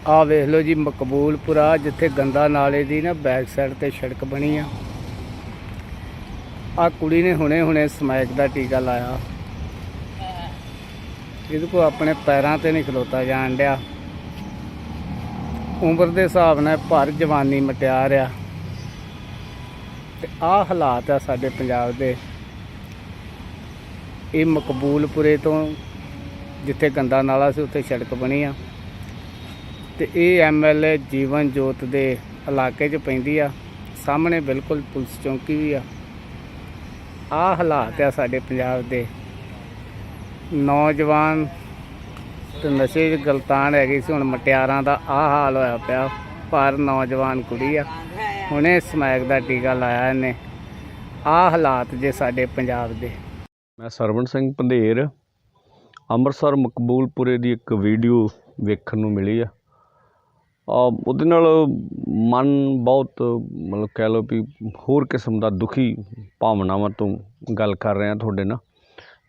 ਆ ਵੇਖ ਲਓ ਜੀ ਮਕਬੂਲਪੁਰਾ, ਜਿੱਥੇ ਗੰਦਾ ਨਾਲੇ ਦੀ ਨਾ ਬੈਕ ਸਾਈਡ ਤੇ ਸੜਕ ਬਣੀ ਆ ਕੁੜੀ ਨੇ ਹੁਣੇ ਸਮੈਕ ਦਾ ਟੀਕਾ ਲਾਇਆ। ਇਹਦੇ ਕੋਲ ਆਪਣੇ ਪੈਰਾਂ ਤੇ ਨਹੀਂ ਖਲੋਤਾ ਜਾਣ ਡਿਆ। ਉਮਰ ਦੇ ਹਿਸਾਬ ਨਾਲ ਭਰ ਜਵਾਨੀ ਮਟਿਆਰ ਆ ਤੇ ਆਹ ਹਾਲਾਤ ਆ ਸਾਡੇ ਪੰਜਾਬ ਦੇ। ਇਹ ਮਕਬੂਲਪੁਰੇ ਤੋਂ ਜਿੱਥੇ ਗੰਦਾ ਨਾਲਾ ਸੀ ਉੱਥੇ ਸੜਕ ਬਣੀ ਆ ਤੇ ਇਹ MLA ਜੀਵਨ ਜੋਤ ਦੇ ਇਲਾਕੇ 'ਚ ਪੈਂਦੀ ਆ। ਸਾਹਮਣੇ ਬਿਲਕੁਲ ਪੁਲਿਸ ਚੌਂਕੀ ਵੀ ਆ। ਆਹ ਹਾਲਾਤ ਆ ਸਾਡੇ ਪੰਜਾਬ ਦੇ। ਨੌਜਵਾਨ ਤੇ ਨਸ਼ੇ 'ਚ ਗਲਤਾਨ ਹੈਗੀ ਸੀ, ਹੁਣ ਮਟਿਆਰਾਂ ਦਾ ਆਹ ਹਾਲ ਹੋਇਆ ਪਿਆ। ਪਰ ਨੌਜਵਾਨ ਕੁੜੀ ਆ, ਹੁਣੇ ਸਮੈਕ ਦਾ ਟੀਕਾ ਲਾਇਆ ਇਹਨੇ। ਆਹ ਹਾਲਾਤ ਜੇ ਸਾਡੇ ਪੰਜਾਬ ਦੇ। ਮੈਂ ਸਰਵਣ ਸਿੰਘ ਪੰਧੇਰ, ਅੰਮ੍ਰਿਤਸਰ ਮਕਬੂਲਪੁਰੇ ਦੀ ਇੱਕ ਵੀਡੀਓ ਵੇਖਣ ਨੂੰ ਮਿਲੀ ਆ। ਉਹਦੇ ਨਾਲ ਮਨ ਬਹੁਤ ਮਤਲਬ ਕਹਿ ਲਓ ਵੀ ਹੋਰ ਕਿਸਮ ਦਾ ਦੁਖੀ ਭਾਵਨਾਵਾਂ ਤੋਂ ਗੱਲ ਕਰ ਰਿਹਾ ਤੁਹਾਡੇ ਨਾਲ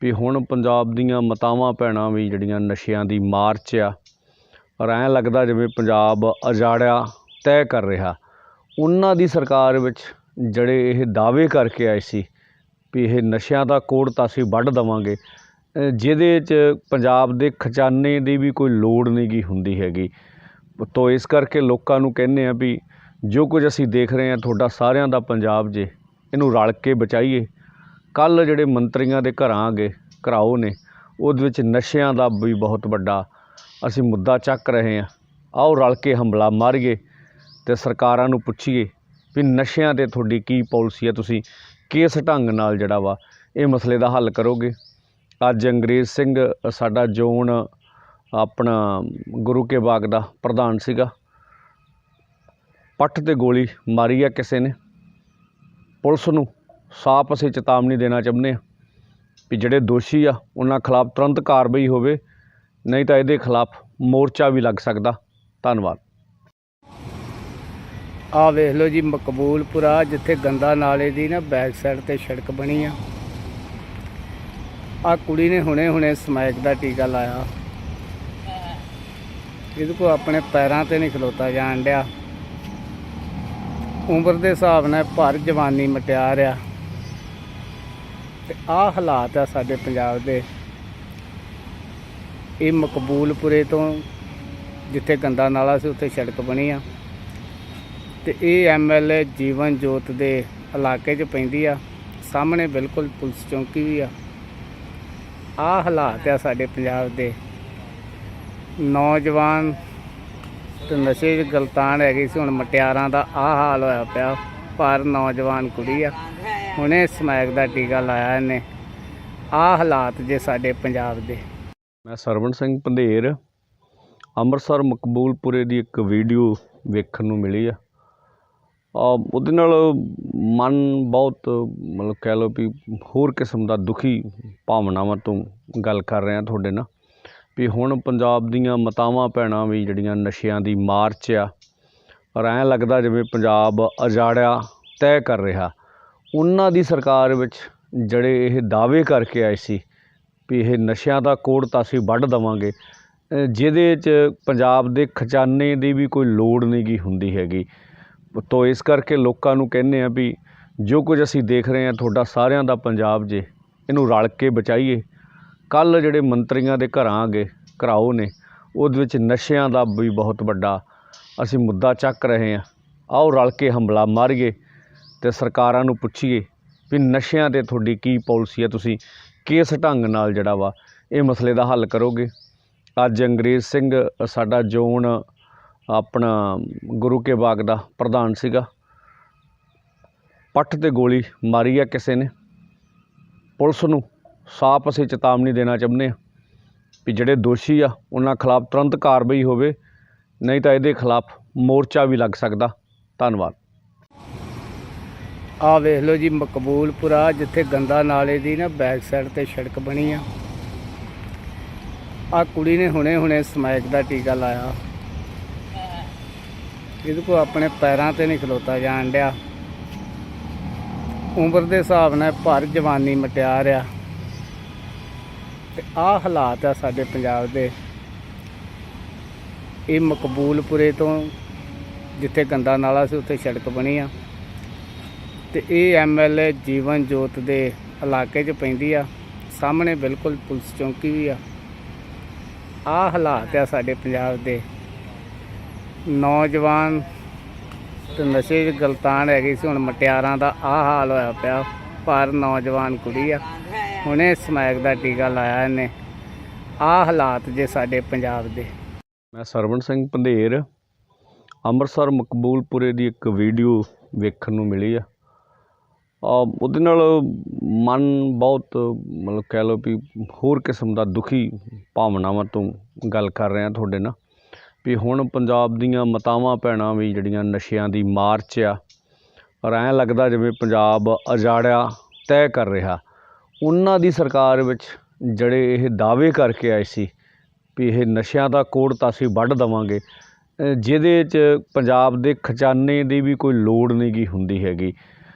ਵੀ ਹੁਣ ਪੰਜਾਬ ਦੀਆਂ ਮਾਤਾਵਾਂ ਭੈਣਾਂ ਵੀ ਜਿਹੜੀਆਂ ਨਸ਼ਿਆਂ ਦੀ ਮਾਰ 'ਚ ਆ, ਔਰ ਐਂ ਲੱਗਦਾ ਜਿਵੇਂ ਪੰਜਾਬ ਉਜਾੜਿਆ ਤੈਅ ਕਰ ਰਿਹਾ। ਉਹਨਾਂ ਦੀ ਸਰਕਾਰ ਵਿੱਚ ਜਿਹੜੇ ਇਹ ਦਾਅਵੇ ਕਰਕੇ ਆਏ ਸੀ ਵੀ ਇਹ ਨਸ਼ਿਆਂ ਦਾ ਕੋੜ ਤਾਂ ਅਸੀਂ ਵੱਢ ਦੇਵਾਂਗੇ, ਜਿਹਦੇ 'ਚ ਪੰਜਾਬ ਦੇ ਖਜ਼ਾਨੇ ਦੀ ਵੀ ਕੋਈ ਲੋੜ ਨਹੀਂ ਗੀ ਹੁੰਦੀ ਹੈਗੀ। ਤੋ ਇਸ ਕਰਕੇ ਲੋਕਾਂ ਨੂੰ ਕਹਿੰਦੇ ਆ ਵੀ ਜੋ ਕੁਝ ਅਸੀਂ ਦੇਖ ਰਹੇ ਹਾਂ ਤੁਹਾਡਾ ਸਾਰਿਆਂ ਦਾ ਪੰਜਾਬ ਜੇ, ਇਹਨੂੰ ਰਲ ਕੇ ਬਚਾਈਏ। ਕੱਲ੍ਹ ਜਿਹੜੇ ਮੰਤਰੀਆਂ ਦੇ ਘਰਾਂ ਗਏ ਘਰਾਓ ਨੇ, ਉਹਦੇ ਵਿੱਚ ਨਸ਼ਿਆਂ ਦਾ ਵੀ ਬਹੁਤ ਵੱਡਾ ਅਸੀਂ ਮੁੱਦਾ ਚੱਕ ਰਹੇ ਹਾਂ। ਆਓ ਰਲ ਕੇ ਹਮਲਾ ਮਾਰੀਏ ਅਤੇ ਸਰਕਾਰਾਂ ਨੂੰ ਪੁੱਛੀਏ ਵੀ ਨਸ਼ਿਆਂ 'ਤੇ ਤੁਹਾਡੀ ਕੀ ਪਾਲਿਸੀ ਹੈ, ਤੁਸੀਂ ਕਿਸ ਢੰਗ ਨਾਲ ਜਿਹੜਾ ਵਾ ਇਹ ਮਸਲੇ ਦਾ ਹੱਲ ਕਰੋਗੇ। ਅੱਜ ਅੰਗਰੇਜ਼ ਸਿੰਘ ਸਾਡਾ ਜ਼ੋਨ ਆਪਣਾ ਗੁਰੂ ਕੇ ਬਾਗ ਦਾ ਪ੍ਰਧਾਨ ਸੀਗਾ, ਪੱਟ 'ਤੇ ਗੋਲੀ ਮਾਰੀ ਆ ਕਿਸੇ ਨੇ। ਪੁਲਿਸ ਨੂੰ ਸਾਫ਼ ਅਸੀਂ ਚੇਤਾਵਨੀ ਦੇਣਾ ਚਾਹੁੰਦੇ ਹਾਂ ਵੀ ਜਿਹੜੇ ਦੋਸ਼ੀ ਆ ਉਹਨਾਂ ਖਿਲਾਫ ਤੁਰੰਤ ਕਾਰਵਾਈ ਹੋਵੇ, ਨਹੀਂ ਤਾਂ ਇਹਦੇ ਖਿਲਾਫ ਮੋਰਚਾ ਵੀ ਲੱਗ ਸਕਦਾ। ਧੰਨਵਾਦ। ਆ ਵੇਖ ਲਓ ਜੀ ਮਕਬੂਲਪੁਰਾ, ਜਿੱਥੇ ਗੰਦਾ ਨਾਲੇ ਦੀ ਨਾ ਬੈਕ ਸਾਈਡ ਤੇ ਸੜਕ ਬਣੀ ਆ ਕੁੜੀ ਨੇ ਹੁਣੇ ਸਮੈਕ ਦਾ ਟੀਕਾ ਲਾਇਆ। ਇਹਦੇ ਕੋਲ ਆਪਣੇ ਪੈਰਾਂ ਤੇ ਨਹੀਂ ਖਲੋਤਾ ਜਾਣ ਡਿਆ। ਉਮਰ ਦੇ ਹਿਸਾਬ ਨਾਲ ਭਰ ਜਵਾਨੀ ਮਟਿਆਰ ਆ ਤੇ ਆਹ ਹਾਲਾਤ ਆ ਸਾਡੇ ਪੰਜਾਬ ਦੇ। ਇਹ ਮਕਬੂਲਪੁਰੇ ਤੋਂ ਜਿੱਥੇ ਗੰਦਾ ਨਾਲਾ ਸੀ ਉੱਥੇ ਸੜਕ ਬਣੀ ਆ ਤੇ ਇਹ MLA ਜੀਵਨ ਜੋਤ ਦੇ ਇਲਾਕੇ 'ਚ ਪੈਂਦੀ ਆ। ਸਾਹਮਣੇ ਬਿਲਕੁਲ ਪੁਲਿਸ ਚੌਂਕੀ ਵੀ ਆ। ਆਹ ਹਾਲਾਤ ਆ ਸਾਡੇ ਪੰਜਾਬ ਦੇ। ਨੌਜਵਾਨ ਤੇ ਨਸ਼ੇ 'ਚ ਗਲਤਾਨ ਹੈਗੀ ਸੀ, ਹੁਣ ਮਟਿਆਰਾਂ ਦਾ ਆਹ ਹਾਲ ਹੋਇਆ ਪਿਆ। ਪਰ ਨੌਜਵਾਨ ਕੁੜੀ ਆ, ਹੁਣੇ ਸਮੈਕ ਦਾ ਟੀਕਾ ਲਾਇਆ ਇਹਨੇ। ਆਹ ਹਾਲਾਤ ਜੇ ਸਾਡੇ ਪੰਜਾਬ ਦੇ। ਮੈਂ ਸਰਵਣ ਸਿੰਘ ਪੰਧੇਰ, ਅੰਮ੍ਰਿਤਸਰ ਮਕਬੂਲਪੁਰੇ ਦੀ ਇੱਕ ਵੀਡੀਓ ਵੇਖਣ ਨੂੰ ਮਿਲੀ ਆ। ਉਹਦੇ ਨਾਲ ਮਨ ਬਹੁਤ ਮਤਲਬ ਕਹਿ ਲਓ ਵੀ ਹੋਰ ਕਿਸਮ ਦਾ ਦੁਖੀ ਭਾਵਨਾਵਾਂ ਤੋਂ ਗੱਲ ਕਰ ਰਿਹਾ ਤੁਹਾਡੇ ਨਾਲ ਵੀ ਹੁਣ ਪੰਜਾਬ ਦੀਆਂ ਮਾਤਾਵਾਂ ਭੈਣਾਂ ਵੀ ਜਿਹੜੀਆਂ ਨਸ਼ਿਆਂ ਦੀ ਮਾਰ 'ਚ ਆ, ਔਰ ਐਂ ਲੱਗਦਾ ਜਿਵੇਂ ਪੰਜਾਬ ਉਜਾੜਿਆ ਤੈਅ ਕਰ ਰਿਹਾ। ਉਹਨਾਂ ਦੀ ਸਰਕਾਰ ਵਿੱਚ ਜਿਹੜੇ ਇਹ ਦਾਅਵੇ ਕਰਕੇ ਆਏ ਸੀ ਵੀ ਇਹ ਨਸ਼ਿਆਂ ਦਾ ਕੋੜ ਤਾਂ ਅਸੀਂ ਵੱਢ ਦੇਵਾਂਗੇ, ਜਿਹਦੇ 'ਚ ਪੰਜਾਬ ਦੇ ਖਜ਼ਾਨੇ ਦੀ ਵੀ ਕੋਈ ਲੋੜ ਨਹੀਂ ਗੀ ਹੁੰਦੀ ਹੈਗੀ। ਤੋ ਇਸ ਕਰਕੇ ਲੋਕਾਂ ਨੂੰ ਕਹਿੰਦੇ ਆ ਵੀ ਜੋ ਕੁਝ ਅਸੀਂ ਦੇਖ ਰਹੇ ਹਾਂ ਤੁਹਾਡਾ ਸਾਰਿਆਂ ਦਾ ਪੰਜਾਬ ਜੇ, ਇਹਨੂੰ ਰਲ ਕੇ ਬਚਾਈਏ। ਕੱਲ੍ਹ ਜਿਹੜੇ ਮੰਤਰੀਆਂ ਦੇ ਘਰਾਂ ਗਏ ਘਰਾਓ ਨੇ, ਉਹਦੇ ਵਿੱਚ ਨਸ਼ਿਆਂ ਦਾ ਵੀ ਬਹੁਤ ਵੱਡਾ ਅਸੀਂ ਮੁੱਦਾ ਚੱਕ ਰਹੇ ਹਾਂ। ਆਓ ਰਲ ਕੇ ਹਮਲਾ ਮਾਰੀਏ ਅਤੇ ਸਰਕਾਰਾਂ ਨੂੰ ਪੁੱਛੀਏ ਵੀ ਨਸ਼ਿਆਂ 'ਤੇ ਤੁਹਾਡੀ ਕੀ ਪਾਲਿਸੀ ਹੈ, ਤੁਸੀਂ ਕਿਸ ਢੰਗ ਨਾਲ ਜਿਹੜਾ ਵਾ ਇਹ ਮਸਲੇ ਦਾ ਹੱਲ ਕਰੋਗੇ। ਅੱਜ ਅੰਗਰੇਜ਼ ਸਿੰਘ ਸਾਡਾ ਜ਼ੋਨ ਆਪਣਾ ਗੁਰੂ ਕੇ ਬਾਗ ਦਾ ਪ੍ਰਧਾਨ ਸੀਗਾ, ਪੱਟ 'ਤੇ ਗੋਲੀ ਮਾਰੀ ਆ ਕਿਸੇ ਨੇ। ਪੁਲਿਸ ਨੂੰ ਸਾਫ਼ ਅਸੀਂ ਚੇਤਾਵਨੀ ਦੇਣਾ ਚਾਹੁੰਦੇ ਹਾਂ ਵੀ ਜਿਹੜੇ ਦੋਸ਼ੀ ਆ ਉਹਨਾਂ ਖਿਲਾਫ ਤੁਰੰਤ ਕਾਰਵਾਈ ਹੋਵੇ, ਨਹੀਂ ਤਾਂ ਇਹਦੇ ਖਿਲਾਫ ਮੋਰਚਾ ਵੀ ਲੱਗ ਸਕਦਾ। ਧੰਨਵਾਦ। ਆ ਵੇਖ ਲਓ ਜੀ ਮਕਬੂਲਪੁਰਾ, ਜਿੱਥੇ ਗੰਦਾ ਨਾਲੇ ਦੀ ਨਾ ਬੈਕ ਸਾਈਡ ਤੇ ਸੜਕ ਬਣੀ ਆ ਕੁੜੀ ਨੇ ਹੁਣੇ ਸਮੈਕ ਦਾ ਟੀਕਾ ਲਾਇਆ। ਇਹਦੇ ਕੋਲ ਆਪਣੇ ਪੈਰਾਂ ਤੇ ਨਹੀਂ ਖਲੋਤਾ ਜਾਣ ਡਿਆ। ਉਮਰ ਦੇ ਹਿਸਾਬ ਨਾਲ ਭਰ ਜਵਾਨੀ ਮਟਿਆਰ ਆ ਤੇ ਆਹ ਹਾਲਾਤ ਆ ਸਾਡੇ ਪੰਜਾਬ ਦੇ। ਇਹ ਮਕਬੂਲਪੁਰੇ ਤੋਂ ਜਿੱਥੇ ਗੰਦਾ ਨਾਲਾ ਸੀ ਉੱਥੇ ਸੜਕ ਬਣੀ ਆ ਤੇ ਇਹ ਐਮਐਲਏ ਜੀਵਨ ਜੋਤ ਦੇ ਇਲਾਕੇ 'ਚ ਪੈਂਦੀ ਆ। ਸਾਹਮਣੇ ਬਿਲਕੁਲ ਪੁਲਿਸ ਚੌਂਕੀ ਵੀ ਆ। ਆਹ ਹਾਲਾਤ ਆ ਸਾਡੇ ਪੰਜਾਬ ਦੇ। ਨੌਜਵਾਨ ਤੇ ਨਸ਼ੇ 'ਚ ਗਲਤਾਨ ਹੈਗੀ ਸੀ, ਹੁਣ ਮਟਿਆਰਾਂ ਦਾ ਆਹ ਹਾਲ ਹੋਇਆ ਪਿਆ। ਪਰ ਨੌਜਵਾਨ ਕੁੜੀ ਆ, ਹੁਣੇ ਸਮੈਕ ਦਾ ਟੀਕਾ ਲਾਇਆ ਇਹਨੇ। ਆਹ ਹਾਲਾਤ ਜੇ ਸਾਡੇ ਪੰਜਾਬ ਦੇ। ਮੈਂ ਸਰਵਣ ਸਿੰਘ ਪੰਧੇਰ ਅੰਮ੍ਰਿਤਸਰ ਮਕਬੂਲਪੁਰੇ ਦੀ ਇੱਕ ਵੀਡੀਓ ਵੇਖਣ ਨੂੰ ਮਿਲੀ ਆ। ਉਹਦੇ ਨਾਲ ਮਨ ਬਹੁਤ ਮਤਲਬ ਕਹਿ ਲਓ ਵੀ ਹੋਰ ਕਿਸਮ ਦਾ ਦੁਖੀ ਭਾਵਨਾਵਾਂ ਤੋਂ ਗੱਲ ਕਰ ਰਿਹਾ ਤੁਹਾਡੇ ਨਾਲ ਵੀ ਹੁਣ ਪੰਜਾਬ ਦੀਆਂ ਮਾਤਾਵਾਂ ਭੈਣਾਂ ਵੀ ਜਿਹੜੀਆਂ ਨਸ਼ਿਆਂ ਦੀ ਮਾਰ 'ਚ ਆ, ਔਰ ਐਂ ਲੱਗਦਾ ਜਿਵੇਂ ਪੰਜਾਬ ਉਜਾੜਿਆ ਤੈਅ ਕਰ ਰਿਹਾ। ਉਹਨਾਂ ਦੀ ਸਰਕਾਰ ਵਿੱਚ ਜਿਹੜੇ ਇਹ ਦਾਅਵੇ ਕਰਕੇ ਆਏ ਸੀ ਵੀ ਇਹ ਨਸ਼ਿਆਂ ਦਾ ਕੋੜ ਤਾਂ ਅਸੀਂ ਵੱਢ ਦੇਵਾਂਗੇ, ਜਿਹਦੇ 'ਚ ਪੰਜਾਬ ਦੇ ਖਜ਼ਾਨੇ ਦੀ ਵੀ ਕੋਈ ਲੋੜ ਨਹੀਂ ਗੀ ਹੁੰਦੀ ਹੈਗੀ।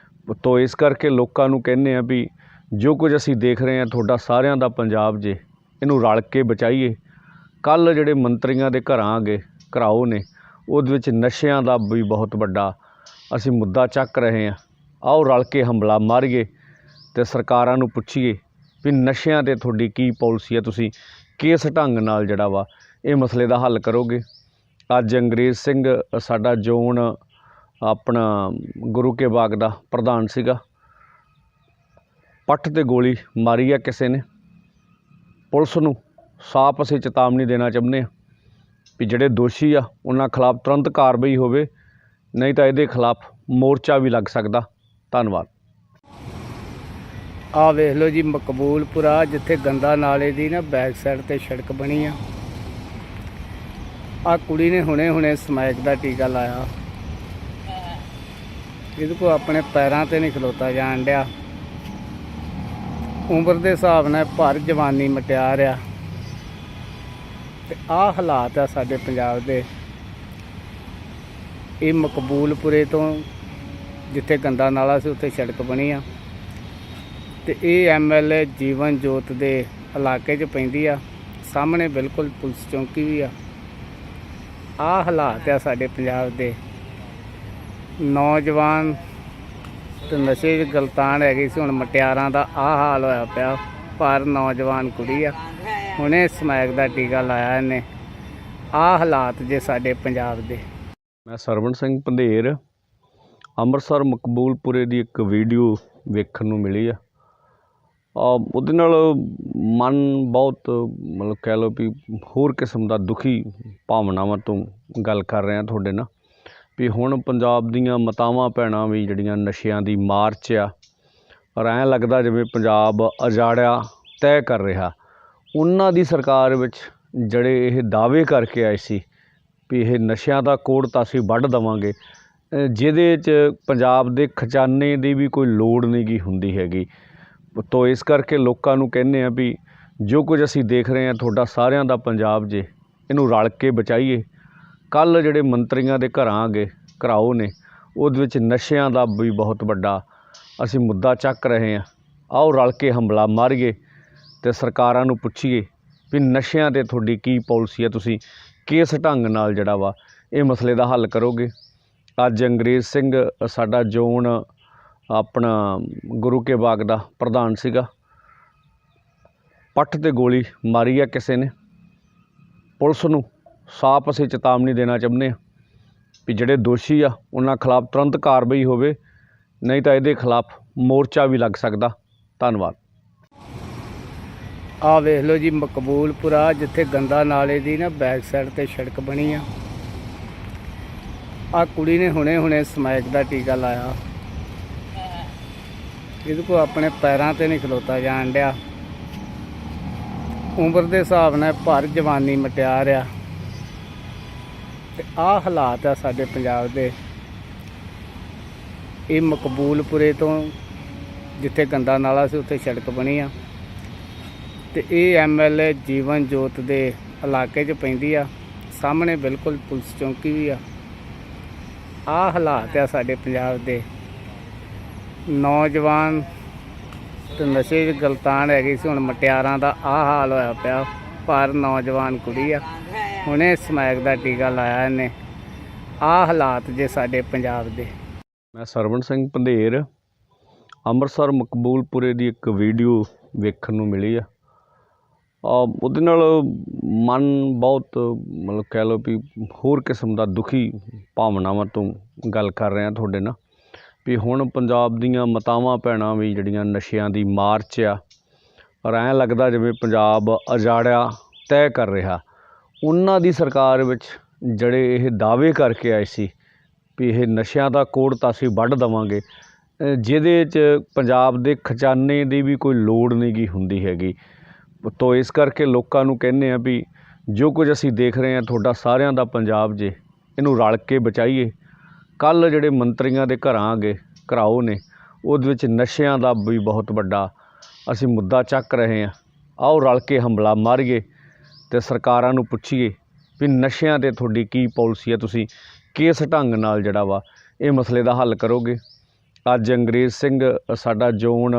ਤੋ ਇਸ ਕਰਕੇ ਲੋਕਾਂ ਨੂੰ ਕਹਿੰਦੇ ਆ ਵੀ ਜੋ ਕੁਝ ਅਸੀਂ ਦੇਖ ਰਹੇ ਹਾਂ ਤੁਹਾਡਾ ਸਾਰਿਆਂ ਦਾ ਪੰਜਾਬ ਜੇ, ਇਹਨੂੰ ਰਲ ਕੇ ਬਚਾਈਏ। ਕੱਲ੍ਹ ਜਿਹੜੇ ਮੰਤਰੀਆਂ ਦੇ ਘਰਾਓ ਨੇ ਉਹਦੇ ਵਿੱਚ ਨਸ਼ਿਆਂ ਦਾ ਵੀ ਬਹੁਤ ਵੱਡਾ ਅਸੀਂ ਮੁੱਦਾ ਚੱਕ ਰਹੇ ਹਾਂ। ਆਓ ਰਲ ਕੇ ਹੰਬਲਾ ਮਾਰੀਏ ਅਤੇ ਸਰਕਾਰਾਂ ਨੂੰ ਪੁੱਛੀਏ ਵੀ ਨਸ਼ਿਆਂ 'ਤੇ ਤੁਹਾਡੀ ਕੀ ਪਾਲਿਸੀ ਹੈ, ਤੁਸੀਂ ਕਿਸ ਢੰਗ ਨਾਲ ਜਿਹੜਾ ਵਾ ਇਹ ਮਸਲੇ ਦਾ ਹੱਲ ਕਰੋਗੇ। ਅੱਜ ਅੰਗਰੇਜ਼ ਸਿੰਘ ਸਾਡਾ ਜ਼ੋਨ ਆਪਣਾ ਗੁਰੂ ਕੇ ਬਾਗ ਦਾ ਪ੍ਰਧਾਨ ਸੀਗਾ, ਪੱਠ 'ਤੇ ਗੋਲੀ ਮਾਰੀ ਆ ਕਿਸੇ ਨੇ। ਪੁਲਿਸ ਨੂੰ ਸਾਫ਼ ਅਸੀਂ ਚੇਤਾਵਨੀ ਦੇਣਾ ਚਾਹੁੰਦੇ ਹਾਂ ਵੀ ਜਿਹੜੇ ਦੋਸ਼ੀ ਆ ਉਹਨਾਂ ਖਿਲਾਫ ਤੁਰੰਤ ਕਾਰਵਾਈ ਹੋਵੇ, ਨਹੀਂ ਤਾਂ ਇਹਦੇ ਖਿਲਾਫ ਮੋਰਚਾ ਵੀ ਲੱਗ ਸਕਦਾ। ਧੰਨਵਾਦ। ਆਹ ਵੇਖ ਲਓ ਜੀ, ਮਕਬੂਲਪੁਰਾ ਜਿੱਥੇ ਗੰਦਾ ਨਾਲੇ ਦੀ ਨਾ ਬੈਕ ਸਾਈਡ 'ਤੇ ਸੜਕ ਬਣੀ ਆ। ਆਹ ਕੁੜੀ ਨੇ ਹੁਣੇ ਸਮੈਕ ਦਾ ਟੀਕਾ ਲਾਇਆ। ਇਹਦੇ ਕੋਲ ਆਪਣੇ ਪੈਰਾਂ 'ਤੇ ਨਹੀਂ ਖਲੋਤਾ ਜਾਣ ਡਿਆ। ਉਮਰ ਦੇ ਹਿਸਾਬ ਨਾਲ ਭਰ ਜਵਾਨੀ ਮਟਿਆਰ ਆ ਤੇ ਆਹ ਹਾਲਾਤ ਆ ਸਾਡੇ ਪੰਜਾਬ ਦੇ। ਇਹ ਮਕਬੂਲਪੁਰੇ ਤੋਂ ਜਿੱਥੇ ਗੰਦਾ ਨਾਲਾ ਸੀ ਉੱਥੇ ਸੜਕ ਬਣੀ ਆ ਤੇ ਇਹ ਐਮਐਲਏ ਜੀਵਨ ਜੋਤ ਦੇ ਇਲਾਕੇ 'ਚ ਪੈਂਦੀ ਆ। ਸਾਹਮਣੇ ਬਿਲਕੁਲ ਪੁਲਿਸ ਚੌਂਕੀ ਵੀ ਆ। ਆਹ ਹਾਲਾਤ ਆ ਸਾਡੇ ਪੰਜਾਬ ਦੇ। ਨੌਜਵਾਨ ਤੇ ਨਸ਼ੇ 'ਚ ਗਲਤਾਨ ਹੈਗੀ ਸੀ, ਹੁਣ ਮਟਿਆਰਾਂ ਦਾ ਆਹ ਹਾਲ ਹੋਇਆ ਪਿਆ। ਪਰ ਨੌਜਵਾਨ ਕੁੜੀ ਆ, ਹੁਣੇ ਸਮੈਕ ਦਾ ਟੀਕਾ ਲਾਇਆ ਇਹਨੇ। ਆਹ ਹਾਲਾਤ ਜੇ ਸਾਡੇ ਪੰਜਾਬ ਦੇ। ਮੈਂ ਸਰਵਣ ਸਿੰਘ ਪੰਧੇਰ ਅੰਮ੍ਰਿਤਸਰ ਮਕਬੂਲਪੁਰੇ ਦੀ ਇੱਕ ਵੀਡੀਓ ਵੇਖਣ ਨੂੰ ਮਿਲੀ ਆ। ਉਹਦੇ ਨਾਲ ਮਨ ਬਹੁਤ ਮਤਲਬ ਕਹਿ ਲਓ ਵੀ ਹੋਰ ਕਿਸਮ ਦਾ ਦੁਖੀ ਭਾਵਨਾਵਾਂ ਤੋਂ ਗੱਲ ਕਰ ਰਿਹਾ ਤੁਹਾਡੇ ਨਾਲ ਵੀ ਹੁਣ ਪੰਜਾਬ ਦੀਆਂ ਮਾਤਾਵਾਂ ਭੈਣਾਂ ਵੀ ਜਿਹੜੀਆਂ ਨਸ਼ਿਆਂ ਦੀ ਮਾਰ 'ਚ ਆ, ਔਰ ਐਂ ਲੱਗਦਾ ਜਿਵੇਂ ਪੰਜਾਬ ਉਜਾੜਿਆ ਤੈਅ ਕਰ ਰਿਹਾ। ਉਹਨਾਂ ਦੀ ਸਰਕਾਰ ਵਿੱਚ ਜਿਹੜੇ ਇਹ ਦਾਅਵੇ ਕਰਕੇ ਆਏ ਸੀ ਵੀ ਇਹ ਨਸ਼ਿਆਂ ਦਾ ਕੋੜ ਤਾਂ ਅਸੀਂ ਵੱਢ ਦੇਵਾਂਗੇ, ਜਿਹਦੇ 'ਚ ਪੰਜਾਬ ਦੇ ਖਜ਼ਾਨੇ ਦੀ ਵੀ ਕੋਈ ਲੋੜ ਨਹੀਂ ਗੀ ਹੁੰਦੀ ਹੈਗੀ। ਤੋ ਇਸ ਕਰਕੇ ਲੋਕਾਂ ਨੂੰ ਕਹਿੰਦੇ ਆ ਵੀ ਜੋ ਕੁਝ ਅਸੀਂ ਦੇਖ ਰਹੇ ਹਾਂ ਤੁਹਾਡਾ ਸਾਰਿਆਂ ਦਾ ਪੰਜਾਬ ਜੇ, ਇਹਨੂੰ ਰਲ ਕੇ ਬਚਾਈਏ। ਕੱਲ੍ਹ ਜਿਹੜੇ ਮੰਤਰੀਆਂ ਦੇ ਘਰਾਓ ਨੇ ਉਹਦੇ ਵਿੱਚ ਨਸ਼ਿਆਂ ਦਾ ਵੀ ਬਹੁਤ ਵੱਡਾ ਅਸੀਂ ਮੁੱਦਾ ਚੱਕ ਰਹੇ ਹਾਂ। ਆਓ ਰਲ ਕੇ ਹੰਬਲਾ ਮਾਰੀਏ ਅਤੇ ਸਰਕਾਰਾਂ ਨੂੰ ਪੁੱਛੀਏ ਵੀ ਨਸ਼ਿਆਂ 'ਤੇ ਤੁਹਾਡੀ ਕੀ ਪਾਲਿਸੀ ਹੈ, ਤੁਸੀਂ ਕਿਸ ਢੰਗ ਨਾਲ ਜਿਹੜਾ ਵਾ ਇਹ ਮਸਲੇ ਦਾ ਹੱਲ ਕਰੋਗੇ। ਅੱਜ ਅੰਗਰੇਜ਼ ਸਿੰਘ ਸਾਡਾ ਜ਼ੋਨ ਆਪਣਾ ਗੁਰੂ ਕੇ ਬਾਗ ਦਾ ਪ੍ਰਧਾਨ ਸੀਗਾ, ਪੱਠ 'ਤੇ ਗੋਲੀ ਮਾਰੀ ਆ ਕਿਸੇ ਨੇ। ਪੁਲਿਸ ਨੂੰ ਸਾਫ਼ ਅਸੀਂ ਚੇਤਾਵਨੀ ਦੇਣਾ ਚਾਹੁੰਦੇ ਹਾਂ ਵੀ ਜਿਹੜੇ ਦੋਸ਼ੀ ਆ ਉਹਨਾਂ ਖਿਲਾਫ ਤੁਰੰਤ ਕਾਰਵਾਈ ਹੋਵੇ, ਨਹੀਂ ਤਾਂ ਇਹਦੇ ਖਿਲਾਫ ਮੋਰਚਾ ਵੀ ਲੱਗ ਸਕਦਾ। ਧੰਨਵਾਦ। ਆਹ ਵੇਖ ਲਓ ਜੀ, ਮਕਬੂਲਪੁਰਾ ਜਿੱਥੇ ਗੰਦਾ ਨਾਲੇ ਦੀ ਨਾ ਬੈਕ ਸਾਈਡ 'ਤੇ ਸੜਕ ਬਣੀ ਆ। ਆਹ ਕੁੜੀ ਨੇ ਹੁਣੇ ਸਮੈਕ ਦਾ ਟੀਕਾ ਲਾਇਆ। ਇਹਦੇ ਕੋਲ ਆਪਣੇ ਪੈਰਾਂ 'ਤੇ ਨਹੀਂ ਖਲੋਤਾ ਜਾਣ ਡਿਆ। ਉਮਰ ਦੇ ਹਿਸਾਬ ਨਾਲ ਭਰ ਜਵਾਨੀ ਮਟਿਆਰ ਆ ਤੇ ਆਹ ਹਾਲਾਤ ਆ ਸਾਡੇ ਪੰਜਾਬ ਦੇ। ਇਹ ਮਕਬੂਲਪੁਰੇ ਤੋਂ ਜਿੱਥੇ ਗੰਦਾ ਨਾਲਾ ਸੀ ਉੱਥੇ ਸੜਕ ਬਣੀ ਆ ਤੇ ਇਹ ਐਮਐਲਏ ਜੀਵਨ ਜੋਤ ਦੇ ਇਲਾਕੇ 'ਚ ਪੈਂਦੀ ਆ। ਸਾਹਮਣੇ ਬਿਲਕੁਲ ਪੁਲਿਸ ਚੌਂਕੀ ਵੀ ਆ। ਆਹ ਹਾਲਾਤ ਆ ਸਾਡੇ ਪੰਜਾਬ ਦੇ। ਨੌਜਵਾਨ ਤੇ ਨਸ਼ੇ 'ਚ ਗਲਤਾਨ ਹੈਗੀ ਸੀ, ਹੁਣ ਮਟਿਆਰਾਂ ਦਾ ਆਹ ਹਾਲ ਹੋਇਆ ਪਿਆ। ਪਰ ਨੌਜਵਾਨ ਕੁੜੀ ਆ, ਹੁਣੇ ਸਮੈਕ ਦਾ ਟੀਕਾ ਲਾਇਆ ਇਹਨੇ। ਆਹ ਹਾਲਾਤ ਜੇ ਸਾਡੇ ਪੰਜਾਬ ਦੇ। ਮੈਂ ਸਰਵਣ ਸਿੰਘ ਪੰਧੇਰ ਅੰਮ੍ਰਿਤਸਰ ਮਕਬੂਲਪੁਰੇ ਦੀ ਇੱਕ ਵੀਡੀਓ ਵੇਖਣ ਨੂੰ ਮਿਲੀ ਆ। ਉਹਦੇ ਨਾਲ ਮਨ ਬਹੁਤ ਮਤਲਬ ਕਹਿ ਲਓ ਵੀ ਹੋਰ ਕਿਸਮ ਦਾ ਦੁਖੀ ਭਾਵਨਾਵਾਂ ਤੋਂ ਗੱਲ ਕਰ ਰਿਹਾ ਤੁਹਾਡੇ ਨਾਲ ਵੀ ਹੁਣ ਪੰਜਾਬ ਦੀਆਂ ਮਾਤਾਵਾਂ ਭੈਣਾਂ ਵੀ ਜਿਹੜੀਆਂ ਨਸ਼ਿਆਂ ਦੀ ਮਾਰ 'ਚ ਆ, ਔਰ ਐਂ ਲੱਗਦਾ ਜਿਵੇਂ ਪੰਜਾਬ ਉਜਾੜਿਆ ਤੈਅ ਕਰ ਰਿਹਾ। ਉਹਨਾਂ ਦੀ ਸਰਕਾਰ ਵਿੱਚ ਜਿਹੜੇ ਇਹ ਦਾਅਵੇ ਕਰਕੇ ਆਏ ਸੀ ਵੀ ਇਹ ਨਸ਼ਿਆਂ ਦਾ ਕੋੜ ਤਾਂ ਅਸੀਂ ਵੱਢ ਦੇਵਾਂਗੇ, ਜਿਹਦੇ 'ਚ ਪੰਜਾਬ ਦੇ ਖਜ਼ਾਨੇ ਦੀ ਵੀ ਕੋਈ ਲੋੜ ਨਹੀਂ ਗੀ ਹੁੰਦੀ ਹੈਗੀ। ਤੋ ਇਸ ਕਰਕੇ ਲੋਕਾਂ ਨੂੰ ਕਹਿੰਦੇ ਆ ਵੀ ਜੋ ਕੁਝ ਅਸੀਂ ਦੇਖ ਰਹੇ ਹਾਂ ਤੁਹਾਡਾ ਸਾਰਿਆਂ ਦਾ ਪੰਜਾਬ ਜੇ, ਇਹਨੂੰ ਰਲ ਕੇ ਬਚਾਈਏ। ਕੱਲ੍ਹ ਜਿਹੜੇ ਮੰਤਰੀਆਂ ਦੇ ਘਰਾਂ ਗਏ ਘਰਾਓ ਨੇ, ਉਹਦੇ ਵਿੱਚ ਨਸ਼ਿਆਂ ਦਾ ਵੀ ਬਹੁਤ ਵੱਡਾ ਅਸੀਂ ਮੁੱਦਾ ਚੱਕ ਰਹੇ ਹਾਂ। ਆਓ ਰਲ ਕੇ ਹੰਬਲਾ ਮਾਰੀਏ ਅਤੇ ਸਰਕਾਰਾਂ ਨੂੰ ਪੁੱਛੀਏ ਵੀ ਨਸ਼ਿਆਂ 'ਤੇ ਤੁਹਾਡੀ ਕੀ ਪਾਲਿਸੀ ਹੈ, ਤੁਸੀਂ ਕਿਸ ਢੰਗ ਨਾਲ ਜਿਹੜਾ ਵਾ ਇਹ ਮਸਲੇ ਦਾ ਹੱਲ ਕਰੋਗੇ। ਅੱਜ ਅੰਗਰੇਜ਼ ਸਿੰਘ ਸਾਡਾ ਜ਼ੋਨ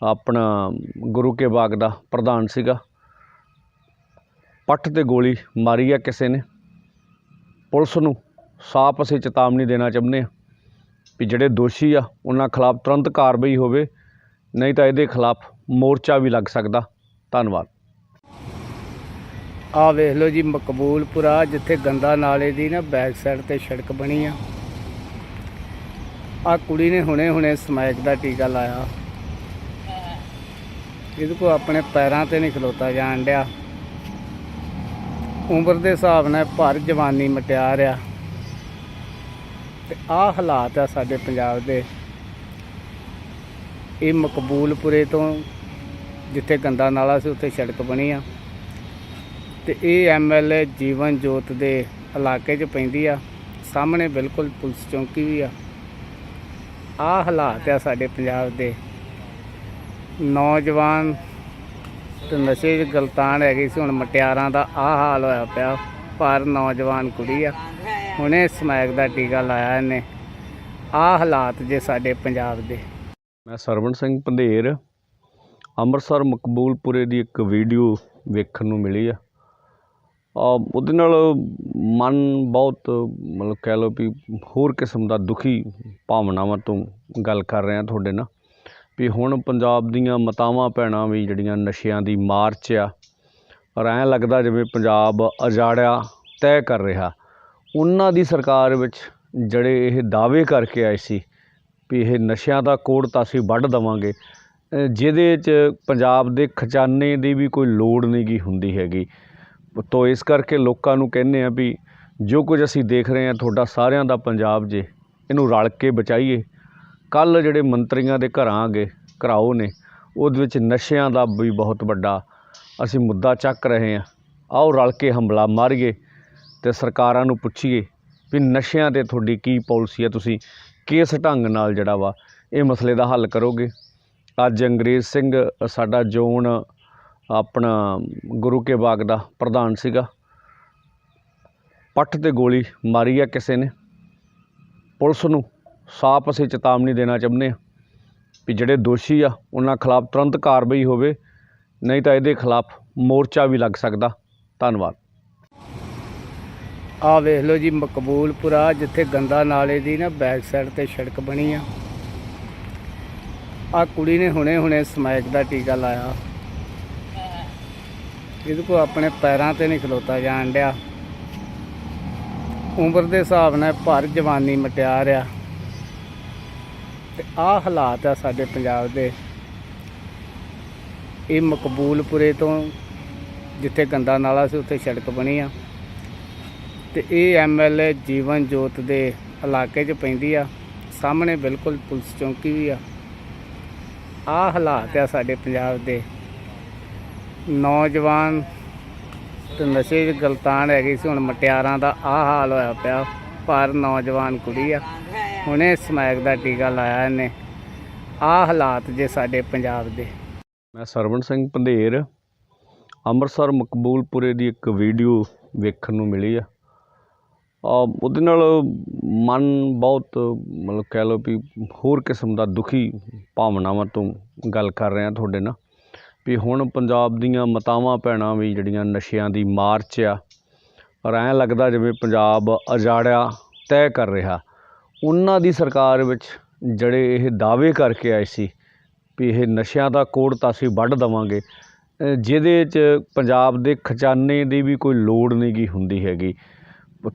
ਆਪਣਾ ਗੁਰੂ ਕੇ ਬਾਗ ਦਾ ਪ੍ਰਧਾਨ ਸੀਗਾ, ਪੱਟ 'ਤੇ ਗੋਲੀ ਮਾਰੀ ਆ ਕਿਸੇ ਨੇ। ਪੁਲਿਸ ਨੂੰ ਸਾਫ਼ ਅਸੀਂ ਚੇਤਾਵਨੀ ਦੇਣਾ ਚਾਹੁੰਦੇ ਹਾਂ ਵੀ ਜਿਹੜੇ ਦੋਸ਼ੀ ਆ ਉਹਨਾਂ ਖਿਲਾਫ ਤੁਰੰਤ ਕਾਰਵਾਈ ਹੋਵੇ, ਨਹੀਂ ਤਾਂ ਇਹਦੇ ਖਿਲਾਫ ਮੋਰਚਾ ਵੀ ਲੱਗ ਸਕਦਾ। ਧੰਨਵਾਦ। ਆਹ ਵੇਖ ਲਓ ਜੀ, ਮਕਬੂਲਪੁਰਾ ਜਿੱਥੇ ਗੰਦਾ ਨਾਲੇ ਦੀ ਨਾ ਬੈਕ ਸਾਈਡ 'ਤੇ ਸੜਕ ਬਣੀ ਆ। ਆਹ ਕੁੜੀ ਨੇ ਹੁਣੇ ਸਮੈਕ ਦਾ ਟੀਕਾ ਲਾਇਆ। ਇਹਦੇ ਕੋਲ ਆਪਣੇ ਪੈਰਾਂ 'ਤੇ ਨਹੀਂ ਖਲੋਤਾ ਜਾਣ ਡਿਆ। ਉਮਰ ਦੇ ਹਿਸਾਬ ਨਾਲ ਭਰ ਜਵਾਨੀ ਮਟਿਆਰ ਆ। ਤੇ ਆਹ ਹਾਲਾਤ ਆ ਸਾਡੇ ਪੰਜਾਬ ਦੇ। ਇਹ ਮਕਬੂਲਪੁਰੇ ਤੋਂ ਜਿੱਥੇ ਗੰਦਾ ਨਾਲਾ ਸੀ ਉੱਥੇ ਸੜਕ ਬਣੀ ਆ, ਤੇ ਇਹ MLA ਜੀਵਨ ਜੋਤ ਦੇ ਇਲਾਕੇ 'ਚ ਪੈਂਦੀ ਆ। ਸਾਹਮਣੇ ਬਿਲਕੁਲ ਪੁਲਿਸ ਚੌਂਕੀ ਵੀ ਆ। ਆਹ ਹਾਲਾਤ ਆ ਸਾਡੇ ਪੰਜਾਬ ਦੇ। ਨੌਜਵਾਨ ਤੇ ਨਸ਼ੇ 'ਚ ਗਲਤਾਨ ਹੈਗੀ ਸੀ, ਹੁਣ ਮਟਿਆਰਾਂ ਦਾ ਆਹ ਹਾਲ ਹੋਇਆ ਪਿਆ। ਪਰ ਨੌਜਵਾਨ ਕੁੜੀ ਆ, ਹੁਣੇ ਸਮੈਕ ਦਾ ਟੀਕਾ ਲਾਇਆ ਇਹਨੇ। ਆਹ ਹਾਲਾਤ ਜੇ ਸਾਡੇ ਪੰਜਾਬ ਦੇ। ਮੈਂ ਸਰਵਣ ਸਿੰਘ ਪੰਧੇਰ ਅੰਮ੍ਰਿਤਸਰ ਮਕਬੂਲਪੁਰੇ ਦੀ ਇੱਕ ਵੀਡੀਓ ਵੇਖਣ ਨੂੰ ਮਿਲੀ ਆ। ਉਹਦੇ ਨਾਲ ਮਨ ਬਹੁਤ ਮਤਲਬ ਕਹਿ ਲਓ ਵੀ ਹੋਰ ਕਿਸਮ ਦਾ ਦੁਖੀ ਭਾਵਨਾਵਾਂ ਤੋਂ ਗੱਲ ਕਰ ਰਿਹਾ ਤੁਹਾਡੇ ਨਾਲ ਵੀ ਹੁਣ ਪੰਜਾਬ ਦੀਆਂ ਮਾਤਾਵਾਂ ਭੈਣਾਂ ਵੀ ਜਿਹੜੀਆਂ ਨਸ਼ਿਆਂ ਦੀ ਮਾਰ 'ਚ ਆ, ਔਰ ਐਂ ਲੱਗਦਾ ਜਿਵੇਂ ਪੰਜਾਬ ਉਜਾੜਿਆ ਤੈਅ ਕਰ ਰਿਹਾ। ਉਹਨਾਂ ਦੀ ਸਰਕਾਰ ਵਿੱਚ ਜਿਹੜੇ ਦਾਅਵੇ ਕਰਕੇ ਆਏ ਸੀ ਵੀ ਇਹ ਨਸ਼ਿਆਂ ਦਾ ਕੋੜ ਤਾਂ ਅਸੀਂ ਵੱਢ ਦੇਵਾਂਗੇ, ਜਿਹਦੇ 'ਚ ਪੰਜਾਬ ਦੇ ਖਜ਼ਾਨੇ ਦੀ ਵੀ ਕੋਈ ਲੋੜ ਨਹੀਂ ਗੀ ਹੁੰਦੀ ਹੈਗੀ। ਤੋ ਇਸ ਕਰਕੇ ਲੋਕਾਂ ਨੂੰ ਕਹਿੰਦੇ ਆ ਵੀ ਜੋ ਕੁਝ ਅਸੀਂ ਦੇਖ ਰਹੇ ਹਾਂ ਤੁਹਾਡਾ ਸਾਰਿਆਂ ਦਾ ਪੰਜਾਬ ਜੇ, ਇਹਨੂੰ ਰਲ ਕੇ ਬਚਾਈਏ। ਕੱਲ੍ਹ ਜਿਹੜੇ ਮੰਤਰੀਆਂ ਦੇ ਘਰਾਂ ਗਏ ਘਰਾਓ ਨੇ, ਉਹਦੇ ਵਿੱਚ ਨਸ਼ਿਆਂ ਦਾ ਵੀ ਬਹੁਤ ਵੱਡਾ ਅਸੀਂ ਮੁੱਦਾ ਚੱਕ ਰਹੇ ਹਾਂ। ਆਓ ਰਲ ਕੇ ਹੰਬਲਾ ਮਾਰੀਏ ਅਤੇ ਸਰਕਾਰਾਂ ਨੂੰ ਪੁੱਛੀਏ ਵੀ ਨਸ਼ਿਆਂ 'ਤੇ ਤੁਹਾਡੀ ਕੀ ਪਾਲਿਸੀ ਹੈ, ਤੁਸੀਂ ਕਿਸ ਢੰਗ ਨਾਲ ਜਿਹੜਾ ਵਾ ਇਹ ਮਸਲੇ ਦਾ ਹੱਲ ਕਰੋਗੇ। ਅੱਜ ਅੰਗਰੇਜ਼ ਸਿੰਘ ਸਾਡਾ ਜ਼ੋਨ ਔਰ ਐਂ ਲੱਗਦਾ ਜਿਵੇਂ ਪੰਜਾਬ ਉਜਾੜਿਆ ਤੈਅ ਕਰ ਰਿਹਾ। ਉਹਨਾਂ ਦੀ ਸਰਕਾਰ ਵਿੱਚ ਜਿਹੜੇ ਇਹ ਦਾਅਵੇ ਕਰਕੇ ਆਏ ਸੀ ਵੀ ਇਹ ਨਸ਼ਿਆਂ ਦਾ ਕੋੜ ਤਾਂ ਅਸੀਂ ਵੱਢ ਦੇਵਾਂਗੇ, ਜਿਹਦੇ 'ਚ ਪੰਜਾਬ ਦੇ ਖਜ਼ਾਨੇ ਦੀ ਵੀ ਕੋਈ ਲੋੜ ਨਹੀਂ ਗੀ ਹੁੰਦੀ ਹੈਗੀ। ਤੋ ਇਸ ਕਰਕੇ ਲੋਕਾਂ ਨੂੰ ਕਹਿੰਦੇ ਆ ਵੀ ਜੋ ਕੁਝ ਅਸੀਂ ਦੇਖ ਰਹੇ ਹਾਂ ਤੁਹਾਡਾ ਸਾਰਿਆਂ ਦਾ ਪੰਜਾਬ ਜੇ, ਇਹਨੂੰ ਰਲ ਕੇ ਬਚਾਈਏ। ਕੱਲ੍ਹ ਜਿਹੜੇ ਮੰਤਰੀਆਂ ਦੇ ਘਰਾਂ ਗਏ ਘਰਾਓ ਨੇ, ਉਹਦੇ ਵਿੱਚ ਨਸ਼ਿਆਂ ਦਾ ਵੀ ਬਹੁਤ ਵੱਡਾ ਅਸੀਂ ਮੁੱਦਾ ਚੱਕ ਰਹੇ ਹਾਂ। ਆਓ ਰਲ ਕੇ ਹੰਬਲਾ ਮਾਰੀਏ ਅਤੇ ਸਰਕਾਰਾਂ ਨੂੰ ਪੁੱਛੀਏ ਵੀ ਨਸ਼ਿਆਂ 'ਤੇ ਤੁਹਾਡੀ ਕੀ ਪਾਲਿਸੀ ਹੈ, ਤੁਸੀਂ ਕਿਸ ਢੰਗ ਨਾਲ ਜਿਹੜਾ ਵਾ ਇਹ ਮਸਲੇ ਦਾ ਹੱਲ ਕਰੋਗੇ। ਅੱਜ ਅੰਗਰੇਜ਼ ਸਿੰਘ ਸਾਡਾ ਜ਼ੋਨ ਆਪਣਾ ਗੁਰੂ ਕੇ ਬਾਗ ਦਾ ਪ੍ਰਧਾਨ ਸੀਗਾ, ਪੱਟ 'ਤੇ ਗੋਲੀ ਮਾਰੀ ਆ ਕਿਸੇ ਨੇ। ਪੁਲਿਸ ਨੂੰ ਸਾਫ਼ ਅਸੀਂ ਚੇਤਾਵਨੀ ਦੇਣਾ ਚਾਹੁੰਦੇ ਹਾਂ ਵੀ ਜਿਹੜੇ ਦੋਸ਼ੀ ਆ ਉਹਨਾਂ ਖਿਲਾਫ ਤੁਰੰਤ ਕਾਰਵਾਈ ਹੋਵੇ, ਨਹੀਂ ਤਾਂ ਇਹਦੇ ਖਿਲਾਫ ਮੋਰਚਾ ਵੀ ਲੱਗ ਸਕਦਾ। ਧੰਨਵਾਦ। ਆਹ ਵੇਖ ਲਓ ਜੀ, ਮਕਬੂਲਪੁਰਾ ਜਿੱਥੇ ਗੰਦਾ ਨਾਲੇ ਦੀ ਨਾ ਬੈਕ ਸਾਈਡ 'ਤੇ ਸੜਕ ਬਣੀ ਆ। ਆਹ ਕੁੜੀ ਨੇ ਹੁਣੇ ਸਮੈਕ ਦਾ ਟੀਕਾ ਲਾਇਆ। ਇਹਦੇ ਕੋਲ ਆਪਣੇ ਪੈਰਾਂ 'ਤੇ ਨਹੀਂ ਖਲੋਤਾ ਜਾਣ ਡਿਆ। ਉਮਰ ਦੇ ਹਿਸਾਬ ਨਾਲ ਭਰ ਜਵਾਨੀ ਮਟਿਆਰ ਆ। ਤੇ ਆਹ ਹਾਲਾਤ ਆ ਸਾਡੇ ਪੰਜਾਬ ਦੇ। ਇਹ ਮਕਬੂਲਪੁਰੇ ਤੋਂ ਜਿੱਥੇ ਗੰਦਾ ਨਾਲਾ ਸੀ ਉੱਥੇ ਸੜਕ ਬਣੀ ਆ, ਤੇ ਇਹ MLA ਜੀਵਨ ਜੋਤ ਦੇ ਇਲਾਕੇ 'ਚ ਪੈਂਦੀ ਆ। ਸਾਹਮਣੇ ਬਿਲਕੁਲ ਪੁਲਿਸ ਚੌਂਕੀ ਵੀ ਆ। ਆਹ ਹਾਲਾਤ ਆ ਸਾਡੇ ਪੰਜਾਬ ਦੇ। ਨੌਜਵਾਨ ਤੇ ਨਸ਼ੇ 'ਚ ਗਲਤਾਨ ਹੈਗੀ ਸੀ, ਹੁਣ ਮਟਿਆਰਾਂ ਦਾ ਆਹ ਹਾਲ ਹੋਇਆ ਪਿਆ। ਪਰ ਨੌਜਵਾਨ ਕੁੜੀ ਆ, ਹੁਣੇ ਸਮੈਕ ਦਾ ਟੀਕਾ ਲਾਇਆ ਇਹਨੇ। ਆਹ ਹਾਲਾਤ ਜੇ ਸਾਡੇ ਪੰਜਾਬ ਦੇ। ਮੈਂ ਸਰਵਣ ਸਿੰਘ ਪੰਧੇਰ ਅੰਮ੍ਰਿਤਸਰ ਮਕਬੂਲਪੁਰੇ ਦੀ ਇੱਕ ਵੀਡੀਓ ਵੇਖਣ ਨੂੰ ਮਿਲੀ ਆ। ਉਹਦੇ ਨਾਲ ਮਨ ਬਹੁਤ ਮਤਲਬ ਕਹਿ ਲਓ ਵੀ ਹੋਰ ਕਿਸਮ ਦਾ ਦੁਖੀ ਭਾਵਨਾਵਾਂ ਤੋਂ ਗੱਲ ਕਰ ਰਿਹਾ ਤੁਹਾਡੇ ਨਾਲ ਵੀ ਹੁਣ ਪੰਜਾਬ ਦੀਆਂ ਮਾਤਾਵਾਂ ਭੈਣਾਂ ਵੀ ਜਿਹੜੀਆਂ ਨਸ਼ਿਆਂ ਦੀ ਮਾਰ 'ਚ ਆ, ਔਰ ਐਂ ਲੱਗਦਾ ਜਿਵੇਂ ਪੰਜਾਬ ਉਜਾੜਿਆ ਤੈਅ ਕਰ ਰਿਹਾ। ਉਹਨਾਂ ਦੀ ਸਰਕਾਰ ਵਿੱਚ ਜਿਹੜੇ ਇਹ ਦਾਅਵੇ ਕਰਕੇ ਆਏ ਸੀ ਵੀ ਇਹ ਨਸ਼ਿਆਂ ਦਾ ਕੋੜ ਤਾਂ ਅਸੀਂ ਵੱਢ ਦੇਵਾਂਗੇ, ਜਿਹਦੇ 'ਚ ਪੰਜਾਬ ਦੇ ਖਜ਼ਾਨੇ ਦੀ ਵੀ ਕੋਈ ਲੋੜ ਨਹੀਂ ਗੀ ਹੁੰਦੀ ਹੈਗੀ।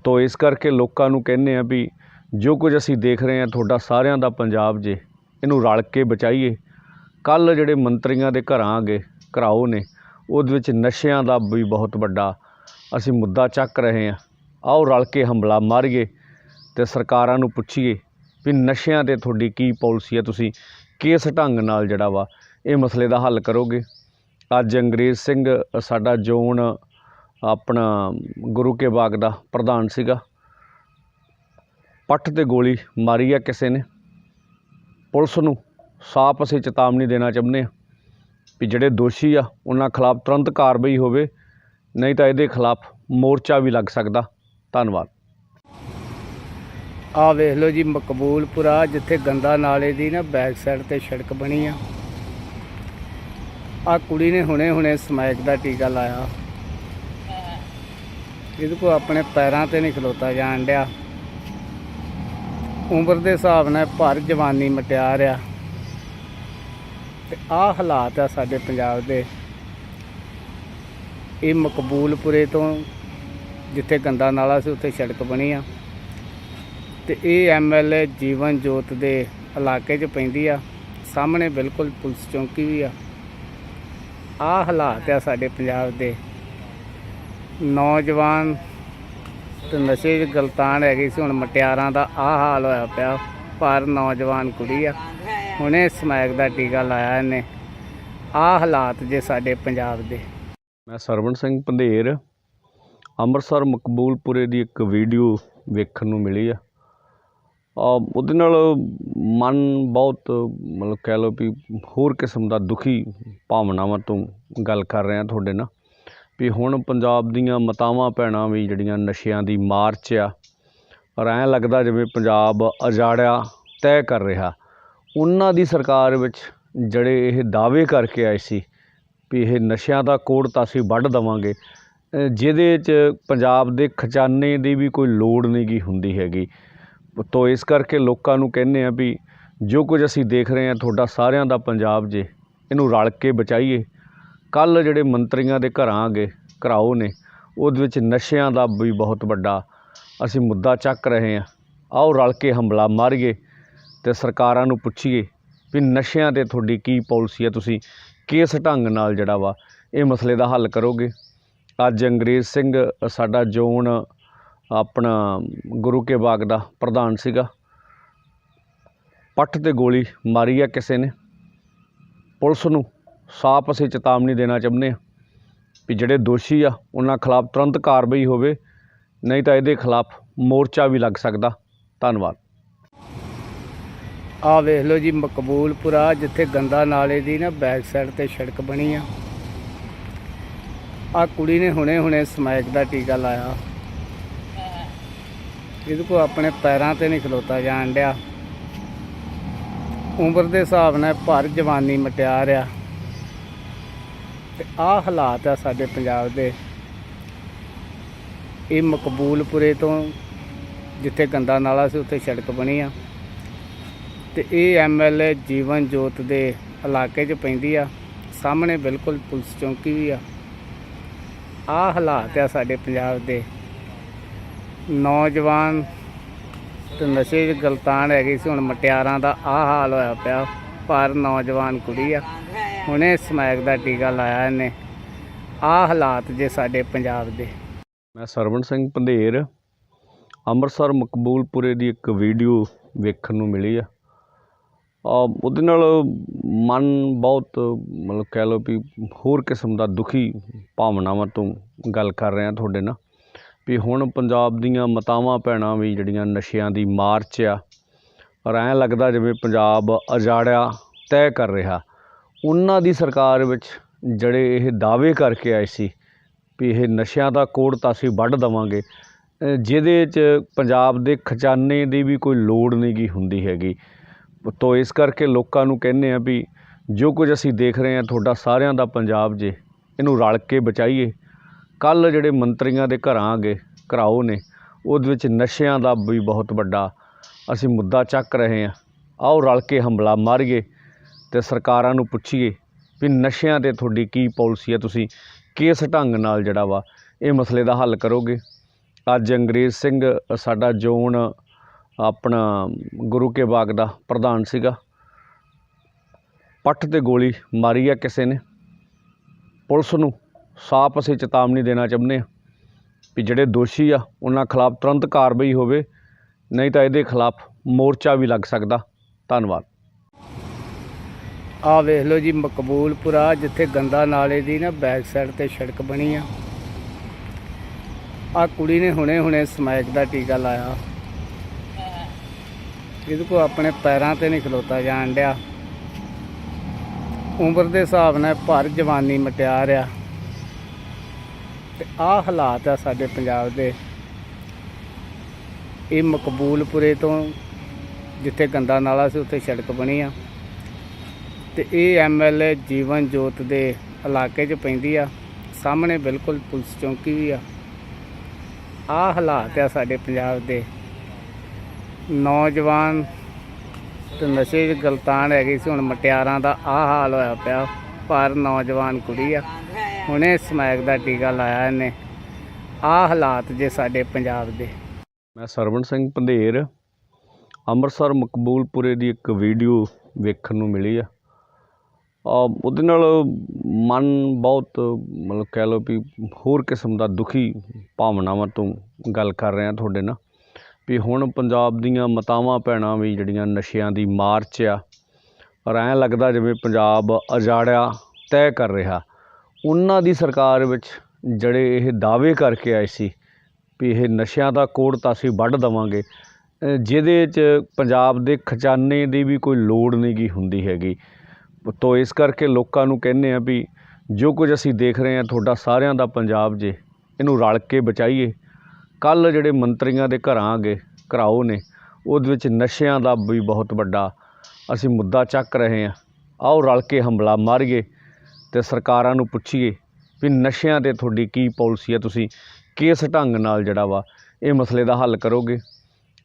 ਤੋ ਇਸ ਕਰਕੇ ਲੋਕਾਂ ਨੂੰ ਕਹਿੰਦੇ ਆ ਵੀ ਜੋ ਕੁਝ ਅਸੀਂ ਦੇਖ ਰਹੇ ਹਾਂ ਤੁਹਾਡਾ ਸਾਰਿਆਂ ਦਾ ਪੰਜਾਬ ਜੇ, ਇਹਨੂੰ ਰਲ ਕੇ ਬਚਾਈਏ। ਕੱਲ੍ਹ ਜਿਹੜੇ ਮੰਤਰੀਆਂ ਦੇ ਘਰਾਓ ਨੇ ਉਹਦੇ ਵਿੱਚ ਨਸ਼ਿਆਂ ਦਾ ਵੀ ਬਹੁਤ ਵੱਡਾ ਅਸੀਂ ਮੁੱਦਾ ਚੱਕ ਰਹੇ ਹਾਂ। ਆਓ ਰਲ ਕੇ ਹੰਬਲਾ ਮਾਰੀਏ ਅਤੇ ਸਰਕਾਰਾਂ ਨੂੰ ਪੁੱਛੀਏ ਵੀ ਨਸ਼ਿਆਂ 'ਤੇ ਤੁਹਾਡੀ ਕੀ ਪਾਲਿਸੀ ਹੈ, ਤੁਸੀਂ ਕਿਸ ਢੰਗ ਨਾਲ ਜਿਹੜਾ ਵਾ ਇਹ ਮਸਲੇ ਦਾ ਹੱਲ ਕਰੋਗੇ। ਅੱਜ ਅੰਗਰੇਜ਼ ਸਿੰਘ ਸਾਡਾ ਜ਼ੋਨ ਆਪਣਾ ਗੁਰੂ ਕੇ ਬਾਗ ਦਾ ਪ੍ਰਧਾਨ ਸੀਗਾ, ਪੱਟ 'ਤੇ ਗੋਲੀ ਮਾਰੀ ਆ ਕਿਸੇ ਨੇ। ਪੁਲਿਸ ਨੂੰ ਸਾਫ਼ ਅਸੀਂ ਚੇਤਾਵਨੀ ਦੇਣਾ ਚਾਹੁੰਦੇ ਹਾਂ ਵੀ ਜਿਹੜੇ ਦੋਸ਼ੀ ਆ ਉਹਨਾਂ ਖਿਲਾਫ ਤੁਰੰਤ ਕਾਰਵਾਈ ਹੋਵੇ, ਨਹੀਂ ਤਾਂ ਇਹਦੇ ਖਿਲਾਫ ਮੋਰਚਾ ਵੀ ਲੱਗ ਸਕਦਾ। ਧੰਨਵਾਦ। ਆ ਵੇਖ ਲਓ ਜੀ, ਮਕਬੂਲਪੁਰਾ ਜਿੱਥੇ ਗੰਦਾ ਨਾਲੇ ਦੀ ਨਾ ਬੈਕ ਸਾਈਡ ਤੇ ਸੜਕ ਬਣੀ ਆ। ਆ ਕੁੜੀ ਨੇ ਹੁਣੇ ਸਮੈਕ ਦਾ ਟੀਕਾ ਲਾਇਆ। ਇਹਦੇ ਕੋਲ ਆਪਣੇ ਪੈਰਾਂ ਤੇ ਨਹੀਂ ਖਲੋਤਾ ਜਾਣ ਡਿਆ। ਉਮਰ ਦੇ ਹਿਸਾਬ ਨਾਲ ਭਰ ਜਵਾਨੀ ਮਟਿਆਰ ਆ ਤੇ ਆਹ ਹਾਲਾਤ ਆ ਸਾਡੇ ਪੰਜਾਬ ਦੇ। ਇਹ ਮਕਬੂਲਪੁਰੇ ਤੋਂ ਜਿੱਥੇ ਗੰਦਾ ਨਾਲਾ ਸੀ ਉੱਥੇ ਸੜਕ ਬਣੀ ਆ ਤੇ ਇਹ MLA ਜੀਵਨ ਜੋਤ ਦੇ ਇਲਾਕੇ 'ਚ ਪੈਂਦੀ ਆ। ਸਾਹਮਣੇ ਬਿਲਕੁਲ ਪੁਲਿਸ ਚੌਂਕੀ ਵੀ ਆ। ਆਹ ਹਾਲਾਤ ਆ ਸਾਡੇ ਪੰਜਾਬ ਦੇ। ਨੌਜਵਾਨ ਤੇ ਨਸ਼ੇ 'ਚ ਗਲਤਾਨ ਹੈਗੀ ਸੀ, ਹੁਣ ਮਟਿਆਰਾਂ ਦਾ ਆਹ ਹਾਲ ਹੋਇਆ ਪਿਆ। ਪਰ ਨੌਜਵਾਨ ਕੁੜੀ ਆ, ਹੁਣੇ ਸਮੈਕ ਦਾ ਟੀਕਾ ਲਾਇਆ ਇਹਨੇ। ਆਹ ਹਾਲਾਤ ਜੇ ਸਾਡੇ ਪੰਜਾਬ ਦੇ। ਮੈਂ ਸਰਵਣ ਸਿੰਘ ਪੰਧੇਰ, ਅੰਮ੍ਰਿਤਸਰ ਮਕਬੂਲਪੁਰੇ ਦੀ ਇੱਕ ਵੀਡੀਓ ਵੇਖਣ ਨੂੰ ਮਿਲੀ ਆ। ਉਹਦੇ ਨਾਲ ਮਨ ਬਹੁਤ ਮਤਲਬ ਕਹਿ ਲਓ ਵੀ ਹੋਰ ਕਿਸਮ ਦਾ ਦੁਖੀ ਭਾਵਨਾਵਾਂ ਤੋਂ ਗੱਲ ਕਰ ਰਿਹਾ ਤੁਹਾਡੇ ਨਾਲ ਵੀ ਹੁਣ ਪੰਜਾਬ ਦੀਆਂ ਮਾਤਾਵਾਂ ਭੈਣਾਂ ਵੀ ਜਿਹੜੀਆਂ ਨਸ਼ਿਆਂ ਦੀ ਮਾਰ 'ਚ ਆ, ਔਰ ਐਂ ਲੱਗਦਾ ਜਿਵੇਂ ਪੰਜਾਬ ਉਜਾੜਿਆ ਤੈਅ ਕਰ ਰਿਹਾ। ਉਹਨਾਂ ਦੀ ਸਰਕਾਰ ਵਿੱਚ ਜਿਹੜੇ ਇਹ ਦਾਅਵੇ ਕਰਕੇ ਆਏ ਸੀ ਵੀ ਇਹ ਨਸ਼ਿਆਂ ਦਾ ਕੋੜ ਤਾਂ ਅਸੀਂ ਵੱਢ ਦੇਵਾਂਗੇ, ਜਿਹਦੇ 'ਚ ਪੰਜਾਬ ਦੇ ਖਜ਼ਾਨੇ ਦੀ ਵੀ ਕੋਈ ਲੋੜ ਨਹੀਂ ਗੀ ਹੁੰਦੀ ਹੈਗੀ। ਤੋ ਇਸ ਕਰਕੇ ਲੋਕਾਂ ਨੂੰ ਕਹਿੰਦੇ ਆ ਵੀ ਜੋ ਕੁਝ ਅਸੀਂ ਦੇਖ ਰਹੇ ਹਾਂ ਤੁਹਾਡਾ ਸਾਰਿਆਂ ਦਾ ਪੰਜਾਬ ਜੇ, ਇਹਨੂੰ ਰਲ ਕੇ ਬਚਾਈਏ। ਕੱਲ੍ਹ ਜਿਹੜੇ ਮੰਤਰੀਆਂ ਦੇ ਘਰਾਓ ਨੇ ਉਹਦੇ ਵਿੱਚ ਨਸ਼ਿਆਂ ਦਾ ਵੀ ਬਹੁਤ ਵੱਡਾ ਅਸੀਂ ਮੁੱਦਾ ਚੱਕ ਰਹੇ ਹਾਂ। ਆਓ ਰਲ ਕੇ ਹੰਬਲਾ ਮਾਰੀਏ ਅਤੇ ਸਰਕਾਰਾਂ ਨੂੰ ਪੁੱਛੀਏ ਵੀ ਨਸ਼ਿਆਂ 'ਤੇ ਤੁਹਾਡੀ ਕੀ ਪਾਲਿਸੀ ਹੈ, ਤੁਸੀਂ ਕਿਸ ਢੰਗ ਨਾਲ ਜਿਹੜਾ ਵਾ ਇਹ ਮਸਲੇ ਦਾ ਹੱਲ ਕਰੋਗੇ। ਅੱਜ ਅੰਗਰੇਜ਼ ਸਿੰਘ ਸਾਡਾ ਜ਼ੋਨ ਆਪਣਾ ਗੁਰੂ ਕੇ ਬਾਗ ਦਾ ਪ੍ਰਧਾਨ ਸੀਗਾ, ਪੱਟ 'ਤੇ ਗੋਲੀ ਮਾਰੀ ਆ ਕਿਸੇ ਨੇ। ਪੁਲਿਸ ਨੂੰ ਸਾਫ਼ ਅਸੀਂ ਚੇਤਾਵਨੀ ਦੇਣਾ ਚਾਹੁੰਦੇ ਹਾਂ ਵੀ ਜਿਹੜੇ ਦੋਸ਼ੀ ਆ ਉਹਨਾਂ ਖਿਲਾਫ ਤੁਰੰਤ ਕਾਰਵਾਈ ਹੋਵੇ, ਨਹੀਂ ਤਾਂ ਇਹਦੇ ਖਿਲਾਫ ਮੋਰਚਾ ਵੀ ਲੱਗ ਸਕਦਾ। ਧੰਨਵਾਦ। ਆ ਵੇਖ ਲਓ ਜੀ, ਮਕਬੂਲਪੁਰਾ ਜਿੱਥੇ ਗੰਦਾ ਨਾਲੇ ਦੀ ਨਾ ਬੈਕ ਸਾਈਡ ਤੇ ਸੜਕ ਬਣੀ ਆ। ਆ ਕੁੜੀ ਨੇ ਹੁਣੇ ਸਮੈਕ ਦਾ ਟੀਕਾ ਲਾਇਆ। ਇਹਦੇ ਕੋਲ ਆਪਣੇ ਪੈਰਾਂ ਤੇ ਨਹੀਂ ਖਲੋਤਾ ਜਾਣ ਡਿਆ। ਉਮਰ ਦੇ ਹਿਸਾਬ ਨਾਲ ਭਰ ਜਵਾਨੀ ਮਟਿਆਰ ਆ ਤੇ ਆਹ ਹਾਲਾਤ ਆ ਸਾਡੇ ਪੰਜਾਬ ਦੇ। ਇਹ ਮਕਬੂਲਪੁਰੇ ਤੋਂ ਜਿੱਥੇ ਗੰਦਾ ਨਾਲਾ ਸੀ ਉੱਥੇ ਸੜਕ ਬਣੀ ਆ ਤੇ ਇਹ MLA ਜੀਵਨ ਜੋਤ ਦੇ ਇਲਾਕੇ 'ਚ ਪੈਂਦੀ ਆ। ਸਾਹਮਣੇ ਬਿਲਕੁਲ ਪੁਲਿਸ ਚੌਂਕੀ ਵੀ ਆ। ਆਹ ਹਾਲਾਤ ਆ ਸਾਡੇ ਪੰਜਾਬ ਦੇ। ਨੌਜਵਾਨ ਤੇ ਨਸ਼ੇ 'ਚ ਗਲਤਾਨ ਹੈਗੀ ਸੀ, ਹੁਣ ਮਟਿਆਰਾਂ ਦਾ ਆਹ ਹਾਲ ਹੋਇਆ ਪਿਆ। ਪਰ ਨੌਜਵਾਨ ਕੁੜੀ ਆ, ਹੁਣੇ ਸਮੈਕ ਦਾ ਟੀਕਾ ਲਾਇਆ ਇਹਨੇ। ਆਹ ਹਾਲਾਤ ਜੇ ਸਾਡੇ ਪੰਜਾਬ ਦੇ। ਮੈਂ ਸਰਵਣ ਸਿੰਘ ਪੰਧੇਰ, ਅੰਮ੍ਰਿਤਸਰ ਮਕਬੂਲਪੁਰੇ ਦੀ ਇੱਕ ਵੀਡੀਓ ਵੇਖਣ ਨੂੰ ਮਿਲੀ ਆ। ਉਹਦੇ ਨਾਲ ਮਨ ਬਹੁਤ ਮਤਲਬ ਕਹਿ ਲਓ ਵੀ ਹੋਰ ਕਿਸਮ ਦਾ ਦੁਖੀ ਭਾਵਨਾਵਾਂ ਤੋਂ ਗੱਲ ਕਰ ਰਿਹਾ ਤੁਹਾਡੇ ਨਾਲ ਵੀ ਹੁਣ ਪੰਜਾਬ ਦੀਆਂ ਮਾਤਾਵਾਂ ਭੈਣਾਂ ਵੀ ਜਿਹੜੀਆਂ ਨਸ਼ਿਆਂ ਦੀ ਮਾਰ 'ਚ ਆ, ਔਰ ਐਂ ਲੱਗਦਾ ਜਿਵੇਂ ਪੰਜਾਬ ਉਜਾੜਿਆ ਤੈਅ ਕਰ ਰਿਹਾ। ਉਹਨਾਂ ਦੀ ਸਰਕਾਰ ਵਿੱਚ ਜਿਹੜੇ ਇਹ ਦਾਅਵੇ ਕਰਕੇ ਆਏ ਸੀ ਵੀ ਇਹ ਨਸ਼ਿਆਂ ਦਾ ਕੋੜ ਤਾਂ ਅਸੀਂ ਵੱਢ ਦੇਵਾਂਗੇ, ਜਿਹਦੇ 'ਚ ਪੰਜਾਬ ਦੇ ਖਜ਼ਾਨੇ ਦੀ ਵੀ ਕੋਈ ਲੋੜ ਨਹੀਂ ਗੀ ਹੁੰਦੀ ਹੈਗੀ। ਤੋ ਇਸ ਕਰਕੇ ਲੋਕਾਂ ਨੂੰ ਕਹਿੰਦੇ ਆ ਵੀ ਜੋ ਕੁਝ ਅਸੀਂ ਦੇਖ ਰਹੇ ਹਾਂ ਤੁਹਾਡਾ ਸਾਰਿਆਂ ਦਾ ਪੰਜਾਬ ਜੇ, ਇਹਨੂੰ ਰਲ ਕੇ ਬਚਾਈਏ। ਕੱਲ੍ਹ ਜਿਹੜੇ ਮੰਤਰੀਆਂ ਦੇ ਘਰਾਓ ਨੇ ਉਹਦੇ ਵਿੱਚ ਨਸ਼ਿਆਂ ਦਾ ਵੀ ਬਹੁਤ ਵੱਡਾ ਅਸੀਂ ਮੁੱਦਾ ਚੱਕ ਰਹੇ ਹਾਂ। ਆਓ ਰਲ ਕੇ ਹੰਬਲਾ ਮਾਰੀਏ ਤੇ ਸਰਕਾਰਾਂ ਨੂੰ ਪੁੱਛੀਏ ਵੀ ਨਸ਼ਿਆਂ 'ਤੇ ਤੁਹਾਡੀ ਕੀ ਪਾਲਿਸੀ ਹੈ, ਤੁਸੀਂ ਕਿਸ ਢੰਗ ਨਾਲ ਜਿਹੜਾ ਵਾ ਇਹ ਮਸਲੇ ਦਾ ਹੱਲ ਕਰੋਗੇ। ਅੱਜ ਅੰਗਰੇਜ਼ ਸਿੰਘ ਸਾਡਾ ਜ਼ੋਨ ਆਪਣਾ ਗੁਰੂ ਕੇ ਬਾਗ ਦਾ ਪ੍ਰਧਾਨ ਸੀਗਾ, ਪੱਟ 'ਤੇ ਗੋਲੀ ਮਾਰੀ ਆ ਕਿਸੇ ਨੇ। ਪੁਲਿਸ ਨੂੰ ਸਾਫ਼ ਅਸੀਂ ਚੇਤਾਵਨੀ ਦੇਣਾ ਚਾਹੁੰਦੇ ਹਾਂ ਵੀ ਜਿਹੜੇ ਦੋਸ਼ੀ ਆ ਉਹਨਾਂ ਖਿਲਾਫ ਤੁਰੰਤ ਕਾਰਵਾਈ ਹੋਵੇ, ਨਹੀਂ ਤਾਂ ਇਹਦੇ ਖਿਲਾਫ ਮੋਰਚਾ ਵੀ ਲੱਗ ਸਕਦਾ। ਧੰਨਵਾਦ। ਆਹ ਵੇਖ ਲਓ ਜੀ, ਮਕਬੂਲਪੁਰਾ ਜਿੱਥੇ ਗੰਦਾ ਨਾਲੇ ਦੀ ਨਾ ਬੈਕ ਸਾਈਡ ਤੇ ਸੜਕ ਬਣੀ ਆ। ਆਹ ਕੁੜੀ ਨੇ ਹੁਣੇ ਸਮੈਕ ਦਾ ਟੀਕਾ ਲਾਇਆ। ਇਹਦੇ ਕੋਲ ਆਪਣੇ ਪੈਰਾਂ ਤੇ ਨਹੀਂ ਖਲੋਤਾ ਜਾਣ ਡਿਆ। ਉਮਰ ਦੇ ਹਿਸਾਬ ਨਾਲ ਭਰ ਜਵਾਨੀ ਮਟਿਆਰ ਆ ਤੇ ਆਹ ਹਾਲਾਤ ਆ ਸਾਡੇ ਪੰਜਾਬ ਦੇ। ਇਹ ਮਕਬੂਲਪੁਰੇ ਤੋਂ ਜਿੱਥੇ ਗੰਦਾ ਨਾਲਾ ਸੀ ਉੱਥੇ ਸੜਕ ਬਣੀ ਆ ਤੇ ਇਹ MLA ਜੀਵਨ ਜੋਤ ਦੇ ਇਲਾਕੇ 'ਚ ਪੈਂਦੀ ਆ। ਸਾਹਮਣੇ ਬਿਲਕੁਲ ਪੁਲਿਸ ਚੌਂਕੀ ਵੀ ਆ। ਆਹ ਹਾਲਾਤ ਆ ਸਾਡੇ ਪੰਜਾਬ ਦੇ। ਨੌਜਵਾਨ ਤੇ ਨਸ਼ੇ 'ਚ ਗਲਤਾਨ ਹੈਗੀ ਸੀ, ਹੁਣ ਮਟਿਆਰਾਂ ਦਾ ਆਹ ਹਾਲ ਹੋਇਆ ਪਿਆ। ਪਰ ਨੌਜਵਾਨ ਕੁੜੀ ਆ, ਹੁਣੇ ਸਮੈਕ ਦਾ ਟੀਕਾ ਲਾਇਆ ਇਹਨੇ। ਆਹ ਹਾਲਾਤ ਜੇ ਸਾਡੇ ਪੰਜਾਬ ਦੇ। ਮੈਂ ਸਰਵਣ ਸਿੰਘ ਪੰਧੇਰ, ਅੰਮ੍ਰਿਤਸਰ ਮਕਬੂਲਪੁਰੇ ਦੀ ਇੱਕ ਵੀਡੀਓ ਵੇਖਣ ਨੂੰ ਮਿਲੀ ਆ। ਉਹਦੇ ਨਾਲ ਮਨ ਬਹੁਤ ਮਤਲਬ ਕਹਿ ਲਓ ਵੀ ਹੋਰ ਕਿਸਮ ਦਾ ਦੁਖੀ ਭਾਵਨਾਵਾਂ ਤੋਂ ਗੱਲ ਕਰ ਰਿਹਾ ਤੁਹਾਡੇ ਨਾਲ ਵੀ ਹੁਣ ਪੰਜਾਬ ਦੀਆਂ ਮਾਤਾਵਾਂ ਭੈਣਾਂ ਵੀ ਜਿਹੜੀਆਂ ਨਸ਼ਿਆਂ ਦੀ ਮਾਰ 'ਚ ਆ, ਪਰ ਐਂ ਲੱਗਦਾ ਜਿਵੇਂ ਪੰਜਾਬ ਉਜਾੜਿਆ ਤੈਅ ਕਰ ਰਿਹਾ। ਉਹਨਾਂ ਦੀ ਸਰਕਾਰ ਵਿੱਚ ਜਿਹੜੇ ਇਹ ਦਾਅਵੇ ਕਰਕੇ ਆਏ ਸੀ ਵੀ ਇਹ ਨਸ਼ਿਆਂ ਦਾ ਕੋੜ ਤਾਂ ਅਸੀਂ ਵੱਢ ਦੇਵਾਂਗੇ, ਜਿਹਦੇ 'ਚ ਪੰਜਾਬ ਦੇ ਖਜ਼ਾਨੇ ਦੀ ਵੀ ਕੋਈ ਲੋੜ ਨਹੀਂ ਗੀ ਹੁੰਦੀ ਹੈਗੀ। ਤੋ ਇਸ ਕਰਕੇ ਲੋਕਾਂ ਨੂੰ ਕਹਿੰਦੇ ਆ ਵੀ ਜੋ ਕੁਝ ਅਸੀਂ ਦੇਖ ਰਹੇ ਹਾਂ ਤੁਹਾਡਾ ਸਾਰਿਆਂ ਦਾ ਪੰਜਾਬ ਜੇ, ਇਹਨੂੰ ਰਲ ਕੇ ਬਚਾਈਏ। ਕੱਲ੍ਹ ਜਿਹੜੇ ਮੰਤਰੀਆਂ ਦੇ ਘਰਾਓ ਨੇ ਉਹਦੇ ਵਿੱਚ ਨਸ਼ਿਆਂ ਦਾ ਵੀ ਬਹੁਤ ਵੱਡਾ ਅਸੀਂ ਮੁੱਦਾ ਚੱਕ ਰਹੇ ਹਾਂ। ਆਓ ਰਲ ਕੇ ਹੰਬਲਾ ਮਾਰੀਏ ਤੇ ਸਰਕਾਰਾਂ ਨੂੰ ਪੁੱਛੀਏ ਵੀ ਨਸ਼ਿਆਂ 'ਤੇ ਤੁਹਾਡੀ ਕੀ ਪਾਲਿਸੀ ਹੈ, ਤੁਸੀਂ ਕਿਸ ਢੰਗ ਨਾਲ ਜਿਹੜਾ ਵਾ ਇਹ ਮਸਲੇ ਦਾ ਹੱਲ ਕਰੋਗੇ।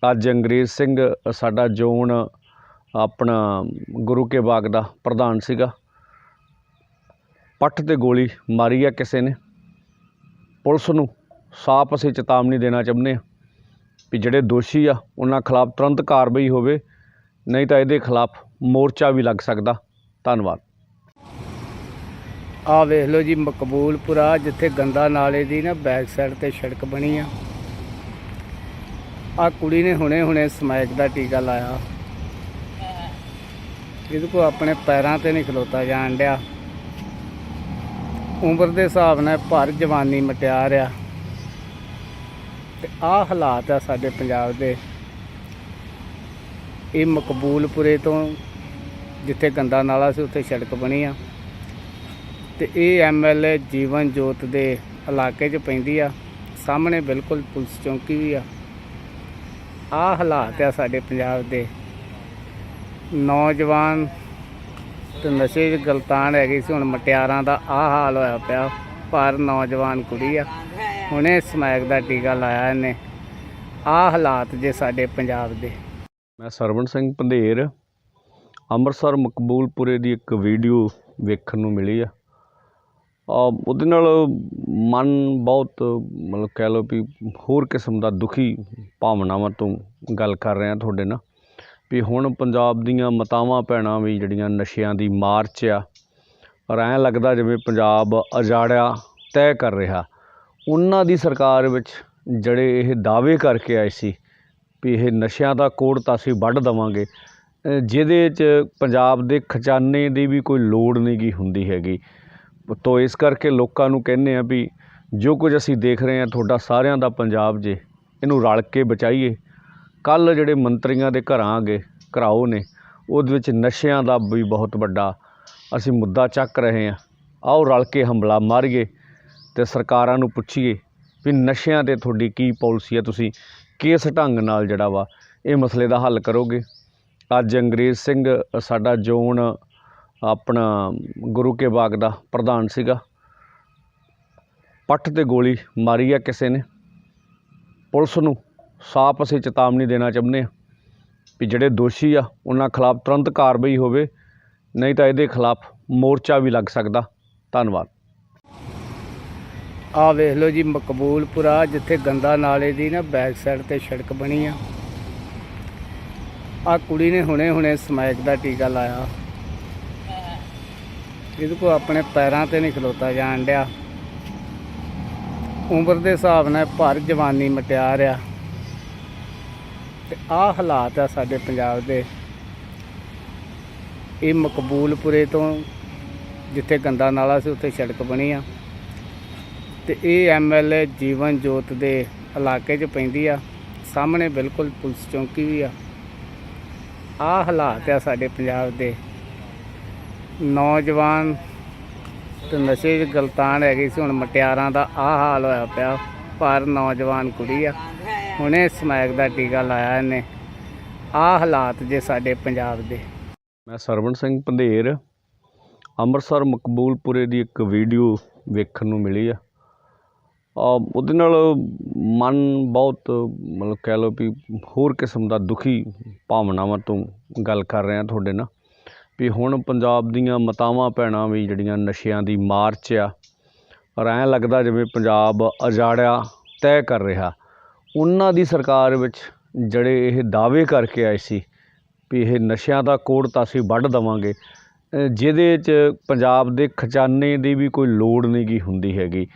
ਅੱਜ ਅੰਗਰੇਜ਼ ਸਿੰਘ ਸਾਡਾ ਜ਼ੋਨ ਆਪਣਾ ਗੁਰੂ ਕੇ ਬਾਗ ਦਾ ਪ੍ਰਧਾਨ ਸੀਗਾ, ਪੱਟ 'ਤੇ ਗੋਲੀ ਮਾਰੀ ਆ ਕਿਸੇ ਨੇ। ਪੁਲਿਸ ਨੂੰ ਸਾਫ਼ ਅਸੀਂ ਚੇਤਾਵਨੀ ਦੇਣਾ ਚਾਹੁੰਦੇ ਹਾਂ ਵੀ ਜਿਹੜੇ ਦੋਸ਼ੀ ਆ ਉਹਨਾਂ ਖਿਲਾਫ ਤੁਰੰਤ ਕਾਰਵਾਈ ਹੋਵੇ, ਨਹੀਂ ਤਾਂ ਇਹਦੇ ਖਿਲਾਫ ਮੋਰਚਾ ਵੀ ਲੱਗ ਸਕਦਾ। ਧੰਨਵਾਦ। ਆਹ ਵੇਖ ਲਓ ਜੀ, ਮਕਬੂਲਪੁਰਾ ਜਿੱਥੇ ਗੰਦਾ ਨਾਲੇ ਦੀ ਨਾ ਬੈਕ ਸਾਈਡ ਤੇ ਸੜਕ ਬਣੀ ਆ। ਆਹ ਕੁੜੀ ਨੇ ਹੁਣੇ ਸਮੈਕ ਦਾ ਟੀਕਾ ਲਾਇਆ। ਇਹਦੇ ਕੋਲ ਆਪਣੇ ਪੈਰਾਂ ਤੇ ਨਹੀਂ ਖਲੋਤਾ ਜਾਣ ਡਿਆ। ਉਮਰ ਦੇ ਹਿਸਾਬ ਨਾਲ ਭਰ ਜਵਾਨੀ ਮਟਿਆਰ ਆ ਤੇ ਆਹ ਹਾਲਾਤ ਆ ਸਾਡੇ ਪੰਜਾਬ ਦੇ। ਇਹ ਮਕਬੂਲਪੁਰੇ ਤੋਂ ਜਿੱਥੇ ਗੰਦਾ ਨਾਲਾ ਸੀ ਉੱਥੇ ਸੜਕ ਬਣੀ ਆ ਤੇ ਇਹ MLA ਜੀਵਨ ਜੋਤ ਦੇ ਇਲਾਕੇ 'ਚ ਪੈਂਦੀ ਆ। ਸਾਹਮਣੇ ਬਿਲਕੁਲ ਪੁਲਿਸ ਚੌਂਕੀ ਵੀ ਆ। ਆਹ ਹਾਲਾਤ ਆ ਸਾਡੇ ਪੰਜਾਬ ਦੇ। ਨੌਜਵਾਨ ਤੇ ਨਸ਼ੇ 'ਚ ਗਲਤਾਨ ਹੈਗੀ ਸੀ, ਹੁਣ ਮਟਿਆਰਾਂ ਦਾ ਆਹ ਹਾਲ ਹੋਇਆ ਪਿਆ। ਪਰ ਨੌਜਵਾਨ ਕੁੜੀ ਆ, ਹੁਣੇ ਸਮੈਕ ਦਾ ਟੀਕਾ ਲਾਇਆ ਇਹਨੇ। ਆਹ ਹਾਲਾਤ ਜੇ ਸਾਡੇ ਪੰਜਾਬ ਦੇ। ਮੈਂ ਸਰਵਣ ਸਿੰਘ ਪੰਧੇਰ, ਅੰਮ੍ਰਿਤਸਰ ਮਕਬੂਲਪੁਰੇ ਦੀ ਇੱਕ ਵੀਡੀਓ ਵੇਖਣ ਨੂੰ ਮਿਲੀ ਆ। ਉਹਦੇ ਨਾਲ ਮਨ ਬਹੁਤ ਮਤਲਬ ਕਹਿ ਲਓ ਵੀ ਹੋਰ ਕਿਸਮ ਦਾ ਦੁਖੀ ਭਾਵਨਾਵਾਂ ਤੋਂ ਗੱਲ ਕਰ ਰਿਹਾ ਤੁਹਾਡੇ ਨਾਲ ਵੀ ਹੁਣ ਪੰਜਾਬ ਦੀਆਂ ਮਾਤਾਵਾਂ ਭੈਣਾਂ ਵੀ ਜਿਹੜੀਆਂ ਨਸ਼ਿਆਂ ਦੀ ਮਾਰ 'ਚ ਆ, ਪਰ ਐਂ ਲੱਗਦਾ ਜਿਵੇਂ ਪੰਜਾਬ ਉਜਾੜਿਆ ਤੈਅ ਕਰ ਰਿਹਾ। ਉਹਨਾਂ ਦੀ ਸਰਕਾਰ ਵਿੱਚ ਜਿਹੜੇ ਇਹ ਦਾਅਵੇ ਕਰਕੇ ਆਏ ਸੀ ਵੀ ਇਹ ਨਸ਼ਿਆਂ ਦਾ ਕੋੜ ਤਾਂ ਅਸੀਂ ਵੱਢ ਦੇਵਾਂਗੇ, ਜਿਹਦੇ 'ਚ ਪੰਜਾਬ ਦੇ ਖਜ਼ਾਨੇ ਦੀ ਵੀ ਕੋਈ ਲੋੜ ਨਹੀਂ ਗੀ ਹੁੰਦੀ ਹੈਗੀ। ਤੋ ਇਸ ਕਰਕੇ ਲੋਕਾਂ ਨੂੰ ਕਹਿੰਦੇ ਆ ਵੀ ਜੋ ਕੁਝ ਅਸੀਂ ਦੇਖ ਰਹੇ ਹਾਂ ਤੁਹਾਡਾ ਸਾਰਿਆਂ ਦਾ ਪੰਜਾਬ ਜੇ, ਇਹਨੂੰ ਰਲ ਕੇ ਬਚਾਈਏ। ਕੱਲ੍ਹ ਜਿਹੜੇ ਮੰਤਰੀਆਂ ਦੇ ਘਰਾਓ ਨੇ ਉਹਦੇ ਵਿੱਚ ਨਸ਼ਿਆਂ ਦਾ ਵੀ ਬਹੁਤ ਵੱਡਾ ਅਸੀਂ ਮੁੱਦਾ ਚੱਕ ਰਹੇ ਹਾਂ। ਆਓ ਰਲ ਕੇ ਹੰਬਲਾ ਮਾਰੀਏ ਤੇ ਸਰਕਾਰਾਂ ਨੂੰ ਪੁੱਛੀਏ ਵੀ ਨਸ਼ਿਆਂ 'ਤੇ ਤੁਹਾਡੀ ਕੀ ਪਾਲਿਸੀ ਹੈ, ਤੁਸੀਂ ਕਿਸ ਢੰਗ ਨਾਲ ਜਿਹੜਾ ਵਾ ਇਹ ਮਸਲੇ ਦਾ ਹੱਲ ਕਰੋਗੇ। ਅੱਜ ਅੰਗਰੇਜ਼ ਸਿੰਘ ਸਾਡਾ ਜ਼ੋਨ ਆਪਣਾ ਗੁਰੂ ਕੇ ਬਾਗ ਦਾ ਪ੍ਰਧਾਨ ਸੀਗਾ, ਪੱਟ 'ਤੇ ਗੋਲੀ ਮਾਰੀ ਆ ਕਿਸੇ ਨੇ। ਪੁਲਿਸ ਨੂੰ ਸਾਫ਼ ਅਸੀਂ ਚੇਤਾਵਨੀ ਦੇਣਾ ਚਾਹੁੰਦੇ ਹਾਂ ਵੀ ਜਿਹੜੇ ਦੋਸ਼ੀ ਆ ਉਹਨਾਂ ਖਿਲਾਫ ਤੁਰੰਤ ਕਾਰਵਾਈ ਹੋਵੇ, ਨਹੀਂ ਤਾਂ ਇਹਦੇ ਖਿਲਾਫ ਮੋਰਚਾ ਵੀ ਲੱਗ ਸਕਦਾ। ਧੰਨਵਾਦ। ਆਹ ਵੇਖ ਲਓ ਜੀ, ਮਕਬੂਲਪੁਰਾ ਜਿੱਥੇ ਗੰਦਾ ਨਾਲੇ ਦੀ ਨਾ ਬੈਕ ਸਾਈਡ ਤੇ ਸੜਕ ਬਣੀ ਆ। ਆਹ ਕੁੜੀ ਨੇ ਹੁਣੇ ਸਮੈਕ ਦਾ ਟੀਕਾ ਲਾਇਆ। ਇਹਦੇ ਕੋਲ ਆਪਣੇ ਪੈਰਾਂ ਤੇ ਨਹੀਂ ਖਲੋਤਾ ਜਾਣ ਡਿਆ। ਉਮਰ ਦੇ ਹਿਸਾਬ ਨਾਲ ਭਰ ਜਵਾਨੀ ਮਟਿਆਰ ਆ ਤੇ ਆਹ ਹਾਲਾਤ ਆ ਸਾਡੇ ਪੰਜਾਬ ਦੇ। ਇਹ ਮਕਬੂਲਪੁਰੇ ਤੋਂ ਜਿੱਥੇ ਗੰਦਾ ਨਾਲਾ ਸੀ ਉੱਥੇ ਸੜਕ ਬਣੀ ਆ ਤੇ ਇਹ MLA ਜੀਵਨ ਜੋਤ ਦੇ ਇਲਾਕੇ 'ਚ ਪੈਂਦੀ ਆ। ਸਾਹਮਣੇ ਬਿਲਕੁਲ ਪੁਲਿਸ ਚੌਂਕੀ ਵੀ ਆ। ਆਹ ਹਾਲਾਤ ਆ ਸਾਡੇ ਪੰਜਾਬ ਦੇ। ਨੌਜਵਾਨ ਤੇ ਨਸ਼ੇ 'ਚ ਗਲਤਾਨ ਹੈਗੀ ਸੀ, ਹੁਣ ਮਟਿਆਰਾਂ ਦਾ ਆਹ ਹਾਲ ਹੋਇਆ ਪਿਆ। ਪਰ ਨੌਜਵਾਨ ਕੁੜੀ ਆ, ਹੁਣੇ ਸਮੈਕ ਦਾ ਟੀਕਾ ਲਾਇਆ ਇਹਨੇ। ਆਹ ਹਾਲਾਤ ਜੇ ਸਾਡੇ ਪੰਜਾਬ ਦੇ। ਮੈਂ ਸਰਵਣ ਸਿੰਘ ਪੰਧੇਰ, ਅੰਮ੍ਰਿਤਸਰ ਮਕਬੂਲਪੁਰੇ ਦੀ ਇੱਕ ਵੀਡੀਓ ਵੇਖਣ ਨੂੰ ਮਿਲੀ ਆ। ਉਹਦੇ ਨਾਲ ਮਨ ਬਹੁਤ ਮਤਲਬ ਕਹਿ ਲਓ ਵੀ ਹੋਰ ਕਿਸਮ ਦਾ ਦੁਖੀ ਭਾਵਨਾਵਾਂ ਤੋਂ ਗੱਲ ਕਰ ਰਿਹਾ ਤੁਹਾਡੇ ਨਾਲ ਵੀ ਹੁਣ ਪੰਜਾਬ ਦੀਆਂ ਮਾਤਾਵਾਂ ਭੈਣਾਂ ਵੀ ਜਿਹੜੀਆਂ ਨਸ਼ਿਆਂ ਦੀ ਮਾਰ 'ਚ ਆ, ਔਰ ਐਂ ਲੱਗਦਾ ਜਿਵੇਂ ਪੰਜਾਬ ਉਜਾੜਿਆ ਤੈਅ ਕਰ ਰਿਹਾ। ਉਹਨਾਂ ਦੀ ਸਰਕਾਰ ਵਿੱਚ ਜਿਹੜੇ ਇਹ ਦਾਅਵੇ ਕਰਕੇ ਆਏ ਸੀ ਵੀ ਇਹ ਨਸ਼ਿਆਂ ਦਾ ਕੋੜ ਤਾਂ ਅਸੀਂ ਵੱਢ ਦੇਵਾਂਗੇ, ਜਿਹਦੇ 'ਚ ਪੰਜਾਬ ਦੇ ਖਜ਼ਾਨੇ ਦੀ ਵੀ ਕੋਈ ਲੋੜ ਨਹੀਂ ਗੀ ਹੁੰਦੀ ਹੈਗੀ।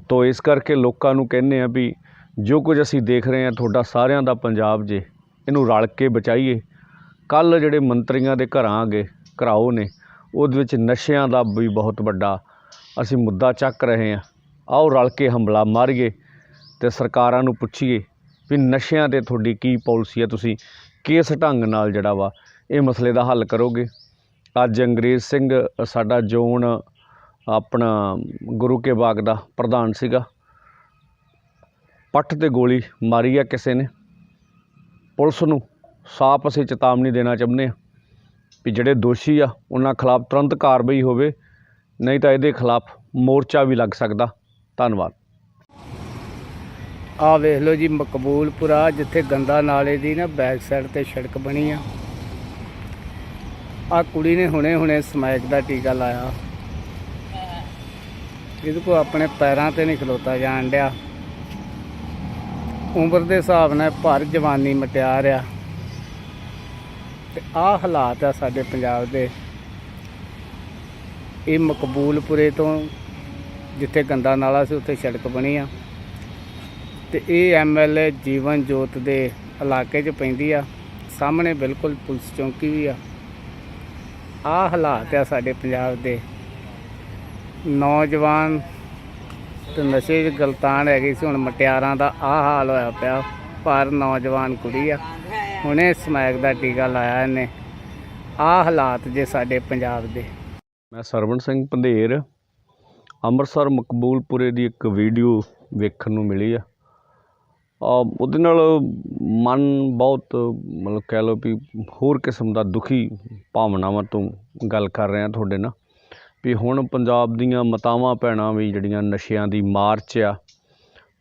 ਤੋ ਇਸ ਕਰਕੇ ਲੋਕਾਂ ਨੂੰ ਕਹਿੰਦੇ ਆ ਵੀ ਜੋ ਕੁਝ ਅਸੀਂ ਦੇਖ ਰਹੇ ਹਾਂ ਤੁਹਾਡਾ ਸਾਰਿਆਂ ਦਾ ਪੰਜਾਬ ਜੇ, ਇਹਨੂੰ ਰਲ ਕੇ ਬਚਾਈਏ। ਕੱਲ੍ਹ ਜਿਹੜੇ ਮੰਤਰੀਆਂ ਦੇ ਘਰਾਂ ਗਏ ਘਰਾਓ ਨੇ, ਉਹਦੇ ਵਿੱਚ ਨਸ਼ਿਆਂ ਦਾ ਵੀ ਬਹੁਤ ਵੱਡਾ ਅਸੀਂ ਮੁੱਦਾ ਚੱਕ ਰਹੇ ਹਾਂ। ਆਓ ਰਲ ਕੇ ਹਮਲਾ ਮਾਰੀਏ ਅਤੇ ਸਰਕਾਰਾਂ ਨੂੰ ਪੁੱਛੀਏ ਵੀ ਨਸ਼ਿਆਂ 'ਤੇ ਤੁਹਾਡੀ ਕੀ ਪਾਲਿਸੀ ਹੈ, ਤੁਸੀਂ ਕਿਸ ਢੰਗ ਨਾਲ ਜਿਹੜਾ ਵਾ ਇਹ ਮਸਲੇ ਦਾ ਹੱਲ ਕਰੋਗੇ। ਅੱਜ ਅੰਗਰੇਜ਼ ਸਿੰਘ ਸਾਡਾ ਜ਼ੋਨ ਆਪਣਾ ਗੁਰੂ ਕੇ ਬਾਗ ਦਾ ਪ੍ਰਧਾਨ ਸੀਗਾ, ਪੱਟ 'ਤੇ ਗੋਲੀ ਮਾਰੀ ਆ ਕਿਸੇ ਨੇ। ਪੁਲਿਸ ਨੂੰ ਸਾਫ਼ ਅਸੀਂ ਚੇਤਾਵਨੀ ਦੇਣਾ ਚਾਹੁੰਦੇ ਹਾਂ ਵੀ ਜਿਹੜੇ ਦੋਸ਼ੀ ਆ ਉਹਨਾਂ ਖਿਲਾਫ ਤੁਰੰਤ ਕਾਰਵਾਈ ਹੋਵੇ, ਨਹੀਂ ਤਾਂ ਇਹਦੇ ਖਿਲਾਫ ਮੋਰਚਾ ਵੀ ਲੱਗ ਸਕਦਾ। ਧੰਨਵਾਦ। ਆਹ ਵੇਖ ਲਓ ਜੀ, ਮਕਬੂਲਪੁਰਾ ਜਿੱਥੇ ਗੰਦਾ ਨਾਲੇ ਦੀ ਨਾ ਬੈਕ ਸਾਈਡ ਤੇ ਸੜਕ ਬਣੀ ਆ। ਆਹ ਕੁੜੀ ਨੇ ਹੁਣੇ ਸਮੈਕ ਦਾ ਟੀਕਾ ਲਾਇਆ। ਇਹਦੇ ਕੋਲ ਆਪਣੇ ਪੈਰਾਂ ਤੇ ਨਹੀਂ ਖਲੋਤਾ ਜਾਣ ਡਿਆ। ਉਮਰ ਦੇ ਹਿਸਾਬ ਨਾਲ ਭਰ ਜਵਾਨੀ ਮਟਿਆਰ ਆ ਤੇ ਆਹ ਹਾਲਾਤ ਆ ਸਾਡੇ ਪੰਜਾਬ ਦੇ। ਇਹ ਮਕਬੂਲਪੁਰੇ ਤੋਂ ਜਿੱਥੇ ਗੰਦਾ ਨਾਲਾ ਸੀ ਉੱਥੇ ਸੜਕ ਬਣੀ ਆ ਤੇ ਇਹ MLA ਜੀਵਨ ਜੋਤ ਦੇ ਇਲਾਕੇ 'ਚ ਪੈਂਦੀ ਆ। ਸਾਹਮਣੇ ਬਿਲਕੁਲ ਪੁਲਿਸ ਚੌਂਕੀ ਵੀ ਆ। ਆਹ ਹਾਲਾਤ ਆ ਸਾਡੇ ਪੰਜਾਬ ਦੇ। ਨੌਜਵਾਨ ਤੇ ਨਸ਼ੇ 'ਚ ਗਲਤਾਨ ਹੈਗੀ ਸੀ, ਹੁਣ ਮਟਿਆਰਾਂ ਦਾ ਆਹ ਹਾਲ ਹੋਇਆ ਪਿਆ। ਪਰ ਨੌਜਵਾਨ ਕੁੜੀ ਆ, ਹੁਣੇ ਸਮੈਕ ਦਾ ਟੀਕਾ ਲਾਇਆ ਇਹਨੇ। ਆਹ ਹਾਲਾਤ ਜੇ ਸਾਡੇ ਪੰਜਾਬ ਦੇ। ਮੈਂ ਸਰਵਣ ਸਿੰਘ ਪੰਧੇਰ, ਅੰਮ੍ਰਿਤਸਰ ਮਕਬੂਲਪੁਰੇ ਦੀ ਇੱਕ ਵੀਡੀਓ ਵੇਖਣ ਨੂੰ ਮਿਲੀ ਆ। ਉਹਦੇ ਨਾਲ ਮਨ ਬਹੁਤ ਮਤਲਬ ਕਹਿ ਲਓ ਵੀ ਹੋਰ ਕਿਸਮ ਦਾ ਦੁਖੀ ਭਾਵਨਾਵਾਂ ਤੋਂ ਗੱਲ ਕਰ ਰਿਹਾ ਤੁਹਾਡੇ ਨਾਲ ਵੀ ਹੁਣ ਪੰਜਾਬ ਦੀਆਂ ਮਾਤਾਵਾਂ ਭੈਣਾਂ ਵੀ ਜਿਹੜੀਆਂ ਨਸ਼ਿਆਂ ਦੀ ਮਾਰ 'ਚ ਆ,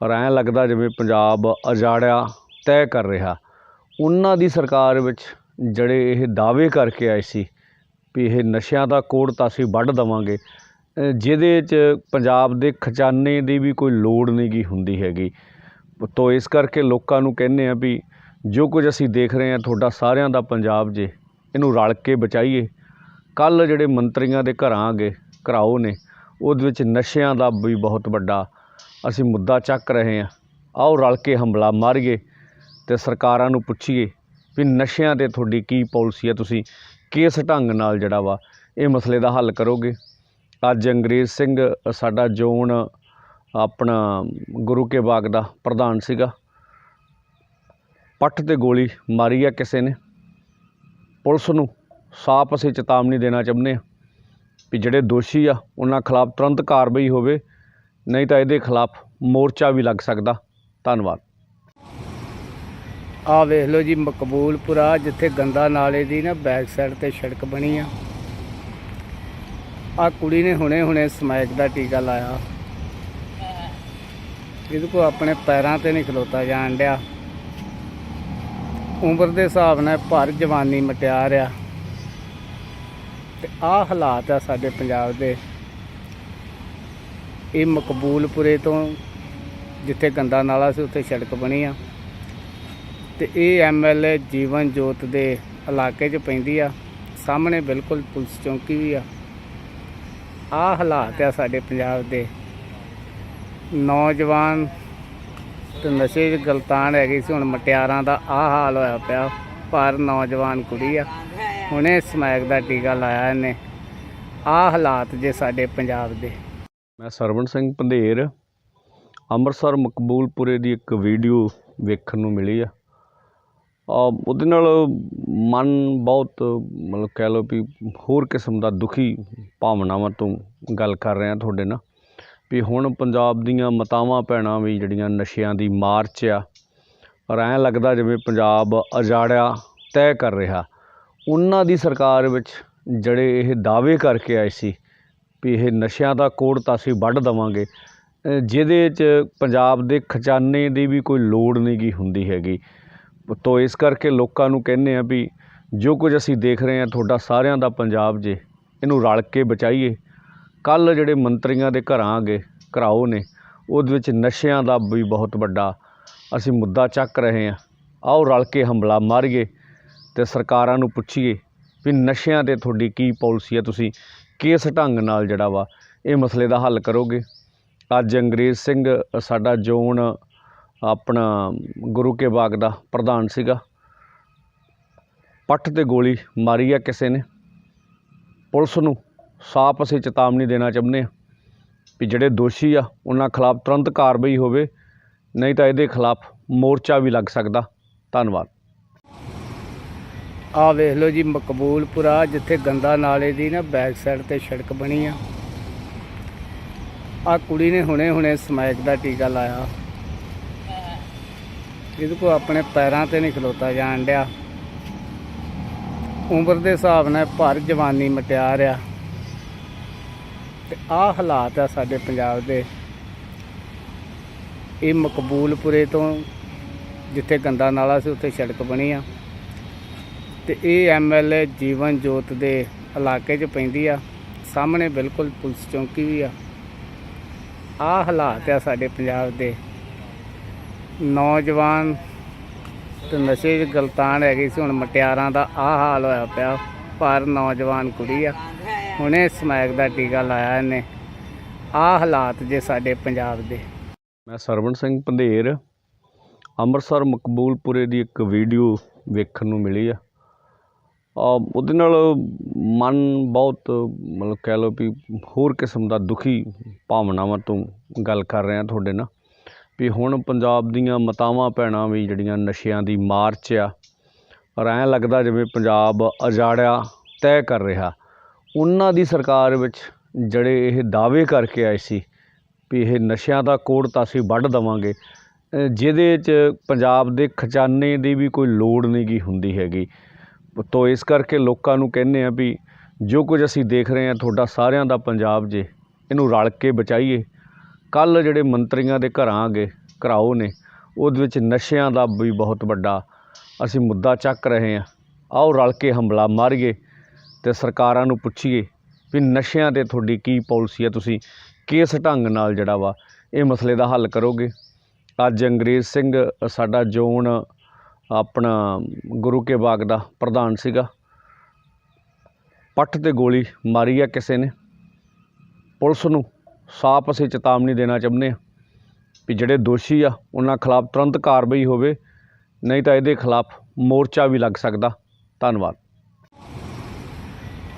ਔਰ ਐਂ ਲੱਗਦਾ ਜਿਵੇਂ ਪੰਜਾਬ ਉਜਾੜਿਆ ਤੈਅ ਕਰ ਰਿਹਾ। ਉਹਨਾਂ ਦੀ ਸਰਕਾਰ ਵਿੱਚ ਜਿਹੜੇ ਇਹ ਦਾਅਵੇ ਕਰਕੇ ਆਏ ਸੀ ਵੀ ਇਹ ਨਸ਼ਿਆਂ ਦਾ ਕੋੜ ਤਾਂ ਅਸੀਂ ਵੱਢ ਦੇਵਾਂਗੇ, ਜਿਹਦੇ 'ਚ ਪੰਜਾਬ ਦੇ ਖਜ਼ਾਨੇ ਦੀ ਵੀ ਕੋਈ ਲੋੜ ਨਹੀਂ ਗੀ ਹੁੰਦੀ ਹੈਗੀ। ਤੋ ਇਸ ਕਰਕੇ ਲੋਕਾਂ ਨੂੰ ਕਹਿੰਦੇ ਆ ਵੀ ਜੋ ਕੁਝ ਅਸੀਂ ਦੇਖ ਰਹੇ ਹਾਂ ਤੁਹਾਡਾ ਸਾਰਿਆਂ ਦਾ ਪੰਜਾਬ ਜੇ, ਇਹਨੂੰ ਰਲ ਕੇ ਬਚਾਈਏ। ਕੱਲ੍ਹ ਜਿਹੜੇ ਮੰਤਰੀਆਂ ਦੇ ਘਰਾਂ ਗਏ ਘਰਾਓ ਨੇ, ਉਹਦੇ ਵਿੱਚ ਨਸ਼ਿਆਂ ਦਾ ਵੀ ਬਹੁਤ ਵੱਡਾ ਅਸੀਂ ਮੁੱਦਾ ਚੱਕ ਰਹੇ ਹਾਂ। ਆਓ ਰਲ ਕੇ ਹਮਲਾ ਮਾਰੀਏ ਅਤੇ ਸਰਕਾਰਾਂ ਨੂੰ ਪੁੱਛੀਏ ਵੀ ਨਸ਼ਿਆਂ 'ਤੇ ਤੁਹਾਡੀ ਕੀ ਪਾਲਿਸੀ ਹੈ, ਤੁਸੀਂ ਕਿਸ ਢੰਗ ਨਾਲ ਜਿਹੜਾ ਵਾ ਇਹ ਮਸਲੇ ਦਾ ਹੱਲ ਕਰੋਗੇ। ਅੱਜ ਅੰਗਰੇਜ਼ ਸਿੰਘ ਸਾਡਾ ਜ਼ੋਨ ਆਪਣਾ ਗੁਰੂ ਕੇ ਬਾਗ ਦਾ ਪ੍ਰਧਾਨ ਸੀਗਾ, ਪੱਟ 'ਤੇ ਗੋਲੀ ਮਾਰੀ ਆ ਕਿਸੇ ਨੇ। ਪੁਲਿਸ ਨੂੰ ਸਾਫ਼ ਅਸੀਂ ਚੇਤਾਵਨੀ ਦੇਣਾ ਚਾਹੁੰਦੇ ਹਾਂ ਵੀ ਜਿਹੜੇ ਦੋਸ਼ੀ ਆ ਉਹਨਾਂ ਖਿਲਾਫ ਤੁਰੰਤ ਕਾਰਵਾਈ ਹੋਵੇ, ਨਹੀਂ ਤਾਂ ਇਹਦੇ ਖਿਲਾਫ ਮੋਰਚਾ ਵੀ ਲੱਗ ਸਕਦਾ। ਧੰਨਵਾਦ। ਆਹ ਵੇਖ ਲਓ ਜੀ, ਮਕਬੂਲਪੁਰਾ ਜਿੱਥੇ ਗੰਦਾ ਨਾਲੇ ਦੀ ਨਾ ਬੈਕ ਸਾਈਡ ਤੇ ਸੜਕ ਬਣੀ ਆ। ਆਹ ਕੁੜੀ ਨੇ ਹੁਣੇ ਸਮੈਕ ਦਾ ਟੀਕਾ ਲਾਇਆ। ਇਹਦੇ ਕੋਲ ਆਪਣੇ ਪੈਰਾਂ ਤੇ ਨਹੀਂ ਖਲੋਤਾ ਜਾਣ ਡਿਆ। ਉਮਰ ਦੇ ਹਿਸਾਬ ਨਾਲ ਭਰ ਜਵਾਨੀ ਮਟਿਆਰ ਆ ਤੇ ਆਹ ਹਾਲਾਤ ਆ ਸਾਡੇ ਪੰਜਾਬ ਦੇ। ਇਹ ਮਕਬੂਲਪੁਰੇ ਤੋਂ ਜਿੱਥੇ ਗੰਦਾ ਨਾਲਾ ਸੀ ਉੱਥੇ ਸੜਕ ਬਣੀ ਆ ਤੇ ਇਹ ਐਮਐਲਏ ਜੀਵਨ ਜੋਤ ਦੇ ਇਲਾਕੇ 'ਚ ਪੈਂਦੀ ਆ। ਸਾਹਮਣੇ ਬਿਲਕੁਲ ਪੁਲਿਸ ਚੌਂਕੀ ਵੀ ਆ। ਆਹ ਹਾਲਾਤ ਆ ਸਾਡੇ ਪੰਜਾਬ ਦੇ। ਨੌਜਵਾਨ ਤੇ ਨਸ਼ੇ 'ਚ ਗਲਤਾਨ ਹੈਗੀ ਸੀ, ਹੁਣ ਮਟਿਆਰਾਂ ਦਾ ਆਹ ਹਾਲ ਹੋਇਆ ਪਿਆ। ਪਰ ਨੌਜਵਾਨ ਕੁੜੀ ਆ, ਹੁਣੇ ਸਮੈਕ ਦਾ ਟੀਕਾ ਲਾਇਆ ਇਹਨੇ। ਆਹ ਹਾਲਾਤ ਜੇ ਸਾਡੇ ਪੰਜਾਬ ਦੇ। ਮੈਂ ਸਰਵਣ ਸਿੰਘ ਪੰਧੇਰ ਅੰਮ੍ਰਿਤਸਰ ਮਕਬੂਲਪੁਰੇ ਦੀ ਇੱਕ ਵੀਡੀਓ ਵੇਖਣ ਨੂੰ ਮਿਲੀ ਆ। ਉਹਦੇ ਨਾਲ ਮਨ ਬਹੁਤ ਮਤਲਬ ਕਹਿ ਲਓ ਵੀ ਹੋਰ ਕਿਸਮ ਦਾ ਦੁਖੀ ਭਾਵਨਾਵਾਂ ਤੋਂ ਗੱਲ ਕਰ ਰਿਹਾ ਤੁਹਾਡੇ ਨਾਲ ਵੀ ਹੁਣ ਪੰਜਾਬ ਦੀਆਂ ਮਾਤਾਵਾਂ ਭੈਣਾਂ ਵੀ ਜਿਹੜੀਆਂ ਨਸ਼ਿਆਂ ਦੀ ਮਾਰ 'ਚ ਆ, ਪਰ ਐਂ ਲੱਗਦਾ ਜਿਵੇਂ ਪੰਜਾਬ ਉਜਾੜਿਆ ਤੈਅ ਕਰ ਰਿਹਾ। ਉਹਨਾਂ ਦੀ ਸਰਕਾਰ ਵਿੱਚ ਜਿਹੜੇ ਇਹ ਦਾਅਵੇ ਕਰਕੇ ਆਏ ਸੀ ਵੀ ਇਹ ਨਸ਼ਿਆਂ ਦਾ ਕੋੜ ਤਾਂ ਅਸੀਂ ਵੱਢ ਦੇਵਾਂਗੇ, ਜਿਹਦੇ 'ਚ ਪੰਜਾਬ ਦੇ ਖਜ਼ਾਨੇ ਦੀ ਵੀ ਕੋਈ ਲੋੜ ਨਹੀਂ ਗੀ ਹੁੰਦੀ ਹੈਗੀ। ਤੋ ਇਸ ਕਰਕੇ ਲੋਕਾਂ ਨੂੰ ਕਹਿੰਦੇ ਆ ਵੀ ਜੋ ਕੁਝ ਅਸੀਂ ਦੇਖ ਰਹੇ ਹਾਂ ਤੁਹਾਡਾ ਸਾਰਿਆਂ ਦਾ ਪੰਜਾਬ ਜੇ, ਇਹਨੂੰ ਰਲ ਕੇ ਬਚਾਈਏ। ਕੱਲ੍ਹ ਜਿਹੜੇ ਮੰਤਰੀਆਂ ਦੇ ਘਰਾਓ ਨੇ ਉਹਦੇ ਵਿੱਚ ਨਸ਼ਿਆਂ ਦਾ ਵੀ ਬਹੁਤ ਵੱਡਾ ਅਸੀਂ ਮੁੱਦਾ ਚੱਕ ਰਹੇ ਹਾਂ। ਆਓ ਰਲ ਕੇ ਹਮਲਾ ਮਾਰੀਏ ਅਤੇ ਸਰਕਾਰਾਂ ਨੂੰ ਪੁੱਛੀਏ ਵੀ ਨਸ਼ਿਆਂ 'ਤੇ ਤੁਹਾਡੀ ਕੀ ਪਾਲਿਸੀ ਹੈ, ਤੁਸੀਂ ਕਿਸ ਢੰਗ ਨਾਲ ਜਿਹੜਾ ਵਾ ਇਹ ਮਸਲੇ ਦਾ ਹੱਲ ਕਰੋਗੇ। ਅੱਜ ਅੰਗਰੇਜ਼ ਸਿੰਘ ਸਾਡਾ ਜ਼ੋਨ ਆਪਣਾ ਗੁਰੂ ਕੇ ਬਾਗ ਦਾ ਪ੍ਰਧਾਨ ਸੀਗਾ, ਪੱਟ 'ਤੇ ਗੋਲੀ ਮਾਰੀ ਆ ਕਿਸੇ ਨੇ। ਪੁਲਿਸ ਨੂੰ ਸਾਫ਼ ਅਸੀਂ ਚੇਤਾਵਨੀ ਦੇਣਾ ਚਾਹੁੰਦੇ ਹਾਂ ਵੀ ਜਿਹੜੇ ਦੋਸ਼ੀ ਆ ਉਹਨਾਂ ਖਿਲਾਫ ਤੁਰੰਤ ਕਾਰਵਾਈ ਹੋਵੇ, ਨਹੀਂ ਤਾਂ ਇਹਦੇ ਖਿਲਾਫ ਮੋਰਚਾ ਵੀ ਲੱਗ ਸਕਦਾ। ਧੰਨਵਾਦ। ਆਹ ਵੇਖ ਲਓ ਜੀ, ਮਕਬੂਲਪੁਰਾ ਜਿੱਥੇ ਗੰਦਾ ਨਾਲੇ ਦੀ ਨਾ ਬੈਕ ਸਾਈਡ ਤੇ ਸੜਕ ਬਣੀ ਆ। ਆਹ ਕੁੜੀ ਨੇ ਹੁਣੇ ਸਮੈਕ ਦਾ ਟੀਕਾ ਲਾਇਆ। ਇਹਦੇ ਕੋਲ ਆਪਣੇ ਪੈਰਾਂ ਤੇ ਨਹੀਂ ਖਲੋਤਾ ਜਾਣ ਡਿਆ। ਉਮਰ ਦੇ ਹਿਸਾਬ ਨਾਲ ਭਰ ਜਵਾਨੀ ਮਟਿਆਰ ਆ ਤੇ ਆਹ ਹਾਲਾਤ ਆ ਸਾਡੇ ਪੰਜਾਬ ਦੇ। ਇਹ ਮਕਬੂਲਪੁਰੇ ਤੋਂ ਜਿੱਥੇ ਗੰਦਾ ਨਾਲਾ ਸੀ ਉੱਥੇ ਸੜਕ ਬਣੀ ਆ ਤੇ ਇਹ ਐਮਐਲਏ ਜੀਵਨ ਜੋਤ ਦੇ ਇਲਾਕੇ 'ਚ ਪੈਂਦੀ ਆ। ਸਾਹਮਣੇ ਬਿਲਕੁਲ ਪੁਲਿਸ ਚੌਂਕੀ ਵੀ ਆ। ਆਹ ਹਾਲਾਤ ਆ ਸਾਡੇ ਪੰਜਾਬ ਦੇ। ਨੌਜਵਾਨ ਤੇ ਨਸ਼ੇ 'ਚ ਗਲਤਾਨ ਹੈਗੀ ਸੀ, ਹੁਣ ਮਟਿਆਰਾਂ ਦਾ ਆਹ ਹਾਲ ਹੋਇਆ ਪਿਆ। ਪਰ ਨੌਜਵਾਨ ਕੁੜੀ ਆ, ਹੁਣੇ ਸਮੈਕ ਦਾ ਟੀਕਾ ਲਾਇਆ ਇਹਨੇ। ਆਹ ਹਾਲਾਤ ਜੇ ਸਾਡੇ ਪੰਜਾਬ ਦੇ। ਮੈਂ ਸਰਵਣ ਸਿੰਘ ਪੰਧੇਰ ਅੰਮ੍ਰਿਤਸਰ ਮਕਬੂਲਪੁਰੇ ਦੀ ਇੱਕ ਵੀਡੀਓ ਵੇਖਣ ਨੂੰ ਮਿਲੀ ਆ। ਉਹਦੇ ਨਾਲ ਮਨ ਬਹੁਤ ਮਤਲਬ ਕਹਿ ਲਓ ਵੀ ਹੋਰ ਕਿਸਮ ਦਾ ਦੁਖੀ ਭਾਵਨਾਵਾਂ ਤੋਂ ਗੱਲ ਕਰ ਰਿਹਾ ਤੁਹਾਡੇ ਨਾਲ ਵੀ ਹੁਣ ਪੰਜਾਬ ਦੀਆਂ ਮਾਤਾਵਾਂ ਭੈਣਾਂ ਵੀ ਜਿਹੜੀਆਂ ਨਸ਼ਿਆਂ ਦੀ ਮਾਰ 'ਚ ਆ, ਪਰ ਐਂ ਲੱਗਦਾ ਜਿਵੇਂ ਪੰਜਾਬ ਉਜਾੜਿਆ ਤੈਅ ਕਰ ਰਿਹਾ। ਉਹਨਾਂ ਦੀ ਸਰਕਾਰ ਵਿੱਚ ਜਿਹੜੇ ਇਹ ਦਾਅਵੇ ਕਰਕੇ ਆਏ ਸੀ ਵੀ ਇਹ ਨਸ਼ਿਆਂ ਦਾ ਕੋੜ ਤਾਂ ਅਸੀਂ ਵੱਢ ਦੇਵਾਂਗੇ, ਜਿਹਦੇ 'ਚ ਪੰਜਾਬ ਦੇ ਖਜ਼ਾਨੇ ਦੀ ਵੀ ਕੋਈ ਲੋੜ ਨਹੀਂ ਗੀ ਹੁੰਦੀ ਹੈਗੀ। ਤੋ ਇਸ ਕਰਕੇ ਲੋਕਾਂ ਨੂੰ ਕਹਿੰਦੇ ਆ ਵੀ ਜੋ ਕੁਝ ਅਸੀਂ ਦੇਖ ਰਹੇ ਹਾਂ ਤੁਹਾਡਾ ਸਾਰਿਆਂ ਦਾ ਪੰਜਾਬ ਜੇ, ਇਹਨੂੰ ਰਲ ਕੇ ਬਚਾਈਏ। ਕੱਲ੍ਹ ਜਿਹੜੇ ਮੰਤਰੀਆਂ ਦੇ ਘਰਾਓ ਨੇ ਉਹਦੇ ਵਿੱਚ ਨਸ਼ਿਆਂ ਦਾ ਵੀ ਬਹੁਤ ਵੱਡਾ ਅਸੀਂ ਮੁੱਦਾ ਚੱਕ ਰਹੇ ਹਾਂ। ਆਓ ਰਲ ਕੇ ਹਮਲਾ ਮਾਰੀਏ ਅਤੇ ਸਰਕਾਰਾਂ ਨੂੰ ਪੁੱਛੀਏ ਵੀ ਨਸ਼ਿਆਂ 'ਤੇ ਤੁਹਾਡੀ ਕੀ ਪਾਲਿਸੀ ਹੈ, ਤੁਸੀਂ ਕਿਸ ਢੰਗ ਨਾਲ ਜਿਹੜਾ ਵਾ ਇਹ ਮਸਲੇ ਦਾ ਹੱਲ ਕਰੋਗੇ। ਅੱਜ ਅੰਗਰੇਜ਼ ਸਿੰਘ ਸਾਡਾ ਜ਼ੋਨ ਆਪਣਾ ਗੁਰੂ ਕੇ ਬਾਗ ਦਾ ਪ੍ਰਧਾਨ ਸੀਗਾ, ਪੱਟ 'ਤੇ ਗੋਲੀ ਮਾਰੀ ਆ ਕਿਸੇ ਨੇ। ਪੁਲਿਸ ਨੂੰ ਸਾਫ਼ ਅਸੀਂ ਚੇਤਾਵਨੀ ਦੇਣਾ ਚਾਹੁੰਦੇ ਹਾਂ ਵੀ ਜਿਹੜੇ ਦੋਸ਼ੀ ਆ ਉਹਨਾਂ ਖਿਲਾਫ ਤੁਰੰਤ ਕਾਰਵਾਈ ਹੋਵੇ, ਨਹੀਂ ਤਾਂ ਇਹਦੇ ਖਿਲਾਫ ਮੋਰਚਾ ਵੀ ਲੱਗ ਸਕਦਾ। ਧੰਨਵਾਦ।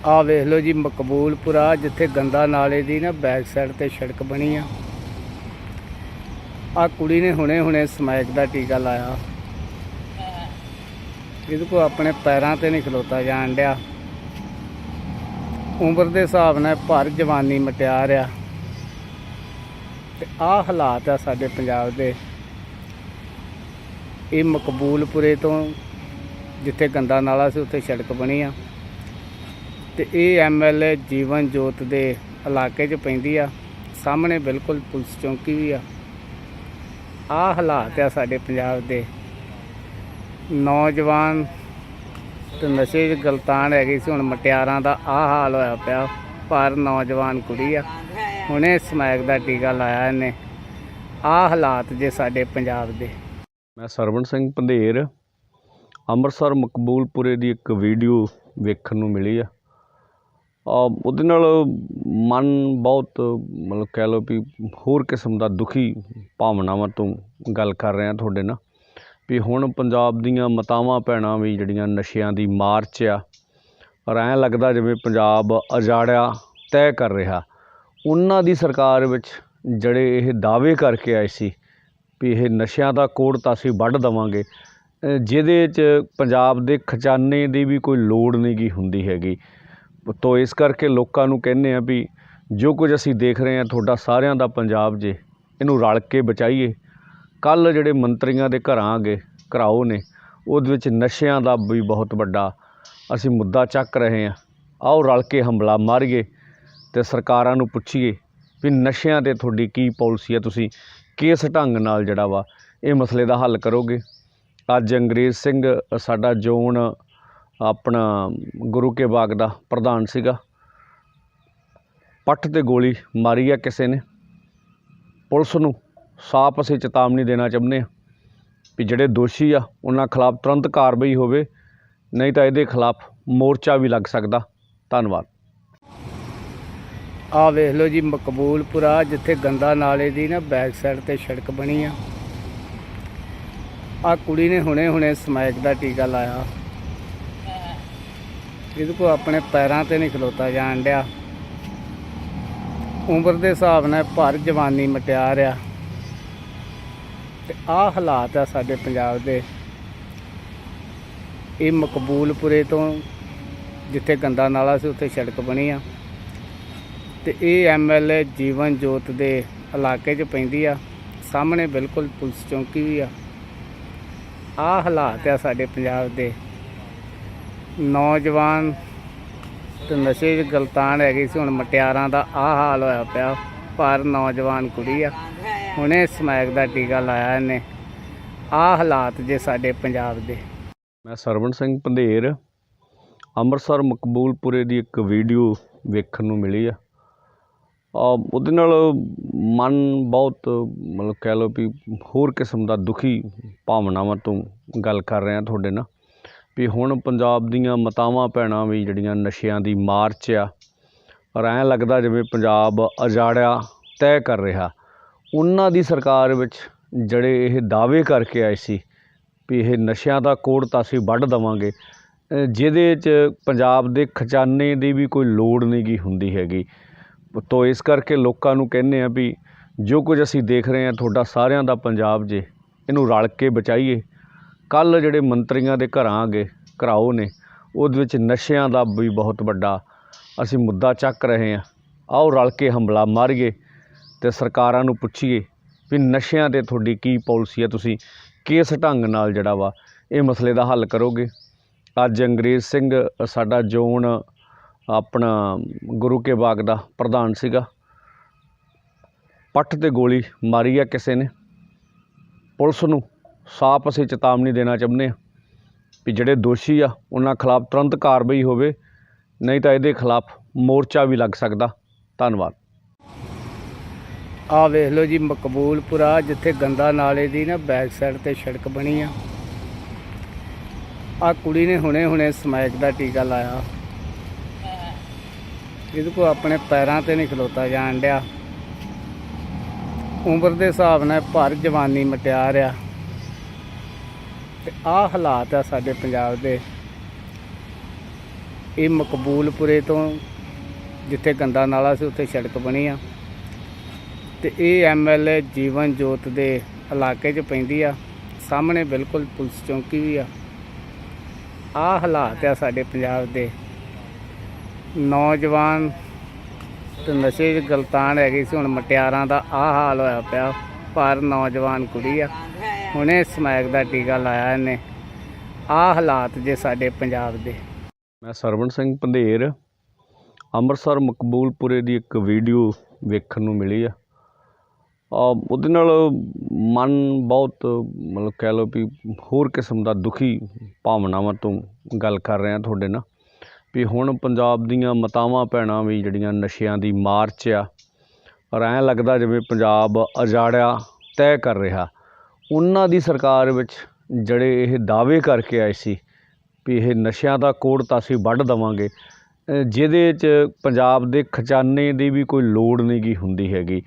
ਆਹ ਵੇਖ ਲਓ ਜੀ, ਮਕਬੂਲਪੁਰਾ ਜਿੱਥੇ ਗੰਦਾ ਨਾਲੇ ਦੀ ਨਾ ਬੈਕ ਸਾਈਡ ਤੇ ਸੜਕ ਬਣੀ ਆ। ਆਹ ਕੁੜੀ ਨੇ ਹੁਣੇ ਸਮੈਕ ਦਾ ਟੀਕਾ ਲਾਇਆ। ਇਹਦੇ ਕੋਲ ਆਪਣੇ ਪੈਰਾਂ ਤੇ ਨਹੀਂ ਖਲੋਤਾ ਜਾਣ ਡਿਆ। ਉਮਰ ਦੇ ਹਿਸਾਬ ਨਾਲ ਭਰ ਜਵਾਨੀ ਮਟਿਆਰ ਆ ਤੇ ਆਹ ਹਾਲਾਤ ਆ ਸਾਡੇ ਪੰਜਾਬ ਦੇ। ਇਹ ਮਕਬੂਲਪੁਰੇ ਤੋਂ ਜਿੱਥੇ ਗੰਦਾ ਨਾਲਾ ਸੀ ਉੱਥੇ ਸੜਕ ਬਣੀ ਆ ਤੇ ਇਹ ਐਮਐਲਏ ਜੀਵਨ ਜੋਤ ਦੇ ਇਲਾਕੇ 'ਚ ਪੈਂਦੀ ਆ। ਸਾਹਮਣੇ ਬਿਲਕੁਲ ਪੁਲਿਸ ਚੌਂਕੀ ਵੀ ਆ। ਆਹ ਹਾਲਾਤ ਆ ਸਾਡੇ ਪੰਜਾਬ ਦੇ। ਨੌਜਵਾਨ ਤੇ ਨਸ਼ੇ 'ਚ ਗਲਤਾਨ ਹੈਗੀ ਸੀ, ਹੁਣ ਮਟਿਆਰਾਂ ਦਾ ਆਹ ਹਾਲ ਹੋਇਆ ਪਿਆ। ਪਰ ਨੌਜਵਾਨ ਕੁੜੀ ਆ, ਹੁਣੇ ਸਮੈਕ ਦਾ ਟੀਕਾ ਲਾਇਆ ਇਹਨੇ। ਆਹ ਹਾਲਾਤ ਜੇ ਸਾਡੇ ਪੰਜਾਬ ਦੇ। ਮੈਂ ਸਰਵਣ ਸਿੰਘ ਪੰਧੇਰ ਅੰਮ੍ਰਿਤਸਰ ਮਕਬੂਲਪੁਰੇ ਦੀ ਇੱਕ ਵੀਡੀਓ ਵੇਖਣ ਨੂੰ ਮਿਲੀ ਆ। ਉਹਦੇ ਨਾਲ ਮਨ ਬਹੁਤ ਮਤਲਬ ਕਹਿ ਲਓ ਵੀ ਹੋਰ ਕਿਸਮ ਦਾ ਦੁਖੀ ਭਾਵਨਾਵਾਂ ਤੋਂ ਗੱਲ ਕਰ ਰਿਹਾ ਤੁਹਾਡੇ ਨਾਲ ਵੀ ਹੁਣ ਪੰਜਾਬ ਦੀਆਂ ਮਾਤਾਵਾਂ ਭੈਣਾਂ ਵੀ ਜਿਹੜੀਆਂ ਨਸ਼ਿਆਂ ਦੀ ਮਾਰ 'ਚ ਆ, ਪਰ ਐਂ ਲੱਗਦਾ ਜਿਵੇਂ ਪੰਜਾਬ ਉਜਾੜਿਆ ਤੈਅ ਕਰ ਰਿਹਾ। ਉਹਨਾਂ ਦੀ ਸਰਕਾਰ ਵਿੱਚ ਜਿਹੜੇ ਇਹ ਦਾਅਵੇ ਕਰਕੇ ਆਏ ਸੀ ਵੀ ਇਹ ਨਸ਼ਿਆਂ ਦਾ ਕੋੜ ਤਾਂ ਅਸੀਂ ਵੱਢ ਦੇਵਾਂਗੇ, ਜਿਹਦੇ 'ਚ ਪੰਜਾਬ ਦੇ ਖਜ਼ਾਨੇ ਦੀ ਵੀ ਕੋਈ ਲੋੜ ਨਹੀਂ ਗੀ ਹੁੰਦੀ ਹੈਗੀ। ਤੋ ਇਸ ਕਰਕੇ ਲੋਕਾਂ ਨੂੰ ਕਹਿੰਦੇ ਆ ਵੀ ਜੋ ਕੁਝ ਅਸੀਂ ਦੇਖ ਰਹੇ ਹਾਂ ਤੁਹਾਡਾ ਸਾਰਿਆਂ ਦਾ ਪੰਜਾਬ ਜੇ, ਇਹਨੂੰ ਰਲ ਕੇ ਬਚਾਈਏ। ਕੱਲ੍ਹ ਜਿਹੜੇ ਮੰਤਰੀਆਂ ਦੇ ਘਰਾਂ ਗਏ ਘਰਾਓ ਨੇ, ਉਹਦੇ ਵਿੱਚ ਨਸ਼ਿਆਂ ਦਾ ਵੀ ਬਹੁਤ ਵੱਡਾ ਅਸੀਂ ਮੁੱਦਾ ਚੱਕ ਰਹੇ ਹਾਂ। ਆਓ ਰਲ ਕੇ ਹੰਬਲਾ ਮਾਰੀਏ ਅਤੇ ਸਰਕਾਰਾਂ ਨੂੰ ਪੁੱਛੀਏ ਵੀ ਨਸ਼ਿਆਂ 'ਤੇ ਤੁਹਾਡੀ ਕੀ ਪਾਲਿਸੀ ਹੈ, ਤੁਸੀਂ ਕਿਸ ਢੰਗ ਨਾਲ ਜਿਹੜਾ ਵਾ ਇਹ ਮਸਲੇ ਦਾ ਹੱਲ ਕਰੋਗੇ। ਅੱਜ ਅੰਗਰੇਜ਼ ਸਿੰਘ ਸਾਡਾ ਜ਼ੋਨ ਆਪਣਾ ਗੁਰੂ ਕੇ ਬਾਗ ਦਾ ਪ੍ਰਧਾਨ ਸੀਗਾ, ਪੱਟ 'ਤੇ ਗੋਲੀ ਮਾਰੀ ਆ ਕਿਸੇ ਨੇ। ਪੁਲਿਸ ਨੂੰ ਸਾਫ਼ ਅਸੀਂ ਚੇਤਾਵਨੀ ਦੇਣਾ ਚਾਹੁੰਦੇ ਹਾਂ ਵੀ ਜਿਹੜੇ ਦੋਸ਼ੀ ਆ ਉਹਨਾਂ ਖਿਲਾਫ ਤੁਰੰਤ ਕਾਰਵਾਈ ਹੋਵੇ, ਨਹੀਂ ਤਾਂ ਇਹਦੇ ਖਿਲਾਫ ਮੋਰਚਾ ਵੀ ਲੱਗ ਸਕਦਾ। ਧੰਨਵਾਦ। ਆਹ ਵੇਖ ਲਓ ਜੀ, ਮਕਬੂਲਪੁਰਾ ਜਿੱਥੇ ਗੰਦਾ ਨਾਲੇ ਦੀ ਨਾ ਬੈਕ ਸਾਈਡ 'ਤੇ ਸੜਕ ਬਣੀ ਆ। ਆਹ ਕੁੜੀ ਨੇ ਹੁਣੇ ਸਮੈਕ ਦਾ ਟੀਕਾ ਲਾਇਆ। ਇਹਦੇ ਕੋਲ ਆਪਣੇ ਪੈਰਾਂ 'ਤੇ ਨਹੀਂ ਖਲੋਤਾ ਜਾਣ ਡਿਆ। ਉਮਰ ਦੇ ਹਿਸਾਬ ਨਾਲ ਭਰ ਜਵਾਨੀ ਮਟਿਆਰ ਆ। ਤੇ ਆਹ ਹਾਲਾਤ ਆ ਸਾਡੇ ਪੰਜਾਬ ਦੇ। ਇਹ ਮਕਬੂਲਪੁਰੇ ਤੋਂ ਜਿੱਥੇ ਗੰਦਾ ਨਾਲਾ ਸੀ ਉੱਥੇ ਸੜਕ ਬਣੀ ਆ, ਤੇ ਇਹ MLA ਜੀਵਨ ਜੋਤ ਦੇ ਇਲਾਕੇ 'ਚ ਪੈਂਦੀ ਆ। ਸਾਹਮਣੇ ਬਿਲਕੁਲ ਪੁਲਿਸ ਚੌਂਕੀ ਵੀ ਆ। ਆਹ ਹਾਲਾਤ ਆ ਸਾਡੇ ਪੰਜਾਬ ਦੇ। ਨੌਜਵਾਨ ਤੇ ਨਸ਼ੇ 'ਚ ਗਲਤਾਨ ਹੈਗੀ ਸੀ, ਹੁਣ ਮਟਿਆਰਾਂ ਦਾ ਆਹ ਹਾਲ ਹੋਇਆ ਪਿਆ। ਪਰ ਨੌਜਵਾਨ ਕੁੜੀ ਆ, ਹੁਣੇ ਸਮੈਕ ਦਾ ਟੀਕਾ ਲਾਇਆ ਇਹਨੇ। ਆਹ ਹਾਲਾਤ ਜੇ ਸਾਡੇ ਪੰਜਾਬ ਦੇ। ਮੈਂ ਸਰਵਣ ਸਿੰਘ ਪੰਧੇਰ ਅੰਮ੍ਰਿਤਸਰ ਮਕਬੂਲਪੁਰੇ ਦੀ ਇੱਕ ਵੀਡੀਓ ਵੇਖਣ ਨੂੰ ਮਿਲੀ ਆ। ਉਹਦੇ ਨਾਲ ਮਨ ਬਹੁਤ ਮਤਲਬ ਕਹਿ ਲਓ ਵੀ ਹੋਰ ਕਿਸਮ ਦਾ ਦੁਖੀ ਭਾਵਨਾਵਾਂ ਤੋਂ ਗੱਲ ਕਰ ਰਿਹਾ ਤੁਹਾਡੇ ਨਾਲ ਵੀ ਹੁਣ ਪੰਜਾਬ ਦੀਆਂ ਮਾਤਾਵਾਂ ਭੈਣਾਂ ਵੀ ਜਿਹੜੀਆਂ ਨਸ਼ਿਆਂ ਦੀ ਮਾਰ 'ਚ ਆ, ਪਰ ਐਂ ਲੱਗਦਾ ਜਿਵੇਂ ਪੰਜਾਬ ਉਜਾੜਿਆ ਤੈਅ ਕਰ ਰਿਹਾ। ਉਹਨਾਂ ਦੀ ਸਰਕਾਰ ਵਿੱਚ ਜਿਹੜੇ ਇਹ ਦਾਅਵੇ ਕਰਕੇ ਆਏ ਸੀ ਵੀ ਇਹ ਨਸ਼ਿਆਂ ਦਾ ਕੋੜ ਤਾਂ ਅਸੀਂ ਵੱਢ ਦੇਵਾਂਗੇ, ਜਿਹਦੇ 'ਚ ਪੰਜਾਬ ਦੇ ਖਜ਼ਾਨੇ ਦੀ ਵੀ ਕੋਈ ਲੋੜ ਨਹੀਂ ਗੀ ਹੁੰਦੀ ਹੈਗੀ। ਤੋ ਇਸ ਕਰਕੇ ਲੋਕਾਂ ਨੂੰ ਕਹਿੰਦੇ ਆ ਵੀ ਜੋ ਕੁਝ ਅਸੀਂ ਦੇਖ ਰਹੇ ਹਾਂ ਤੁਹਾਡਾ ਸਾਰਿਆਂ ਦਾ ਪੰਜਾਬ ਜੇ, ਇਹਨੂੰ ਰਲ ਕੇ ਬਚਾਈਏ। ਕੱਲ੍ਹ ਜਿਹੜੇ ਮੰਤਰੀਆਂ ਦੇ ਘਰਾਂ ਗਏ ਘਰਾਓ ਨੇ, ਉਹਦੇ ਵਿੱਚ ਨਸ਼ਿਆਂ ਦਾ ਵੀ ਬਹੁਤ ਵੱਡਾ ਅਸੀਂ ਮੁੱਦਾ ਚੱਕ ਰਹੇ ਹਾਂ। ਆਓ ਰਲ ਕੇ ਹੰਬਲਾ ਮਾਰੀਏ ਅਤੇ ਸਰਕਾਰਾਂ ਨੂੰ ਪੁੱਛੀਏ ਵੀ ਨਸ਼ਿਆਂ 'ਤੇ ਤੁਹਾਡੀ ਕੀ ਪਾਲਿਸੀ ਹੈ, ਤੁਸੀਂ ਕਿਸ ਢੰਗ ਨਾਲ ਜਿਹੜਾ ਵਾ ਇਹ ਮਸਲੇ ਦਾ ਹੱਲ ਕਰੋਗੇ। ਅੱਜ ਅੰਗਰੇਜ਼ ਸਿੰਘ ਸਾਡਾ ਜ਼ੋਨ ਆਪਣਾ ਗੁਰੂ ਕੇ ਬਾਗ ਦਾ ਪ੍ਰਧਾਨ ਸੀਗਾ, ਪੱਟ 'ਤੇ ਗੋਲੀ ਮਾਰੀ ਆ ਕਿਸੇ ਨੇ। ਪੁਲਿਸ ਨੂੰ ਸਾਫ਼ ਅਸੀਂ ਚੇਤਾਵਨੀ ਦੇਣਾ ਚਾਹੁੰਦੇ ਹਾਂ ਵੀ ਜਿਹੜੇ ਦੋਸ਼ੀ ਆ ਉਹਨਾਂ ਖਿਲਾਫ ਤੁਰੰਤ ਕਾਰਵਾਈ ਹੋਵੇ, ਨਹੀਂ ਤਾਂ ਇਹਦੇ ਖਿਲਾਫ ਮੋਰਚਾ ਵੀ ਲੱਗ ਸਕਦਾ। ਧੰਨਵਾਦ। ਆਹ ਵੇਖ ਲਓ ਜੀ, ਮਕਬੂਲਪੁਰਾ ਜਿੱਥੇ ਗੰਦਾ ਨਾਲੇ ਦੀ ਨਾ ਬੈਕ ਸਾਈਡ 'ਤੇ ਸੜਕ ਬਣੀ ਆ। ਆਹ ਕੁੜੀ ਨੇ ਹੁਣੇ ਸਮੈਕ ਦਾ ਟੀਕਾ ਲਾਇਆ। ਇਹਦੇ ਕੋਲ ਆਪਣੇ ਪੈਰਾਂ 'ਤੇ ਨਹੀਂ ਖਲੋਤਾ ਜਾਣ ਡਿਆ। ਉਮਰ ਦੇ ਹਿਸਾਬ ਨਾਲ ਭਰ ਜਵਾਨੀ ਮਟਿਆਰ ਆ। ਤੇ ਆਹ ਹਾਲਾਤ ਆ ਸਾਡੇ ਪੰਜਾਬ ਦੇ। ਇਹ ਮਕਬੂਲਪੁਰੇ ਤੋਂ ਜਿੱਥੇ ਗੰਦਾ ਨਾਲਾ ਸੀ ਉੱਥੇ ਸੜਕ ਬਣੀ ਆ, ਤੇ ਇਹ MLA ਜੀਵਨ ਜੋਤ ਦੇ ਇਲਾਕੇ 'ਚ ਪੈਂਦੀ ਆ। ਸਾਹਮਣੇ ਬਿਲਕੁਲ ਪੁਲਿਸ ਚੌਂਕੀ ਵੀ ਆ। ਆਹ ਹਾਲਾਤ ਆ ਸਾਡੇ ਪੰਜਾਬ ਦੇ। ਨੌਜਵਾਨ ਤੇ ਨਸ਼ੇ 'ਚ ਗਲਤਾਨ ਹੈਗੀ ਸੀ, ਹੁਣ ਮਟਿਆਰਾਂ ਦਾ ਆਹ ਹਾਲ ਹੋਇਆ ਪਿਆ। ਪਰ ਨੌਜਵਾਨ ਕੁੜੀ ਆ, ਹੁਣੇ ਸਮੈਕ ਦਾ ਟੀਕਾ ਲਾਇਆ ਇਹਨੇ। ਆਹ ਹਾਲਾਤ ਜੇ ਸਾਡੇ ਪੰਜਾਬ ਦੇ। ਮੈਂ ਸਰਵਣ ਸਿੰਘ ਪੰਧੇਰ ਅੰਮ੍ਰਿਤਸਰ ਮਕਬੂਲਪੁਰੇ ਦੀ ਇੱਕ ਵੀਡੀਓ ਵੇਖਣ ਨੂੰ ਮਿਲੀ ਆ। ਉਹਦੇ ਨਾਲ ਮਨ ਬਹੁਤ ਮਤਲਬ ਕਹਿ ਲਓ ਵੀ ਹੋਰ ਕਿਸਮ ਦਾ ਦੁਖੀ ਭਾਵਨਾਵਾਂ ਤੋਂ ਗੱਲ ਕਰ ਰਿਹਾ ਤੁਹਾਡੇ ਨਾਲ ਵੀ ਹੁਣ ਪੰਜਾਬ ਦੀਆਂ ਮਾਤਾਵਾਂ ਭੈਣਾਂ ਵੀ ਜਿਹੜੀਆਂ ਨਸ਼ਿਆਂ ਦੀ ਮਾਰ 'ਚ ਆ ਔਰ ਐਂ ਲੱਗਦਾ ਜਿਵੇਂ ਪੰਜਾਬ ਉਜਾੜਿਆ ਤੈਅ ਕਰ ਰਿਹਾ। ਉਹਨਾਂ ਦੀ ਸਰਕਾਰ ਵਿੱਚ ਜਿਹੜੇ ਇਹ ਦਾਅਵੇ ਕਰਕੇ ਆਏ ਸੀ ਵੀ ਇਹ ਨਸ਼ਿਆਂ ਦਾ ਕੋੜ ਤਾਂ ਅਸੀਂ ਵੱਢ ਦੇਵਾਂਗੇ, ਜਿਹਦੇ 'ਚ ਪੰਜਾਬ ਦੇ ਖਜ਼ਾਨੇ ਦੀ ਵੀ ਕੋਈ ਲੋੜ ਨਹੀਂ ਗੀ ਹੁੰਦੀ ਹੈਗੀ।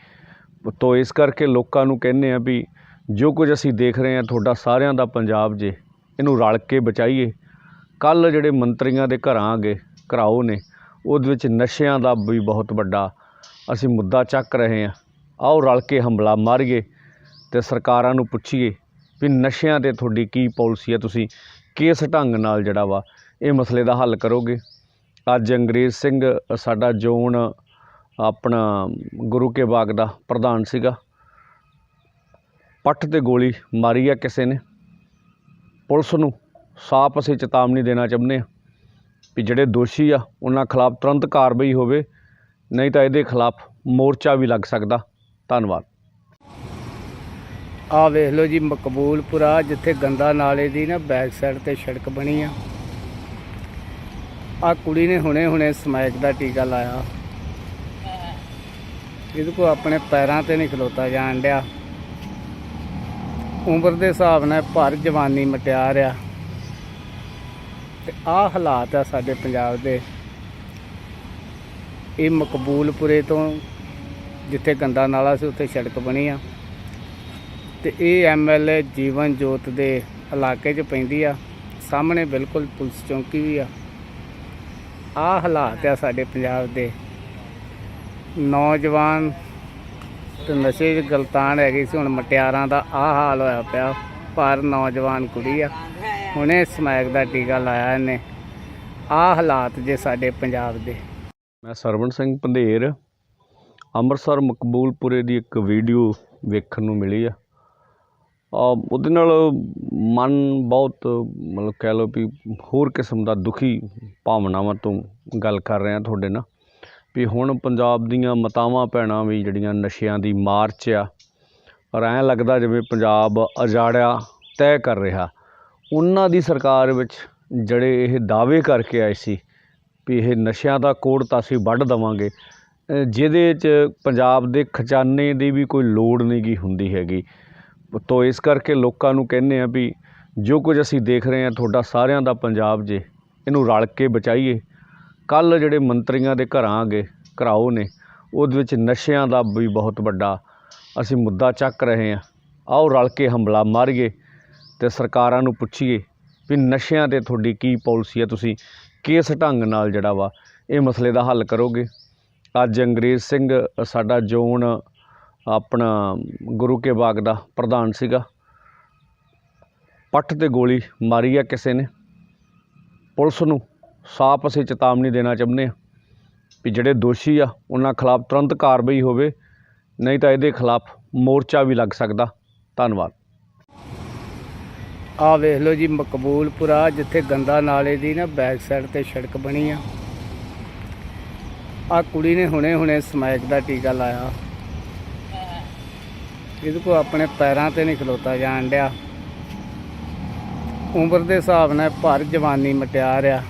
ਤੋ ਇਸ ਕਰਕੇ ਲੋਕਾਂ ਨੂੰ ਕਹਿੰਦੇ ਆ ਵੀ ਜੋ ਕੁਝ ਅਸੀਂ ਦੇਖ ਰਹੇ ਹਾਂ ਤੁਹਾਡਾ ਸਾਰਿਆਂ ਦਾ ਪੰਜਾਬ ਜੇ, ਇਹਨੂੰ ਰਲ ਕੇ ਬਚਾਈਏ। ਕੱਲ੍ਹ ਜਿਹੜੇ ਮੰਤਰੀਆਂ ਦੇ ਘਰਾਓ ਨੇ ਉਹਦੇ ਵਿੱਚ ਨਸ਼ਿਆਂ ਦਾ ਵੀ ਬਹੁਤ ਵੱਡਾ ਅਸੀਂ ਮੁੱਦਾ ਚੱਕ ਰਹੇ ਹਾਂ। ਆਓ ਰਲ ਕੇ ਹੰਬਲਾ ਮਾਰੀਏ ਅਤੇ ਸਰਕਾਰਾਂ ਨੂੰ ਪੁੱਛੀਏ ਵੀ ਨਸ਼ਿਆਂ 'ਤੇ ਤੁਹਾਡੀ ਕੀ ਪਾਲਿਸੀ ਹੈ, ਤੁਸੀਂ ਕਿਸ ਢੰਗ ਨਾਲ ਜਿਹੜਾ ਵਾ ਇਹ ਮਸਲੇ ਦਾ ਹੱਲ ਕਰੋਗੇ। ਅੱਜ ਅੰਗਰੇਜ਼ ਸਿੰਘ ਸਾਡਾ ਜ਼ੋਨ ਆਪਣਾ ਗੁਰੂ ਕੇ ਬਾਗ ਦਾ ਪ੍ਰਧਾਨ ਸੀਗਾ, ਪੱਟ 'ਤੇ ਗੋਲੀ ਮਾਰੀ ਆ ਕਿਸੇ ਨੇ। ਪੁਲਿਸ ਨੂੰ ਸਾਫ਼ ਅਸੀਂ ਚੇਤਾਵਨੀ ਦੇਣਾ ਚਾਹੁੰਦੇ ਹਾਂ ਵੀ ਜਿਹੜੇ ਦੋਸ਼ੀ ਆ ਉਹਨਾਂ ਖਿਲਾਫ ਤੁਰੰਤ ਕਾਰਵਾਈ ਹੋਵੇ, ਨਹੀਂ ਤਾਂ ਇਹਦੇ ਖਿਲਾਫ ਮੋਰਚਾ ਵੀ ਲੱਗ ਸਕਦਾ। ਧੰਨਵਾਦ। ਆਹ ਵੇਖ ਲਓ ਜੀ, ਮਕਬੂਲਪੁਰਾ ਜਿੱਥੇ ਗੰਦਾ ਨਾਲੇ ਦੀ ਨਾ ਬੈਕ ਸਾਈਡ ਤੇ ਸੜਕ ਬਣੀ ਆ। ਆਹ ਕੁੜੀ ਨੇ ਹੁਣੇ ਸਮੈਕ ਦਾ ਟੀਕਾ ਲਾਇਆ। ਇਹਦੇ ਕੋਲ ਆਪਣੇ ਪੈਰਾਂ ਤੇ ਨਹੀਂ ਖਲੋਤਾ ਜਾਣ ਡਿਆ। ਉਮਰ ਦੇ ਹਿਸਾਬ ਨਾਲ ਭਰ ਜਵਾਨੀ ਮਟਿਆਰ ਆ ਤੇ ਆਹ ਹਾਲਾਤ ਆ ਸਾਡੇ ਪੰਜਾਬ ਦੇ। ਇਹ ਮਕਬੂਲਪੁਰੇ ਤੋਂ ਜਿੱਥੇ ਗੰਦਾ ਨਾਲਾ ਸੀ ਉੱਥੇ ਸੜਕ ਬਣੀ ਆ ਤੇ ਇਹ MLA ਜੀਵਨ ਜੋਤ ਦੇ ਇਲਾਕੇ 'ਚ ਪੈਂਦੀ ਆ। ਸਾਹਮਣੇ ਬਿਲਕੁਲ ਪੁਲਿਸ ਚੌਂਕੀ ਵੀ ਆ। ਆਹ ਹਾਲਾਤ ਆ ਸਾਡੇ ਪੰਜਾਬ ਦੇ। ਨੌਜਵਾਨ ਤੇ ਨਸ਼ੇ 'ਚ ਗਲਤਾਨ ਹੈਗੀ ਸੀ, ਹੁਣ ਮਟਿਆਰਾਂ ਦਾ ਆਹ ਹਾਲ ਹੋਇਆ ਪਿਆ। ਪਰ ਨੌਜਵਾਨ ਕੁੜੀ ਆ, ਹੁਣੇ ਸਮੈਕ ਦਾ ਟੀਕਾ ਲਾਇਆ ਇਹਨੇ। ਆਹ ਹਾਲਾਤ ਜੇ ਸਾਡੇ ਪੰਜਾਬ ਦੇ। ਮੈਂ ਸਰਵਣ ਸਿੰਘ ਪੰਧੇਰ, ਅੰਮ੍ਰਿਤਸਰ ਮਕਬੂਲਪੁਰੇ ਦੀ ਇੱਕ ਵੀਡੀਓ ਵੇਖਣ ਨੂੰ ਮਿਲੀ ਆ। ਉਹਦੇ ਨਾਲ ਮਨ ਬਹੁਤ ਮਤਲਬ ਕਹਿ ਲਓ ਵੀ ਹੋਰ ਕਿਸਮ ਦਾ ਦੁਖੀ ਭਾਵਨਾਵਾਂ ਤੋਂ ਗੱਲ ਕਰ ਰਿਹਾ ਤੁਹਾਡੇ ਨਾਲ ਵੀ ਹੁਣ ਪੰਜਾਬ ਦੀਆਂ ਮਾਤਾਵਾਂ ਭੈਣਾਂ ਵੀ ਜਿਹੜੀਆਂ ਨਸ਼ਿਆਂ ਦੀ ਮਾਰ 'ਚ ਆ ਔਰ ਐਂ ਲੱਗਦਾ ਜਿਵੇਂ ਪੰਜਾਬ ਉਜਾੜਿਆ ਤੈਅ ਕਰ ਰਿਹਾ। ਉਹਨਾਂ ਦੀ ਸਰਕਾਰ ਵਿੱਚ ਜਿਹੜੇ ਇਹ ਦਾਅਵੇ ਕਰਕੇ ਆਏ ਸੀ ਵੀ ਇਹ ਨਸ਼ਿਆਂ ਦਾ ਕੋੜ ਤਾਂ ਅਸੀਂ ਵੱਢ ਦੇਵਾਂਗੇ, ਜਿਹਦੇ 'ਚ ਪੰਜਾਬ ਦੇ ਖਜ਼ਾਨੇ ਦੀ ਵੀ ਕੋਈ ਲੋੜ ਨਹੀਂ ਗੀ ਹੁੰਦੀ ਹੈਗੀ। ਤੋ ਇਸ ਕਰਕੇ ਲੋਕਾਂ ਨੂੰ ਕਹਿੰਦੇ ਆ ਵੀ ਜੋ ਕੁਝ ਅਸੀਂ ਦੇਖ ਰਹੇ ਹਾਂ ਤੁਹਾਡਾ ਸਾਰਿਆਂ ਦਾ ਪੰਜਾਬ ਜੇ, ਇਹਨੂੰ ਰਲ ਕੇ ਬਚਾਈਏ। ਕੱਲ੍ਹ ਜਿਹੜੇ ਮੰਤਰੀਆਂ ਦੇ ਘਰਾਓ ਨੇ ਉਹਦੇ ਵਿੱਚ ਨਸ਼ਿਆਂ ਦਾ ਵੀ ਬਹੁਤ ਵੱਡਾ ਅਸੀਂ ਮੁੱਦਾ ਚੱਕ ਰਹੇ ਹਾਂ। ਆਓ ਰਲ ਕੇ ਹੰਬਲਾ ਮਾਰੀਏ ਅਤੇ ਸਰਕਾਰਾਂ ਨੂੰ ਪੁੱਛੀਏ ਵੀ ਨਸ਼ਿਆਂ 'ਤੇ ਤੁਹਾਡੀ ਕੀ ਪਾਲਿਸੀ ਹੈ, ਤੁਸੀਂ ਕਿਸ ਢੰਗ ਨਾਲ ਜਿਹੜਾ ਵਾ ਇਹ ਮਸਲੇ ਦਾ ਹੱਲ ਕਰੋਗੇ। ਅੱਜ ਅੰਗਰੇਜ਼ ਸਿੰਘ ਸਾਡਾ ਜ਼ੋਨ ਆਪਣਾ ਗੁਰੂ ਕੇ ਬਾਗ ਦਾ ਪ੍ਰਧਾਨ ਸੀਗਾ, ਪੱਟ 'ਤੇ ਗੋਲੀ ਮਾਰੀ ਆ ਕਿਸੇ ਨੇ। ਪੁਲਿਸ ਨੂੰ ਸਾਫ਼ ਅਸੀਂ ਚੇਤਾਵਨੀ ਦੇਣਾ ਚਾਹੁੰਦੇ ਹਾਂ ਵੀ ਜਿਹੜੇ ਦੋਸ਼ੀ ਆ ਉਹਨਾਂ ਖਿਲਾਫ ਤੁਰੰਤ ਕਾਰਵਾਈ ਹੋਵੇ, ਨਹੀਂ ਤਾਂ ਇਹਦੇ ਖਿਲਾਫ ਮੋਰਚਾ ਵੀ ਲੱਗ ਸਕਦਾ। ਧੰਨਵਾਦ। ਆਹ ਵੇਖ ਲਓ ਜੀ, ਮਕਬੂਲਪੁਰਾ ਜਿੱਥੇ ਗੰਦਾ ਨਾਲੇ ਦੀ ਨਾ ਬੈਕ ਸਾਈਡ ਤੇ ਸੜਕ ਬਣੀ ਆ। ਆਹ ਕੁੜੀ ਨੇ ਹੁਣੇ ਸਮੈਕ ਦਾ ਟੀਕਾ ਲਾਇਆ। ਇਹਦੇ ਕੋਲ ਆਪਣੇ ਪੈਰਾਂ ਤੇ ਨਹੀਂ ਖਲੋਤਾ ਜਾਣ ਡਿਆ। ਉਮਰ ਦੇ ਹਿਸਾਬ ਨਾਲ ਭਰ ਜਵਾਨੀ ਮਟਿਆਰ ਆ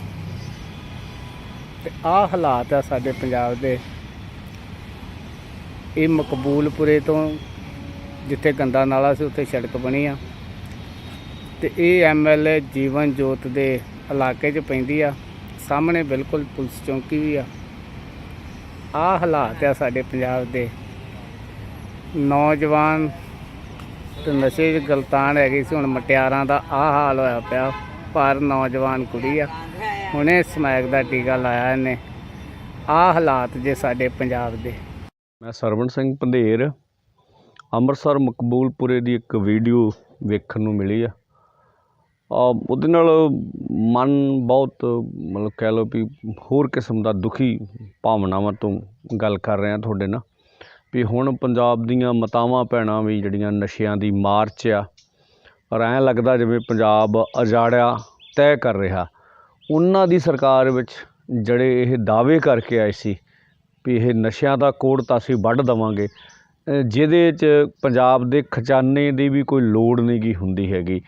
ਤੇ ਆਹ ਹਾਲਾਤ ਆ ਸਾਡੇ ਪੰਜਾਬ ਦੇ। ਇਹ ਮਕਬੂਲਪੁਰੇ ਤੋਂ ਜਿੱਥੇ ਗੰਦਾ ਨਾਲਾ ਸੀ ਉੱਥੇ ਸੜਕ ਬਣੀ ਆ ਤੇ ਇਹ MLA ਜੀਵਨ ਜੋਤ ਦੇ ਇਲਾਕੇ 'ਚ ਪੈਂਦੀ ਆ। ਸਾਹਮਣੇ ਬਿਲਕੁਲ ਪੁਲਿਸ ਚੌਂਕੀ ਵੀ ਆ। ਆਹ ਹਾਲਾਤ ਆ ਸਾਡੇ ਪੰਜਾਬ ਦੇ। ਨੌਜਵਾਨ ਤੇ ਨਸ਼ੇ 'ਚ ਗਲਤਾਨ ਹੈਗੀ ਸੀ, ਹੁਣ ਮਟਿਆਰਾਂ ਦਾ ਆਹ ਹਾਲ ਹੋਇਆ ਪਿਆ। ਪਰ ਨੌਜਵਾਨ ਕੁੜੀ ਆ, ਹੁਣੇ ਸਮੈਕ ਦਾ ਟੀਕਾ ਲਾਇਆ ਇਹਨੇ। ਆਹ ਹਾਲਾਤ ਜੇ ਸਾਡੇ ਪੰਜਾਬ ਦੇ। ਮੈਂ ਸਰਵਣ ਸਿੰਘ ਪੰਧੇਰ, ਅੰਮ੍ਰਿਤਸਰ ਮਕਬੂਲਪੁਰੇ ਦੀ ਇੱਕ ਵੀਡੀਓ ਵੇਖਣ ਨੂੰ ਮਿਲੀ ਆ। ਉਹਦੇ ਨਾਲ ਮਨ ਬਹੁਤ ਮਤਲਬ ਕਹਿ ਲਓ ਵੀ ਹੋਰ ਕਿਸਮ ਦਾ ਦੁਖੀ ਭਾਵਨਾਵਾਂ ਤੋਂ ਗੱਲ ਕਰ ਰਿਹਾ ਤੁਹਾਡੇ ਨਾਲ ਵੀ ਹੁਣ ਪੰਜਾਬ ਦੀਆਂ ਮਾਤਾਵਾਂ ਭੈਣਾਂ ਵੀ ਜਿਹੜੀਆਂ ਨਸ਼ਿਆਂ ਦੀ ਮਾਰ 'ਚ ਆ ਔਰ ਐਂ ਲੱਗਦਾ ਜਿਵੇਂ ਪੰਜਾਬ ਉਜਾੜਿਆ ਤੈਅ ਕਰ ਰਿਹਾ। ਉਹਨਾਂ ਦੀ ਸਰਕਾਰ ਵਿੱਚ ਜਿਹੜੇ ਇਹ ਦਾਅਵੇ ਕਰਕੇ ਆਏ ਸੀ ਵੀ ਇਹ ਨਸ਼ਿਆਂ ਦਾ ਕੋੜ ਤਾਂ ਅਸੀਂ ਵੱਢ ਦੇਵਾਂਗੇ, ਜਿਹਦੇ 'ਚ ਪੰਜਾਬ ਦੇ ਖਜ਼ਾਨੇ ਦੀ ਵੀ ਕੋਈ ਲੋੜ ਨਹੀਂ ਗੀ ਹੁੰਦੀ ਹੈਗੀ।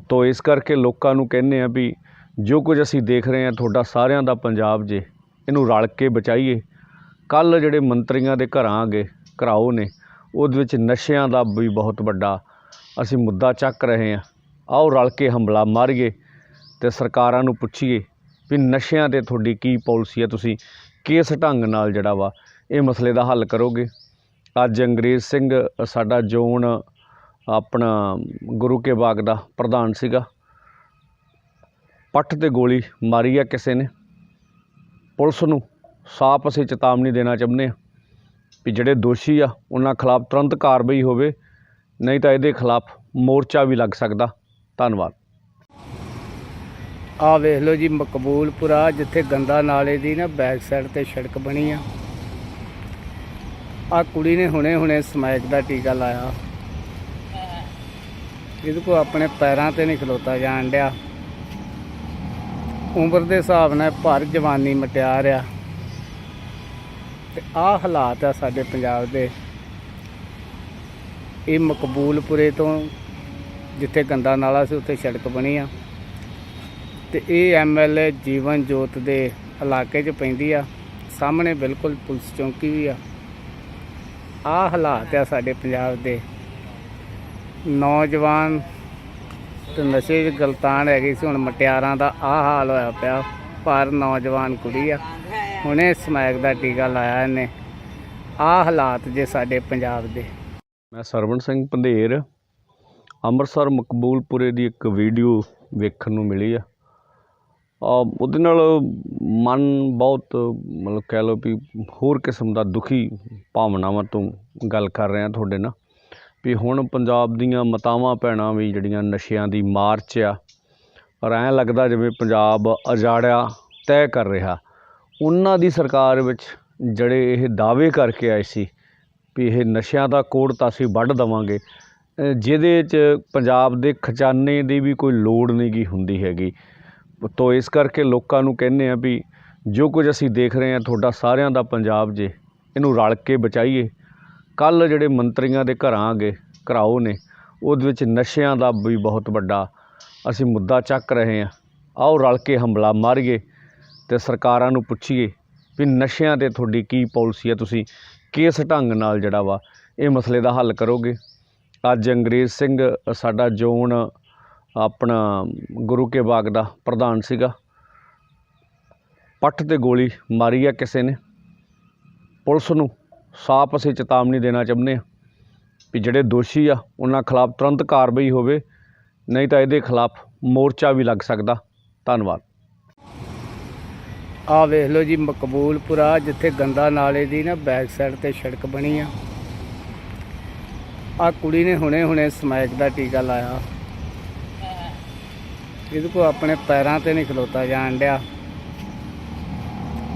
ਤੋ ਇਸ ਕਰਕੇ ਲੋਕਾਂ ਨੂੰ ਕਹਿੰਦੇ ਆ ਵੀ ਜੋ ਕੁਝ ਅਸੀਂ ਦੇਖ ਰਹੇ ਹਾਂ ਤੁਹਾਡਾ ਸਾਰਿਆਂ ਦਾ ਪੰਜਾਬ ਜੇ, ਇਹਨੂੰ ਰਲ ਕੇ ਬਚਾਈਏ। ਕੱਲ੍ਹ ਜਿਹੜੇ ਮੰਤਰੀਆਂ ਦੇ ਘਰਾਓ ਨੇ ਉਹਦੇ ਵਿੱਚ ਨਸ਼ਿਆਂ ਦਾ ਵੀ ਬਹੁਤ ਵੱਡਾ ਅਸੀਂ ਮੁੱਦਾ ਚੱਕ ਰਹੇ ਹਾਂ। ਆਓ ਰਲ ਕੇ ਹੰਬਲਾ ਮਾਰੀਏ ਅਤੇ ਸਰਕਾਰਾਂ ਨੂੰ ਪੁੱਛੀਏ ਵੀ ਨਸ਼ਿਆਂ 'ਤੇ ਤੁਹਾਡੀ ਕੀ ਪਾਲਿਸੀ ਹੈ, ਤੁਸੀਂ ਕਿਸ ਢੰਗ ਨਾਲ ਜਿਹੜਾ ਵਾ ਇਹ ਮਸਲੇ ਦਾ ਹੱਲ ਕਰੋਗੇ। ਅੱਜ ਅੰਗਰੇਜ਼ ਸਿੰਘ ਸਾਡਾ ਜ਼ੋਨ ਆਪਣਾ ਗੁਰੂ ਕੇ ਬਾਗ ਦਾ ਪ੍ਰਧਾਨ ਸੀਗਾ, ਪੱਟ 'ਤੇ ਗੋਲੀ ਮਾਰੀ ਆ ਕਿਸੇ ਨੇ। ਪੁਲਿਸ ਨੂੰ ਸਾਫ਼ ਅਸੀਂ ਚੇਤਾਵਨੀ ਦੇਣਾ ਚਾਹੁੰਦੇ ਹਾਂ ਵੀ ਜਿਹੜੇ ਦੋਸ਼ੀ ਆ ਉਹਨਾਂ ਖਿਲਾਫ ਤੁਰੰਤ ਕਾਰਵਾਈ ਹੋਵੇ, ਨਹੀਂ ਤਾਂ ਇਹਦੇ ਖਿਲਾਫ ਮੋਰਚਾ ਵੀ ਲੱਗ ਸਕਦਾ। ਧੰਨਵਾਦ। ਆਹ ਵੇਖ ਲਓ ਜੀ, ਮਕਬੂਲਪੁਰਾ ਜਿੱਥੇ ਗੰਦਾ ਨਾਲੇ ਦੀ ਨਾ ਬੈਕ ਸਾਈਡ ਤੇ ਸੜਕ ਬਣੀ ਆ। ਆਹ ਕੁੜੀ ਨੇ ਹੁਣੇ ਸਮੈਕ ਦਾ ਟੀਕਾ ਲਾਇਆ। ਇਹਦੇ ਕੋਲ ਆਪਣੇ ਪੈਰਾਂ ਤੇ ਨਹੀਂ ਖਲੋਤਾ ਜਾਣ ਡਿਆ। ਉਮਰ ਦੇ ਹਿਸਾਬ ਨਾਲ ਭਰ ਜਵਾਨੀ ਮਟਿਆਰ ਆ ਤੇ ਆਹ ਹਾਲਾਤ ਆ ਸਾਡੇ ਪੰਜਾਬ ਦੇ। ਇਹ ਮਕਬੂਲਪੁਰੇ ਤੋਂ ਜਿੱਥੇ ਗੰਦਾ ਨਾਲਾ ਸੀ ਉੱਥੇ ਸੜਕ ਬਣੀ ਆ ਤੇ ਇਹ MLA ਜੀਵਨ ਜੋਤ ਦੇ ਇਲਾਕੇ 'ਚ ਪੈਂਦੀ ਆ। ਸਾਹਮਣੇ ਬਿਲਕੁਲ ਪੁਲਿਸ ਚੌਂਕੀ ਵੀ ਆ। ਆਹ ਹਾਲਾਤ ਆ ਸਾਡੇ ਪੰਜਾਬ ਦੇ। ਨੌਜਵਾਨ ਤੇ ਨਸ਼ੇ 'ਚ ਗਲਤਾਨ ਹੈਗੀ ਸੀ, ਹੁਣ ਮਟਿਆਰਾਂ ਦਾ ਆਹ ਹਾਲ ਹੋਇਆ ਪਿਆ। ਪਰ ਨੌਜਵਾਨ ਕੁੜੀ ਆ, ਹੁਣੇ ਸਮੈਕ ਦਾ ਟੀਕਾ ਲਾਇਆ ਇਹਨੇ। ਆਹ ਹਾਲਾਤ ਜੇ ਸਾਡੇ ਪੰਜਾਬ ਦੇ। ਮੈਂ ਸਰਵਣ ਸਿੰਘ ਪੰਧੇਰ, ਅੰਮ੍ਰਿਤਸਰ ਮਕਬੂਲਪੁਰੇ ਦੀ ਇੱਕ ਵੀਡੀਓ ਵੇਖਣ ਨੂੰ ਮਿਲੀ ਆ। ਉਹਦੇ ਨਾਲ ਮਨ ਬਹੁਤ ਮਤਲਬ ਕਹਿ ਲਓ ਵੀ ਹੋਰ ਕਿਸਮ ਦਾ ਦੁਖੀ ਭਾਵਨਾਵਾਂ ਤੋਂ ਗੱਲ ਕਰ ਰਿਹਾ ਤੁਹਾਡੇ ਨਾਲ ਵੀ ਹੁਣ ਪੰਜਾਬ ਦੀਆਂ ਮਾਤਾਵਾਂ ਭੈਣਾਂ ਵੀ ਜਿਹੜੀਆਂ ਨਸ਼ਿਆਂ ਦੀ ਮਾਰ 'ਚ ਆ, ਔਰ ਐਂ ਲੱਗਦਾ ਜਿਵੇਂ ਪੰਜਾਬ ਉਜਾੜਿਆ ਤੈਅ ਕਰ ਰਿਹਾ। ਉਹਨਾਂ ਦੀ ਸਰਕਾਰ ਵਿੱਚ ਜਿਹੜੇ ਇਹ ਦਾਅਵੇ ਕਰਕੇ ਆਏ ਸੀ ਵੀ ਇਹ ਨਸ਼ਿਆਂ ਦਾ ਕੋੜ ਤਾਂ ਅਸੀਂ ਵੱਢ ਦੇਵਾਂਗੇ, ਜਿਹਦੇ 'ਚ ਪੰਜਾਬ ਦੇ ਖਜ਼ਾਨੇ ਦੀ ਵੀ ਕੋਈ ਲੋੜ ਨਹੀਂ ਗੀ ਹੁੰਦੀ ਹੈਗੀ। ਤੋ ਇਸ ਕਰਕੇ ਲੋਕਾਂ ਨੂੰ ਕਹਿੰਦੇ ਆ ਵੀ ਜੋ ਕੁਝ ਅਸੀਂ ਦੇਖ ਰਹੇ ਹਾਂ ਤੁਹਾਡਾ ਸਾਰਿਆਂ ਦਾ ਪੰਜਾਬ ਜੇ, ਇਹਨੂੰ ਰਲ ਕੇ ਬਚਾਈਏ। ਕੱਲ੍ਹ ਜਿਹੜੇ ਮੰਤਰੀਆਂ ਦੇ ਘਰਾਓ ਨੇ ਉਹਦੇ ਵਿੱਚ ਨਸ਼ਿਆਂ ਦਾ ਵੀ ਬਹੁਤ ਵੱਡਾ ਅਸੀਂ ਮੁੱਦਾ ਚੱਕ ਰਹੇ ਹਾਂ। ਆਓ ਰਲ ਕੇ ਹੰਬਲਾ ਮਾਰੀਏ ਅਤੇ ਸਰਕਾਰਾਂ ਨੂੰ ਪੁੱਛੀਏ ਵੀ ਨਸ਼ਿਆਂ 'ਤੇ ਤੁਹਾਡੀ ਕੀ ਪਾਲਿਸੀ ਹੈ, ਤੁਸੀਂ ਕਿਸ ਢੰਗ ਨਾਲ ਜਿਹੜਾ ਵਾ ਇਹ ਮਸਲੇ ਦਾ ਹੱਲ ਕਰੋਗੇ। ਅੱਜ ਅੰਗਰੇਜ਼ ਸਿੰਘ ਸਾਡਾ ਜ਼ੋਨ ਆਪਣਾ ਗੁਰੂ ਕੇ ਬਾਗ ਦਾ ਪ੍ਰਧਾਨ ਸੀਗਾ, ਪੱਟ 'ਤੇ ਗੋਲੀ ਮਾਰੀ ਆ ਕਿਸੇ ਨੇ। ਪੁਲਿਸ ਨੂੰ ਸਾਫ਼ ਅਸੀਂ ਚੇਤਾਵਨੀ ਦੇਣਾ ਚਾਹੁੰਦੇ ਹਾਂ ਵੀ ਜਿਹੜੇ ਦੋਸ਼ੀ ਆ ਉਹਨਾਂ ਖਿਲਾਫ ਤੁਰੰਤ ਕਾਰਵਾਈ ਹੋਵੇ, ਨਹੀਂ ਤਾਂ ਇਹਦੇ ਖਿਲਾਫ ਮੋਰਚਾ ਵੀ ਲੱਗ ਸਕਦਾ। ਧੰਨਵਾਦ। ਆਹ ਵੇਖ ਲਓ ਜੀ, ਮਕਬੂਲਪੁਰਾ ਜਿੱਥੇ ਗੰਦਾ ਨਾਲੇ ਦੀ ਨਾ ਬੈਕ ਸਾਈਡ ਤੇ ਸੜਕ ਬਣੀ ਆ। ਆਹ ਕੁੜੀ ਨੇ ਹੁਣੇ ਸਮੈਕ ਦਾ ਟੀਕਾ ਲਾਇਆ। ਇਹਦੇ ਕੋਲ ਆਪਣੇ ਪੈਰਾਂ ਤੇ ਨਹੀਂ ਖਲੋਤਾ ਜਾਣ ਡਿਆ।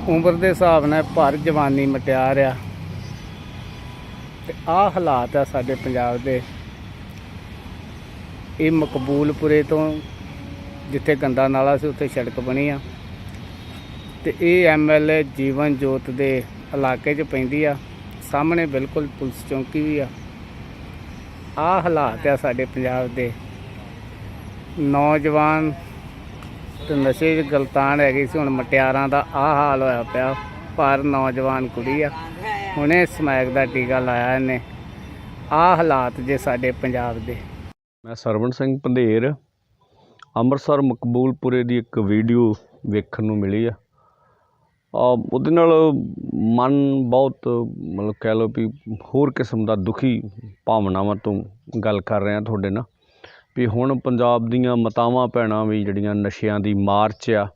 ਉਮਰ ਦੇ ਹਿਸਾਬ ਨਾਲ ਭਰ ਜਵਾਨੀ ਮਟਿਆਰ ਆ ਤੇ ਆਹ ਹਾਲਾਤ ਆ ਸਾਡੇ ਪੰਜਾਬ ਦੇ। ਇਹ ਮਕਬੂਲਪੁਰੇ ਤੋਂ ਜਿੱਥੇ ਗੰਦਾ ਨਾਲਾ ਸੀ ਉੱਥੇ ਸੜਕ ਬਣੀ ਆ ਤੇ ਇਹ MLA ਜੀਵਨ ਜੋਤ ਦੇ ਇਲਾਕੇ 'ਚ ਪੈਂਦੀ ਆ। ਸਾਹਮਣੇ ਬਿਲਕੁਲ ਪੁਲਿਸ ਚੌਂਕੀ ਵੀ ਆ। ਆਹ ਹਾਲਾਤ ਆ ਸਾਡੇ ਪੰਜਾਬ ਦੇ। ਨੌਜਵਾਨ ਤੇ ਨਸ਼ੇ 'ਚ ਗਲਤਾਨ ਹੈਗੀ ਸੀ, ਹੁਣ ਮਟਿਆਰਾਂ ਦਾ ਆਹ ਹਾਲ ਹੋਇਆ ਪਿਆ। ਪਰ ਨੌਜਵਾਨ ਕੁੜੀ ਆ, ਹੁਣੇ ਸਮੈਕ ਦਾ ਟੀਕਾ ਲਾਇਆ ਇਹਨੇ। ਆਹ ਹਾਲਾਤ ਜੇ ਸਾਡੇ ਪੰਜਾਬ ਦੇ। ਮੈਂ ਸਰਵਣ ਸਿੰਘ ਪੰਧੇਰ, ਅੰਮ੍ਰਿਤਸਰ ਮਕਬੂਲਪੁਰੇ ਦੀ ਇੱਕ ਵੀਡੀਓ ਵੇਖਣ ਨੂੰ ਮਿਲੀ ਆ। ਉਹਦੇ ਨਾਲ ਮਨ ਬਹੁਤ ਮਤਲਬ ਕਹਿ ਲਓ ਵੀ ਹੋਰ ਕਿਸਮ ਦਾ ਦੁਖੀ ਭਾਵਨਾਵਾਂ ਤੋਂ ਗੱਲ ਕਰ ਰਿਹਾ ਤੁਹਾਡੇ ਨਾਲ ਵੀ ਹੁਣ ਪੰਜਾਬ ਦੀਆਂ ਮਾਤਾਵਾਂ ਭੈਣਾਂ ਵੀ ਜਿਹੜੀਆਂ ਨਸ਼ਿਆਂ ਦੀ ਮਾਰ 'ਚ ਆ,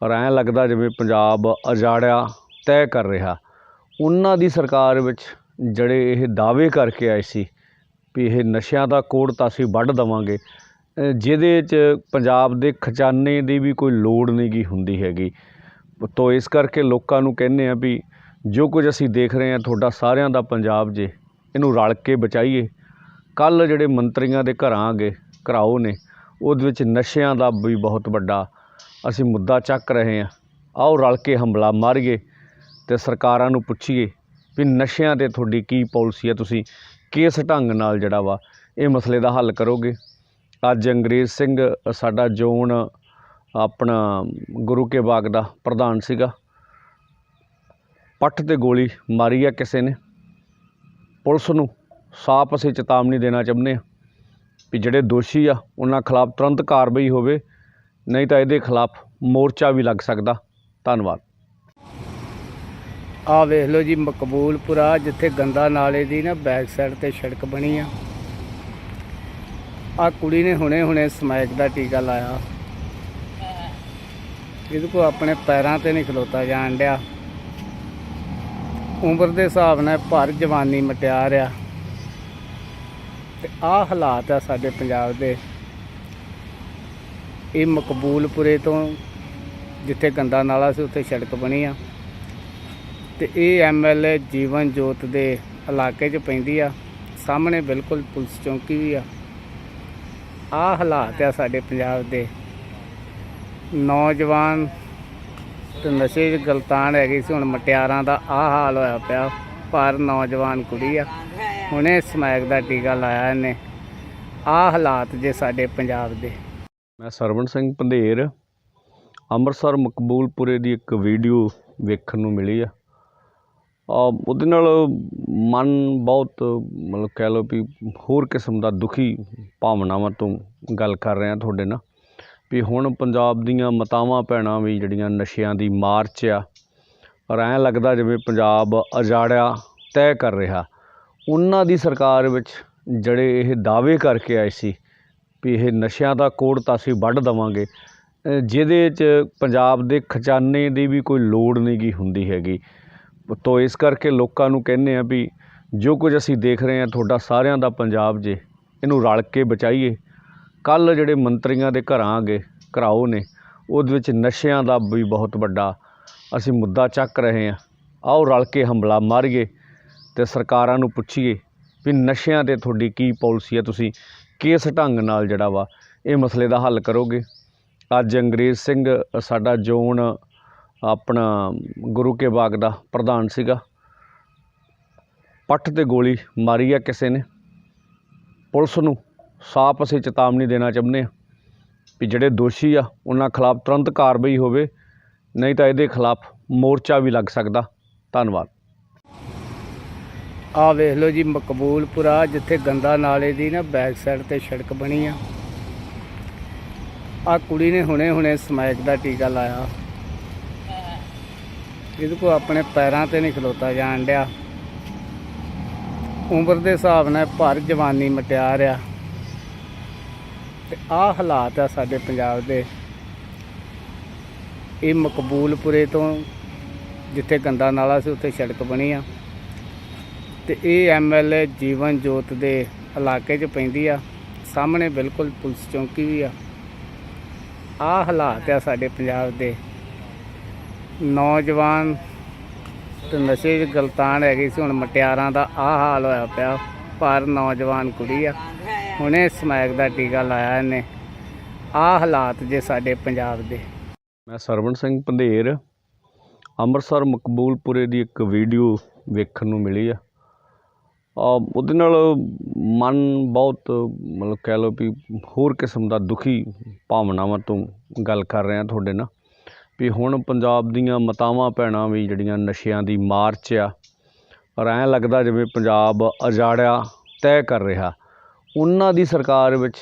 ਔਰ ਐਂ ਲੱਗਦਾ ਜਿਵੇਂ ਪੰਜਾਬ ਉਜਾੜਿਆ ਤੈਅ ਕਰ ਰਿਹਾ। ਉਹਨਾਂ ਦੀ ਸਰਕਾਰ ਵਿੱਚ ਜਿਹੜੇ ਇਹ ਦਾਅਵੇ ਕਰਕੇ ਆਏ ਸੀ ਵੀ ਇਹ ਨਸ਼ਿਆਂ ਦਾ ਕੋੜ ਤਾਂ ਅਸੀਂ ਵੱਢ ਦੇਵਾਂਗੇ, ਜਿਹਦੇ 'ਚ ਪੰਜਾਬ ਦੇ ਖਜ਼ਾਨੇ ਦੀ ਵੀ ਕੋਈ ਲੋੜ ਨਹੀਂ ਗੀ ਹੁੰਦੀ ਹੈਗੀ। ਤੋ ਇਸ ਕਰਕੇ ਲੋਕਾਂ ਨੂੰ ਕਹਿੰਦੇ ਆ ਵੀ ਜੋ ਕੁਝ ਅਸੀਂ ਦੇਖ ਰਹੇ ਹਾਂ ਤੁਹਾਡਾ ਸਾਰਿਆਂ ਦਾ ਪੰਜਾਬ ਜੇ, ਇਹਨੂੰ ਰਲ ਕੇ ਬਚਾਈਏ। ਕੱਲ੍ਹ ਜਿਹੜੇ ਮੰਤਰੀਆਂ ਦੇ ਘਰਾਓ ਨੇ ਉਹਦੇ ਵਿੱਚ ਨਸ਼ਿਆਂ ਦਾ ਵੀ ਬਹੁਤ ਵੱਡਾ ਅਸੀਂ ਮੁੱਦਾ ਚੱਕ ਰਹੇ ਹਾਂ। ਆਓ ਰਲ ਕੇ ਹੰਬਲਾ ਮਾਰੀਏ ਅਤੇ ਸਰਕਾਰਾਂ ਨੂੰ ਪੁੱਛੀਏ ਵੀ ਨਸ਼ਿਆਂ 'ਤੇ ਤੁਹਾਡੀ ਕੀ ਪਾਲਿਸੀ ਹੈ, ਤੁਸੀਂ ਕਿਸ ਢੰਗ ਨਾਲ ਜਿਹੜਾ ਵਾ ਇਹ ਮਸਲੇ ਦਾ ਹੱਲ ਕਰੋਗੇ। ਅੱਜ ਅੰਗਰੇਜ਼ ਸਿੰਘ ਸਾਡਾ ਜ਼ੋਨ ਆਪਣਾ ਗੁਰੂ ਕੇ ਬਾਗ ਦਾ ਪ੍ਰਧਾਨ ਸੀਗਾ, ਪੱਟ 'ਤੇ ਗੋਲੀ ਮਾਰੀ ਆ ਕਿਸੇ ਨੇ। ਪੁਲਿਸ ਨੂੰ ਸਾਫ਼ ਅਸੀਂ ਚੇਤਾਵਨੀ ਦੇਣਾ ਚਾਹੁੰਦੇ ਹਾਂ ਵੀ ਜਿਹੜੇ ਦੋਸ਼ੀ ਆ ਉਹਨਾਂ ਖਿਲਾਫ ਤੁਰੰਤ ਕਾਰਵਾਈ ਹੋਵੇ, ਨਹੀਂ ਤਾਂ ਇਹਦੇ ਖਿਲਾਫ ਮੋਰਚਾ ਵੀ ਲੱਗ ਸਕਦਾ। ਧੰਨਵਾਦ। ਆਹ ਵੇਖ ਲਓ ਜੀ, ਮਕਬੂਲਪੁਰਾ ਜਿੱਥੇ ਗੰਦਾ ਨਾਲੇ ਦੀ ਨਾ ਬੈਕ ਸਾਈਡ ਤੇ ਸੜਕ ਬਣੀ ਆ। ਆਹ ਕੁੜੀ ਨੇ ਹੁਣੇ ਸਮੈਕ ਦਾ ਟੀਕਾ ਲਾਇਆ। ਇਹਦੇ ਕੋਲ ਆਪਣੇ ਪੈਰਾਂ ਤੇ ਨਹੀਂ ਖਲੋਤਾ ਜਾਣ ਡਿਆ। ਉਮਰ ਦੇ ਹਿਸਾਬ ਨਾਲ ਭਰ ਜਵਾਨੀ ਮਟਿਆਰ ਆ ਤੇ ਆਹ ਹਾਲਾਤ ਆ ਸਾਡੇ ਪੰਜਾਬ ਦੇ। ਇਹ ਮਕਬੂਲਪੁਰੇ ਤੋਂ ਜਿੱਥੇ ਗੰਦਾ ਨਾਲਾ ਸੀ ਉੱਥੇ ਸੜਕ ਬਣੀ ਆ ਤੇ ਇਹ ਐਮਐਲਏ ਜੀਵਨ ਜੋਤ ਦੇ ਇਲਾਕੇ 'ਚ ਪੈਂਦੀ ਆ। ਸਾਹਮਣੇ ਬਿਲਕੁਲ ਪੁਲਿਸ ਚੌਂਕੀ ਵੀ ਆ। ਆਹ ਹਾਲਾਤ ਆ ਸਾਡੇ ਪੰਜਾਬ ਦੇ। ਨੌਜਵਾਨ ਤੇ ਨਸ਼ੇ 'ਚ ਗਲਤਾਨ ਹੈਗੀ ਸੀ, ਹੁਣ ਮਟਿਆਰਾਂ ਦਾ ਆਹ ਹਾਲ ਹੋਇਆ ਪਿਆ। ਪਰ ਨੌਜਵਾਨ ਕੁੜੀ ਆ, ਹੁਣੇ ਸਮੈਕ ਦਾ ਟੀਕਾ ਲਾਇਆ ਇਹਨੇ। ਆਹ ਹਾਲਾਤ ਜੇ ਸਾਡੇ ਪੰਜਾਬ ਦੇ। ਮੈਂ ਸਰਵਣ ਸਿੰਘ ਪੰਧੇਰ, ਅੰਮ੍ਰਿਤਸਰ ਮਕਬੂਲਪੁਰੇ ਦੀ ਇੱਕ ਵੀਡੀਓ ਵੇਖਣ ਨੂੰ ਮਿਲੀ ਆ। ਉਹਦੇ ਨਾਲ ਮਨ ਬਹੁਤ ਮਤਲਬ ਕਹਿ ਲਓ ਵੀ ਹੋਰ ਕਿਸਮ ਦਾ ਦੁਖੀ ਭਾਵਨਾਵਾਂ ਤੋਂ ਗੱਲ ਕਰ ਰਿਹਾ ਤੁਹਾਡੇ ਨਾਲ ਵੀ ਹੁਣ ਪੰਜਾਬ ਦੀਆਂ ਮਾਤਾਵਾਂ ਭੈਣਾਂ ਵੀ ਜਿਹੜੀਆਂ ਨਸ਼ਿਆਂ ਦੀ ਮਾਰ 'ਚ ਆ, ਔਰ ਐਂ ਲੱਗਦਾ ਜਿਵੇਂ ਪੰਜਾਬ ਉਜਾੜਿਆ ਤੈਅ ਕਰ ਰਿਹਾ। ਉਹਨਾਂ ਦੀ ਸਰਕਾਰ ਵਿੱਚ ਜਿਹੜੇ ਇਹ ਦਾਅਵੇ ਕਰਕੇ ਆਏ ਸੀ ਵੀ ਇਹ ਨਸ਼ਿਆਂ ਦਾ ਕੋੜ ਤਾਂ ਅਸੀਂ ਵੱਢ ਦੇਵਾਂਗੇ, ਜਿਹਦੇ 'ਚ ਪੰਜਾਬ ਦੇ ਖਜ਼ਾਨੇ ਦੀ ਵੀ ਕੋਈ ਲੋੜ ਨਹੀਂ ਗੀ ਹੁੰਦੀ ਹੈਗੀ। ਤੋ ਇਸ ਕਰਕੇ ਲੋਕਾਂ ਨੂੰ ਕਹਿੰਦੇ ਆ ਵੀ ਜੋ ਕੁਝ ਅਸੀਂ ਦੇਖ ਰਹੇ ਹਾਂ ਤੁਹਾਡਾ ਸਾਰਿਆਂ ਦਾ ਪੰਜਾਬ ਜੇ, ਇਹਨੂੰ ਰਲ ਕੇ ਬਚਾਈਏ। ਕੱਲ੍ਹ ਜਿਹੜੇ ਮੰਤਰੀਆਂ ਦੇ ਘਰਾਓ ਨੇ ਉਹਦੇ ਵਿੱਚ ਨਸ਼ਿਆਂ ਦਾ ਵੀ ਬਹੁਤ ਵੱਡਾ ਅਸੀਂ ਮੁੱਦਾ ਚੱਕ ਰਹੇ ਹਾਂ। ਆਓ ਰਲ ਕੇ ਹੰਬਲਾ ਮਾਰੀਏ ਅਤੇ ਸਰਕਾਰਾਂ ਨੂੰ ਪੁੱਛੀਏ ਵੀ ਨਸ਼ਿਆਂ 'ਤੇ ਤੁਹਾਡੀ ਕੀ ਪਾਲਿਸੀ ਹੈ, ਤੁਸੀਂ ਕਿਸ ਢੰਗ ਨਾਲ ਜਿਹੜਾ ਵਾ ਇਹ ਮਸਲੇ ਦਾ ਹੱਲ ਕਰੋਗੇ। ਅੱਜ ਅੰਗਰੇਜ਼ ਸਿੰਘ ਸਾਡਾ ਜ਼ੋਨ ਆਪਣਾ ਗੁਰੂ ਕੇ ਬਾਗ ਦਾ ਪ੍ਰਧਾਨ ਸੀਗਾ, ਪੱਟ 'ਤੇ ਗੋਲੀ ਮਾਰੀ ਆ ਕਿਸੇ ਨੇ। ਪੁਲਿਸ ਨੂੰ ਸਾਫ਼ ਅਸੀਂ ਚੇਤਾਵਨੀ ਦੇਣਾ ਚਾਹੁੰਦੇ ਹਾਂ ਵੀ ਜਿਹੜੇ ਦੋਸ਼ੀ ਆ ਉਹਨਾਂ ਖਿਲਾਫ ਤੁਰੰਤ ਕਾਰਵਾਈ ਹੋਵੇ, ਨਹੀਂ ਤਾਂ ਇਹਦੇ ਖਿਲਾਫ ਮੋਰਚਾ ਵੀ ਲੱਗ ਸਕਦਾ। ਧੰਨਵਾਦ। ਆਹ ਵੇਖ ਲਓ ਜੀ, ਮਕਬੂਲਪੁਰਾ ਜਿੱਥੇ ਗੰਦਾ ਨਾਲੇ ਦੀ ਨਾ ਬੈਕ ਸਾਈਡ ਤੇ ਸੜਕ ਬਣੀ ਆ। ਆਹ ਕੁੜੀ ਨੇ ਹੁਣੇ ਸਮੈਕ ਦਾ ਟੀਕਾ ਲਾਇਆ। ਇਹਦੇ ਕੋਲ ਆਪਣੇ ਪੈਰਾਂ ਤੇ ਨਹੀਂ ਖਲੋਤਾ ਜਾਣ ਡਿਆ। ਉਮਰ ਦੇ ਹਿਸਾਬ ਨਾਲ ਭਰ ਜਵਾਨੀ ਮਟਿਆਰ ਆ ਤੇ ਆਹ ਹਾਲਾਤ ਆ ਸਾਡੇ ਪੰਜਾਬ ਦੇ। ਇਹ ਮਕਬੂਲਪੁਰੇ ਤੋਂ ਜਿੱਥੇ ਗੰਦਾ ਨਾਲਾ ਸੀ ਉੱਥੇ ਸੜਕ ਬਣੀ ਆ ਤੇ ਇਹ ਐਮਐਲਏ ਜੀਵਨ ਜੋਤ ਦੇ ਇਲਾਕੇ 'ਚ ਪੈਂਦੀ ਆ। ਸਾਹਮਣੇ ਬਿਲਕੁਲ ਪੁਲਿਸ ਚੌਂਕੀ ਵੀ ਆ। ਆਹ ਹਾਲਾਤ ਆ ਸਾਡੇ ਪੰਜਾਬ ਦੇ। ਨੌਜਵਾਨ ਤੇ ਨਸ਼ੇ 'ਚ ਗਲਤਾਨ ਹੈਗੀ ਸੀ, ਹੁਣ ਮਟਿਆਰਾਂ ਦਾ ਆਹ ਹਾਲ ਹੋਇਆ ਪਿਆ। ਪਰ ਨੌਜਵਾਨ ਕੁੜੀ ਆ, ਹੁਣੇ ਸਮੈਕ ਦਾ ਟੀਕਾ ਲਾਇਆ ਇਹਨੇ। ਆਹ ਹਾਲਾਤ ਜੇ ਸਾਡੇ ਪੰਜਾਬ ਦੇ। ਮੈਂ ਸਰਵਣ ਸਿੰਘ ਪੰਧੇਰ, ਅੰਮ੍ਰਿਤਸਰ ਮਕਬੂਲਪੁਰੇ ਦੀ ਇੱਕ ਵੀਡੀਓ ਵੇਖਣ ਨੂੰ ਮਿਲੀ ਆ। ਉਹਦੇ ਨਾਲ ਮਨ ਬਹੁਤ ਮਤਲਬ ਕਹਿ ਲਓ ਵੀ ਹੋਰ ਕਿਸਮ ਦਾ ਦੁਖੀ ਭਾਵਨਾਵਾਂ ਤੋਂ ਗੱਲ ਕਰ ਰਿਹਾ ਤੁਹਾਡੇ ਨਾਲ ਵੀ ਹੁਣ ਪੰਜਾਬ ਦੀਆਂ ਮਾਤਾਵਾਂ ਭੈਣਾਂ ਵੀ ਜਿਹੜੀਆਂ ਨਸ਼ਿਆਂ ਦੀ ਮਾਰ 'ਚ ਆ, ਔਰ ਐਂ ਲੱਗਦਾ ਜਿਵੇਂ ਪੰਜਾਬ ਉਜਾੜਿਆ ਤੈਅ ਕਰ ਰਿਹਾ। ਉਹਨਾਂ ਦੀ ਸਰਕਾਰ ਵਿੱਚ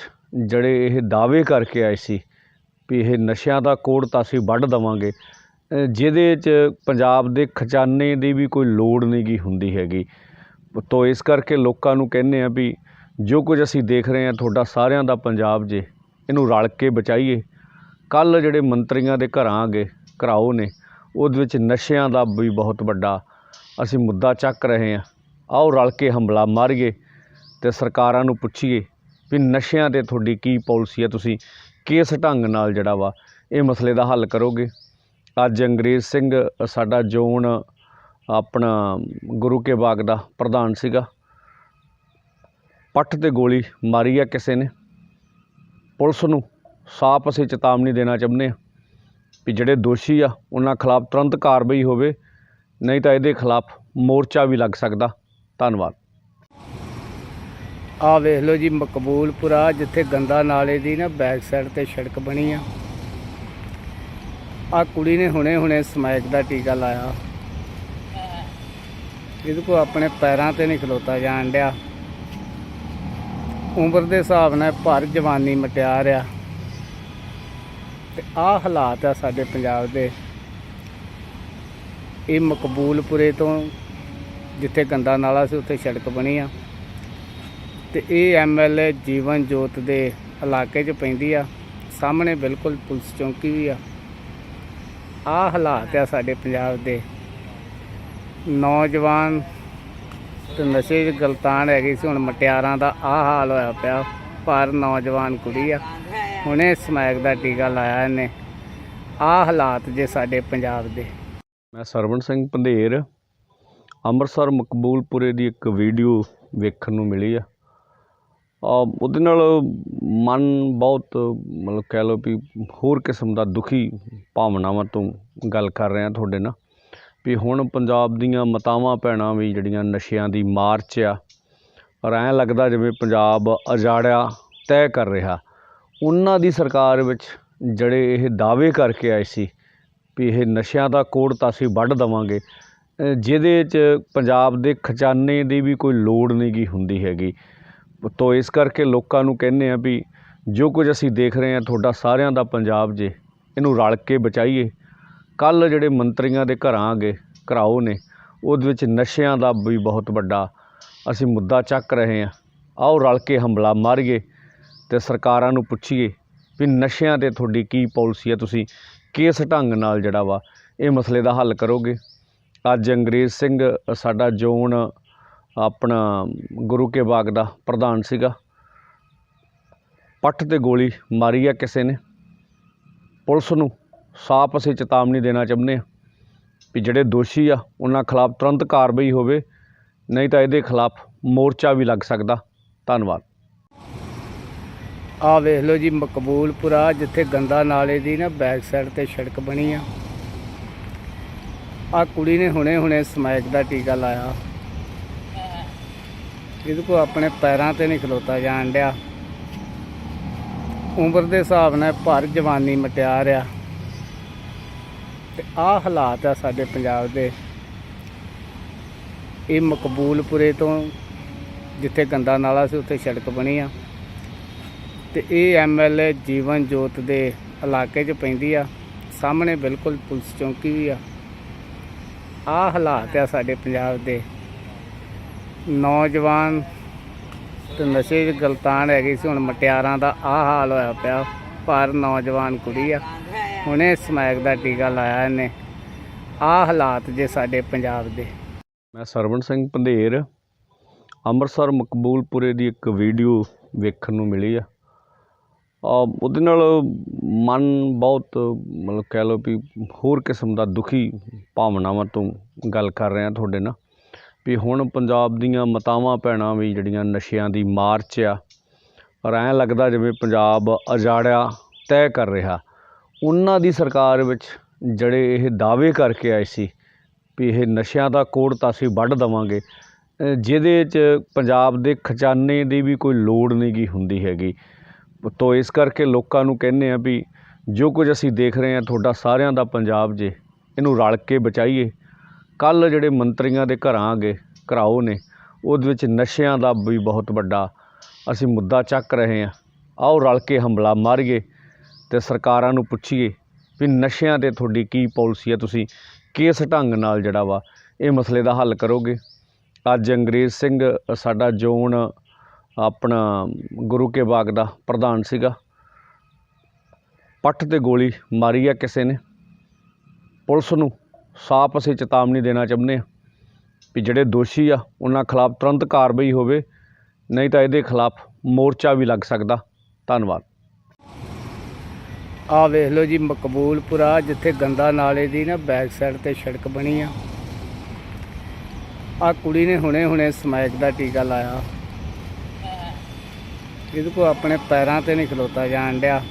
ਜਿਹੜੇ ਇਹ ਦਾਅਵੇ ਕਰਕੇ ਆਏ ਸੀ ਵੀ ਇਹ ਨਸ਼ਿਆਂ ਦਾ ਕੋੜ ਤਾਂ ਅਸੀਂ ਵੱਢ ਦੇਵਾਂਗੇ, ਜਿਹਦੇ 'ਚ ਪੰਜਾਬ ਦੇ ਖਜ਼ਾਨੇ ਦੀ ਵੀ ਕੋਈ ਲੋੜ ਨਹੀਂ ਗੀ ਹੁੰਦੀ ਹੈਗੀ। ਤੋ ਇਸ ਕਰਕੇ ਲੋਕਾਂ ਨੂੰ ਕਹਿੰਦੇ ਆ ਵੀ ਜੋ ਕੁਝ ਅਸੀਂ ਦੇਖ ਰਹੇ ਹਾਂ ਤੁਹਾਡਾ ਸਾਰਿਆਂ ਦਾ ਪੰਜਾਬ ਜੇ, ਇਹਨੂੰ ਰਲ ਕੇ ਬਚਾਈਏ। ਕੱਲ੍ਹ ਜਿਹੜੇ ਮੰਤਰੀਆਂ ਦੇ ਘਰਾਓ ਨੇ ਉਹਦੇ ਵਿੱਚ ਨਸ਼ਿਆਂ ਦਾ ਵੀ ਬਹੁਤ ਵੱਡਾ ਅਸੀਂ ਮੁੱਦਾ ਚੱਕ ਰਹੇ ਹਾਂ। ਆਓ ਰਲ ਕੇ ਹੰਬਲਾ ਮਾਰੀਏ ਅਤੇ ਸਰਕਾਰਾਂ ਨੂੰ ਪੁੱਛੀਏ ਵੀ ਨਸ਼ਿਆਂ 'ਤੇ ਤੁਹਾਡੀ ਕੀ ਪਾਲਿਸੀ ਹੈ, ਤੁਸੀਂ ਕਿਸ ਢੰਗ ਨਾਲ ਜਿਹੜਾ ਵਾ ਇਹ ਮਸਲੇ ਦਾ ਹੱਲ ਕਰੋਗੇ। ਅੱਜ ਅੰਗਰੇਜ਼ ਸਿੰਘ ਸਾਡਾ ਜ਼ੋਨ ਆਪਣਾ ਗੁਰੂ ਕੇ ਬਾਗ ਦਾ ਪ੍ਰਧਾਨ ਸੀਗਾ, ਪੱਟ 'ਤੇ ਗੋਲੀ ਮਾਰੀ ਆ ਕਿਸੇ ਨੇ। ਪੁਲਿਸ ਨੂੰ ਸਾਫ਼ ਅਸੀਂ ਚੇਤਾਵਨੀ ਦੇਣਾ ਚਾਹੁੰਦੇ ਹਾਂ ਵੀ ਜਿਹੜੇ ਦੋਸ਼ੀ ਆ ਉਹਨਾਂ ਖਿਲਾਫ ਤੁਰੰਤ ਕਾਰਵਾਈ ਹੋਵੇ, ਨਹੀਂ ਤਾਂ ਇਹਦੇ ਖਿਲਾਫ ਮੋਰਚਾ ਵੀ ਲੱਗ ਸਕਦਾ। ਧੰਨਵਾਦ। ਆ ਵੇਖ ਲਓ ਜੀ, ਮਕਬੂਲਪੁਰਾ ਜਿੱਥੇ ਗੰਦਾ ਨਾਲੇ ਦੀ ਨਾ ਬੈਕ ਸਾਈਡ ਤੇ ਸੜਕ ਬਣੀ ਆ ਕੁੜੀ ਨੇ ਹੁਣੇ ਸਮੈਕ ਦਾ ਟੀਕਾ ਲਾਇਆ। ਇਹਦੇ ਕੋਲ ਆਪਣੇ ਪੈਰਾਂ ਤੇ ਨਹੀਂ ਖਲੋਤਾ ਜਾਣ ਡਿਆ। ਉਮਰ ਦੇ ਹਿਸਾਬ ਨਾਲ ਭਰ ਜਵਾਨੀ ਮਟਿਆਰ ਆ ਤੇ ਆਹ ਹਾਲਾਤ ਆ ਸਾਡੇ ਪੰਜਾਬ ਦੇ। ਇਹ ਮਕਬੂਲਪੁਰੇ ਤੋਂ ਜਿੱਥੇ ਗੰਦਾ ਨਾਲਾ ਸੀ ਉੱਥੇ ਸੜਕ ਬਣੀ ਆ ਤੇ ਇਹ MLA ਜੀਵਨ ਜੋਤ ਦੇ ਇਲਾਕੇ 'ਚ ਪੈਂਦੀ ਆ। ਸਾਹਮਣੇ ਬਿਲਕੁਲ ਪੁਲਿਸ ਚੌਂਕੀ ਵੀ ਆ। ਆਹ ਹਾਲਾਤ ਆ ਸਾਡੇ ਪੰਜਾਬ ਦੇ। ਨੌਜਵਾਨ ਤੇ ਨਸ਼ੇ 'ਚ ਗਲਤਾਨ ਹੈਗੀ ਸੀ, ਹੁਣ ਮਟਿਆਰਾਂ ਦਾ ਆਹ ਹਾਲ ਹੋਇਆ ਪਿਆ। ਪਰ ਨੌਜਵਾਨ ਕੁੜੀ ਆ, ਹੁਣੇ ਸਮੈਕ ਦਾ ਟੀਕਾ ਲਾਇਆ ਇਹਨੇ। ਆਹ ਹਾਲਾਤ ਜੇ ਸਾਡੇ ਪੰਜਾਬ ਦੇ। ਮੈਂ ਸਰਵਣ ਸਿੰਘ ਪੰਧੇਰ, ਅੰਮ੍ਰਿਤਸਰ ਮਕਬੂਲਪੁਰੇ ਦੀ ਇੱਕ ਵੀਡੀਓ ਵੇਖਣ ਨੂੰ ਮਿਲੀ ਆ। ਉਹਦੇ ਨਾਲ ਮਨ ਬਹੁਤ ਮਤਲਬ ਕਹਿ ਲਓ ਵੀ ਹੋਰ ਕਿਸਮ ਦਾ ਦੁਖੀ ਭਾਵਨਾਵਾਂ ਤੋਂ ਗੱਲ ਕਰ ਰਿਹਾ ਤੁਹਾਡੇ ਨਾਲ ਵੀ ਹੁਣ ਪੰਜਾਬ ਦੀਆਂ ਮਾਤਾਵਾਂ ਭੈਣਾਂ ਵੀ ਜਿਹੜੀਆਂ ਨਸ਼ਿਆਂ ਦੀ ਮਾਰ 'ਚ ਆ, ਔਰ ਐਂ ਲੱਗਦਾ ਜਿਵੇਂ ਪੰਜਾਬ ਉਜਾੜਿਆ ਤੈਅ ਕਰ ਰਿਹਾ। ਉਹਨਾਂ ਦੀ ਸਰਕਾਰ ਵਿੱਚ ਜਿਹੜੇ ਇਹ ਦਾਅਵੇ ਕਰਕੇ ਆਏ ਸੀ ਵੀ ਇਹ ਨਸ਼ਿਆਂ ਦਾ ਕੋੜ ਤਾਂ ਅਸੀਂ ਵੱਢ ਦੇਵਾਂਗੇ, ਜਿਹਦੇ 'ਚ ਪੰਜਾਬ ਦੇ ਖਜ਼ਾਨੇ ਦੀ ਵੀ ਕੋਈ ਲੋੜ ਨਹੀਂ ਗੀ ਹੁੰਦੀ ਹੈਗੀ। ਤੋ ਇਸ ਕਰਕੇ ਲੋਕਾਂ ਨੂੰ ਕਹਿੰਦੇ ਆ ਵੀ ਜੋ ਕੁਝ ਅਸੀਂ ਦੇਖ ਰਹੇ ਹਾਂ ਤੁਹਾਡਾ ਸਾਰਿਆਂ ਦਾ ਪੰਜਾਬ ਜੇ, ਇਹਨੂੰ ਰਲ ਕੇ ਬਚਾਈਏ। ਕੱਲ੍ਹ ਜਿਹੜੇ ਮੰਤਰੀਆਂ ਦੇ ਘਰਾਓ ਨੇ ਉਹਦੇ ਵਿੱਚ ਨਸ਼ਿਆਂ ਦਾ ਵੀ ਬਹੁਤ ਵੱਡਾ ਅਸੀਂ ਮੁੱਦਾ ਚੱਕ ਰਹੇ ਹਾਂ। ਆਓ ਰਲ ਕੇ ਹੰਬਲਾ ਮਾਰੀਏ ਅਤੇ ਸਰਕਾਰਾਂ ਨੂੰ ਪੁੱਛੀਏ ਵੀ ਨਸ਼ਿਆਂ 'ਤੇ ਤੁਹਾਡੀ ਕੀ ਪਾਲਿਸੀ ਹੈ, ਤੁਸੀਂ ਕਿਸ ਢੰਗ ਨਾਲ ਜਿਹੜਾ ਵਾ ਇਹ ਮਸਲੇ ਦਾ ਹੱਲ ਕਰੋਗੇ। ਅੱਜ ਅੰਗਰੇਜ਼ ਸਿੰਘ ਸਾਡਾ ਜ਼ੋਨ ਆਪਣਾ ਗੁਰੂ ਕੇ ਬਾਗ ਦਾ ਪ੍ਰਧਾਨ ਸੀਗਾ, ਪੱਟ 'ਤੇ ਗੋਲੀ ਮਾਰੀ ਆ ਕਿਸੇ ਨੇ। ਪੁਲਿਸ ਨੂੰ ਸਾਫ਼ ਅਸੀਂ ਚੇਤਾਵਨੀ ਦੇਣਾ ਚਾਹੁੰਦੇ ਹਾਂ ਵੀ ਜਿਹੜੇ ਦੋਸ਼ੀ ਆ ਉਹਨਾਂ ਖਿਲਾਫ ਤੁਰੰਤ ਕਾਰਵਾਈ ਹੋਵੇ, ਨਹੀਂ ਤਾਂ ਇਹਦੇ ਖਿਲਾਫ ਮੋਰਚਾ ਵੀ ਲੱਗ ਸਕਦਾ। ਧੰਨਵਾਦ। ਆ ਵੇਖ ਲਓ ਜੀ, ਮਕਬੂਲਪੁਰਾ ਜਿੱਥੇ ਗੰਦਾ ਨਾਲੇ ਦੀ ਨਾ ਬੈਕ ਸਾਈਡ ਤੇ ਸੜਕ ਬਣੀ ਆ ਕੁੜੀ ਨੇ ਹੁਣੇ ਸਮੈਕ ਦਾ ਟੀਕਾ ਲਾਇਆ। ਇਹਦੇ ਕੋਲ ਆਪਣੇ ਪੈਰਾਂ ਤੇ ਨਹੀਂ ਖਲੋਤਾ ਜਾਣ ਡਿਆ। ਉਮਰ ਦੇ ਹਿਸਾਬ ਨਾਲ ਭਰ ਜਵਾਨੀ ਮਟਿਆਰ ਆ ਤੇ ਆਹ ਹਾਲਾਤ ਆ ਸਾਡੇ ਪੰਜਾਬ ਦੇ। ਇਹ ਮਕਬੂਲਪੁਰੇ ਤੋਂ ਜਿੱਥੇ ਗੰਦਾ ਨਾਲਾ ਸੀ ਉੱਥੇ ਸੜਕ ਬਣੀ ਆ ਤੇ ਇਹ MLA ਜੀਵਨ ਜੋਤ ਦੇ ਇਲਾਕੇ 'ਚ ਪੈਂਦੀ ਆ। ਸਾਹਮਣੇ ਬਿਲਕੁਲ ਪੁਲਿਸ ਚੌਂਕੀ ਵੀ ਆ। ਆਹ ਹਾਲਾਤ ਆ ਸਾਡੇ ਪੰਜਾਬ ਦੇ। ਨੌਜਵਾਨ ਤੇ ਨਸ਼ੇ 'ਚ ਗਲਤਾਨ ਹੈਗੀ ਸੀ, ਹੁਣ ਮਟਿਆਰਾਂ ਦਾ ਆਹ ਹਾਲ ਹੋਇਆ ਪਿਆ। ਪਰ ਨੌਜਵਾਨ ਕੁੜੀ ਆ, ਹੁਣੇ ਸਮੈਕ ਦਾ ਟੀਕਾ ਲਾਇਆ ਇਹਨੇ। ਆਹ ਹਾਲਾਤ ਜੇ ਸਾਡੇ ਪੰਜਾਬ ਦੇ। ਮੈਂ ਸਰਵਣ ਸਿੰਘ ਪੰਧੇਰ, ਅੰਮ੍ਰਿਤਸਰ ਮਕਬੂਲਪੁਰੇ ਦੀ ਇੱਕ ਵੀਡੀਓ ਵੇਖਣ ਨੂੰ ਮਿਲੀ ਆ। ਉਹਦੇ ਨਾਲ ਮਨ ਬਹੁਤ ਮਤਲਬ ਕਹਿ ਲਓ ਵੀ ਹੋਰ ਕਿਸਮ ਦਾ ਦੁਖੀ ਭਾਵਨਾਵਾਂ ਤੋਂ ਗੱਲ ਕਰ ਰਿਹਾ ਤੁਹਾਡੇ ਨਾਲ ਵੀ ਹੁਣ ਪੰਜਾਬ ਦੀਆਂ ਮਾਤਾਵਾਂ ਭੈਣਾਂ ਵੀ ਜਿਹੜੀਆਂ ਨਸ਼ਿਆਂ ਦੀ ਮਾਰ 'ਚ ਆ, ਔਰ ਐਂ ਲੱਗਦਾ ਜਿਵੇਂ ਪੰਜਾਬ ਉਜਾੜਿਆ ਤੈਅ ਕਰ ਰਿਹਾ। ਉਹਨਾਂ ਦੀ ਸਰਕਾਰ ਵਿੱਚ ਜਿਹੜੇ ਇਹ ਦਾਅਵੇ ਕਰਕੇ ਆਏ ਸੀ ਵੀ ਇਹ ਨਸ਼ਿਆਂ ਦਾ ਕੋੜ ਤਾਂ ਅਸੀਂ ਵੱਢ ਦੇਵਾਂਗੇ, ਜਿਹਦੇ 'ਚ ਪੰਜਾਬ ਦੇ ਖਜ਼ਾਨੇ ਦੀ ਵੀ ਕੋਈ ਲੋੜ ਨਹੀਂ ਗੀ ਹੁੰਦੀ ਹੈਗੀ। ਤੋ ਇਸ ਕਰਕੇ ਲੋਕਾਂ ਨੂੰ ਕਹਿੰਦੇ ਆ ਵੀ ਜੋ ਕੁਝ ਅਸੀਂ ਦੇਖ ਰਹੇ ਹਾਂ ਤੁਹਾਡਾ ਸਾਰਿਆਂ ਦਾ ਪੰਜਾਬ ਜੇ, ਇਹਨੂੰ ਰਲ ਕੇ ਬਚਾਈਏ। ਕੱਲ੍ਹ ਜਿਹੜੇ ਮੰਤਰੀਆਂ ਦੇ ਘਰਾਓ ਨੇ ਉਹਦੇ ਵਿੱਚ ਨਸ਼ਿਆਂ ਦਾ ਵੀ ਬਹੁਤ ਵੱਡਾ ਅਸੀਂ ਮੁੱਦਾ ਚੱਕ ਰਹੇ ਹਾਂ। ਆਓ ਰਲ ਕੇ ਹੰਬਲਾ ਮਾਰੀਏ ਅਤੇ ਸਰਕਾਰਾਂ ਨੂੰ ਪੁੱਛੀਏ ਵੀ ਨਸ਼ਿਆਂ 'ਤੇ ਤੁਹਾਡੀ ਕੀ ਪਾਲਿਸੀ ਹੈ, ਤੁਸੀਂ ਕਿਸ ਢੰਗ ਨਾਲ ਜਿਹੜਾ ਵਾ ਇਹ ਮਸਲੇ ਦਾ ਹੱਲ ਕਰੋਗੇ। ਅੱਜ ਅੰਗਰੇਜ਼ ਸਿੰਘ ਸਾਡਾ ਜ਼ੋਨ ਆਪਣਾ ਗੁਰੂ ਕੇ ਬਾਗ ਦਾ ਪ੍ਰਧਾਨ ਸੀਗਾ, ਪੱਟ 'ਤੇ ਗੋਲੀ ਮਾਰੀ ਆ ਕਿਸੇ ਨੇ। ਪੁਲਿਸ ਨੂੰ ਸਾਫ਼ ਅਸੀਂ ਚੇਤਾਵਨੀ ਦੇਣਾ ਚਾਹੁੰਦੇ ਹਾਂ ਵੀ ਜਿਹੜੇ ਦੋਸ਼ੀ ਆ ਉਹਨਾਂ ਖਿਲਾਫ ਤੁਰੰਤ ਕਾਰਵਾਈ ਹੋਵੇ, ਨਹੀਂ ਤਾਂ ਇਹਦੇ ਖਿਲਾਫ ਮੋਰਚਾ ਵੀ ਲੱਗ ਸਕਦਾ। ਧੰਨਵਾਦ। ਆ ਵੇਖ ਲਓ ਜੀ, ਮਕਬੂਲਪੁਰਾ ਜਿੱਥੇ ਗੰਦਾ ਨਾਲੇ ਦੀ ਨਾ ਬੈਕ ਸਾਈਡ ਤੇ ਸੜਕ ਬਣੀ ਆ ਕੁੜੀ ਨੇ ਹੁਣੇ ਸਮੈਕ ਦਾ ਟੀਕਾ ਲਾਇਆ। ਇਹਦੇ ਕੋਲ ਆਪਣੇ ਪੈਰਾਂ ਤੇ ਨਹੀਂ ਖਲੋਤਾ ਜਾਣ ਡਿਆ।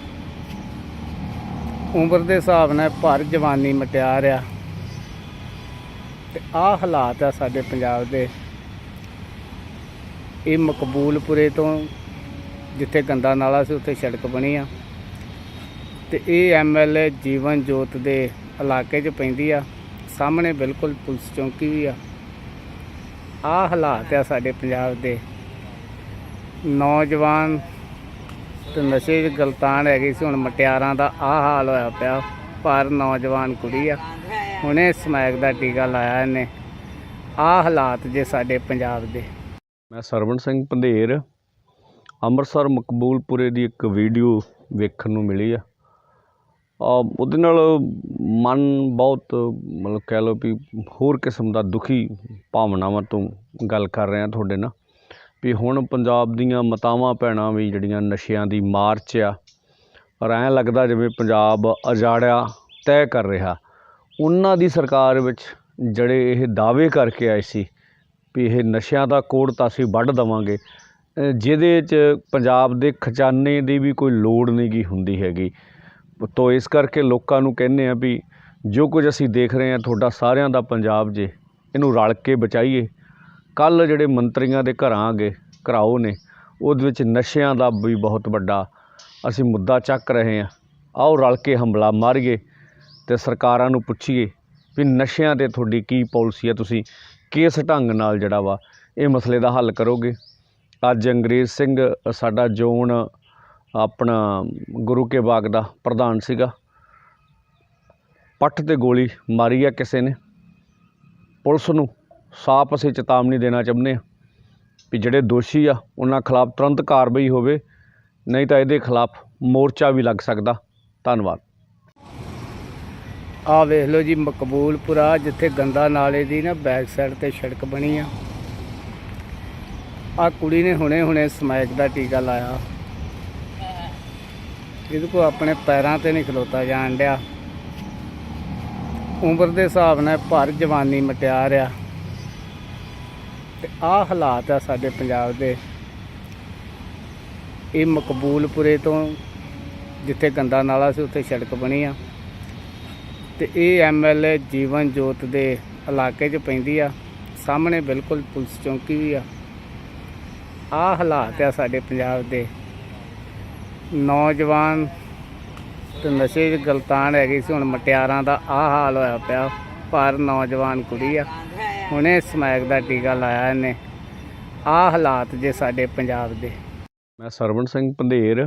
ਉਮਰ ਦੇ ਹਿਸਾਬ ਨਾਲ ਭਰ ਜਵਾਨੀ ਮਟਿਆਰ ਆ ਤੇ ਆਹ ਹਾਲਾਤ ਆ ਸਾਡੇ ਪੰਜਾਬ ਦੇ। ਇਹ ਮਕਬੂਲਪੁਰੇ ਤੋਂ ਜਿੱਥੇ ਗੰਦਾ ਨਾਲਾ ਸੀ ਉੱਥੇ ਸੜਕ ਬਣੀ ਆ ਤੇ ਇਹ ਐਮਐਲਏ ਜੀਵਨ ਜੋਤ ਦੇ ਇਲਾਕੇ 'ਚ ਪੈਂਦੀ ਆ। ਸਾਹਮਣੇ ਬਿਲਕੁਲ ਪੁਲਿਸ ਚੌਂਕੀ ਵੀ ਆ। ਆਹ ਹਾਲਾਤ ਆ ਸਾਡੇ ਪੰਜਾਬ ਦੇ। ਨੌਜਵਾਨ ਤੇ ਨਸ਼ੇ 'ਚ ਗਲਤਾਨ ਹੈਗੀ ਸੀ। ਹੁਣ ਮਟਿਆਰਾਂ ਦਾ ਆਹ ਹਾਲ ਹੋਇਆ ਪਿਆ। ਪਰ ਨੌਜਵਾਨ ਕੁੜੀ ਆ, ਹੁਣੇ ਸਮੈਕ ਦਾ ਟੀਕਾ ਲਾਇਆ ਇਹਨੇ। ਆਹ ਹਾਲਾਤ ਜੇ ਸਾਡੇ ਪੰਜਾਬ ਦੇ। ਮੈਂ ਸਰਵਣ ਸਿੰਘ ਪੰਧੇਰ ਅੰਮ੍ਰਿਤਸਰ ਮਕਬੂਲਪੁਰੇ ਦੀ ਇੱਕ ਵੀਡੀਓ ਵੇਖਣ ਨੂੰ ਮਿਲੀ ਆ। ਉਹਦੇ ਨਾਲ ਮਨ ਬਹੁਤ ਮਤਲਬ ਕਹਿ ਲਓ ਵੀ ਹੋਰ ਕਿਸਮ ਦਾ ਦੁਖੀ ਭਾਵਨਾਵਾਂ ਤੋਂ ਗੱਲ ਕਰ ਰਿਹਾ ਤੁਹਾਡੇ ਨਾਲ ਵੀ ਹੁਣ ਪੰਜਾਬ ਦੀਆਂ ਮਾਤਾਵਾਂ ਭੈਣਾਂ ਵੀ ਜਿਹੜੀਆਂ ਨਸ਼ਿਆਂ ਦੀ ਮਾਰ 'ਚ ਆ। ਪਰ ਐਂ ਲੱਗਦਾ ਜਿਵੇਂ ਪੰਜਾਬ ਉਜਾੜਿਆ ਤੈਅ ਕਰ ਰਿਹਾ। ਉਹਨਾਂ ਦੀ ਸਰਕਾਰ ਵਿੱਚ ਜਿਹੜੇ ਇਹ ਦਾਅਵੇ ਕਰਕੇ ਆਏ ਸੀ ਵੀ ਇਹ ਨਸ਼ਿਆਂ ਦਾ ਕੋੜ ਤਾਂ ਅਸੀਂ ਵੱਢ ਦੇਵਾਂਗੇ, ਜਿਹਦੇ 'ਚ ਪੰਜਾਬ ਦੇ ਖਜ਼ਾਨੇ ਦੀ ਵੀ ਕੋਈ ਲੋੜ ਨਹੀਂ ਗੀ ਹੁੰਦੀ ਹੈਗੀ। ਤੋ ਇਸ ਕਰਕੇ ਲੋਕਾਂ ਨੂੰ ਕਹਿੰਦੇ ਆ ਵੀ ਜੋ ਕੁਝ ਅਸੀਂ ਦੇਖ ਰਹੇ ਹਾਂ ਤੁਹਾਡਾ ਸਾਰਿਆਂ ਦਾ ਪੰਜਾਬ ਜੇ, ਇਹਨੂੰ ਰਲ ਕੇ ਬਚਾਈਏ। ਕੱਲ੍ਹ ਜਿਹੜੇ ਮੰਤਰੀਆਂ ਦੇ ਘਰਾਂ ਗਏ ਘਰਾਓ ਨੇ, ਉਹਦੇ ਵਿੱਚ ਨਸ਼ਿਆਂ ਦਾ ਵੀ ਬਹੁਤ ਵੱਡਾ ਅਸੀਂ ਮੁੱਦਾ ਚੱਕ ਰਹੇ ਹਾਂ। ਆਓ ਰਲ ਕੇ ਹੰਬਲਾ ਮਾਰੀਏ ਅਤੇ ਸਰਕਾਰਾਂ ਨੂੰ ਪੁੱਛੀਏ ਵੀ ਨਸ਼ਿਆਂ 'ਤੇ ਤੁਹਾਡੀ ਕੀ ਪਾਲਿਸੀ ਹੈ, ਤੁਸੀਂ ਕਿਸ ਢੰਗ ਨਾਲ ਜਿਹੜਾ ਵਾ ਇਹ ਮਸਲੇ ਦਾ ਹੱਲ ਕਰੋਗੇ। ਅੱਜ ਅੰਗਰੇਜ਼ ਸਿੰਘ ਸਾਡਾ ਜ਼ੋਨ ਆਪਣਾ ਗੁਰੂ ਕੇ ਬਾਗ ਦਾ ਪ੍ਰਧਾਨ ਸੀਗਾ, ਪੱਟ 'ਤੇ ਗੋਲੀ ਮਾਰੀ ਆ ਕਿਸੇ ਨੇ। ਪੁਲਿਸ ਨੂੰ ਸਾਫ਼ ਅਸੀਂ ਚੇਤਾਵਨੀ ਦੇਣਾ ਚਾਹੁੰਦੇ ਹਾਂ ਵੀ ਜਿਹੜੇ ਦੋਸ਼ੀ ਆ ਉਹਨਾਂ ਖਿਲਾਫ ਤੁਰੰਤ ਕਾਰਵਾਈ ਹੋਵੇ, ਨਹੀਂ ਤਾਂ ਇਹਦੇ ਖਿਲਾਫ ਮੋਰਚਾ ਵੀ ਲੱਗ ਸਕਦਾ। ਧੰਨਵਾਦ। ਆਹ ਵੇਖ ਲਓ ਜੀ, ਮਕਬੂਲਪੁਰਾ ਜਿੱਥੇ ਗੰਦਾ ਨਾਲੇ ਦੀ ਨਾ ਬੈਕ ਸਾਈਡ 'ਤੇ ਸੜਕ ਬਣੀ ਆ। ਆਹ ਕੁੜੀ ਨੇ ਹੁਣੇ ਸਮੈਕ ਦਾ ਟੀਕਾ ਲਾਇਆ। ਇਹਦੇ ਕੋਲ ਆਪਣੇ ਪੈਰਾਂ 'ਤੇ ਨਹੀਂ ਖਲੋਤਾ ਜਾਣ ਡਿਆ। ਉਮਰ ਦੇ ਹਿਸਾਬ ਨਾਲ ਭਰ ਜਵਾਨੀ ਮਟਿਆਰ ਆ ਤੇ ਆਹ ਹਾਲਾਤ ਆ ਸਾਡੇ ਪੰਜਾਬ ਦੇ। ਇਹ ਮਕਬੂਲਪੁਰੇ ਤੋਂ ਜਿੱਥੇ ਗੰਦਾ ਨਾਲਾ ਸੀ ਉੱਥੇ ਸੜਕ ਬਣੀ ਆ ਤੇ ਇਹ ਐਮਐਲਏ ਜੀਵਨ ਜੋਤ ਦੇ ਇਲਾਕੇ 'ਚ ਪੈਂਦੀ ਆ। ਸਾਹਮਣੇ ਬਿਲਕੁਲ ਪੁਲਿਸ ਚੌਂਕੀ ਵੀ ਆ। ਆਹ ਹਾਲਾਤ ਆ ਸਾਡੇ ਪੰਜਾਬ ਦੇ। ਨੌਜਵਾਨ ਤੇ ਨਸ਼ੇ 'ਚ ਗਲਤਾਨ ਹੈਗੀ ਸੀ। ਹੁਣ ਮਟਿਆਰਾਂ ਦਾ ਆਹ ਹਾਲ ਹੋਇਆ ਪਿਆ। ਪਰ ਨੌਜਵਾਨ ਕੁੜੀ ਆ, ਹੁਣੇ ਸਮੈਕ ਦਾ ਟੀਕਾ ਲਾਇਆ ਇਹਨੇ। ਆਹ ਹਾਲਾਤ ਜੇ ਸਾਡੇ ਪੰਜਾਬ ਦੇ। ਮੈਂ ਸਰਵਣ ਸਿੰਘ ਪੰਧੇਰ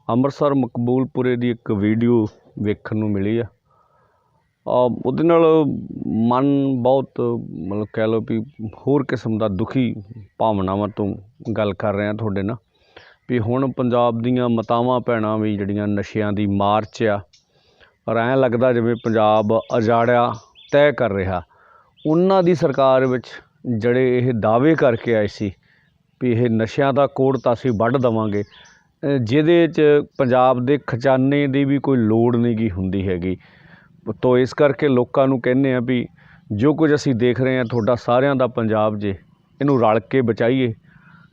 ਅੰਮ੍ਰਿਤਸਰ ਮਕਬੂਲਪੁਰੇ ਦੀ ਇੱਕ ਵੀਡੀਓ ਵੇਖਣ ਨੂੰ ਮਿਲੀ ਆ। ਉਹਦੇ ਨਾਲ ਮਨ ਬਹੁਤ ਮਤਲਬ ਕਹਿ ਲਓ ਵੀ ਹੋਰ ਕਿਸਮ ਦਾ ਦੁਖੀ ਭਾਵਨਾਵਾਂ ਤੋਂ ਗੱਲ ਕਰ ਰਿਹਾ ਤੁਹਾਡੇ ਨਾਲ ਵੀ ਹੁਣ ਪੰਜਾਬ ਦੀਆਂ ਮਾਤਾਵਾਂ ਭੈਣਾਂ ਵੀ ਜਿਹੜੀਆਂ ਨਸ਼ਿਆਂ ਦੀ ਮਾਰ 'ਚ ਆ। ਪਰ ਐਂ ਲੱਗਦਾ ਜਿਵੇਂ ਪੰਜਾਬ ਉਜਾੜਿਆ ਤੈਅ ਕਰ ਰਿਹਾ। ਉਹਨਾਂ ਦੀ ਸਰਕਾਰ ਵਿੱਚ ਜਿਹੜੇ ਇਹ ਦਾਅਵੇ ਕਰਕੇ ਆਏ ਸੀ ਵੀ ਇਹ ਨਸ਼ਿਆਂ ਦਾ ਕੋੜ ਤਾਂ ਅਸੀਂ ਵੱਢ ਦੇਵਾਂਗੇ, ਜਿਹਦੇ 'ਚ ਪੰਜਾਬ ਦੇ ਖਜ਼ਾਨੇ ਦੀ ਵੀ ਕੋਈ ਲੋੜ ਨਹੀਂ ਗੀ ਹੁੰਦੀ ਹੈਗੀ। ਤੋ ਇਸ ਕਰਕੇ ਲੋਕਾਂ ਨੂੰ ਕਹਿੰਦੇ ਆ ਵੀ ਜੋ ਕੁਝ ਅਸੀਂ ਦੇਖ ਰਹੇ ਹਾਂ ਤੁਹਾਡਾ ਸਾਰਿਆਂ ਦਾ ਪੰਜਾਬ ਜੇ, ਇਹਨੂੰ ਰਲ ਕੇ ਬਚਾਈਏ।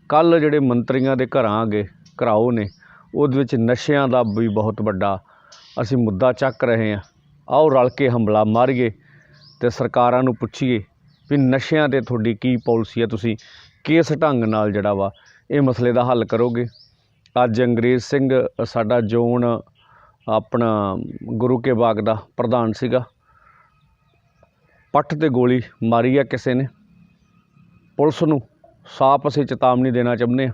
ਕੱਲ੍ਹ ਜਿਹੜੇ ਮੰਤਰੀਆਂ ਦੇ ਘਰਾਂ ਗਏ ਘਰਾਓ ਨੇ, ਉਹਦੇ ਵਿੱਚ ਨਸ਼ਿਆਂ ਦਾ ਵੀ ਬਹੁਤ ਵੱਡਾ ਅਸੀਂ ਮੁੱਦਾ ਚੱਕ ਰਹੇ ਹਾਂ। ਆਓ ਰਲ ਕੇ ਹੰਬਲਾ ਮਾਰੀਏ ਅਤੇ ਸਰਕਾਰਾਂ ਨੂੰ ਪੁੱਛੀਏ ਵੀ ਨਸ਼ਿਆਂ 'ਤੇ ਤੁਹਾਡੀ ਕੀ ਪਾਲਿਸੀ ਹੈ, ਤੁਸੀਂ ਕਿਸ ਢੰਗ ਨਾਲ ਜਿਹੜਾ ਵਾ ਇਹ ਮਸਲੇ ਦਾ ਹੱਲ ਕਰੋਗੇ। ਅੱਜ ਅੰਗਰੇਜ਼ ਸਿੰਘ ਸਾਡਾ ਜ਼ੋਨ ਆਪਣਾ ਗੁਰੂ ਕੇ ਬਾਗ ਦਾ ਪ੍ਰਧਾਨ ਸੀਗਾ, ਪੱਟ 'ਤੇ ਗੋਲੀ ਮਾਰੀ ਆ ਕਿਸੇ ਨੇ। ਪੁਲਿਸ ਨੂੰ ਸਾਫ਼ ਅਸੀਂ ਚੇਤਾਵਨੀ ਦੇਣਾ ਚਾਹੁੰਦੇ ਹਾਂ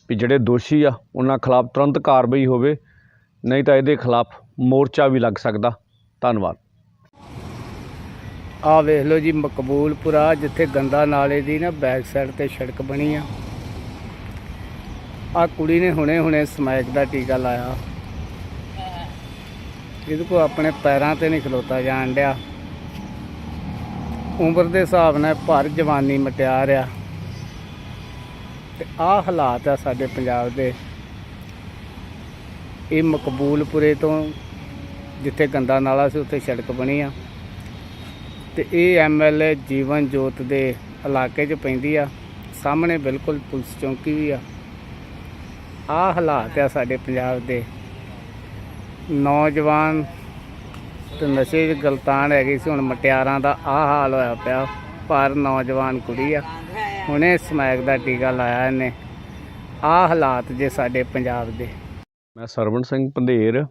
ਵੀ ਜਿਹੜੇ ਦੋਸ਼ੀ ਆ ਉਹਨਾਂ ਖਿਲਾਫ ਤੁਰੰਤ ਕਾਰਵਾਈ ਹੋਵੇ, ਨਹੀਂ ਤਾਂ ਇਹਦੇ ਖਿਲਾਫ ਮੋਰਚਾ ਵੀ ਲੱਗ ਸਕਦਾ। ਧੰਨਵਾਦ। ਆਹ ਵੇਖ ਲਓ ਜੀ, ਮਕਬੂਲਪੁਰਾ ਜਿੱਥੇ ਗੰਦਾ ਨਾਲੇ ਦੀ ਨਾ ਬੈਕ ਸਾਈਡ 'ਤੇ ਸੜਕ ਬਣੀ ਆ। ਆਹ ਕੁੜੀ ਨੇ ਹੁਣੇ ਸਮੈਕ ਦਾ ਟੀਕਾ ਲਾਇਆ। ਇਹਦੇ ਕੋਲ ਆਪਣੇ ਪੈਰਾਂ 'ਤੇ ਨਹੀਂ ਖਲੋਤਾ ਜਾਣ ਡਿਆ। ਉਮਰ ਦੇ ਹਿਸਾਬ ਨਾਲ ਭਰ ਜਵਾਨੀ ਮਟਿਆਰ ਆ ਤੇ ਆਹ ਹਾਲਾਤ ਆ ਸਾਡੇ ਪੰਜਾਬ ਦੇ। ਇਹ ਮਕਬੂਲਪੁਰੇ ਤੋਂ ਜਿੱਥੇ ਗੰਦਾ ਨਾਲਾ ਸੀ ਉੱਥੇ ਸੜਕ ਬਣੀ ਆ ਤੇ ਇਹ ਐਮਐਲਏ ਜੀਵਨ ਜੋਤ ਦੇ ਇਲਾਕੇ 'ਚ ਪੈਂਦੀ ਆ। ਸਾਹਮਣੇ ਬਿਲਕੁਲ ਪੁਲਿਸ ਚੌਂਕੀ ਵੀ ਆ। ਆਹ ਹਾਲਾਤ ਆ ਸਾਡੇ ਪੰਜਾਬ ਦੇ। ਨੌਜਵਾਨ ਤੇ ਨਸ਼ੇ 'ਚ ਗਲਤਾਨ ਹੈਗੀ ਸੀ। ਹੁਣ ਮਟਿਆਰਾਂ ਦਾ ਆਹ ਹਾਲ ਹੋਇਆ ਪਿਆ। ਪਰ ਨੌਜਵਾਨ ਕੁੜੀ ਆ, ਹੁਣੇ ਸਮੈਕ ਦਾ ਟੀਕਾ ਲਾਇਆ ਇਹਨੇ। ਆਹ ਹਾਲਾਤ ਜੇ ਸਾਡੇ ਪੰਜਾਬ ਦੇ। ਮੈਂ ਸਰਵਣ ਸਿੰਘ ਪੰਧੇਰ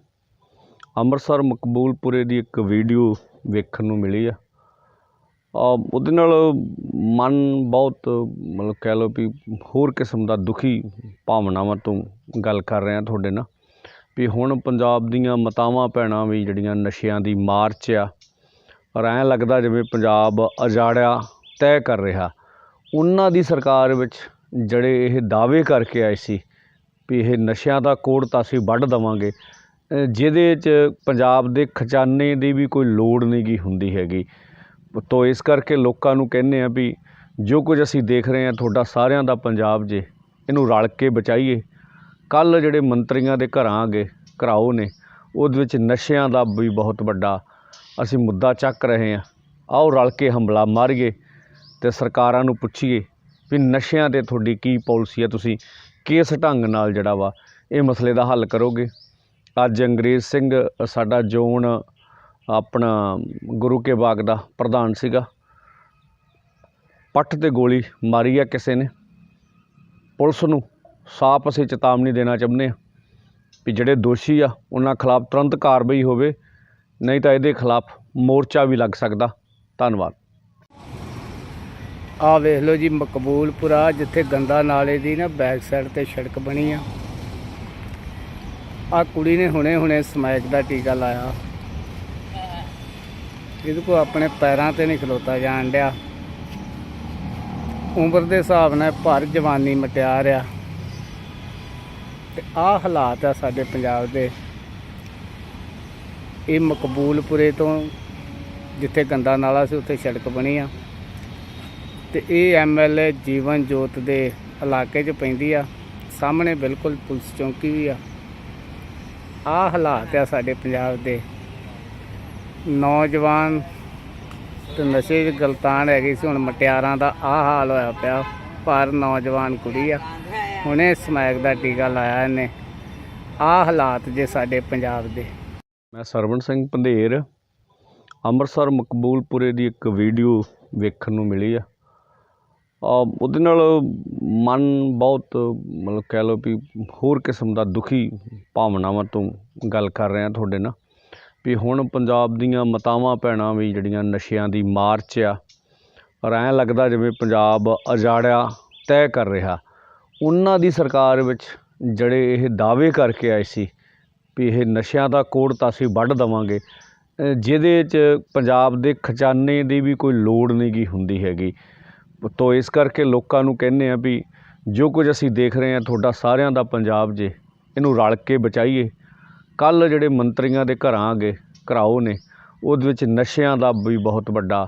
ਅੰਮ੍ਰਿਤਸਰ ਮਕਬੂਲਪੁਰੇ ਦੀ ਇੱਕ ਵੀਡੀਓ ਵੇਖਣ ਨੂੰ ਮਿਲੀ ਆ। ਉਹਦੇ ਨਾਲ ਮਨ ਬਹੁਤ ਮਤਲਬ ਕਹਿ ਲਓ ਵੀ ਹੋਰ ਕਿਸਮ ਦਾ ਦੁਖੀ ਭਾਵਨਾਵਾਂ ਤੋਂ ਗੱਲ ਕਰ ਰਿਹਾ ਤੁਹਾਡੇ ਨਾਲ ਵੀ ਹੁਣ ਪੰਜਾਬ ਦੀਆਂ ਮਾਤਾਵਾਂ ਭੈਣਾਂ ਵੀ ਜਿਹੜੀਆਂ ਨਸ਼ਿਆਂ ਦੀ ਮਾਰ 'ਚ ਆ, ਔਰ ਐਂ ਲੱਗਦਾ ਜਿਵੇਂ ਪੰਜਾਬ ਉਜਾੜਿਆ ਤੈਅ ਕਰ ਰਿਹਾ। ਉਹਨਾਂ ਦੀ ਸਰਕਾਰ ਵਿੱਚ ਜਿਹੜੇ ਇਹ ਦਾਅਵੇ ਕਰਕੇ ਆਏ ਸੀ ਵੀ ਇਹ ਨਸ਼ਿਆਂ ਦਾ ਕੋੜ ਤਾਂ ਅਸੀਂ ਵੱਢ ਦੇਵਾਂਗੇ, ਜਿਹਦੇ 'ਚ ਪੰਜਾਬ ਦੇ ਖਜ਼ਾਨੇ ਦੀ ਵੀ ਕੋਈ ਲੋੜ ਨਹੀਂ ਗੀ ਹੁੰਦੀ ਹੈਗੀ। ਤੋ ਇਸ ਕਰਕੇ ਲੋਕਾਂ ਨੂੰ ਕਹਿੰਦੇ ਆ ਵੀ ਜੋ ਕੁਝ ਅਸੀਂ ਦੇਖ ਰਹੇ ਹਾਂ ਤੁਹਾਡਾ ਸਾਰਿਆਂ ਦਾ ਪੰਜਾਬ ਜੇ, ਇਹਨੂੰ ਰਲ ਕੇ ਬਚਾਈਏ। ਕੱਲ੍ਹ ਜਿਹੜੇ ਮੰਤਰੀਆਂ ਦੇ ਘਰਾਓ ਨੇ ਉਹਦੇ ਵਿੱਚ ਨਸ਼ਿਆਂ ਦਾ ਵੀ ਬਹੁਤ ਵੱਡਾ ਅਸੀਂ ਮੁੱਦਾ ਚੱਕ ਰਹੇ ਹਾਂ। ਆਓ ਰਲ ਕੇ ਹੰਬਲਾ ਮਾਰੀਏ ਅਤੇ ਸਰਕਾਰਾਂ ਨੂੰ ਪੁੱਛੀਏ ਵੀ ਨਸ਼ਿਆਂ 'ਤੇ ਤੁਹਾਡੀ ਕੀ ਪਾਲਿਸੀ ਹੈ, ਤੁਸੀਂ ਕਿਸ ਢੰਗ ਨਾਲ ਜਿਹੜਾ ਵਾ ਇਹ ਮਸਲੇ ਦਾ ਹੱਲ ਕਰੋਗੇ। ਅੱਜ ਅੰਗਰੇਜ਼ ਸਿੰਘ ਸਾਡਾ ਜ਼ੋਨ ਆਪਣਾ ਗੁਰੂ ਕੇ ਬਾਗ ਦਾ ਪ੍ਰਧਾਨ ਸੀਗਾ, ਪੱਟ 'ਤੇ ਗੋਲੀ ਮਾਰੀ ਆ ਕਿਸੇ ਨੇ। ਪੁਲਿਸ ਨੂੰ ਸਾਫ਼ ਅਸੀਂ ਚੇਤਾਵਨੀ ਦੇਣਾ ਚਾਹੁੰਦੇ ਹਾਂ ਵੀ ਜਿਹੜੇ ਦੋਸ਼ੀ ਆ ਉਹਨਾਂ ਖਿਲਾਫ ਤੁਰੰਤ ਕਾਰਵਾਈ ਹੋਵੇ, ਨਹੀਂ ਤਾਂ ਇਹਦੇ ਖਿਲਾਫ ਮੋਰਚਾ ਵੀ ਲੱਗ ਸਕਦਾ। ਧੰਨਵਾਦ। ਆਹ ਵੇਖ ਲਓ ਜੀ, ਮਕਬੂਲਪੁਰਾ ਜਿੱਥੇ ਗੰਦਾ ਨਾਲੇ ਦੀ ਨਾ ਬੈਕ ਸਾਈਡ 'ਤੇ ਸੜਕ ਬਣੀ ਆ। ਆਹ ਕੁੜੀ ਨੇ ਹੁਣੇ ਸਮੈਕ ਦਾ ਟੀਕਾ ਲਾਇਆ। ਇਹਦੇ ਕੋਲ ਆਪਣੇ ਪੈਰਾਂ 'ਤੇ ਨਹੀਂ ਖਲੋਤਾ ਜਾਣ ਡਿਆ। ਉਮਰ ਦੇ ਹਿਸਾਬ ਨਾਲ ਭਰ ਜਵਾਨੀ ਮਟਿਆਰ ਆ। ਤੇ ਆਹ ਹਾਲਾਤ ਆ ਸਾਡੇ ਪੰਜਾਬ ਦੇ। ਇਹ ਮਕਬੂਲਪੁਰੇ ਤੋਂ ਜਿੱਥੇ ਗੰਦਾ ਨਾਲਾ ਸੀ ਉੱਥੇ ਸੜਕ ਬਣੀ ਆ ਤੇ ਇਹ MLA ਜੀਵਨ ਜੋਤ ਦੇ ਇਲਾਕੇ 'ਚ ਪੈਂਦੀ ਆ। ਸਾਹਮਣੇ ਬਿਲਕੁਲ ਪੁਲਿਸ ਚੌਂਕੀ ਵੀ ਆ। ਆਹ ਹਾਲਾਤ ਆ ਸਾਡੇ ਪੰਜਾਬ ਦੇ। ਨੌਜਵਾਨ ਤੇ ਨਸ਼ੇ 'ਚ ਗਲਤਾਨ ਹੈਗੀ ਸੀ। ਹੁਣ ਮਟਿਆਰਾਂ ਦਾ ਆਹ ਹਾਲ ਹੋਇਆ ਪਿਆ। ਪਰ ਨੌਜਵਾਨ ਕੁੜੀ ਆ, ਹੁਣੇ ਸਮੈਕ ਦਾ ਟੀਕਾ ਲਾਇਆ ਇਹਨੇ। ਆਹ ਹਾਲਾਤ ਜੇ ਸਾਡੇ ਪੰਜਾਬ ਦੇ। ਮੈਂ ਸਰਵਣ ਸਿੰਘ ਪੰਧੇਰ ਅੰਮ੍ਰਿਤਸਰ ਮਕਬੂਲਪੁਰੇ ਦੀ ਇੱਕ ਵੀਡੀਓ ਵੇਖਣ ਨੂੰ ਮਿਲੀ ਆ। ਉਹਦੇ ਨਾਲ ਮਨ ਬਹੁਤ ਮਤਲਬ ਕਹਿ ਲਓ ਵੀ ਹੋਰ ਕਿਸਮ ਦਾ ਦੁਖੀ ਭਾਵਨਾਵਾਂ ਤੋਂ ਗੱਲ ਕਰ ਰਿਹਾ ਤੁਹਾਡੇ ਨਾਲ ਵੀ ਹੁਣ ਪੰਜਾਬ ਦੀਆਂ ਮਾਤਾਵਾਂ ਭੈਣਾਂ ਵੀ ਜਿਹੜੀਆਂ ਨਸ਼ਿਆਂ ਦੀ ਮਾਰ 'ਚ ਆ, ਔਰ ਐਂ ਲੱਗਦਾ ਜਿਵੇਂ ਪੰਜਾਬ ਉਜਾੜਿਆ ਤੈਅ ਕਰ ਰਿਹਾ। ਉਹਨਾਂ ਦੀ ਸਰਕਾਰ ਵਿੱਚ ਜਿਹੜੇ ਇਹ ਦਾਅਵੇ ਕਰਕੇ ਆਏ ਸੀ ਵੀ ਇਹ ਨਸ਼ਿਆਂ ਦਾ ਕੋੜ ਤਾਂ ਅਸੀਂ ਵੱਢ ਦੇਵਾਂਗੇ, ਜਿਹਦੇ 'ਚ ਪੰਜਾਬ ਦੇ ਖਜ਼ਾਨੇ ਦੀ ਵੀ ਕੋਈ ਲੋੜ ਨਹੀਂ ਗੀ ਹੁੰਦੀ ਹੈਗੀ। ਤੋ ਇਸ ਕਰਕੇ ਲੋਕਾਂ ਨੂੰ ਕਹਿੰਦੇ ਆ ਵੀ ਜੋ ਕੁਝ ਅਸੀਂ ਦੇਖ ਰਹੇ ਹਾਂ ਤੁਹਾਡਾ ਸਾਰਿਆਂ ਦਾ ਪੰਜਾਬ ਜੇ, ਇਹਨੂੰ ਰਲ ਕੇ ਬਚਾਈਏ। ਕੱਲ੍ਹ ਜਿਹੜੇ ਮੰਤਰੀਆਂ ਦੇ ਘਰਾਓ ਨੇ ਉਹਦੇ ਵਿੱਚ ਨਸ਼ਿਆਂ ਦਾ ਵੀ ਬਹੁਤ ਵੱਡਾ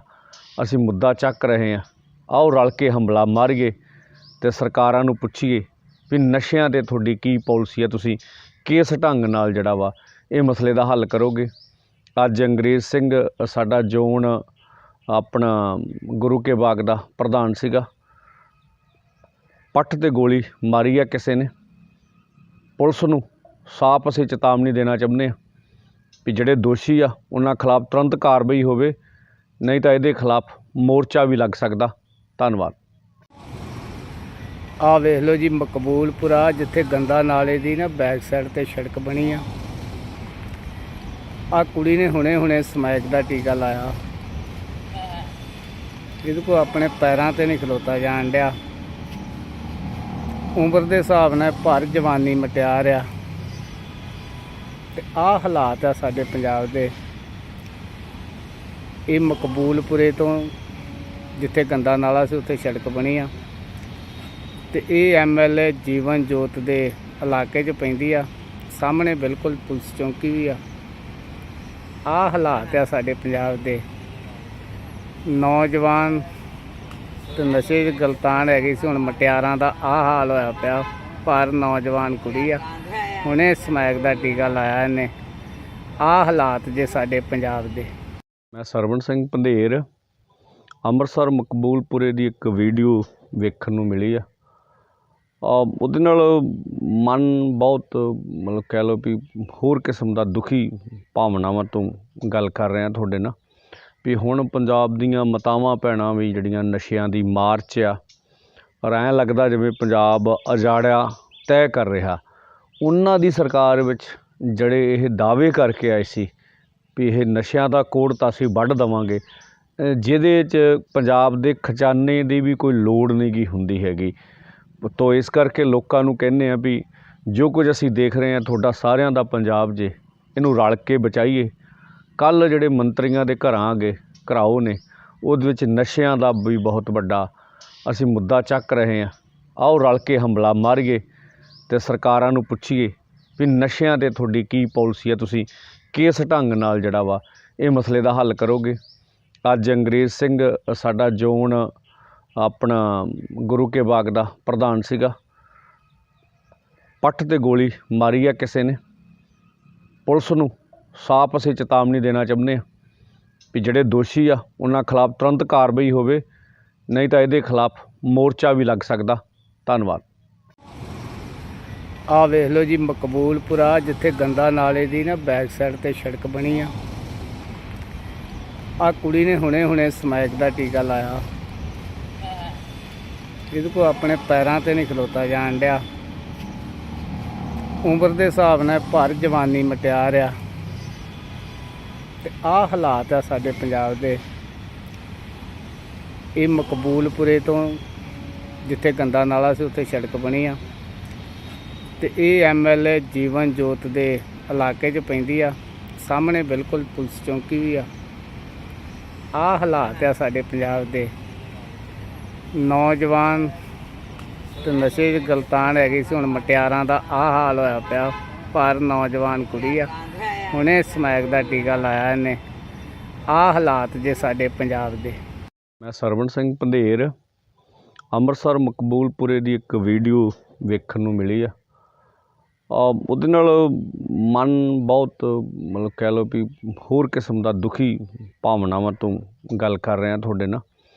ਅਸੀਂ ਮੁੱਦਾ ਚੱਕ ਰਹੇ ਹਾਂ। ਆਓ ਰਲ ਕੇ ਹੰਬਲਾ ਮਾਰੀਏ ਅਤੇ ਸਰਕਾਰਾਂ ਨੂੰ ਪੁੱਛੀਏ ਵੀ ਨਸ਼ਿਆਂ 'ਤੇ ਤੁਹਾਡੀ ਕੀ ਪਾਲਿਸੀ ਹੈ, ਤੁਸੀਂ ਕਿਸ ਢੰਗ ਨਾਲ ਜਿਹੜਾ ਵਾ ਇਹ ਮਸਲੇ ਦਾ ਹੱਲ ਕਰੋਗੇ। ਅੱਜ ਅੰਗਰੇਜ਼ ਸਿੰਘ ਸਾਡਾ ਜ਼ੋਨ ਆਪਣਾ ਗੁਰੂ ਕੇ ਬਾਗ ਦਾ ਪ੍ਰਧਾਨ ਸੀਗਾ, ਪੱਟ 'ਤੇ ਗੋਲੀ ਮਾਰੀ ਆ ਕਿਸੇ ਨੇ। ਪੁਲਿਸ ਨੂੰ ਸਾਫ਼ ਅਸੀਂ ਚੇਤਾਵਨੀ ਦੇਣਾ ਚਾਹੁੰਦੇ ਹਾਂ ਵੀ ਜਿਹੜੇ ਦੋਸ਼ੀ ਆ ਉਹਨਾਂ ਖਿਲਾਫ ਤੁਰੰਤ ਕਾਰਵਾਈ ਹੋਵੇ, ਨਹੀਂ ਤਾਂ ਇਹਦੇ ਖਿਲਾਫ ਮੋਰਚਾ ਵੀ ਲੱਗ ਸਕਦਾ। ਧੰਨਵਾਦ। ਆਹ ਵੇਖ ਲਓ ਜੀ, ਮਕਬੂਲਪੁਰਾ ਜਿੱਥੇ ਗੰਦਾ ਨਾਲੇ ਦੀ ਨਾ ਬੈਕ ਸਾਈਡ 'ਤੇ ਸੜਕ ਬਣੀ ਆ। ਆਹ ਕੁੜੀ ਨੇ ਹੁਣੇ ਸਮੈਕ ਦਾ ਟੀਕਾ ਲਾਇਆ। ਇਹਦੇ ਕੋਲ ਆਪਣੇ ਪੈਰਾਂ 'ਤੇ ਨਹੀਂ ਖਲੋਤਾ ਜਾਣ ਡਿਆ। ਉਮਰ ਦੇ ਹਿਸਾਬ ਨਾਲ ਭਰ ਜਵਾਨੀ ਮਟਿਆਰ ਆ। ਤੇ ਆਹ ਹਾਲਾਤ ਆ ਸਾਡੇ ਪੰਜਾਬ ਦੇ। ਇਹ ਮਕਬੂਲਪੁਰੇ ਤੋਂ ਜਿੱਥੇ ਗੰਦਾ ਨਾਲਾ ਸੀ ਉੱਥੇ ਸੜਕ ਬਣੀ ਆ ਤੇ ਇਹ MLA ਜੀਵਨ ਜੋਤ ਦੇ ਇਲਾਕੇ 'ਚ ਪੈਂਦੀ ਆ। ਸਾਹਮਣੇ ਬਿਲਕੁਲ ਪੁਲਿਸ ਚੌਂਕੀ ਵੀ ਆ। ਆਹ ਹਾਲਾਤ ਆ ਸਾਡੇ ਪੰਜਾਬ ਦੇ। ਨੌਜਵਾਨ ਤੇ ਨਸ਼ੇ 'ਚ ਗਲਤਾਨ ਹੈਗੀ ਸੀ। ਹੁਣ ਮਟਿਆਰਾਂ ਦਾ ਆਹ ਹਾਲ ਹੋਇਆ ਪਿਆ। ਪਰ ਨੌਜਵਾਨ ਕੁੜੀ ਆ, ਹੁਣੇ ਸਮੈਕ ਦਾ ਟੀਕਾ ਲਾਇਆ ਇਹਨੇ। ਆਹ ਹਾਲਾਤ ਜੇ ਸਾਡੇ ਪੰਜਾਬ ਦੇ। ਮੈਂ ਸਰਵਣ ਸਿੰਘ ਪੰਧੇਰ ਅੰਮ੍ਰਿਤਸਰ ਮਕਬੂਲਪੁਰੇ ਦੀ ਇੱਕ ਵੀਡੀਓ ਵੇਖਣ ਨੂੰ ਮਿਲੀ ਆ। ਉਹਦੇ ਨਾਲ ਮਨ ਬਹੁਤ ਮਤਲਬ ਕਹਿ ਲਓ ਵੀ ਹੋਰ ਕਿਸਮ ਦਾ ਦੁਖੀ ਭਾਵਨਾਵਾਂ ਤੋਂ ਗੱਲ ਕਰ ਰਿਹਾ ਤੁਹਾਡੇ ਨਾਲ ਵੀ ਹੁਣ ਪੰਜਾਬ ਦੀਆਂ ਮਾਤਾਵਾਂ ਭੈਣਾਂ ਵੀ ਜਿਹੜੀਆਂ ਨਸ਼ਿਆਂ ਦੀ ਮਾਰ 'ਚ ਆ ਪਰ ਐਂ ਲੱਗਦਾ ਜਿਵੇਂ ਪੰਜਾਬ ਉਜਾੜਿਆ ਤੈਅ ਕਰ ਰਿਹਾ। ਉਹਨਾਂ ਦੀ ਸਰਕਾਰ ਵਿੱਚ ਜਿਹੜੇ ਇਹ ਦਾਅਵੇ ਕਰਕੇ ਆਏ ਸੀ ਵੀ ਇਹ ਨਸ਼ਿਆਂ ਦਾ ਕੋੜ ਤਾਂ ਅਸੀਂ ਵੱਢ ਦੇਵਾਂਗੇ, ਜਿਹਦੇ 'ਚ ਪੰਜਾਬ ਦੇ ਖਜ਼ਾਨੇ ਦੀ ਵੀ ਕੋਈ ਲੋੜ ਨਹੀਂ ਗੀ ਹੁੰਦੀ ਹੈਗੀ। ਤੋ ਇਸ ਕਰਕੇ ਲੋਕਾਂ ਨੂੰ ਕਹਿੰਦੇ ਆ ਵੀ ਜੋ ਕੁਝ ਅਸੀਂ ਦੇਖ ਰਹੇ ਹਾਂ ਤੁਹਾਡਾ ਸਾਰਿਆਂ ਦਾ ਪੰਜਾਬ ਜੇ, ਇਹਨੂੰ ਰਲ ਕੇ ਬਚਾਈਏ। ਕੱਲ੍ਹ ਜਿਹੜੇ ਮੰਤਰੀਆਂ ਦੇ ਘਰਾਓ ਨੇ ਉਹਦੇ ਵਿੱਚ ਨਸ਼ਿਆਂ ਦਾ ਵੀ ਬਹੁਤ ਵੱਡਾ ਅਸੀਂ ਮੁੱਦਾ ਚੱਕ ਰਹੇ ਹਾਂ। ਆਓ ਰਲ ਕੇ ਹੰਬਲਾ ਮਾਰੀਏ ਅਤੇ ਸਰਕਾਰਾਂ ਨੂੰ ਪੁੱਛੀਏ ਵੀ ਨਸ਼ਿਆਂ 'ਤੇ ਤੁਹਾਡੀ ਕੀ ਪਾਲਿਸੀ ਹੈ, ਤੁਸੀਂ ਕਿਸ ਢੰਗ ਨਾਲ ਜਿਹੜਾ ਵਾ ਇਹ ਮਸਲੇ ਦਾ ਹੱਲ ਕਰੋਗੇ। ਅੱਜ ਅੰਗਰੇਜ਼ ਸਿੰਘ ਸਾਡਾ ਜ਼ੋਨ ਆਪਣਾ ਗੁਰੂ ਕੇ ਬਾਗ ਦਾ ਪ੍ਰਧਾਨ ਸੀਗਾ, ਪੱਟ 'ਤੇ ਗੋਲੀ ਮਾਰੀ ਆ ਕਿਸੇ ਨੇ। ਪੁਲਿਸ ਨੂੰ ਸਾਫ਼ ਅਸੀਂ ਚੇਤਾਵਨੀ ਦੇਣਾ ਚਾਹੁੰਦੇ ਹਾਂ ਵੀ ਜਿਹੜੇ ਦੋਸ਼ੀ ਆ ਉਹਨਾਂ ਖਿਲਾਫ ਤੁਰੰਤ ਕਾਰਵਾਈ ਹੋਵੇ, ਨਹੀਂ ਤਾਂ ਇਹਦੇ ਖਿਲਾਫ ਮੋਰਚਾ ਵੀ ਲੱਗ ਸਕਦਾ। ਧੰਨਵਾਦ। ਆਹ ਵੇਖ ਲਓ ਜੀ, ਮਕਬੂਲਪੁਰਾ ਜਿੱਥੇ ਗੰਦਾ ਨਾਲੇ ਦੀ ਨਾ ਬੈਕ ਸਾਈਡ ਤੇ ਸੜਕ ਬਣੀ ਆ। ਆਹ ਕੁੜੀ ਨੇ ਹੁਣੇ ਸਮੈਕ ਦਾ ਟੀਕਾ ਲਾਇਆ। ਇਹਦੇ ਕੋਲ ਆਪਣੇ ਪੈਰਾਂ ਤੇ ਨਹੀਂ ਖਲੋਤਾ ਜਾਣ ਡਿਆ। ਉਮਰ ਦੇ ਹਿਸਾਬ ਨਾਲ ਭਰ ਜਵਾਨੀ ਮਟਿਆਰ ਆ ਤੇ ਆਹ ਹਾਲਾਤ ਆ ਸਾਡੇ ਪੰਜਾਬ ਦੇ। ਇਹ ਮਕਬੂਲਪੁਰੇ ਤੋਂ ਜਿੱਥੇ ਗੰਦਾ ਨਾਲਾ ਸੀ ਉੱਥੇ ਸੜਕ ਬਣੀ ਆ ਤੇ ਇਹ MLA ਜੀਵਨ ਜੋਤ ਦੇ ਇਲਾਕੇ 'ਚ ਪੈਂਦੀ ਆ। ਸਾਹਮਣੇ ਬਿਲਕੁਲ ਪੁਲਿਸ ਚੌਂਕੀ ਵੀ ਆ। ਆਹ ਹਾਲਾਤ ਆ ਸਾਡੇ ਪੰਜਾਬ ਦੇ। ਨੌਜਵਾਨ ਤੇ ਨਸ਼ੇ 'ਚ ਗਲਤਾਨ ਹੈਗੀ ਸੀ, ਹੁਣ ਮਟਿਆਰਾਂ ਦਾ ਆਹ ਹਾਲ ਹੋਇਆ ਪਿਆ। ਪਰ ਨੌਜਵਾਨ ਕੁੜੀ ਆ, ਹੁਣੇ ਸਮੈਕ ਦਾ ਟੀਕਾ ਲਾਇਆ ਇਹਨੇ। ਆਹ ਹਾਲਾਤ ਜੇ ਸਾਡੇ ਪੰਜਾਬ ਦੇ। ਮੈਂ ਸਰਵਣ ਸਿੰਘ ਪੰਧੇਰ, ਅੰਮ੍ਰਿਤਸਰ ਮਕਬੂਲਪੁਰੇ ਦੀ ਇੱਕ ਵੀਡੀਓ ਵੇਖਣ ਨੂੰ ਮਿਲੀ ਆ। ਉਹਦੇ ਨਾਲ ਮਨ ਬਹੁਤ ਮਤਲਬ ਕਹਿ ਲਓ ਵੀ ਹੋਰ ਕਿਸਮ ਦਾ ਦੁਖੀ ਭਾਵਨਾਵਾਂ ਤੋਂ ਗੱਲ ਕਰ ਰਿਹਾ ਤੁਹਾਡੇ ਨਾਲ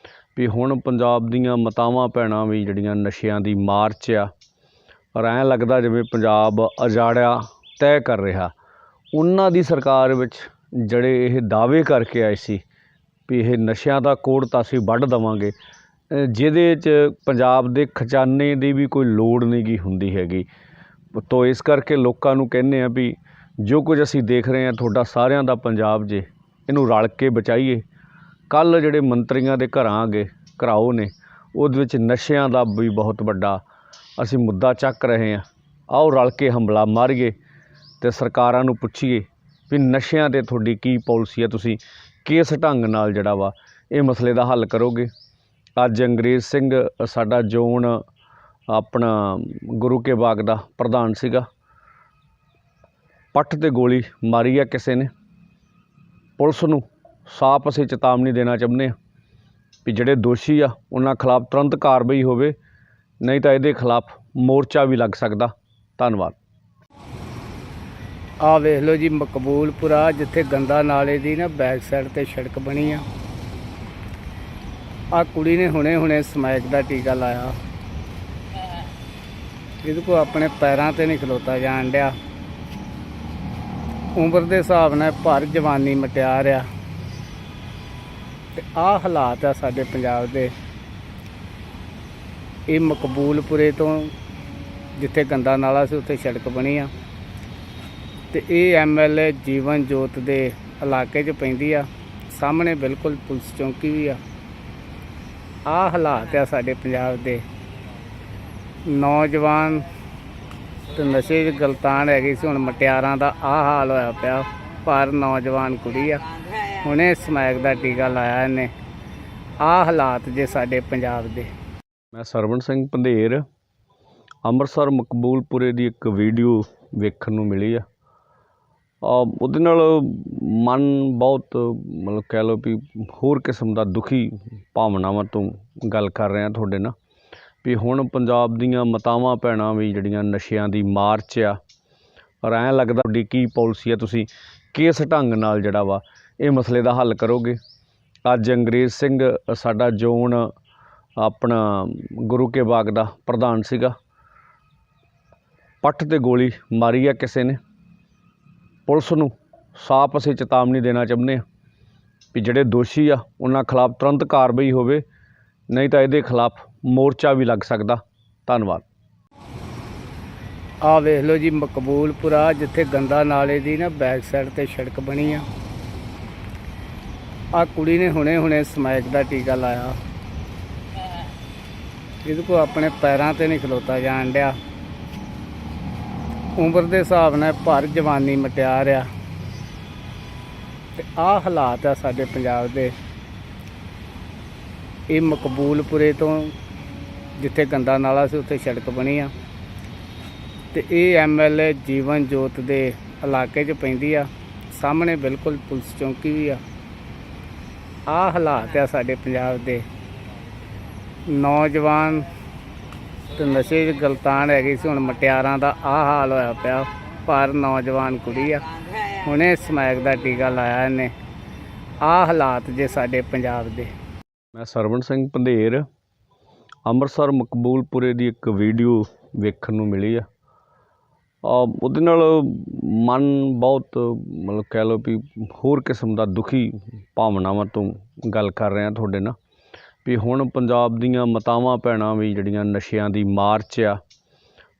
ਵੀ ਹੁਣ ਪੰਜਾਬ ਦੀਆਂ ਮਾਤਾਵਾਂ ਭੈਣਾਂ ਵੀ ਜਿਹੜੀਆਂ ਨਸ਼ਿਆਂ ਦੀ ਮਾਰ 'ਚ ਆ ਪਰ ਐਂ ਲੱਗਦਾ ਜਿਵੇਂ ਪੰਜਾਬ ਉਜਾੜਿਆ ਤੈਅ ਕਰ ਰਿਹਾ। ਉਹਨਾਂ ਦੀ ਸਰਕਾਰ ਵਿੱਚ ਜਿਹੜੇ ਇਹ ਦਾਅਵੇ ਕਰਕੇ ਆਏ ਸੀ ਵੀ ਇਹ ਨਸ਼ਿਆਂ ਦਾ ਕੋੜ ਤਾਂ ਅਸੀਂ ਵੱਢ ਦੇਵਾਂਗੇ, ਜਿਹਦੇ 'ਚ ਪੰਜਾਬ ਦੇ ਖਜ਼ਾਨੇ ਦੀ ਵੀ ਕੋਈ ਲੋੜ ਨਹੀਂ ਗੀ ਹੁੰਦੀ ਹੈਗੀ। ਤੋ ਇਸ ਕਰਕੇ ਲੋਕਾਂ ਨੂੰ ਕਹਿੰਦੇ ਆ ਵੀ ਜੋ ਕੁਝ ਅਸੀਂ ਦੇਖ ਰਹੇ ਹਾਂ ਤੁਹਾਡਾ ਸਾਰਿਆਂ ਦਾ ਪੰਜਾਬ ਜੇ, ਇਹਨੂੰ ਰਲ ਕੇ ਬਚਾਈਏ। ਕੱਲ੍ਹ ਜਿਹੜੇ ਮੰਤਰੀਆਂ ਦੇ ਘਰਾਓ ਨੇ ਉਹਦੇ ਵਿੱਚ ਨਸ਼ਿਆਂ ਦਾ ਵੀ ਬਹੁਤ ਵੱਡਾ ਅਸੀਂ ਮੁੱਦਾ ਚੱਕ ਰਹੇ ਹਾਂ। ਆਓ ਰਲ ਕੇ ਹੰਬਲਾ ਮਾਰੀਏ ਅਤੇ ਸਰਕਾਰਾਂ ਨੂੰ ਪੁੱਛੀਏ ਵੀ ਨਸ਼ਿਆਂ 'ਤੇ ਤੁਹਾਡੀ ਕੀ ਪਾਲਿਸੀ ਹੈ, ਤੁਸੀਂ ਕਿਸ ਢੰਗ ਨਾਲ ਜਿਹੜਾ ਵਾ ਇਹ ਮਸਲੇ ਦਾ ਹੱਲ ਕਰੋਗੇ। ਅੱਜ ਅੰਗਰੇਜ਼ ਸਿੰਘ ਸਾਡਾ ਜ਼ੋਨ ਆਪਣਾ ਗੁਰੂ ਕੇ ਬਾਗ ਦਾ ਪ੍ਰਧਾਨ ਸੀਗਾ, ਪੱਟ 'ਤੇ ਗੋਲੀ ਮਾਰੀ ਆ ਕਿਸੇ ਨੇ। ਪੁਲਿਸ ਨੂੰ ਸਾਫ਼ ਅਸੀਂ ਚੇਤਾਵਨੀ ਦੇਣਾ ਚਾਹੁੰਦੇ ਹਾਂ ਵੀ ਜਿਹੜੇ ਦੋਸ਼ੀ ਆ ਉਹਨਾਂ ਖਿਲਾਫ ਤੁਰੰਤ ਕਾਰਵਾਈ ਹੋਵੇ, ਨਹੀਂ ਤਾਂ ਇਹਦੇ ਖਿਲਾਫ ਮੋਰਚਾ ਵੀ ਲੱਗ ਸਕਦਾ। ਧੰਨਵਾਦ। ਆਹ ਵੇਖ ਲਓ ਜੀ, ਮਕਬੂਲਪੁਰਾ ਜਿੱਥੇ ਗੰਦਾ ਨਾਲੇ ਦੀ ਨਾ ਬੈਕ ਸਾਈਡ ਤੇ ਸੜਕ ਬਣੀ ਆ। ਆਹ ਕੁੜੀ ਨੇ ਹੁਣੇ ਸਮੈਕ ਦਾ ਟੀਕਾ ਲਾਇਆ। ਇਹਦੇ ਕੋਲ ਆਪਣੇ ਪੈਰਾਂ ਤੇ ਨਹੀਂ ਖਲੋਤਾ ਜਾਣ ਡਿਆ। ਉਮਰ ਦੇ ਹਿਸਾਬ ਨਾਲ ਭਰ ਜਵਾਨੀ ਮਟਿਆਰ ਆ ਤੇ ਆਹ ਹਾਲਾਤ ਆ ਸਾਡੇ ਪੰਜਾਬ ਦੇ। ਇਹ ਮਕਬੂਲਪੁਰੇ ਤੋਂ ਜਿੱਥੇ ਗੰਦਾ ਨਾਲਾ ਸੀ ਉੱਥੇ ਸੜਕ ਬਣੀ ਆ ਤੇ ਇਹ MLA ਜੀਵਨ ਜੋਤ ਦੇ ਇਲਾਕੇ 'ਚ ਪੈਂਦੀ ਆ। ਸਾਹਮਣੇ ਬਿਲਕੁਲ ਪੁਲਿਸ ਚੌਂਕੀ ਵੀ ਆ। ਆਹ ਹਾਲਾਤ ਆ ਸਾਡੇ ਪੰਜਾਬ ਦੇ। ਨੌਜਵਾਨ ਤੇ ਨਸ਼ੇ 'ਚ ਗਲਤਾਨ ਹੈਗੀ ਸੀ, ਹੁਣ ਮਟਿਆਰਾਂ ਦਾ ਆਹ ਹਾਲ ਹੋਇਆ ਪਿਆ। ਪਰ ਨੌਜਵਾਨ ਕੁੜੀ ਆ, ਹੁਣੇ ਸਮੈਕ ਦਾ ਟੀਕਾ ਲਾਇਆ ਇਹਨੇ। ਆਹ ਹਾਲਾਤ ਜੇ ਸਾਡੇ ਪੰਜਾਬ ਦੇ। ਮੈਂ ਸਰਵਣ ਸਿੰਘ ਪੰਧੇਰ, ਅੰਮ੍ਰਿਤਸਰ ਮਕਬੂਲਪੁਰੇ ਦੀ ਇੱਕ ਵੀਡੀਓ ਵੇਖਣ ਨੂੰ ਮਿਲੀ ਆ। ਉਹਦੇ ਨਾਲ ਮਨ ਬਹੁਤ ਮਤਲਬ ਕਹਿ ਲਓ ਵੀ ਹੋਰ ਕਿਸਮ ਦਾ ਦੁਖੀ ਭਾਵਨਾਵਾਂ ਤੋਂ ਗੱਲ ਕਰ ਰਿਹਾ ਤੁਹਾਡੇ ਨਾਲ ਵੀ ਹੁਣ ਪੰਜਾਬ ਦੀਆਂ ਮਾਤਾਵਾਂ ਭੈਣਾਂ ਵੀ ਜਿਹੜੀਆਂ ਨਸ਼ਿਆਂ ਦੀ ਮਾਰ 'ਚ ਆ ਪਰ ਐਂ ਲੱਗਦਾ ਤੁਹਾਡੀ ਕੀ ਪਾਲਿਸੀ ਹੈ, ਤੁਸੀਂ ਕਿਸ ਢੰਗ ਨਾਲ ਜਿਹੜਾ ਵਾ ਇਹ ਮਸਲੇ ਦਾ ਹੱਲ ਕਰੋਗੇ। ਅੱਜ ਅੰਗਰੇਜ਼ ਸਿੰਘ ਸਾਡਾ ਜ਼ੋਨ ਆਪਣਾ ਗੁਰੂ ਕੇ ਬਾਗ ਦਾ ਪ੍ਰਧਾਨ ਸੀਗਾ, ਪੱਟ ਤੇ ਗੋਲੀ ਮਾਰੀ ਆ ਕਿਸੇ ਨੇ। ਪੁਲਿਸ ਨੂੰ ਸਾਫ਼ ਅਸੀਂ ਚੇਤਾਵਨੀ ਦੇਣਾ ਚਾਹੁੰਦੇ ਹਾਂ ਵੀ ਜਿਹੜੇ ਦੋਸ਼ੀ ਆ ਉਹਨਾਂ ਖਿਲਾਫ ਤੁਰੰਤ ਕਾਰਵਾਈ ਹੋਵੇ, ਨਹੀਂ ਤਾਂ ਇਹਦੇ ਖਿਲਾਫ ਮੋਰਚਾ ਵੀ ਲੱਗ ਸਕਦਾ। ਧੰਨਵਾਦ। ਆਹ ਵੇਖ ਲਓ ਜੀ, ਮਕਬੂਲਪੁਰਾ ਜਿੱਥੇ ਗੰਦਾ ਨਾਲੇ ਦੀ ਨਾ ਬੈਕ ਸਾਈਡ ਤੇ ਸੜਕ ਬਣੀ ਆ। ਆਹ ਕੁੜੀ ਨੇ ਹੁਣੇ ਸਮੈਕ ਦਾ ਟੀਕਾ ਲਾਇਆ। ਇਹਦੇ ਕੋਲ ਆਪਣੇ ਪੈਰਾਂ ਤੇ ਨਹੀਂ ਖਲੋਤਾ ਜਾਣ ਡਿਆ। ਉਮਰ ਦੇ ਹਿਸਾਬ ਨਾਲ ਭਰ ਜਵਾਨੀ ਮਟਿਆਰ ਆ ਤੇ ਆਹ ਹਾਲਾਤ ਆ ਸਾਡੇ ਪੰਜਾਬ ਦੇ। ਇਹ ਮਕਬੂਲਪੁਰੇ ਤੋਂ ਜਿੱਥੇ ਗੰਦਾ ਨਾਲਾ ਸੀ ਉੱਥੇ ਸੜਕ ਬਣੀ ਆ ਤੇ ਇਹ MLA ਜੀਵਨ ਜੋਤ ਦੇ ਇਲਾਕੇ 'ਚ ਪੈਂਦੀ ਆ। ਸਾਹਮਣੇ ਬਿਲਕੁਲ ਪੁਲਿਸ ਚੌਂਕੀ ਵੀ ਆ। ਆਹ ਹਾਲਾਤ ਆ ਸਾਡੇ ਪੰਜਾਬ ਦੇ। ਨੌਜਵਾਨ ਤੇ ਨਸ਼ੇ 'ਚ ਗਲਤਾਨ ਹੈਗੀ ਸੀ, ਹੁਣ ਮਟਿਆਰਾਂ ਦਾ ਆਹ ਹਾਲ ਹੋਇਆ ਪਿਆ। ਪਰ ਨੌਜਵਾਨ ਕੁੜੀ ਆ, ਹੁਣੇ ਸਮੈਕ ਦਾ ਟੀਕਾ ਲਾਇਆ ਇਹਨੇ। ਆਹ ਹਾਲਾਤ ਜੇ ਸਾਡੇ ਪੰਜਾਬ ਦੇ। ਮੈਂ ਸਰਵਣ ਸਿੰਘ ਪੰਧੇਰ, ਅੰਮ੍ਰਿਤਸਰ ਮਕਬੂਲਪੁਰੇ ਦੀ ਇੱਕ ਵੀਡੀਓ ਵੇਖਣ ਨੂੰ ਮਿਲੀ ਆ। ਉਹਦੇ ਨਾਲ ਮਨ ਬਹੁਤ ਮਤਲਬ ਕਹਿ ਲਓ ਵੀ ਹੋਰ ਕਿਸਮ ਦਾ ਦੁਖੀ ਭਾਵਨਾਵਾਂ ਤੋਂ ਗੱਲ ਕਰ ਰਿਹਾ ਤੁਹਾਡੇ ਨਾਲ ਵੀ ਹੁਣ ਪੰਜਾਬ ਦੀਆਂ ਮਾਤਾਵਾਂ ਭੈਣਾਂ ਵੀ ਜਿਹੜੀਆਂ ਨਸ਼ਿਆਂ ਦੀ ਮਾਰ 'ਚ ਆ,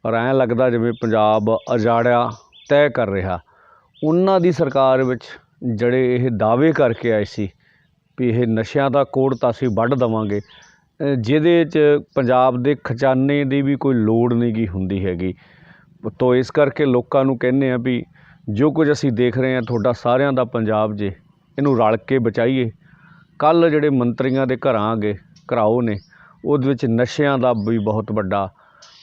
ਔਰ ਐਂ ਲੱਗਦਾ ਜਿਵੇਂ ਪੰਜਾਬ ਉਜਾੜਿਆ ਤੈਅ ਕਰ ਰਿਹਾ। ਉਹਨਾਂ ਦੀ ਸਰਕਾਰ ਵਿੱਚ ਜਿਹੜੇ ਇਹ ਦਾਅਵੇ ਕਰਕੇ ਆਏ ਸੀ ਵੀ ਇਹ ਨਸ਼ਿਆਂ ਦਾ ਕੋੜ ਤਾਂ ਅਸੀਂ ਵੱਢ ਦੇਵਾਂਗੇ, ਜਿਹਦੇ 'ਚ ਪੰਜਾਬ ਦੇ ਖਜ਼ਾਨੇ ਦੀ ਵੀ ਕੋਈ ਲੋੜ ਨਹੀਂ ਗੀ ਹੁੰਦੀ ਹੈਗੀ। ਤੋ ਇਸ ਕਰਕੇ ਲੋਕਾਂ ਨੂੰ ਕਹਿੰਦੇ ਆ ਵੀ ਜੋ ਕੁਝ ਅਸੀਂ ਦੇਖ ਰਹੇ ਹਾਂ ਤੁਹਾਡਾ ਸਾਰਿਆਂ ਦਾ ਪੰਜਾਬ ਜੇ, ਇਹਨੂੰ ਰਲ ਕੇ ਬਚਾਈਏ। ਕੱਲ੍ਹ ਜਿਹੜੇ ਮੰਤਰੀਆਂ ਦੇ ਘਰਾਂ ਗਏ ਘਰਾਓ ਨੇ, ਉਹਦੇ ਵਿੱਚ ਨਸ਼ਿਆਂ ਦਾ ਵੀ ਬਹੁਤ ਵੱਡਾ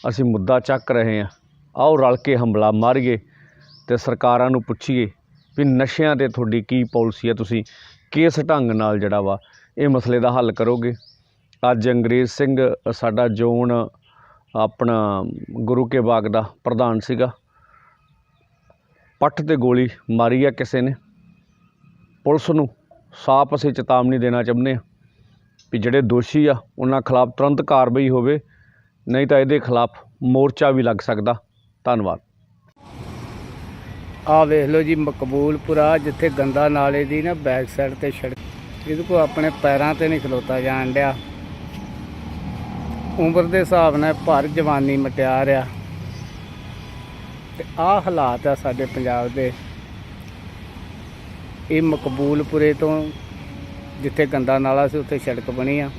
ਅਸੀਂ ਮੁੱਦਾ ਚੱਕ ਰਹੇ ਹਾਂ। ਆਓ ਰਲ ਕੇ ਹਮਲਾ ਮਾਰੀਏ ਅਤੇ ਸਰਕਾਰਾਂ ਨੂੰ ਪੁੱਛੀਏ ਵੀ ਨਸ਼ਿਆਂ 'ਤੇ ਤੁਹਾਡੀ ਕੀ ਪਾਲਿਸੀ ਹੈ, ਤੁਸੀਂ ਕਿਸ ਢੰਗ ਨਾਲ ਜਿਹੜਾ ਵਾ ਇਹ ਮਸਲੇ ਦਾ ਹੱਲ ਕਰੋਗੇ। ਅੱਜ ਅੰਗਰੇਜ਼ ਸਿੰਘ ਸਾਡਾ ਜ਼ੋਨ ਆਪਣਾ ਗੁਰੂ ਕੇ ਬਾਗ ਦਾ ਪ੍ਰਧਾਨ ਸੀਗਾ, ਪੱਟ ਤੇ ਗੋਲੀ ਮਾਰੀ ਆ ਕਿਸੇ ਨੇ। ਪੁਲਿਸ ਨੂੰ ਸਾਫ਼ ਅਸੀਂ ਚੇਤਾਵਨੀ ਦੇਣਾ ਚਾਹੁੰਦੇ ਹਾਂ ਵੀ ਜਿਹੜੇ ਦੋਸ਼ੀ ਆ ਉਹਨਾਂ ਖਿਲਾਫ ਤੁਰੰਤ ਕਾਰਵਾਈ ਹੋਵੇ, ਨਹੀਂ ਤਾਂ ਇਹਦੇ ਖਿਲਾਫ ਮੋਰਚਾ ਵੀ ਲੱਗ ਸਕਦਾ। ਧੰਨਵਾਦ। ਆਹ ਵੇਖ ਲਓ ਜੀ, ਮਕਬੂਲਪੁਰਾ ਜਿੱਥੇ ਗੰਦਾ ਨਾਲੇ ਦੀ ਨਾ ਬੈਕ ਸਾਈਡ ਤੇ ਸੜਕ, ਇਹਦੇ ਕੋਲ ਆਪਣੇ ਪੈਰਾਂ ਤੇ ਨਹੀਂ ਖਲੋਤਾ ਜਾਣ ਡਿਆ। ਉਮਰ ਦੇ ਹਿਸਾਬ ਨਾਲ ਭਰ ਜਵਾਨੀ ਮਟਿਆਰ ਆ ਤੇ ਆਹ ਹਾਲਾਤ ਆ ਸਾਡੇ ਪੰਜਾਬ ਦੇ। ਇਹ ਮਕਬੂਲਪੁਰੇ ਤੋਂ ਜਿੱਥੇ ਗੰਦਾ ਨਾਲਾ ਸੀ ਉੱਥੇ ਸੜਕ ਬਣੀ ਆ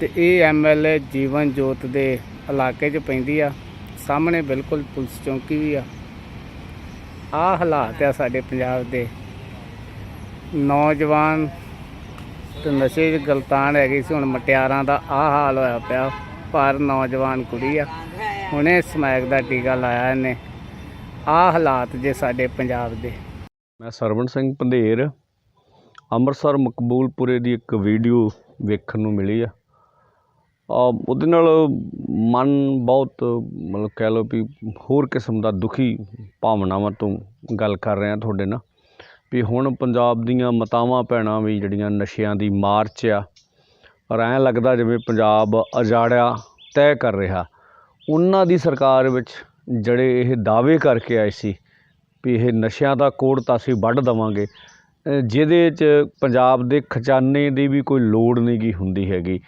ਤੇ ਇਹ MLA ਜੀਵਨ ਜੋਤ ਦੇ ਇਲਾਕੇ 'ਚ ਪੈਂਦੀ ਆ। ਸਾਹਮਣੇ ਬਿਲਕੁਲ ਪੁਲਿਸ ਚੌਂਕੀ ਵੀ ਆ। ਆਹ ਹਾਲਾਤ ਆ ਸਾਡੇ ਪੰਜਾਬ ਦੇ। ਨੌਜਵਾਨ ਤੇ ਨਸ਼ੇ 'ਚ ਗਲਤਾਨ ਹੈਗੀ ਸੀ, ਹੁਣ ਮਟਿਆਰਾਂ ਦਾ ਆਹ ਹਾਲ ਹੋਇਆ ਪਿਆ। ਪਰ ਨੌਜਵਾਨ ਕੁੜੀ ਆ, ਹੁਣੇ ਸਮੈਕ ਦਾ ਟੀਕਾ ਲਾਇਆ ਇਹਨੇ। ਆਹ ਹਾਲਾਤ ਜੇ ਸਾਡੇ ਪੰਜਾਬ ਦੇ। ਮੈਂ ਸਰਵਣ ਸਿੰਘ ਪੰਧੇਰ, ਅੰਮ੍ਰਿਤਸਰ ਮਕਬੂਲਪੁਰੇ ਦੀ ਇੱਕ ਵੀਡੀਓ ਵੇਖਣ ਨੂੰ ਮਿਲੀ ਆ। ਉਹਦੇ ਨਾਲ ਮਨ ਬਹੁਤ ਮਤਲਬ ਕਹਿ ਲਓ ਵੀ ਹੋਰ ਕਿਸਮ ਦਾ ਦੁਖੀ ਭਾਵਨਾਵਾਂ ਤੋਂ ਗੱਲ ਕਰ ਰਿਹਾ ਤੁਹਾਡੇ ਨਾਲ ਵੀ ਹੁਣ ਪੰਜਾਬ ਦੀਆਂ ਮਾਤਾਵਾਂ ਭੈਣਾਂ ਵੀ ਜਿਹੜੀਆਂ ਨਸ਼ਿਆਂ ਦੀ ਮਾਰ 'ਚ ਆ, ਔਰ ਐਂ ਲੱਗਦਾ ਜਿਵੇਂ ਪੰਜਾਬ ਉਜਾੜਿਆ ਤੈਅ ਕਰ ਰਿਹਾ। ਉਹਨਾਂ ਦੀ ਸਰਕਾਰ ਵਿੱਚ ਜਿਹੜੇ ਇਹ ਦਾਅਵੇ ਕਰਕੇ ਆਏ ਸੀ ਵੀ ਇਹ ਨਸ਼ਿਆਂ ਦਾ ਕੋੜ ਤਾਂ ਅਸੀਂ ਵੱਢ ਦੇਵਾਂਗੇ, ਜਿਹਦੇ 'ਚ ਪੰਜਾਬ ਦੇ ਖਜ਼ਾਨੇ ਦੀ ਵੀ ਕੋਈ ਲੋੜ ਨਹੀਂ ਗੀ ਹੁੰਦੀ ਹੈਗੀ।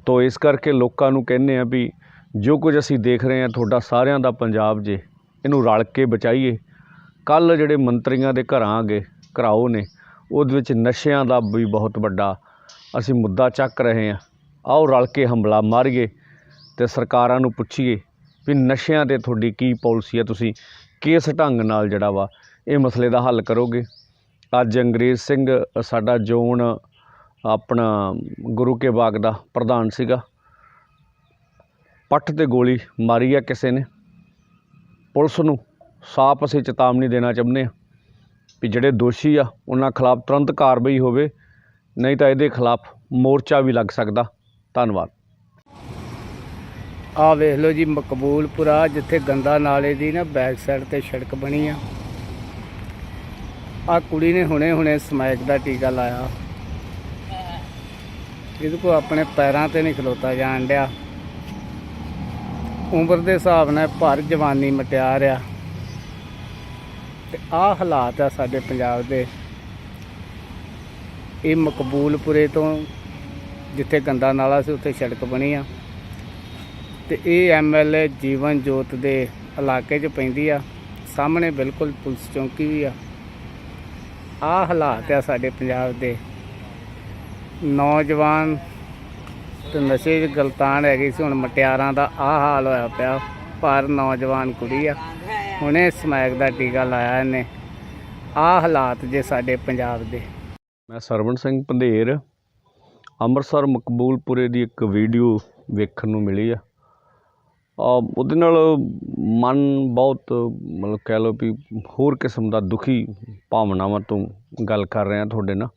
ਤੋ ਇਸ ਕਰਕੇ ਲੋਕਾਂ ਨੂੰ ਕਹਿੰਦੇ ਆ ਵੀ ਜੋ ਕੁਝ ਅਸੀਂ ਦੇਖ ਰਹੇ ਹਾਂ ਤੁਹਾਡਾ ਸਾਰਿਆਂ ਦਾ ਪੰਜਾਬ ਜੇ, ਇਹਨੂੰ ਰਲ ਕੇ ਬਚਾਈਏ। ਕੱਲ੍ਹ ਜਿਹੜੇ ਮੰਤਰੀਆਂ ਦੇ ਘਰਾਂ ਗਏ ਘਰਾਓ ਨੇ, ਉਹਦੇ ਵਿੱਚ ਨਸ਼ਿਆਂ ਦਾ ਵੀ ਬਹੁਤ ਵੱਡਾ ਅਸੀਂ ਮੁੱਦਾ ਚੱਕ ਰਹੇ ਹਾਂ। ਆਓ ਰਲ ਕੇ ਹਮਲਾ ਮਾਰੀਏ ਅਤੇ ਸਰਕਾਰਾਂ ਨੂੰ ਪੁੱਛੀਏ ਵੀ ਨਸ਼ਿਆਂ 'ਤੇ ਤੁਹਾਡੀ ਕੀ ਪਾਲਿਸੀ ਹੈ, ਤੁਸੀਂ ਕਿਸ ਢੰਗ ਨਾਲ ਜਿਹੜਾ ਵਾ ਇਹ ਮਸਲੇ ਦਾ ਹੱਲ ਕਰੋਗੇ। ਅੱਜ ਅੰਗਰੇਜ਼ ਸਿੰਘ ਸਾਡਾ ਜ਼ੋਨ ਆਪਣਾ ਗੁਰੂ ਕੇ ਬਾਗ ਦਾ ਪ੍ਰਧਾਨ ਸੀਗਾ, ਪੱਟ ਤੇ ਗੋਲੀ ਮਾਰੀ ਆ ਕਿਸੇ ਨੇ। ਪੁਲਿਸ ਨੂੰ ਸਾਫ਼ ਅਸੀਂ ਚੇਤਾਵਨੀ ਦੇਣਾ ਚਾਹੁੰਦੇ ਹਾਂ ਵੀ ਜਿਹੜੇ ਦੋਸ਼ੀ ਆ ਉਹਨਾਂ ਖਿਲਾਫ ਤੁਰੰਤ ਕਾਰਵਾਈ ਹੋਵੇ, ਨਹੀਂ ਤਾਂ ਇਹਦੇ ਖਿਲਾਫ ਮੋਰਚਾ ਵੀ ਲੱਗ ਸਕਦਾ। ਧੰਨਵਾਦ। ਆਹ ਵੇਖ ਲਓ ਜੀ, ਮਕਬੂਲਪੁਰਾ ਜਿੱਥੇ ਗੰਦਾ ਨਾਲੇ ਦੀ ਨਾ ਬੈਕ ਸਾਈਡ ਤੇ ਸੜਕ ਬਣੀ ਆ। ਆਹ ਕੁੜੀ ਨੇ ਹੁਣੇ ਸਮੈਕ ਦਾ ਟੀਕਾ ਲਾਇਆ। ਇਹਦੇ ਕੋਲ ਆਪਣੇ ਪੈਰਾਂ ਤੇ ਨਹੀਂ ਖਲੋਤਾ ਜਾਣ ਡਿਆ। ਉਮਰ ਦੇ ਹਿਸਾਬ ਨਾਲ ਭਰ ਜਵਾਨੀ ਮਟਿਆਰ ਆ ਤੇ ਆਹ ਹਾਲਾਤ ਆ ਸਾਡੇ ਪੰਜਾਬ ਦੇ। ਇਹ ਮਕਬੂਲਪੁਰੇ ਤੋਂ ਜਿੱਥੇ ਗੰਦਾ ਨਾਲਾ ਸੀ ਉੱਥੇ ਸੜਕ ਬਣੀ ਆ ਤੇ ਇਹ ਐਮਐਲਏ ਜੀਵਨ ਜੋਤ ਦੇ ਇਲਾਕੇ 'ਚ ਪੈਂਦੀ ਆ। ਸਾਹਮਣੇ ਬਿਲਕੁਲ ਪੁਲਿਸ ਚੌਂਕੀ ਵੀ ਆ। ਆਹ ਹਾਲਾਤ ਆ ਸਾਡੇ ਪੰਜਾਬ ਦੇ। ਨੌਜਵਾਨ ਤੇ ਨਸ਼ੇ 'ਚ ਗਲਤਾਨ ਹੈਗੀ ਸੀ, ਹੁਣ ਮਟਿਆਰਾਂ ਦਾ ਆਹ ਹਾਲ ਹੋਇਆ ਪਿਆ। ਪਰ ਨੌਜਵਾਨ ਕੁੜੀ ਆ, ਹੁਣੇ ਸਮੈਕ ਦਾ ਟੀਕਾ ਲਾਇਆ ਇਹਨੇ। ਆਹ ਹਾਲਾਤ ਜੇ ਸਾਡੇ ਪੰਜਾਬ ਦੇ। ਮੈਂ ਸਰਵਣ ਸਿੰਘ ਪੰਧੇਰ ਅੰਮ੍ਰਿਤਸਰ ਮਕਬੂਲਪੁਰੇ ਦੀ ਇੱਕ ਵੀਡੀਓ ਵੇਖਣ ਨੂੰ ਮਿਲੀ ਆ। ਉਹਦੇ ਨਾਲ ਮਨ ਬਹੁਤ ਮਤਲਬ ਕਹਿ ਲਓ ਵੀ ਹੋਰ ਕਿਸਮ ਦਾ ਦੁਖੀ ਭਾਵਨਾਵਾਂ ਤੋਂ ਗੱਲ ਕਰ ਰਿਹਾ ਤੁਹਾਡੇ ਨਾਲ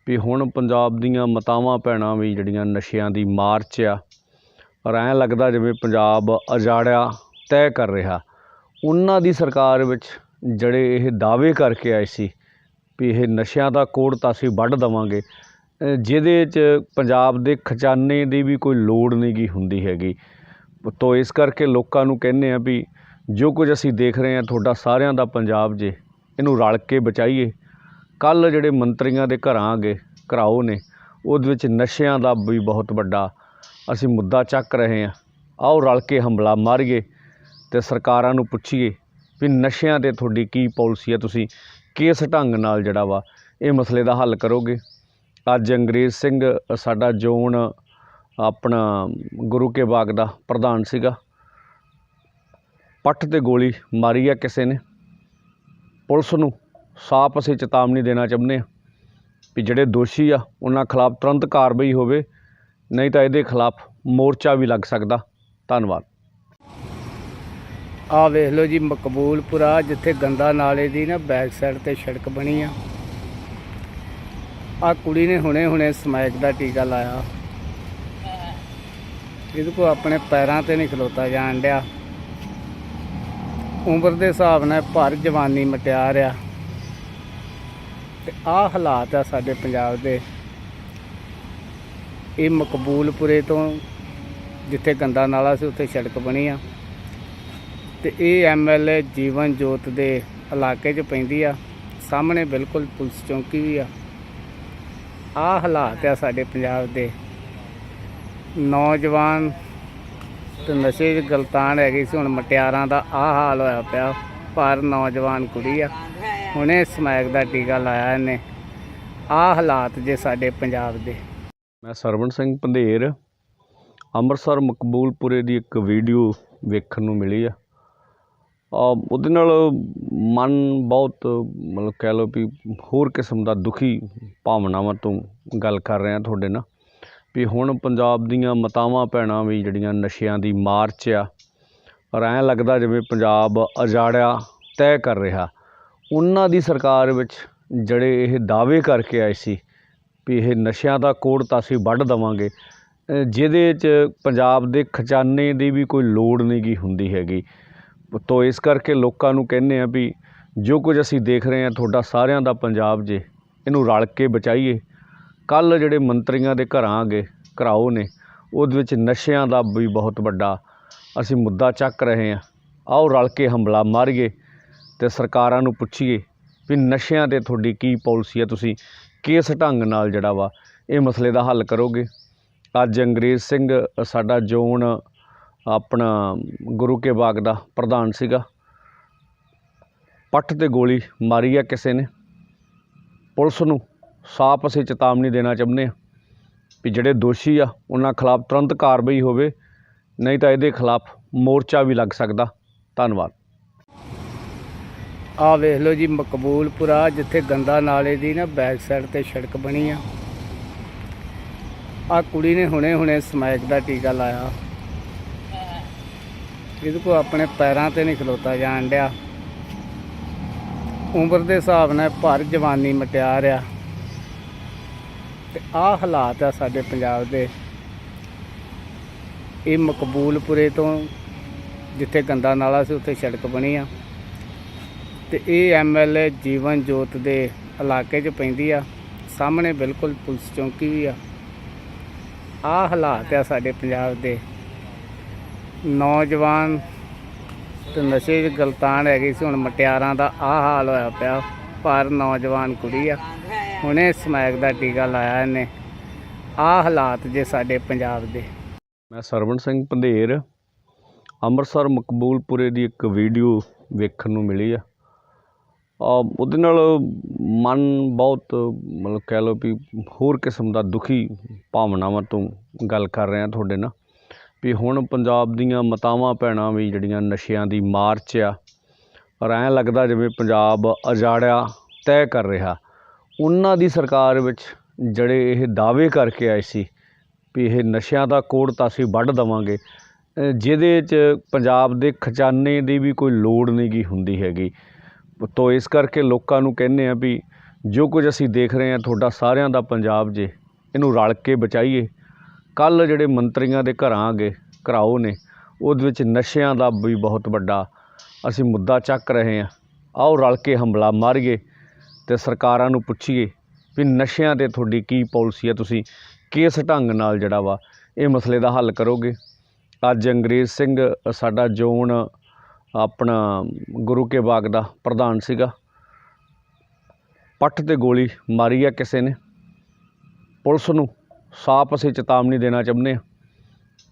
ਵੀ ਹੁਣ ਪੰਜਾਬ ਦੀਆਂ ਮਾਤਾਵਾਂ ਭੈਣਾਂ ਵੀ ਜਿਹੜੀਆਂ ਨਸ਼ਿਆਂ ਦੀ ਮਾਰ 'ਚ ਆ, ਔਰ ਐਂ ਲੱਗਦਾ ਜਿਵੇਂ ਪੰਜਾਬ ਉਜਾੜਿਆ ਤੈਅ ਕਰ ਰਿਹਾ। ਉਹਨਾਂ ਦੀ ਸਰਕਾਰ ਵਿੱਚ ਜਿਹੜੇ ਇਹ ਦਾਅਵੇ ਕਰਕੇ ਆਏ ਸੀ ਵੀ ਇਹ ਨਸ਼ਿਆਂ ਦਾ ਕੋੜ ਤਾਂ ਅਸੀਂ ਵੱਢ ਦੇਵਾਂਗੇ, ਜਿਹਦੇ 'ਚ ਪੰਜਾਬ ਦੇ ਖਜ਼ਾਨੇ ਦੀ ਵੀ ਕੋਈ ਲੋੜ ਨਹੀਂ ਗੀ ਹੁੰਦੀ ਹੈਗੀ। ਤੋ ਇਸ ਕਰਕੇ ਲੋਕਾਂ ਨੂੰ ਕਹਿੰਦੇ ਆ ਵੀ ਜੋ ਕੁਝ ਅਸੀਂ ਦੇਖ ਰਹੇ ਹਾਂ ਤੁਹਾਡਾ ਸਾਰਿਆਂ ਦਾ ਪੰਜਾਬ ਜੇ, ਇਹਨੂੰ ਰਲ ਕੇ ਬਚਾਈਏ। ਕੱਲ੍ਹ ਜਿਹੜੇ ਮੰਤਰੀਆਂ ਦੇ ਘਰਾਓ ਨੇ ਉਹਦੇ ਵਿੱਚ ਨਸ਼ਿਆਂ ਦਾ ਵੀ ਬਹੁਤ ਵੱਡਾ ਅਸੀਂ ਮੁੱਦਾ ਚੱਕ ਰਹੇ ਹਾਂ। ਆਓ ਰਲ ਕੇ ਹੰਬਲਾ ਮਾਰੀਏ ਅਤੇ ਸਰਕਾਰਾਂ ਨੂੰ ਪੁੱਛੀਏ ਵੀ ਨਸ਼ਿਆਂ 'ਤੇ ਤੁਹਾਡੀ ਕੀ ਪਾਲਿਸੀ ਹੈ, ਤੁਸੀਂ ਕਿਸ ਢੰਗ ਨਾਲ ਜਿਹੜਾ ਵਾ ਇਹ ਮਸਲੇ ਦਾ ਹੱਲ ਕਰੋਗੇ। ਅੱਜ ਅੰਗਰੇਜ਼ ਸਿੰਘ ਸਾਡਾ ਜ਼ੋਨ ਆਪਣਾ ਗੁਰੂ ਕੇ ਬਾਗ ਦਾ ਪ੍ਰਧਾਨ ਸੀਗਾ, ਪੱਟ 'ਤੇ ਗੋਲੀ ਮਾਰੀ ਆ ਕਿਸੇ ਨੇ। ਪੁਲਿਸ ਨੂੰ ਸਾਫ਼ ਅਸੀਂ ਚੇਤਾਵਨੀ ਦੇਣਾ ਚਾਹੁੰਦੇ ਹਾਂ ਵੀ ਜਿਹੜੇ ਦੋਸ਼ੀ ਆ ਉਹਨਾਂ ਖਿਲਾਫ ਤੁਰੰਤ ਕਾਰਵਾਈ ਹੋਵੇ, ਨਹੀਂ ਤਾਂ ਇਹਦੇ ਖਿਲਾਫ ਮੋਰਚਾ ਵੀ ਲੱਗ ਸਕਦਾ। ਧੰਨਵਾਦ। ਆਹ ਵੇਖ ਲਓ ਜੀ, ਮਕਬੂਲਪੁਰਾ ਜਿੱਥੇ ਗੰਦਾ ਨਾਲੇ ਦੀ ਨਾ ਬੈਕ ਸਾਈਡ 'ਤੇ ਸੜਕ ਬਣੀ ਆ। ਆਹ ਕੁੜੀ ਨੇ ਹੁਣੇ ਸਮੈਕ ਦਾ ਟੀਕਾ ਲਾਇਆ। ਇਹਦੇ ਕੋਲ ਆਪਣੇ ਪੈਰਾਂ 'ਤੇ ਨਹੀਂ ਖਲੋਤਾ ਜਾਣ ਡਿਆ। ਉਮਰ ਦੇ ਹਿਸਾਬ ਨਾਲ ਭਰ ਜਵਾਨੀ ਮਟਿਆਰ ਆ ਤੇ ਆਹ ਹਾਲਾਤ ਆ ਸਾਡੇ ਪੰਜਾਬ ਦੇ। ਇਹ ਮਕਬੂਲਪੁਰੇ ਤੋਂ ਜਿੱਥੇ ਗੰਦਾ ਨਾਲਾ ਸੀ ਉੱਥੇ ਸੜਕ ਬਣੀ ਆ ਤੇ ਇਹ ਐਮਐਲਏ ਜੀਵਨ ਜੋਤ ਦੇ ਇਲਾਕੇ 'ਚ ਪੈਂਦੀ ਆ। ਸਾਹਮਣੇ ਬਿਲਕੁਲ ਪੁਲਿਸ ਚੌਂਕੀ ਵੀ ਆ। ਆਹ ਹਾਲਾਤ ਆ ਸਾਡੇ ਪੰਜਾਬ ਦੇ। ਨੌਜਵਾਨ ਤੇ ਨਸ਼ੇ 'ਚ ਗਲਤਾਨ ਹੈਗੀ ਸੀ, ਹੁਣ ਮਟਿਆਰਾਂ ਦਾ ਆਹ ਹਾਲ ਹੋਇਆ ਪਿਆ। ਪਰ ਨੌਜਵਾਨ ਕੁੜੀ ਆ, ਹੁਣੇ ਸਮੈਕ ਦਾ ਟੀਕਾ ਲਾਇਆ ਇਹਨੇ। ਆਹ ਹਾਲਾਤ ਜੇ ਸਾਡੇ ਪੰਜਾਬ ਦੇ। ਮੈਂ ਸਰਵਣ ਸਿੰਘ ਪੰਧੇਰ ਅੰਮ੍ਰਿਤਸਰ ਮਕਬੂਲਪੁਰੇ ਦੀ ਇੱਕ ਵੀਡੀਓ ਵੇਖਣ ਨੂੰ ਮਿਲੀ ਆ। ਉਹਦੇ ਨਾਲ ਮਨ ਬਹੁਤ ਮਤਲਬ ਕਹਿ ਲਓ ਵੀ ਹੋਰ ਕਿਸਮ ਦਾ ਦੁਖੀ ਭਾਵਨਾਵਾਂ ਤੋਂ ਗੱਲ ਕਰ ਰਿਹਾ ਤੁਹਾਡੇ ਨਾਲ ਵੀ ਹੁਣ ਪੰਜਾਬ ਦੀਆਂ ਮਾਤਾਵਾਂ ਭੈਣਾਂ ਵੀ ਜਿਹੜੀਆਂ ਨਸ਼ਿਆਂ ਦੀ ਮਾਰ 'ਚ ਆ, ਔਰ ਐਂ ਲੱਗਦਾ ਜਿਵੇਂ ਪੰਜਾਬ ਉਜਾੜਿਆ ਤੈਅ ਕਰ ਰਿਹਾ। ਉਹਨਾਂ ਦੀ ਸਰਕਾਰ ਵਿੱਚ ਜਿਹੜੇ ਇਹ ਦਾਅਵੇ ਕਰਕੇ ਆਏ ਸੀ ਵੀ ਇਹ ਨਸ਼ਿਆਂ ਦਾ ਕੋੜ ਤਾਂ ਅਸੀਂ ਵੱਢ ਦੇਵਾਂਗੇ, ਜਿਹਦੇ 'ਚ ਪੰਜਾਬ ਦੇ ਖਜ਼ਾਨੇ ਦੀ ਵੀ ਕੋਈ ਲੋੜ ਨਹੀਂ ਗੀ ਹੁੰਦੀ ਹੈਗੀ। ਤੋ ਇਸ ਕਰਕੇ ਲੋਕਾਂ ਨੂੰ ਕਹਿੰਦੇ ਆ ਵੀ ਜੋ ਕੁਝ ਅਸੀਂ ਦੇਖ ਰਹੇ ਹਾਂ ਤੁਹਾਡਾ ਸਾਰਿਆਂ ਦਾ ਪੰਜਾਬ ਜੇ, ਇਹਨੂੰ ਰਲ ਕੇ ਬਚਾਈਏ। ਕੱਲ੍ਹ ਜਿਹੜੇ ਮੰਤਰੀਆਂ ਦੇ ਘਰਾਓ ਨੇ ਉਹਦੇ ਵਿੱਚ ਨਸ਼ਿਆਂ ਦਾ ਵੀ ਬਹੁਤ ਵੱਡਾ ਅਸੀਂ ਮੁੱਦਾ ਚੱਕ ਰਹੇ ਹਾਂ। ਆਓ ਰਲ ਕੇ ਹੰਬਲਾ ਮਾਰੀਏ ਅਤੇ ਸਰਕਾਰਾਂ ਨੂੰ ਪੁੱਛੀਏ ਵੀ ਨਸ਼ਿਆਂ 'ਤੇ ਤੁਹਾਡੀ ਕੀ ਪਾਲਿਸੀ ਹੈ, ਤੁਸੀਂ ਕਿਸ ਢੰਗ ਨਾਲ ਜਿਹੜਾ ਵਾ ਇਹ ਮਸਲੇ ਦਾ ਹੱਲ ਕਰੋਗੇ। ਅੱਜ ਅੰਗਰੇਜ਼ ਸਿੰਘ ਸਾਡਾ ਜ਼ੋਨ ਆਪਣਾ ਗੁਰੂ ਕੇ ਬਾਗ ਦਾ ਪ੍ਰਧਾਨ ਸੀਗਾ, ਪੱਟ 'ਤੇ ਗੋਲੀ ਮਾਰੀ ਆ ਕਿਸੇ ਨੇ। ਪੁਲਿਸ ਨੂੰ ਸਾਫ਼ ਅਸੀਂ ਚੇਤਾਵਨੀ ਦੇਣਾ ਚਾਹੁੰਦੇ ਹਾਂ ਵੀ ਜਿਹੜੇ ਦੋਸ਼ੀ ਆ ਉਹਨਾਂ ਖਿਲਾਫ ਤੁਰੰਤ ਕਾਰਵਾਈ ਹੋਵੇ, ਨਹੀਂ ਤਾਂ ਇਹਦੇ ਖਿਲਾਫ ਮੋਰਚਾ ਵੀ ਲੱਗ ਸਕਦਾ। ਧੰਨਵਾਦ। ਆਹ ਵੇਖ ਲਓ ਜੀ, ਮਕਬੂਲਪੁਰਾ ਜਿੱਥੇ ਗੰਦਾ ਨਾਲੇ ਦੀ ਨਾ ਬੈਕ ਸਾਈਡ 'ਤੇ ਸੜਕ ਬਣੀ ਆ। ਆਹ ਕੁੜੀ ਨੇ ਹੁਣੇ ਸਮੈਕ ਦਾ ਟੀਕਾ ਲਾਇਆ। ਇਹਦੇ ਕੋਲ ਆਪਣੇ ਪੈਰਾਂ 'ਤੇ ਨਹੀਂ ਖਲੋਤਾ ਜਾਣ ਡਿਆ। ਉਮਰ ਦੇ ਹਿਸਾਬ ਨਾਲ ਭਰ ਜਵਾਨੀ ਮਟਿਆਰ ਆ ਤੇ ਆਹ ਹਾਲਾਤ ਆ ਸਾਡੇ ਪੰਜਾਬ ਦੇ। ਇਹ ਮਕਬੂਲਪੁਰੇ ਤੋਂ ਜਿੱਥੇ ਗੰਦਾ ਨਾਲਾ ਸੀ ਉੱਥੇ ਸੜਕ ਬਣੀ ਆ ਤੇ ਇਹ ਐਮਐਲਏ ਜੀਵਨ ਜੋਤ ਦੇ ਇਲਾਕੇ 'ਚ ਪੈਂਦੀ ਆ। ਸਾਹਮਣੇ ਬਿਲਕੁਲ ਪੁਲਿਸ ਚੌਂਕੀ ਵੀ ਆ। ਆਹ ਹਾਲਾਤ ਆ ਸਾਡੇ ਪੰਜਾਬ ਦੇ। ਨੌਜਵਾਨ ਤੇ ਨਸ਼ੇ 'ਚ ਗਲਤਾਨ ਹੈਗੀ ਸੀ। ਹੁਣ ਮਟਿਆਰਾਂ ਦਾ ਆਹ ਹਾਲ ਹੋਇਆ ਪਿਆ। ਪਰ ਨੌਜਵਾਨ ਕੁੜੀ ਆ, ਹੁਣੇ ਸਮੈਕ ਦਾ ਟੀਕਾ ਲਾਇਆ ਇਹਨੇ। ਆਹ ਹਾਲਾਤ ਜੇ ਸਾਡੇ ਪੰਜਾਬ ਦੇ। ਮੈਂ ਸਰਵਣ ਸਿੰਘ ਪੰਧੇਰ ਅੰਮ੍ਰਿਤਸਰ ਮਕਬੂਲਪੁਰੇ ਦੀ ਇੱਕ ਵੀਡੀਓ ਵੇਖਣ ਨੂੰ ਮਿਲੀ ਆ। ਉਹਦੇ ਨਾਲ ਮਨ ਬਹੁਤ ਮਤਲਬ ਕਹਿ ਲਓ ਵੀ ਹੋਰ ਕਿਸਮ ਦਾ ਦੁਖੀ ਭਾਵਨਾਵਾਂ ਤੋਂ ਗੱਲ ਕਰ ਰਿਹਾ ਤੁਹਾਡੇ ਨਾਲ ਵੀ ਹੁਣ ਪੰਜਾਬ ਦੀਆਂ ਮਾਤਾਵਾਂ ਭੈਣਾਂ ਵੀ ਜਿਹੜੀਆਂ ਨਸ਼ਿਆਂ ਦੀ ਮਾਰ 'ਚ ਆ, ਪਰ ਐਂ ਲੱਗਦਾ ਜਿਵੇਂ ਪੰਜਾਬ ਉਜਾੜਿਆ ਤੈਅ ਕਰ ਰਿਹਾ। ਉਹਨਾਂ ਦੀ ਸਰਕਾਰ ਵਿੱਚ ਜਿਹੜੇ ਇਹ ਦਾਅਵੇ ਕਰਕੇ ਆਏ ਸੀ ਵੀ ਇਹ ਨਸ਼ਿਆਂ ਦਾ ਕੋੜ ਤਾਂ ਅਸੀਂ ਵੱਢ ਦੇਵਾਂਗੇ, ਜਿਹਦੇ 'ਚ ਪੰਜਾਬ ਦੇ ਖਜ਼ਾਨੇ ਦੀ ਵੀ ਕੋਈ ਲੋੜ ਨਹੀਂ ਗੀ ਹੁੰਦੀ ਹੈਗੀ। ਤੋ ਇਸ ਕਰਕੇ ਲੋਕਾਂ ਨੂੰ ਕਹਿੰਦੇ ਆ ਵੀ ਜੋ ਕੁਝ ਅਸੀਂ ਦੇਖ ਰਹੇ ਹਾਂ ਤੁਹਾਡਾ ਸਾਰਿਆਂ ਦਾ ਪੰਜਾਬ ਜੇ, ਇਹਨੂੰ ਰਲ ਕੇ ਬਚਾਈਏ। ਕੱਲ੍ਹ ਜਿਹੜੇ ਮੰਤਰੀਆਂ ਦੇ ਘਰਾਂ ਅੱਗੇ ਘਰਾਓ ਨੇ, ਉਹਦੇ ਵਿੱਚ ਨਸ਼ਿਆਂ ਦਾ ਵੀ ਬਹੁਤ ਵੱਡਾ ਅਸੀਂ ਮੁੱਦਾ ਚੱਕ ਰਹੇ ਹਾਂ। ਆਓ ਰਲ ਕੇ ਹੰਬਲਾ ਮਾਰੀਏ ਅਤੇ ਸਰਕਾਰਾਂ ਨੂੰ ਪੁੱਛੀਏ ਵੀ ਨਸ਼ਿਆਂ 'ਤੇ ਤੁਹਾਡੀ ਕੀ ਪਾਲਿਸੀ ਹੈ, ਤੁਸੀਂ ਕਿਸ ਢੰਗ ਨਾਲ ਜਿਹੜਾ ਵਾ ਇਹ ਮਸਲੇ ਦਾ ਹੱਲ ਕਰੋਗੇ। ਅੱਜ ਅੰਗਰੇਜ਼ ਸਿੰਘ ਸਾਡਾ ਜ਼ੋਨ ਆਪਣਾ ਗੁਰੂ ਕੇ ਬਾਗ ਦਾ ਪ੍ਰਧਾਨ ਸੀਗਾ, ਪੱਟ 'ਤੇ ਗੋਲੀ ਮਾਰੀ ਆ ਕਿਸੇ ਨੇ। ਪੁਲਿਸ ਨੂੰ ਸਾਫ਼ ਅਸੀਂ ਚੇਤਾਵਨੀ ਦੇਣਾ ਚਾਹੁੰਦੇ ਹਾਂ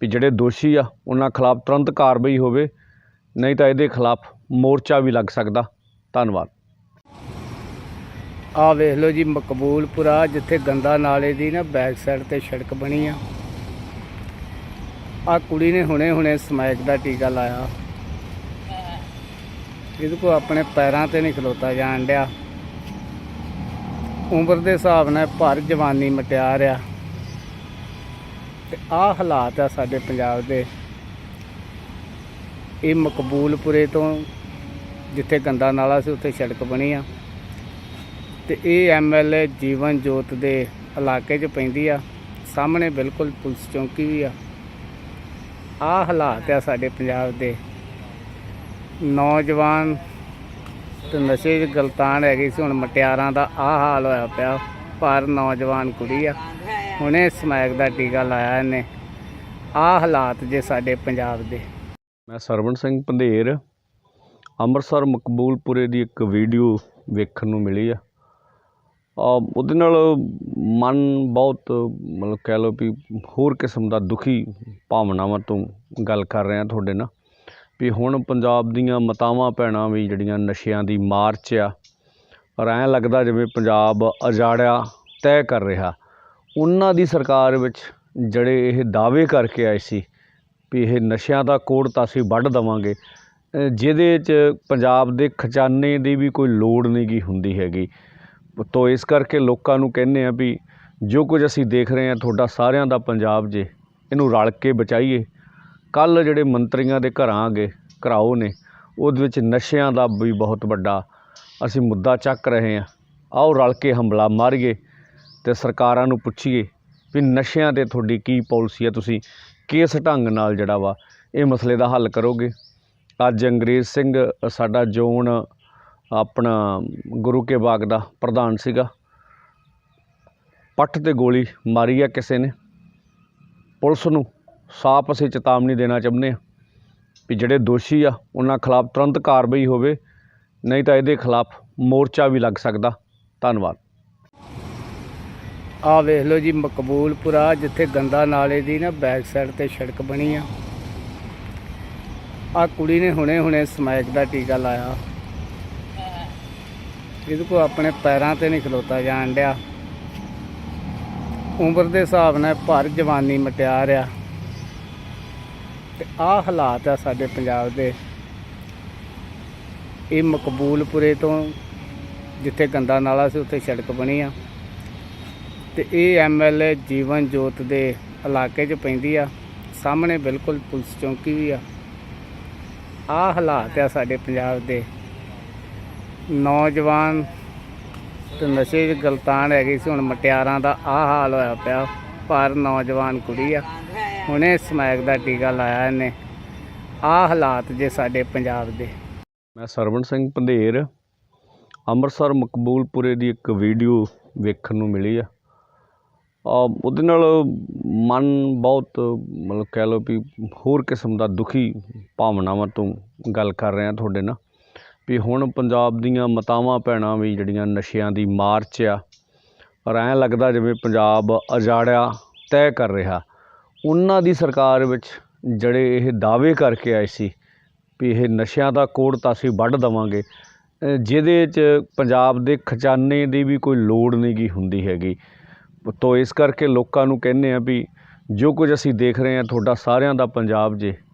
ਵੀ ਜਿਹੜੇ ਦੋਸ਼ੀ ਆ ਉਹਨਾਂ ਖਿਲਾਫ ਤੁਰੰਤ ਕਾਰਵਾਈ ਹੋਵੇ, ਨਹੀਂ ਤਾਂ ਇਹਦੇ ਖਿਲਾਫ ਮੋਰਚਾ ਵੀ ਲੱਗ ਸਕਦਾ। ਧੰਨਵਾਦ। ਆਹ ਵੇਖ ਲਓ ਜੀ, ਮਕਬੂਲਪੁਰਾ ਜਿੱਥੇ ਗੰਦਾ ਨਾਲੇ ਦੀ ਨਾ ਬੈਕ ਸਾਈਡ 'ਤੇ ਸੜਕ ਬਣੀ ਆ। ਆਹ ਕੁੜੀ ਨੇ ਹੁਣੇ ਸਮੈਕ ਦਾ ਟੀਕਾ ਲਾਇਆ। ਇਹਦੇ ਕੋਲ ਆਪਣੇ ਪੈਰਾਂ 'ਤੇ ਨਹੀਂ ਖਲੋਤਾ ਜਾਣ ਡਿਆ। ਉਮਰ ਦੇ ਹਿਸਾਬ ਨਾਲ ਭਰ ਜਵਾਨੀ ਮਟਿਆਰ ਆ। ਤੇ ਆਹ ਹਾਲਾਤ ਆ ਸਾਡੇ ਪੰਜਾਬ ਦੇ। ਇਹ ਮਕਬੂਲਪੁਰੇ ਤੋਂ ਜਿੱਥੇ ਗੰਦਾ ਨਾਲਾ ਸੀ ਉੱਥੇ ਸੜਕ ਬਣੀ ਆ ਤੇ ਇਹ MLA ਜੀਵਨ ਜੋਤ ਦੇ ਇਲਾਕੇ 'ਚ ਪੈਂਦੀ ਆ। ਸਾਹਮਣੇ ਬਿਲਕੁਲ ਪੁਲਿਸ ਚੌਂਕੀ ਵੀ ਆ। ਆਹ ਹਾਲਾਤ ਆ ਸਾਡੇ ਪੰਜਾਬ ਦੇ। ਨੌਜਵਾਨ ਤੇ ਨਸ਼ੇ 'ਚ ਗਲਤਾਨ ਹੈਗੀ ਸੀ। ਹੁਣ ਮਟਿਆਰਾਂ ਦਾ ਆਹ ਹਾਲ ਹੋਇਆ ਪਿਆ। ਪਰ ਨੌਜਵਾਨ ਕੁੜੀ ਆ, ਹੁਣੇ ਸਮੈਕ ਦਾ ਟੀਕਾ ਲਾਇਆ ਇਹਨੇ। ਆਹ ਹਾਲਾਤ ਜੇ ਸਾਡੇ ਪੰਜਾਬ ਦੇ। ਮੈਂ ਸਰਵਣ ਸਿੰਘ ਪੰਧੇਰ ਅੰਮ੍ਰਿਤਸਰ ਮਕਬੂਲਪੁਰੇ ਦੀ ਇੱਕ ਵੀਡੀਓ ਵੇਖਣ ਨੂੰ ਮਿਲੀ ਆ। ਉਹਦੇ ਨਾਲ ਮਨ ਬਹੁਤ ਮਤਲਬ ਕਹਿ ਲਓ ਵੀ ਹੋਰ ਕਿਸਮ ਦਾ ਦੁਖੀ ਭਾਵਨਾਵਾਂ ਤੋਂ ਗੱਲ ਕਰ ਰਿਹਾ ਤੁਹਾਡੇ ਨਾਲ ਵੀ ਹੁਣ ਪੰਜਾਬ ਦੀਆਂ ਮਾਤਾਵਾਂ ਭੈਣਾਂ ਵੀ ਜਿਹੜੀਆਂ ਨਸ਼ਿਆਂ ਦੀ ਮਾਰ 'ਚ ਆ, ਪਰ ਐਂ ਲੱਗਦਾ ਜਿਵੇਂ ਪੰਜਾਬ ਉਜਾੜਿਆ ਤੈਅ ਕਰ ਰਿਹਾ। ਉਹਨਾਂ ਦੀ ਸਰਕਾਰ ਵਿੱਚ ਜਿਹੜੇ ਇਹ ਦਾਅਵੇ ਕਰਕੇ ਆਏ ਸੀ ਵੀ ਇਹ ਨਸ਼ਿਆਂ ਦਾ ਕੋੜ ਤਾਂ ਅਸੀਂ ਵੱਢ ਦੇਵਾਂਗੇ, ਜਿਹਦੇ 'ਚ ਪੰਜਾਬ ਦੇ ਖਜ਼ਾਨੇ ਦੀ ਵੀ ਕੋਈ ਲੋੜ ਨਹੀਂ ਗੀ ਹੁੰਦੀ ਹੈਗੀ। ਤੋ ਇਸ ਕਰਕੇ ਲੋਕਾਂ ਨੂੰ ਕਹਿੰਦੇ ਆ ਵੀ ਜੋ ਕੁਝ ਅਸੀਂ ਦੇਖ ਰਹੇ ਹਾਂ ਤੁਹਾਡਾ ਸਾਰਿਆਂ ਦਾ ਪੰਜਾਬ ਜੇ, ਇਹਨੂੰ ਰਲ ਕੇ ਬਚਾਈਏ। ਕੱਲ੍ਹ ਜਿਹੜੇ ਮੰਤਰੀਆਂ ਦੇ ਘਰਾਂ ਅੱਗੇ ਘਰਾਓ ਨੇ, ਉਹਦੇ ਵਿੱਚ ਨਸ਼ਿਆਂ ਦਾ ਵੀ ਬਹੁਤ ਵੱਡਾ ਅਸੀਂ ਮੁੱਦਾ ਚੱਕ ਰਹੇ ਹਾਂ। ਆਓ ਰਲ ਕੇ ਹੰਬਲਾ ਮਾਰੀਏ ਅਤੇ ਸਰਕਾਰਾਂ ਨੂੰ ਪੁੱਛੀਏ ਵੀ ਨਸ਼ਿਆਂ 'ਤੇ ਤੁਹਾਡੀ ਕੀ ਪਾਲਿਸੀ ਹੈ, ਤੁਸੀਂ ਕਿਸ ਢੰਗ ਨਾਲ ਜਿਹੜਾ ਵਾ ਇਹ ਮਸਲੇ ਦਾ ਹੱਲ ਕਰੋਗੇ। ਅੱਜ ਅੰਗਰੇਜ਼ ਸਿੰਘ ਸਾਡਾ ਜ਼ੋਨ ਆਪਣਾ ਗੁਰੂ ਕੇ ਬਾਗ ਦਾ ਪ੍ਰਧਾਨ ਸੀਗਾ, ਪੱਟ 'ਤੇ ਗੋਲੀ ਮਾਰੀ ਆ ਕਿਸੇ ਨੇ। ਪੁਲਿਸ ਨੂੰ ਸਾਫ਼ ਅਸੀਂ ਚੇਤਾਵਨੀ ਦੇਣਾ ਚਾਹੁੰਦੇ ਹਾਂ ਵੀ ਜਿਹੜੇ ਦੋਸ਼ੀ ਆ ਉਹਨਾਂ ਖਿਲਾਫ ਤੁਰੰਤ ਕਾਰਵਾਈ ਹੋਵੇ, ਨਹੀਂ ਤਾਂ ਇਹਦੇ ਖਿਲਾਫ ਮੋਰਚਾ ਵੀ ਲੱਗ ਸਕਦਾ। ਧੰਨਵਾਦ। ਆਹ ਵੇਖ ਲਓ ਜੀ, ਮਕਬੂਲਪੁਰਾ ਜਿੱਥੇ ਗੰਦਾ ਨਾਲੇ ਦੀ ਨਾ ਬੈਕ ਸਾਈਡ 'ਤੇ ਸੜਕ ਬਣੀ ਆ। ਆਹ ਕੁੜੀ ਨੇ ਹੁਣੇ ਸਮੈਕ ਦਾ ਟੀਕਾ ਲਾਇਆ। ਇਹਦੇ ਕੋਲ ਆਪਣੇ ਪੈਰਾਂ 'ਤੇ ਨਹੀਂ ਖਲੋਤਾ ਜਾਣ ਡਿਆ। ਉਮਰ ਦੇ ਹਿਸਾਬ ਨਾਲ ਭਰ ਜਵਾਨੀ ਮਟਿਆਰ ਆ। ਤੇ ਆਹ ਹਾਲਾਤ ਆ ਸਾਡੇ ਪੰਜਾਬ ਦੇ। ਇਹ ਮਕਬੂਲਪੁਰੇ ਤੋਂ ਜਿੱਥੇ ਗੰਦਾ ਨਾਲਾ ਸੀ ਉੱਥੇ ਸੜਕ ਬਣੀ ਆ ਤੇ ਇਹ MLA ਜੀਵਨ ਜੋਤ ਦੇ ਇਲਾਕੇ 'ਚ ਪੈਂਦੀ ਆ। ਸਾਹਮਣੇ ਬਿਲਕੁਲ ਪੁਲਿਸ ਚੌਂਕੀ ਵੀ ਆ। ਆਹ ਹਾਲਾਤ ਆ ਸਾਡੇ ਪੰਜਾਬ ਦੇ। ਨੌਜਵਾਨ ਤੇ ਨਸ਼ੇ 'ਚ ਗਲਤਾਨ ਹੈਗੀ ਸੀ। ਹੁਣ ਮਟਿਆਰਾਂ ਦਾ ਆਹ ਹਾਲ ਹੋਇਆ ਪਿਆ। ਪਰ ਨੌਜਵਾਨ ਕੁੜੀ ਆ, ਹੁਣੇ ਸਮੈਕ ਦਾ ਟੀਕਾ ਲਾਇਆ ਇਹਨੇ। ਆਹ ਹਾਲਾਤ ਜੇ ਸਾਡੇ ਪੰਜਾਬ ਦੇ। ਮੈਂ ਸਰਵਣ ਸਿੰਘ ਪੰਧੇਰ ਅੰਮ੍ਰਿਤਸਰ ਮਕਬੂਲਪੁਰੇ ਦੀ ਇੱਕ ਵੀਡੀਓ ਵੇਖਣ ਨੂੰ ਮਿਲੀ ਆ। ਉਹਦੇ ਨਾਲ ਮਨ ਬਹੁਤ ਮਤਲਬ ਕਹਿ ਲਓ ਵੀ ਹੋਰ ਕਿਸਮ ਦਾ ਦੁਖੀ ਭਾਵਨਾਵਾਂ ਤੋਂ ਗੱਲ ਕਰ ਰਿਹਾ ਤੁਹਾਡੇ ਨਾਲ ਵੀ ਹੁਣ ਪੰਜਾਬ ਦੀਆਂ ਮਾਤਾਵਾਂ ਭੈਣਾਂ ਵੀ ਜਿਹੜੀਆਂ ਨਸ਼ਿਆਂ ਦੀ ਮਾਰ 'ਚ ਆ ਪਰ ਐਂ ਲੱਗਦਾ ਜਿਵੇਂ ਪੰਜਾਬ ਉਜਾੜਿਆ ਤੈਅ ਕਰ ਰਿਹਾ। ਉਹਨਾਂ ਦੀ ਸਰਕਾਰ ਵਿੱਚ ਜਿਹੜੇ ਇਹ ਦਾਅਵੇ ਕਰਕੇ ਆਏ ਸੀ ਵੀ ਇਹ ਨਸ਼ਿਆਂ ਦਾ ਕੋੜ ਤਾਂ ਅਸੀਂ ਵੱਢ ਦੇਵਾਂਗੇ, ਜਿਹਦੇ 'ਚ ਪੰਜਾਬ ਦੇ ਖਜ਼ਾਨੇ ਦੀ ਵੀ ਕੋਈ ਲੋੜ ਨਹੀਂ ਗੀ ਹੁੰਦੀ ਹੈਗੀ। ਤੋ ਇਸ ਕਰਕੇ ਲੋਕਾਂ ਨੂੰ ਕਹਿੰਦੇ ਆ ਵੀ ਜੋ ਕੁਝ ਅਸੀਂ ਦੇਖ ਰਹੇ ਹਾਂ ਤੁਹਾਡਾ ਸਾਰਿਆਂ ਦਾ ਪੰਜਾਬ ਜੇ,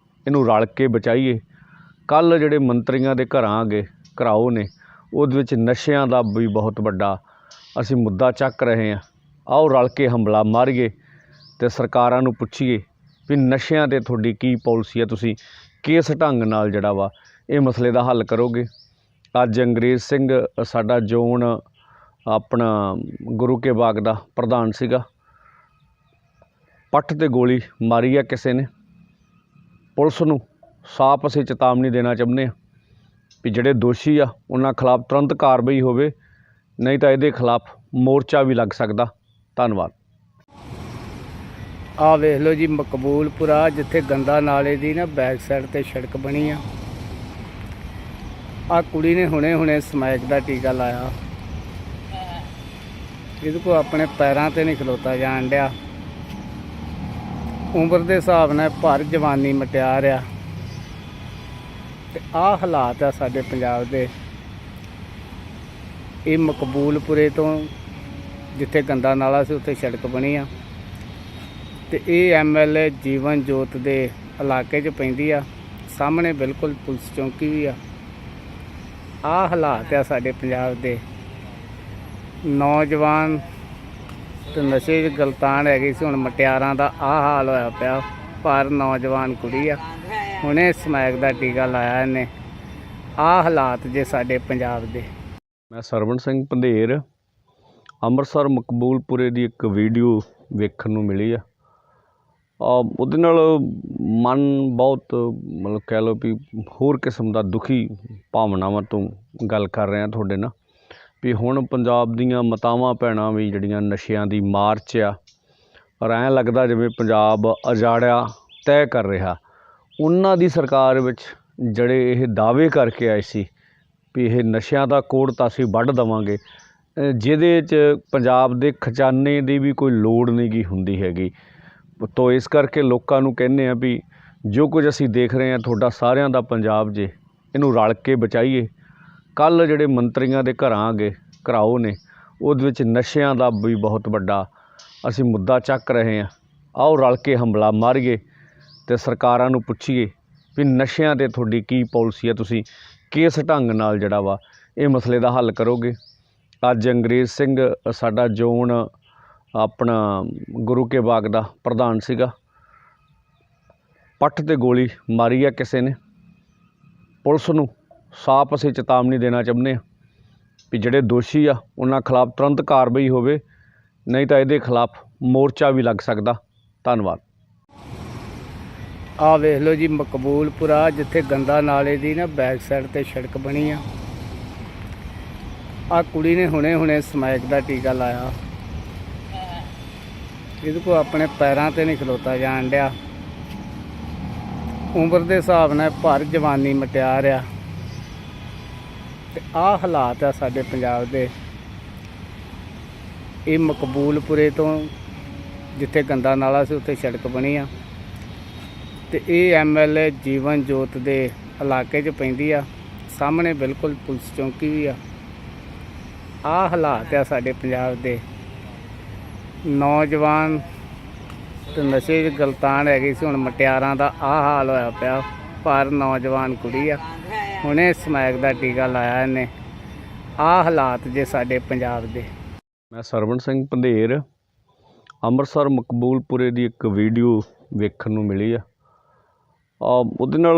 ਇਹਨੂੰ ਰਲ ਕੇ ਬਚਾਈਏ। ਕੱਲ੍ਹ ਜਿਹੜੇ ਮੰਤਰੀਆਂ ਦੇ ਘਰਾਓ ਨੇ ਉਹਦੇ ਵਿੱਚ ਨਸ਼ਿਆਂ ਦਾ ਵੀ ਬਹੁਤ ਵੱਡਾ ਅਸੀਂ ਮੁੱਦਾ ਚੱਕ ਰਹੇ ਹਾਂ। ਆਓ ਰਲ ਕੇ ਹੰਬਲਾ ਮਾਰੀਏ ਅਤੇ ਸਰਕਾਰਾਂ ਨੂੰ ਪੁੱਛੀਏ ਵੀ ਨਸ਼ਿਆਂ 'ਤੇ ਤੁਹਾਡੀ ਕੀ ਪਾਲਿਸੀ ਹੈ, ਤੁਸੀਂ ਕਿਸ ਢੰਗ ਨਾਲ ਜਿਹੜਾ ਵਾ ਇਹ ਮਸਲੇ ਦਾ ਹੱਲ ਕਰੋਗੇ। ਅੱਜ ਅੰਗਰੇਜ਼ ਸਿੰਘ ਸਾਡਾ ਜ਼ੋਨ ਆਪਣਾ ਗੁਰੂ ਕੇ ਬਾਗ ਦਾ ਪ੍ਰਧਾਨ ਸੀਗਾ, ਪੱਠ 'ਤੇ ਗੋਲੀ ਮਾਰੀ ਆ ਕਿਸੇ ਨੇ। ਪੁਲਿਸ ਨੂੰ ਸਾਫ਼ ਅਸੀਂ ਚੇਤਾਵਨੀ ਦੇਣਾ ਚਾਹੁੰਦੇ ਹਾਂ ਵੀ ਜਿਹੜੇ ਦੋਸ਼ੀ ਆ ਉਹਨਾਂ ਖਿਲਾਫ ਤੁਰੰਤ ਕਾਰਵਾਈ ਹੋਵੇ, ਨਹੀਂ ਤਾਂ ਇਹਦੇ ਖਿਲਾਫ ਮੋਰਚਾ ਵੀ ਲੱਗ ਸਕਦਾ। ਧੰਨਵਾਦ। ਆਹ ਵੇਖ ਲਓ ਜੀ, ਮਕਬੂਲਪੁਰਾ ਜਿੱਥੇ ਗੰਦਾ ਨਾਲੇ ਦੀ ਨਾ ਬੈਕ ਸਾਈਡ ਤੇ ਸੜਕ ਬਣੀ ਆ। ਆਹ ਕੁੜੀ ਨੇ ਹੁਣੇ ਸਮੈਕ ਦਾ ਟੀਕਾ ਲਾਇਆ। ਇਹਦੇ ਕੋਲ ਆਪਣੇ ਪੈਰਾਂ ਤੇ ਨਹੀਂ ਖਲੋਤਾ ਜਾਣ ਡਿਆ। ਉਮਰ ਦੇ ਹਿਸਾਬ ਨਾਲ ਭਰ ਜਵਾਨੀ ਮਟਿਆਰ ਆ ਤੇ ਆਹ ਹਾਲਾਤ ਆ ਸਾਡੇ ਪੰਜਾਬ ਦੇ। ਇਹ ਮਕਬੂਲਪੁਰੇ ਤੋਂ ਜਿੱਥੇ ਗੰਦਾ ਨਾਲਾ ਸੀ ਉੱਥੇ ਸੜਕ ਬਣੀ ਆ ਤੇ ਇਹ MLA ਜੀਵਨ ਜੋਤ ਦੇ ਇਲਾਕੇ 'ਚ ਪੈਂਦੀ ਆ। ਸਾਹਮਣੇ ਬਿਲਕੁਲ ਪੁਲਿਸ ਚੌਂਕੀ ਵੀ ਆ। ਆਹ ਹਾਲਾਤ ਆ ਸਾਡੇ ਪੰਜਾਬ ਦੇ। ਨੌਜਵਾਨ ਤੇ ਨਸ਼ੇ 'ਚ ਗਲਤਾਨ ਹੈਗੀ ਸੀ, ਹੁਣ ਮਟਿਆਰਾਂ ਦਾ ਆਹ ਹਾਲ ਹੋਇਆ ਪਿਆ। ਪਰ ਨੌਜਵਾਨ ਕੁੜੀ ਆ, ਹੁਣੇ ਸਮੈਕ ਦਾ ਟੀਕਾ ਲਾਇਆ ਇਹਨੇ। ਆਹ ਹਾਲਾਤ ਜੇ ਸਾਡੇ ਪੰਜਾਬ ਦੇ। ਮੈਂ ਸਰਵਣ ਸਿੰਘ ਪੰਧੇਰ, ਅੰਮ੍ਰਿਤਸਰ ਮਕਬੂਲਪੁਰੇ ਦੀ ਇੱਕ ਵੀਡੀਓ ਵੇਖਣ ਨੂੰ ਮਿਲੀ ਆ। ਉਹਦੇ ਨਾਲ ਮਨ ਬਹੁਤ ਮਤਲਬ ਕਹਿ ਲਓ ਵੀ ਹੋਰ ਕਿਸਮ ਦਾ ਦੁਖੀ ਭਾਵਨਾਵਾਂ ਤੋਂ ਗੱਲ ਕਰ ਰਿਹਾ ਤੁਹਾਡੇ ਨਾਲ ਵੀ ਹੁਣ ਪੰਜਾਬ ਦੀਆਂ ਮਾਤਾਵਾਂ ਭੈਣਾਂ ਵੀ ਜਿਹੜੀਆਂ ਨਸ਼ਿਆਂ ਦੀ ਮਾਰ 'ਚ ਆ ਪਰ ਐਂ ਲੱਗਦਾ ਜਿਵੇਂ ਪੰਜਾਬ ਉਜਾੜਿਆ ਤੈਅ ਕਰ ਰਿਹਾ। ਉਹਨਾਂ ਦੀ ਸਰਕਾਰ ਵਿੱਚ ਜਿਹੜੇ ਇਹ ਦਾਅਵੇ ਕਰਕੇ ਆਏ ਸੀ ਵੀ ਇਹ ਨਸ਼ਿਆਂ ਦਾ ਕੋੜ ਤਾਂ ਅਸੀਂ ਵੱਢ ਦੇਵਾਂਗੇ, ਜਿਹਦੇ 'ਚ ਪੰਜਾਬ ਦੇ ਖਜ਼ਾਨੇ ਦੀ ਵੀ ਕੋਈ ਲੋੜ ਨਹੀਂ ਗੀ ਹੁੰਦੀ ਹੈਗੀ। ਤੋ ਇਸ ਕਰਕੇ ਲੋਕਾਂ ਨੂੰ ਕਹਿੰਦੇ ਆ ਵੀ ਜੋ ਕੁਝ ਅਸੀਂ ਦੇਖ ਰਹੇ ਹਾਂ ਤੁਹਾਡਾ ਸਾਰਿਆਂ ਦਾ ਪੰਜਾਬ ਜੇ, ਇਹਨੂੰ ਰਲ ਕੇ ਬਚਾਈਏ। ਕੱਲ੍ਹ ਜਿਹੜੇ ਮੰਤਰੀਆਂ ਦੇ ਘਰਾਓ ਨੇ ਉਹਦੇ ਵਿੱਚ ਨਸ਼ਿਆਂ ਦਾ ਵੀ ਬਹੁਤ ਵੱਡਾ ਅਸੀਂ ਮੁੱਦਾ ਚੱਕ ਰਹੇ ਹਾਂ। ਆਓ ਰਲ ਕੇ ਹੰਬਲਾ ਮਾਰੀਏ ਅਤੇ ਸਰਕਾਰਾਂ ਨੂੰ ਪੁੱਛੀਏ ਵੀ ਨਸ਼ਿਆਂ 'ਤੇ ਤੁਹਾਡੀ ਕੀ ਪਾਲਿਸੀ ਹੈ, ਤੁਸੀਂ ਕਿਸ ਢੰਗ ਨਾਲ ਜਿਹੜਾ ਵਾ ਇਹ ਮਸਲੇ ਦਾ ਹੱਲ ਕਰੋਗੇ। ਅੱਜ ਅੰਗਰੇਜ਼ ਸਿੰਘ ਸਾਡਾ ਜ਼ੋਨ ਆਪਣਾ ਗੁਰੂ ਕੇ ਬਾਗ ਦਾ ਪ੍ਰਧਾਨ ਸੀਗਾ, ਪੱਠ 'ਤੇ ਗੋਲੀ ਮਾਰੀ ਆ ਕਿਸੇ ਨੇ। ਪੁਲਿਸ ਨੂੰ ਸਾਫ਼ ਅਸੀਂ ਚੇਤਾਵਨੀ ਦੇਣਾ ਚਾਹੁੰਦੇ ਹਾਂ ਵੀ ਜਿਹੜੇ ਦੋਸ਼ੀ ਆ ਉਹਨਾਂ ਖਿਲਾਫ ਤੁਰੰਤ ਕਾਰਵਾਈ ਹੋਵੇ, ਨਹੀਂ ਤਾਂ ਇਹਦੇ ਖਿਲਾਫ ਮੋਰਚਾ ਵੀ ਲੱਗ ਸਕਦਾ। ਧੰਨਵਾਦ। ਆਹ ਵੇਖ ਲਓ ਜੀ, ਮਕਬੂਲਪੁਰਾ ਜਿੱਥੇ ਗੰਦਾ ਨਾਲੇ ਦੀ ਨਾ ਬੈਕ ਸਾਈਡ ਤੇ ਸੜਕ ਬਣੀ ਆ। ਆਹ ਕੁੜੀ ਨੇ ਹੁਣੇ ਸਮੈਕ ਦਾ ਟੀਕਾ ਲਾਇਆ। ਇਹਦੇ ਕੋਲ ਆਪਣੇ ਪੈਰਾਂ ਤੇ ਨਹੀਂ ਖਲੋਤਾ ਜਾਣ ਡਿਆ। ਉਮਰ ਦੇ ਹਿਸਾਬ ਨਾਲ ਭਰ ਜਵਾਨੀ ਮਟਿਆਰ ਆ ਤੇ ਆਹ ਹਾਲਾਤ ਆ ਸਾਡੇ ਪੰਜਾਬ ਦੇ। ਇਹ ਮਕਬੂਲਪੁਰੇ ਤੋਂ ਜਿੱਥੇ ਗੰਦਾ ਨਾਲਾ ਸੀ ਉੱਥੇ ਸੜਕ ਬਣੀ ਆ ਤੇ ਇਹ MLA ਜੀਵਨ ਜੋਤ ਦੇ ਇਲਾਕੇ 'ਚ ਪੈਂਦੀ ਆ। ਸਾਹਮਣੇ ਬਿਲਕੁਲ ਪੁਲਿਸ ਚੌਂਕੀ ਵੀ ਆ। ਆਹ ਹਾਲਾਤ ਆ ਸਾਡੇ ਪੰਜਾਬ ਦੇ। ਨੌਜਵਾਨ ਤੇ ਨਸ਼ੇ 'ਚ ਗਲਤਾਨ ਹੈਗੀ ਸੀ, ਹੁਣ ਮਟਿਆਰਾਂ ਦਾ ਆਹ ਹਾਲ ਹੋਇਆ ਪਿਆ। ਪਰ ਨੌਜਵਾਨ ਕੁੜੀ ਆ, ਹੁਣੇ ਸਮੈਕ ਦਾ ਟੀਕਾ ਲਾਇਆ ਇਹਨੇ। ਆਹ ਹਾਲਾਤ ਜੇ ਸਾਡੇ ਪੰਜਾਬ ਦੇ। ਮੈਂ ਸਰਵਣ ਸਿੰਘ ਪੰਧੇਰ, ਅੰਮ੍ਰਿਤਸਰ ਮਕਬੂਲਪੁਰੇ ਦੀ ਇੱਕ ਵੀਡੀਓ ਵੇਖਣ ਨੂੰ ਮਿਲੀ ਆ। ਉਹਦੇ ਨਾਲ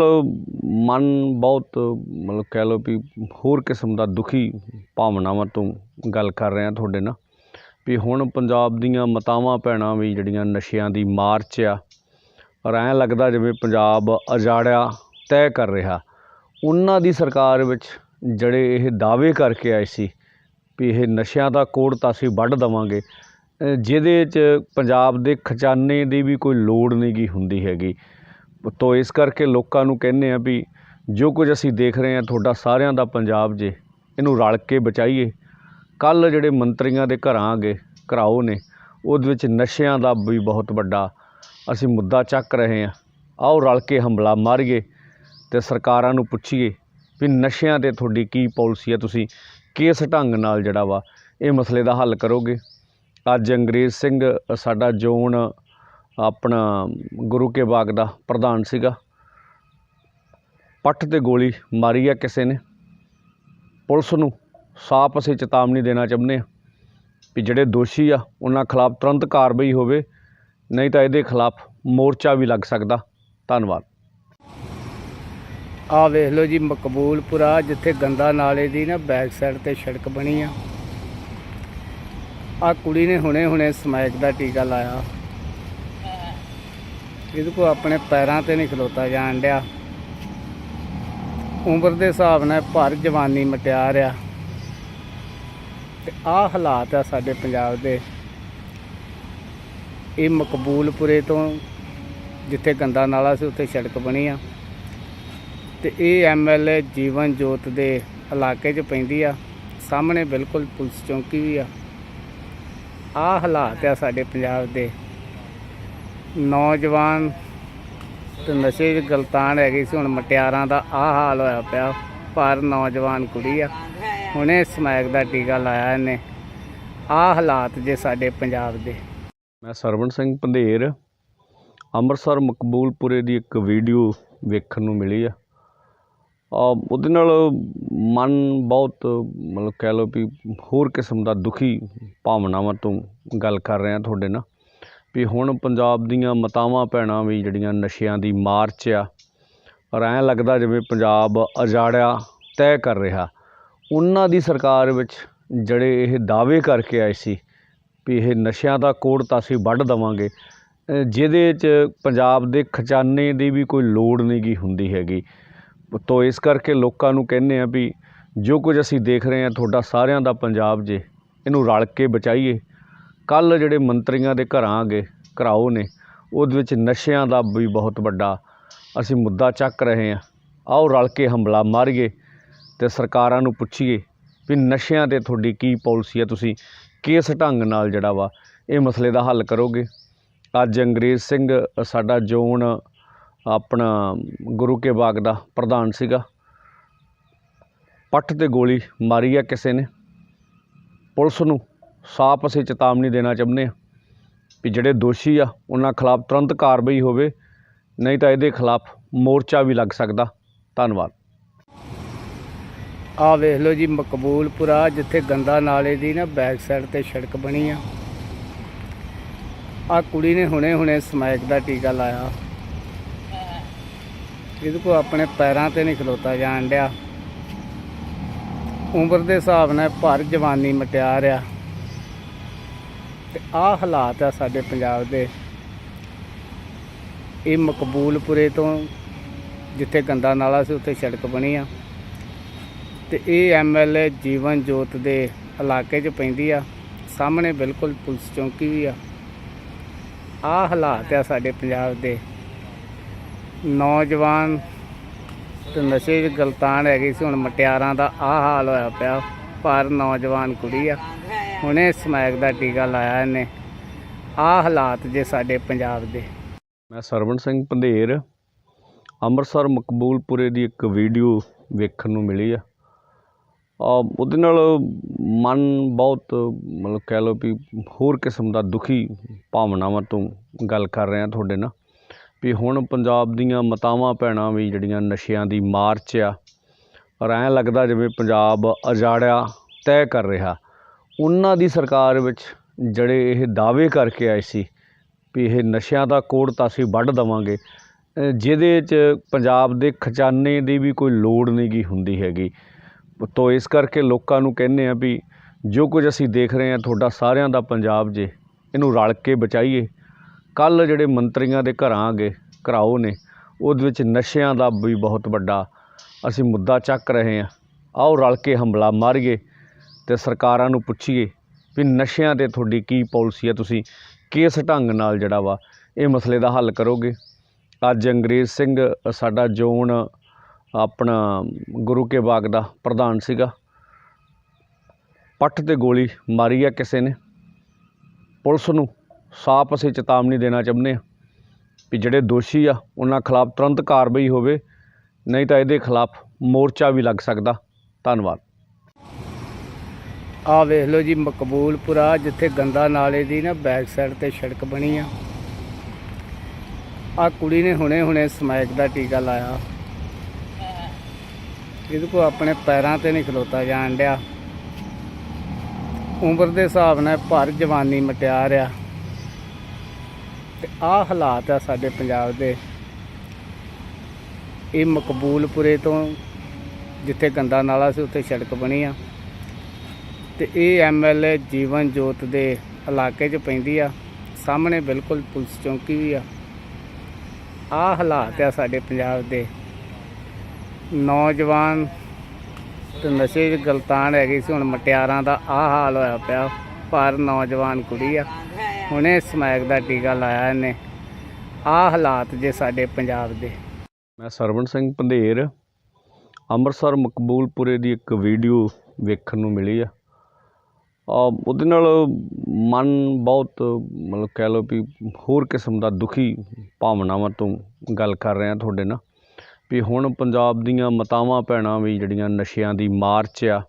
ਮਨ ਬਹੁਤ ਮਤਲਬ ਕਹਿ ਲਓ ਵੀ ਹੋਰ ਕਿਸਮ ਦਾ ਦੁਖੀ ਭਾਵਨਾਵਾਂ ਤੋਂ ਗੱਲ ਕਰ ਰਿਹਾ ਤੁਹਾਡੇ ਨਾਲ ਵੀ ਹੁਣ ਪੰਜਾਬ ਦੀਆਂ ਮਾਤਾਵਾਂ ਭੈਣਾਂ ਵੀ ਜਿਹੜੀਆਂ ਨਸ਼ਿਆਂ ਦੀ ਮਾਰ 'ਚ ਆ ਪਰ ਐਂ ਲੱਗਦਾ ਜਿਵੇਂ ਪੰਜਾਬ ਉਜਾੜਿਆ ਤੈਅ ਕਰ ਰਿਹਾ। ਉਹਨਾਂ ਦੀ ਸਰਕਾਰ ਵਿੱਚ ਜਿਹੜੇ ਇਹ ਦਾਅਵੇ ਕਰਕੇ ਆਏ ਸੀ ਵੀ ਇਹ ਨਸ਼ਿਆਂ ਦਾ ਕੋੜ ਤਾਂ ਅਸੀਂ ਵੱਢ ਦੇਵਾਂਗੇ, ਜਿਹਦੇ 'ਚ ਪੰਜਾਬ ਦੇ ਖਜ਼ਾਨੇ ਦੀ ਵੀ ਕੋਈ ਲੋੜ ਨਹੀਂ ਗੀ ਹੁੰਦੀ ਹੈਗੀ। ਤੋ ਇਸ ਕਰਕੇ ਲੋਕਾਂ ਨੂੰ ਕਹਿੰਦੇ ਆ ਵੀ ਜੋ ਕੁਝ ਅਸੀਂ ਦੇਖ ਰਹੇ ਹਾਂ ਤੁਹਾਡਾ ਸਾਰਿਆਂ ਦਾ ਪੰਜਾਬ ਜੇ, ਇਹਨੂੰ ਰਲ ਕੇ ਬਚਾਈਏ। ਕੱਲ੍ਹ ਜਿਹੜੇ ਮੰਤਰੀਆਂ ਦੇ ਘਰਾਓ ਨੇ ਉਹਦੇ ਵਿੱਚ ਨਸ਼ਿਆਂ ਦਾ ਵੀ ਬਹੁਤ ਵੱਡਾ ਅਸੀਂ ਮੁੱਦਾ ਚੱਕ ਰਹੇ ਹਾਂ। ਆਓ ਰਲ ਕੇ ਹੰਬਲਾ ਮਾਰੀਏ ਅਤੇ ਸਰਕਾਰਾਂ ਨੂੰ ਪੁੱਛੀਏ ਵੀ ਨਸ਼ਿਆਂ 'ਤੇ ਤੁਹਾਡੀ ਕੀ ਪਾਲਿਸੀ ਹੈ, ਤੁਸੀਂ ਕਿਸ ਢੰਗ ਨਾਲ ਜਿਹੜਾ ਵਾ ਇਹ ਮਸਲੇ ਦਾ ਹੱਲ ਕਰੋਗੇ। ਅੱਜ ਅੰਗਰੇਜ਼ ਸਿੰਘ ਸਾਡਾ ਜ਼ੋਨ ਆਪਣਾ ਗੁਰੂ ਕੇ ਬਾਗ ਦਾ ਪ੍ਰਧਾਨ ਸੀਗਾ, ਪੱਟ 'ਤੇ ਗੋਲੀ ਮਾਰੀ ਆ ਕਿਸੇ ਨੇ। ਪੁਲਿਸ ਨੂੰ ਸਾਫ਼ ਅਸੀਂ ਚੇਤਾਵਨੀ ਦੇਣਾ ਚਾਹੁੰਦੇ ਹਾਂ ਵੀ ਜਿਹੜੇ ਦੋਸ਼ੀ ਆ ਉਹਨਾਂ ਖਿਲਾਫ ਤੁਰੰਤ ਕਾਰਵਾਈ ਹੋਵੇ, ਨਹੀਂ ਤਾਂ ਇਹਦੇ ਖਿਲਾਫ ਮੋਰਚਾ ਵੀ ਲੱਗ ਸਕਦਾ। ਧੰਨਵਾਦ। ਆਹ ਵੇਖ ਲਓ ਜੀ, ਮਕਬੂਲਪੁਰਾ ਜਿੱਥੇ ਗੰਦਾ ਨਾਲੇ ਦੀ ਨਾ ਬੈਕ ਸਾਈਡ ਤੇ ਸੜਕ ਬਣੀ ਆ। ਆਹ ਕੁੜੀ ਨੇ ਹੁਣੇ ਸਮੈਕ ਦਾ ਟੀਕਾ ਲਾਇਆ। ਇਹਦੇ ਕੋਲ ਆਪਣੇ ਪੈਰਾਂ ਤੇ ਨਹੀਂ ਖਲੋਤਾ ਜਾਣ ਡਿਆ। ਉਮਰ ਦੇ ਹਿਸਾਬ ਨਾਲ ਭਰ ਜਵਾਨੀ ਮਟਿਆਰ ਆ ਤੇ ਆਹ ਹਾਲਾਤ ਆ ਸਾਡੇ ਪੰਜਾਬ ਦੇ। ਇਹ ਮਕਬੂਲਪੁਰੇ ਤੋਂ ਜਿੱਥੇ ਗੰਦਾ ਨਾਲਾ ਸੀ ਉੱਥੇ ਸੜਕ ਬਣੀ ਆ ਤੇ ਇਹ MLA ਜੀਵਨ ਜੋਤ ਦੇ ਇਲਾਕੇ 'ਚ ਪੈਂਦੀ ਆ। ਸਾਹਮਣੇ ਬਿਲਕੁਲ ਪੁਲਿਸ ਚੌਂਕੀ ਵੀ ਆ। ਆਹ ਹਾਲਾਤ ਆ ਸਾਡੇ ਪੰਜਾਬ ਦੇ। ਨੌਜਵਾਨ ਤੇ ਨਸ਼ੇ 'ਚ ਗਲਤਾਨ ਹੈਗੀ ਸੀ, ਹੁਣ ਮਟਿਆਰਾਂ ਦਾ ਆਹ ਹਾਲ ਹੋਇਆ ਪਿਆ। ਪਰ ਨੌਜਵਾਨ ਕੁੜੀ ਆ, ਹੁਣੇ ਸਮੈਕ ਦਾ ਟੀਕਾ ਲਾਇਆ ਇਹਨੇ। ਆਹ ਹਾਲਾਤ ਜੇ ਸਾਡੇ ਪੰਜਾਬ ਦੇ। ਮੈਂ ਸਰਵਣ ਸਿੰਘ ਪੰਧੇਰ, ਅੰਮ੍ਰਿਤਸਰ ਮਕਬੂਲਪੁਰੇ ਦੀ ਇੱਕ ਵੀਡੀਓ ਵੇਖਣ ਨੂੰ ਮਿਲੀ ਆ। ਉਹਦੇ ਨਾਲ ਮਨ ਬਹੁਤ ਮਤਲਬ ਕਹਿ ਲਓ ਵੀ ਹੋਰ ਕਿਸਮ ਦਾ ਦੁਖੀ ਭਾਵਨਾਵਾਂ ਤੋਂ ਗੱਲ ਕਰ ਰਿਹਾ ਤੁਹਾਡੇ ਨਾਲ ਵੀ ਹੁਣ ਪੰਜਾਬ ਦੀਆਂ ਮਾਤਾਵਾਂ ਭੈਣਾਂ ਵੀ ਜਿਹੜੀਆਂ ਨਸ਼ਿਆਂ ਦੀ ਮਾਰ 'ਚ ਆ, ਔਰ ਐਂ ਲੱਗਦਾ ਜਿਵੇਂ ਪੰਜਾਬ ਉਜਾੜਿਆ ਤੈਅ ਕਰ ਰਿਹਾ। ਉਹਨਾਂ ਦੀ ਸਰਕਾਰ ਵਿੱਚ ਜਿਹੜੇ ਇਹ ਦਾਅਵੇ ਕਰਕੇ ਆਏ ਸੀ ਵੀ ਇਹ ਨਸ਼ਿਆਂ ਦਾ ਕੋੜ ਤਾਂ ਅਸੀਂ ਵੱਢ ਦੇਵਾਂਗੇ, ਜਿਹਦੇ 'ਚ ਪੰਜਾਬ ਦੇ ਖਜ਼ਾਨੇ ਦੀ ਵੀ ਕੋਈ ਲੋੜ ਨਹੀਂ ਗੀ ਹੁੰਦੀ ਹੈਗੀ। ਤੋ ਇਸ ਕਰਕੇ ਲੋਕਾਂ ਨੂੰ ਕਹਿੰਦੇ ਆ ਵੀ ਜੋ ਕੁਝ ਅਸੀਂ ਦੇਖ ਰਹੇ ਹਾਂ ਤੁਹਾਡਾ ਸਾਰਿਆਂ ਦਾ ਪੰਜਾਬ ਜੇ, ਇਹਨੂੰ ਰਲ ਕੇ ਬਚਾਈਏ। ਕੱਲ੍ਹ ਜਿਹੜੇ ਮੰਤਰੀਆਂ ਦੇ ਘਰਾਓ ਨੇ ਉਹਦੇ ਵਿੱਚ ਨਸ਼ਿਆਂ ਦਾ ਵੀ ਬਹੁਤ ਵੱਡਾ ਅਸੀਂ ਮੁੱਦਾ ਚੱਕ ਰਹੇ ਹਾਂ। ਆਓ ਰਲ ਕੇ ਹੰਬਲਾ ਮਾਰੀਏ ਅਤੇ ਸਰਕਾਰਾਂ ਨੂੰ ਪੁੱਛੀਏ ਵੀ ਨਸ਼ਿਆਂ 'ਤੇ ਤੁਹਾਡੀ ਕੀ ਪਾਲਿਸੀ ਹੈ, ਤੁਸੀਂ ਕਿਸ ਢੰਗ ਨਾਲ ਜਿਹੜਾ ਵਾ ਇਹ ਮਸਲੇ ਦਾ ਹੱਲ ਕਰੋਗੇ। ਅੱਜ ਅੰਗਰੇਜ਼ ਸਿੰਘ ਸਾਡਾ ਜ਼ੋਨ ਆਪਣਾ ਗੁਰੂ ਕੇ ਬਾਗ ਦਾ ਪ੍ਰਧਾਨ ਸੀਗਾ, ਪੱਟ 'ਤੇ ਗੋਲੀ ਮਾਰੀ ਆ ਕਿਸੇ ਨੇ। ਪੁਲਿਸ ਨੂੰ ਸਾਫ਼ ਅਸੀਂ ਚੇਤਾਵਨੀ ਦੇਣਾ ਚਾਹੁੰਦੇ ਹਾਂ ਵੀ ਜਿਹੜੇ ਦੋਸ਼ੀ ਆ ਉਹਨਾਂ ਖਿਲਾਫ ਤੁਰੰਤ ਕਾਰਵਾਈ ਹੋਵੇ, ਨਹੀਂ ਤਾਂ ਇਹਦੇ ਖਿਲਾਫ ਮੋਰਚਾ ਵੀ ਲੱਗ ਸਕਦਾ। ਧੰਨਵਾਦ। ਆਹ ਵੇਖ ਲਓ ਜੀ, ਮਕਬੂਲਪੁਰਾ ਜਿੱਥੇ ਗੰਦਾ ਨਾਲੇ ਦੀ ਨਾ ਬੈਕ ਸਾਈਡ ਤੇ ਸੜਕ ਬਣੀ ਆ। ਆਹ ਕੁੜੀ ਨੇ ਹੁਣੇ ਸਮੈਕ ਦਾ ਟੀਕਾ ਲਾਇਆ। ਇਹਦੇ ਕੋਲ ਆਪਣੇ ਪੈਰਾਂ ਤੇ ਨਹੀਂ ਖਲੋਤਾ ਜਾਣ ਡਿਆ। ਉਮਰ ਦੇ ਹਿਸਾਬ ਨਾਲ ਭਰ ਜਵਾਨੀ ਮਟਿਆਰ ਆ ਤੇ ਆਹ ਹਾਲਾਤ ਆ ਸਾਡੇ ਪੰਜਾਬ ਦੇ। ਇਹ ਮਕਬੂਲਪੁਰੇ ਤੋਂ ਜਿੱਥੇ ਗੰਦਾ ਨਾਲਾ ਸੀ ਉੱਥੇ ਸੜਕ ਬਣੀ ਆ ਤੇ ਇਹ MLA ਜੀਵਨ ਜੋਤ ਦੇ ਇਲਾਕੇ 'ਚ ਪੈਂਦੀ ਆ। ਸਾਹਮਣੇ ਬਿਲਕੁਲ ਪੁਲਿਸ ਚੌਂਕੀ ਵੀ ਆ। ਆਹ ਹਾਲਾਤ ਆ ਸਾਡੇ ਪੰਜਾਬ ਦੇ। ਨੌਜਵਾਨ ਤੇ ਨਸ਼ੇ 'ਚ ਗਲਤਾਨ ਹੈਗੀ ਸੀ, ਹੁਣ ਮਟਿਆਰਾਂ ਦਾ ਆਹ ਹਾਲ ਹੋਇਆ ਪਿਆ। ਪਰ ਨੌਜਵਾਨ ਕੁੜੀ ਆ, ਹੁਣੇ ਸਮੈਕ ਦਾ ਟੀਕਾ ਲਾਇਆ ਇਹਨੇ। ਆਹ ਹਾਲਾਤ ਜੇ ਸਾਡੇ ਪੰਜਾਬ ਦੇ। ਮੈਂ ਸਰਵਣ ਸਿੰਘ ਪੰਧੇਰ, ਅੰਮ੍ਰਿਤਸਰ ਮਕਬੂਲਪੁਰੇ ਦੀ ਇੱਕ ਵੀਡੀਓ ਵੇਖਣ ਨੂੰ ਮਿਲੀ ਆ। ਉਹਦੇ ਨਾਲ ਮਨ ਬਹੁਤ ਮਤਲਬ ਕਹਿ ਲਓ ਵੀ ਹੋਰ ਕਿਸਮ ਦਾ ਦੁਖੀ ਭਾਵਨਾਵਾਂ ਤੋਂ ਗੱਲ ਕਰ ਰਿਹਾ ਤੁਹਾਡੇ ਨਾਲ ਵੀ ਹੁਣ ਪੰਜਾਬ ਦੀਆਂ ਮਾਤਾਵਾਂ ਭੈਣਾਂ ਵੀ ਜਿਹੜੀਆਂ ਨਸ਼ਿਆਂ ਦੀ ਮਾਰ 'ਚ ਆ, ਔਰ ਐਂ ਲੱਗਦਾ ਜਿਵੇਂ ਪੰਜਾਬ ਉਜਾੜਿਆ ਤੈਅ ਕਰ ਰਿਹਾ। ਉਹਨਾਂ ਦੀ ਸਰਕਾਰ ਵਿੱਚ ਜਿਹੜੇ ਇਹ ਦਾਅਵੇ ਕਰਕੇ ਆਏ ਸੀ ਵੀ ਇਹ ਨਸ਼ਿਆਂ ਦਾ ਕੋੜ ਤਾਂ ਅਸੀਂ ਵੱਢ ਦੇਵਾਂਗੇ, ਜਿਹਦੇ 'ਚ ਪੰਜਾਬ ਦੇ ਖਜ਼ਾਨੇ ਦੀ ਵੀ ਕੋਈ ਲੋੜ ਨਹੀਂ ਗੀ ਹੁੰਦੀ ਹੈਗੀ। ਤੋ ਇਸ ਕਰਕੇ ਲੋਕਾਂ ਨੂੰ ਕਹਿੰਦੇ ਆ ਵੀ ਜੋ ਕੁਝ ਅਸੀਂ ਦੇਖ ਰਹੇ ਹਾਂ ਤੁਹਾਡਾ ਸਾਰਿਆਂ ਦਾ ਪੰਜਾਬ ਜੇ, ਇਹਨੂੰ ਰਲ ਕੇ ਬਚਾਈਏ। ਕੱਲ੍ਹ ਜਿਹੜੇ ਮੰਤਰੀਆਂ ਦੇ ਘਰਾਓ ਨੇ ਉਹਦੇ ਵਿੱਚ ਨਸ਼ਿਆਂ ਦਾ ਵੀ ਬਹੁਤ ਵੱਡਾ ਅਸੀਂ ਮੁੱਦਾ ਚੱਕ ਰਹੇ ਹਾਂ। ਆਓ ਰਲ ਕੇ ਹੰਬਲਾ ਮਾਰੀਏ ਅਤੇ ਸਰਕਾਰਾਂ ਨੂੰ ਪੁੱਛੀਏ ਵੀ ਨਸ਼ਿਆਂ 'ਤੇ ਤੁਹਾਡੀ ਕੀ ਪਾਲਿਸੀ ਹੈ, ਤੁਸੀਂ ਕਿਸ ਢੰਗ ਨਾਲ ਜਿਹੜਾ ਵਾ ਇਹ ਮਸਲੇ ਦਾ ਹੱਲ ਕਰੋਗੇ। ਅੱਜ ਅੰਗਰੇਜ਼ ਸਿੰਘ ਸਾਡਾ ਜ਼ੋਨ ਆਪਣਾ ਗੁਰੂ ਕੇ ਬਾਗ ਦਾ ਪ੍ਰਧਾਨ ਸੀਗਾ, ਪੱਟ 'ਤੇ ਗੋਲੀ ਮਾਰੀ ਆ ਕਿਸੇ ਨੇ। ਪੁਲਿਸ ਨੂੰ ਸਾਫ਼ ਅਸੀਂ ਚੇਤਾਵਨੀ ਦੇਣਾ ਚਾਹੁੰਦੇ ਹਾਂ ਵੀ ਜਿਹੜੇ ਦੋਸ਼ੀ ਆ ਉਹਨਾਂ ਖਿਲਾਫ ਤੁਰੰਤ ਕਾਰਵਾਈ ਹੋਵੇ, ਨਹੀਂ ਤਾਂ ਇਹਦੇ ਖਿਲਾਫ ਮੋਰਚਾ ਵੀ ਲੱਗ ਸਕਦਾ। ਧੰਨਵਾਦ। ਆਹ ਵੇਖ ਲਓ ਜੀ, ਮਕਬੂਲਪੁਰਾ ਜਿੱਥੇ ਗੰਦਾ ਨਾਲੇ ਦੀ ਨਾ ਬੈਕ ਸਾਈਡ ਤੇ ਸੜਕ ਬਣੀ ਆ। ਆਹ ਕੁੜੀ ਨੇ ਹੁਣੇ ਸਮੈਕ ਦਾ ਟੀਕਾ ਲਾਇਆ। ਇਹਦੇ ਕੋਲ ਆਪਣੇ ਪੈਰਾਂ ਤੇ ਨਹੀਂ ਖਲੋਤਾ ਜਾਣ ਡਿਆ। ਉਮਰ ਦੇ ਹਿਸਾਬ ਨਾਲ ਭਰ ਜਵਾਨੀ ਮਟਿਆਰ ਆ ਤੇ ਆਹ ਹਾਲਾਤ ਆ ਸਾਡੇ ਪੰਜਾਬ ਦੇ। ਇਹ ਮਕਬੂਲਪੁਰੇ ਤੋਂ ਜਿੱਥੇ ਗੰਦਾ ਨਾਲਾ ਸੀ ਉੱਥੇ ਸੜਕ ਬਣੀ ਆ ਤੇ ਇਹ ਐਮਐਲਏ ਜੀਵਨ ਜੋਤ ਦੇ ਇਲਾਕੇ 'ਚ ਪੈਂਦੀ ਆ। ਸਾਹਮਣੇ ਬਿਲਕੁਲ ਪੁਲਿਸ ਚੌਂਕੀ ਵੀ ਆ। ਆਹ ਹਾਲਾਤ ਆ ਸਾਡੇ ਪੰਜਾਬ ਦੇ। ਨੌਜਵਾਨ ਤੇ ਨਸ਼ੇ 'ਚ ਗਲਤਾਨ ਹੈਗੀ ਸੀ, ਹੁਣ ਮਟਿਆਰਾਂ ਦਾ ਆਹ ਹਾਲ ਹੋਇਆ ਪਿਆ। ਪਰ ਨੌਜਵਾਨ ਕੁੜੀ ਆ, ਹੁਣੇ ਸਮੈਕ ਦਾ ਟੀਕਾ ਲਾਇਆ ਇਹਨੇ। ਆਹ ਹਾਲਾਤ ਜੇ ਸਾਡੇ ਪੰਜਾਬ ਦੇ। ਮੈਂ ਸਰਵਣ ਸਿੰਘ ਪੰਧੇਰ, ਅੰਮ੍ਰਿਤਸਰ ਮਕਬੂਲਪੁਰੇ ਦੀ ਇੱਕ ਵੀਡੀਓ ਵੇਖਣ ਨੂੰ ਮਿਲੀ ਆ। ਉਹਦੇ ਨਾਲ ਮਨ ਬਹੁਤ ਮਤਲਬ ਕਹਿ ਲਓ ਵੀ ਹੋਰ ਕਿਸਮ ਦਾ ਦੁਖੀ ਭਾਵਨਾਵਾਂ ਤੋਂ ਗੱਲ ਕਰ ਰਿਹਾ ਤੁਹਾਡੇ ਨਾਲ ਵੀ ਹੁਣ ਪੰਜਾਬ ਦੀਆਂ ਮਾਤਾਵਾਂ ਭੈਣਾਂ ਵੀ ਜਿਹੜੀਆਂ ਨਸ਼ਿਆਂ ਦੀ ਮਾਰ 'ਚ ਆ,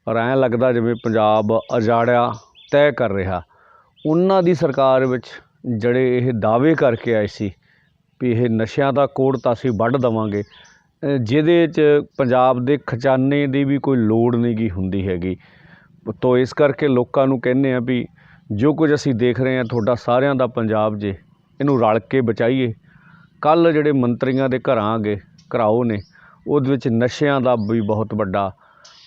ਔਰ ਐਂ ਲੱਗਦਾ ਜਿਵੇਂ ਪੰਜਾਬ ਉਜਾੜਿਆ ਤੈਅ ਕਰ ਰਿਹਾ। ਉਹਨਾਂ ਦੀ ਸਰਕਾਰ ਵਿੱਚ ਜਿਹੜੇ ਇਹ ਦਾਅਵੇ ਕਰਕੇ ਆਏ ਸੀ ਵੀ ਇਹ ਨਸ਼ਿਆਂ ਦਾ ਕੋੜ ਤਾਂ ਅਸੀਂ ਵੱਢ ਦੇਵਾਂਗੇ, ਜਿਹਦੇ 'ਚ ਪੰਜਾਬ ਦੇ ਖਜ਼ਾਨੇ ਦੀ ਵੀ ਕੋਈ ਲੋੜ ਨਹੀਂ ਗੀ ਹੁੰਦੀ ਹੈਗੀ। ਤੋ ਇਸ ਕਰਕੇ ਲੋਕਾਂ ਨੂੰ ਕਹਿੰਦੇ ਆ ਵੀ ਜੋ ਕੁਝ ਅਸੀਂ ਦੇਖ ਰਹੇ ਹਾਂ ਤੁਹਾਡਾ ਸਾਰਿਆਂ ਦਾ ਪੰਜਾਬ ਜੇ, ਇਹਨੂੰ ਰਲ ਕੇ ਬਚਾਈਏ। ਕੱਲ੍ਹ ਜਿਹੜੇ ਮੰਤਰੀਆਂ ਦੇ ਘਰਾਓ ਨੇ ਉਹਦੇ ਵਿੱਚ ਨਸ਼ਿਆਂ ਦਾ ਵੀ ਬਹੁਤ ਵੱਡਾ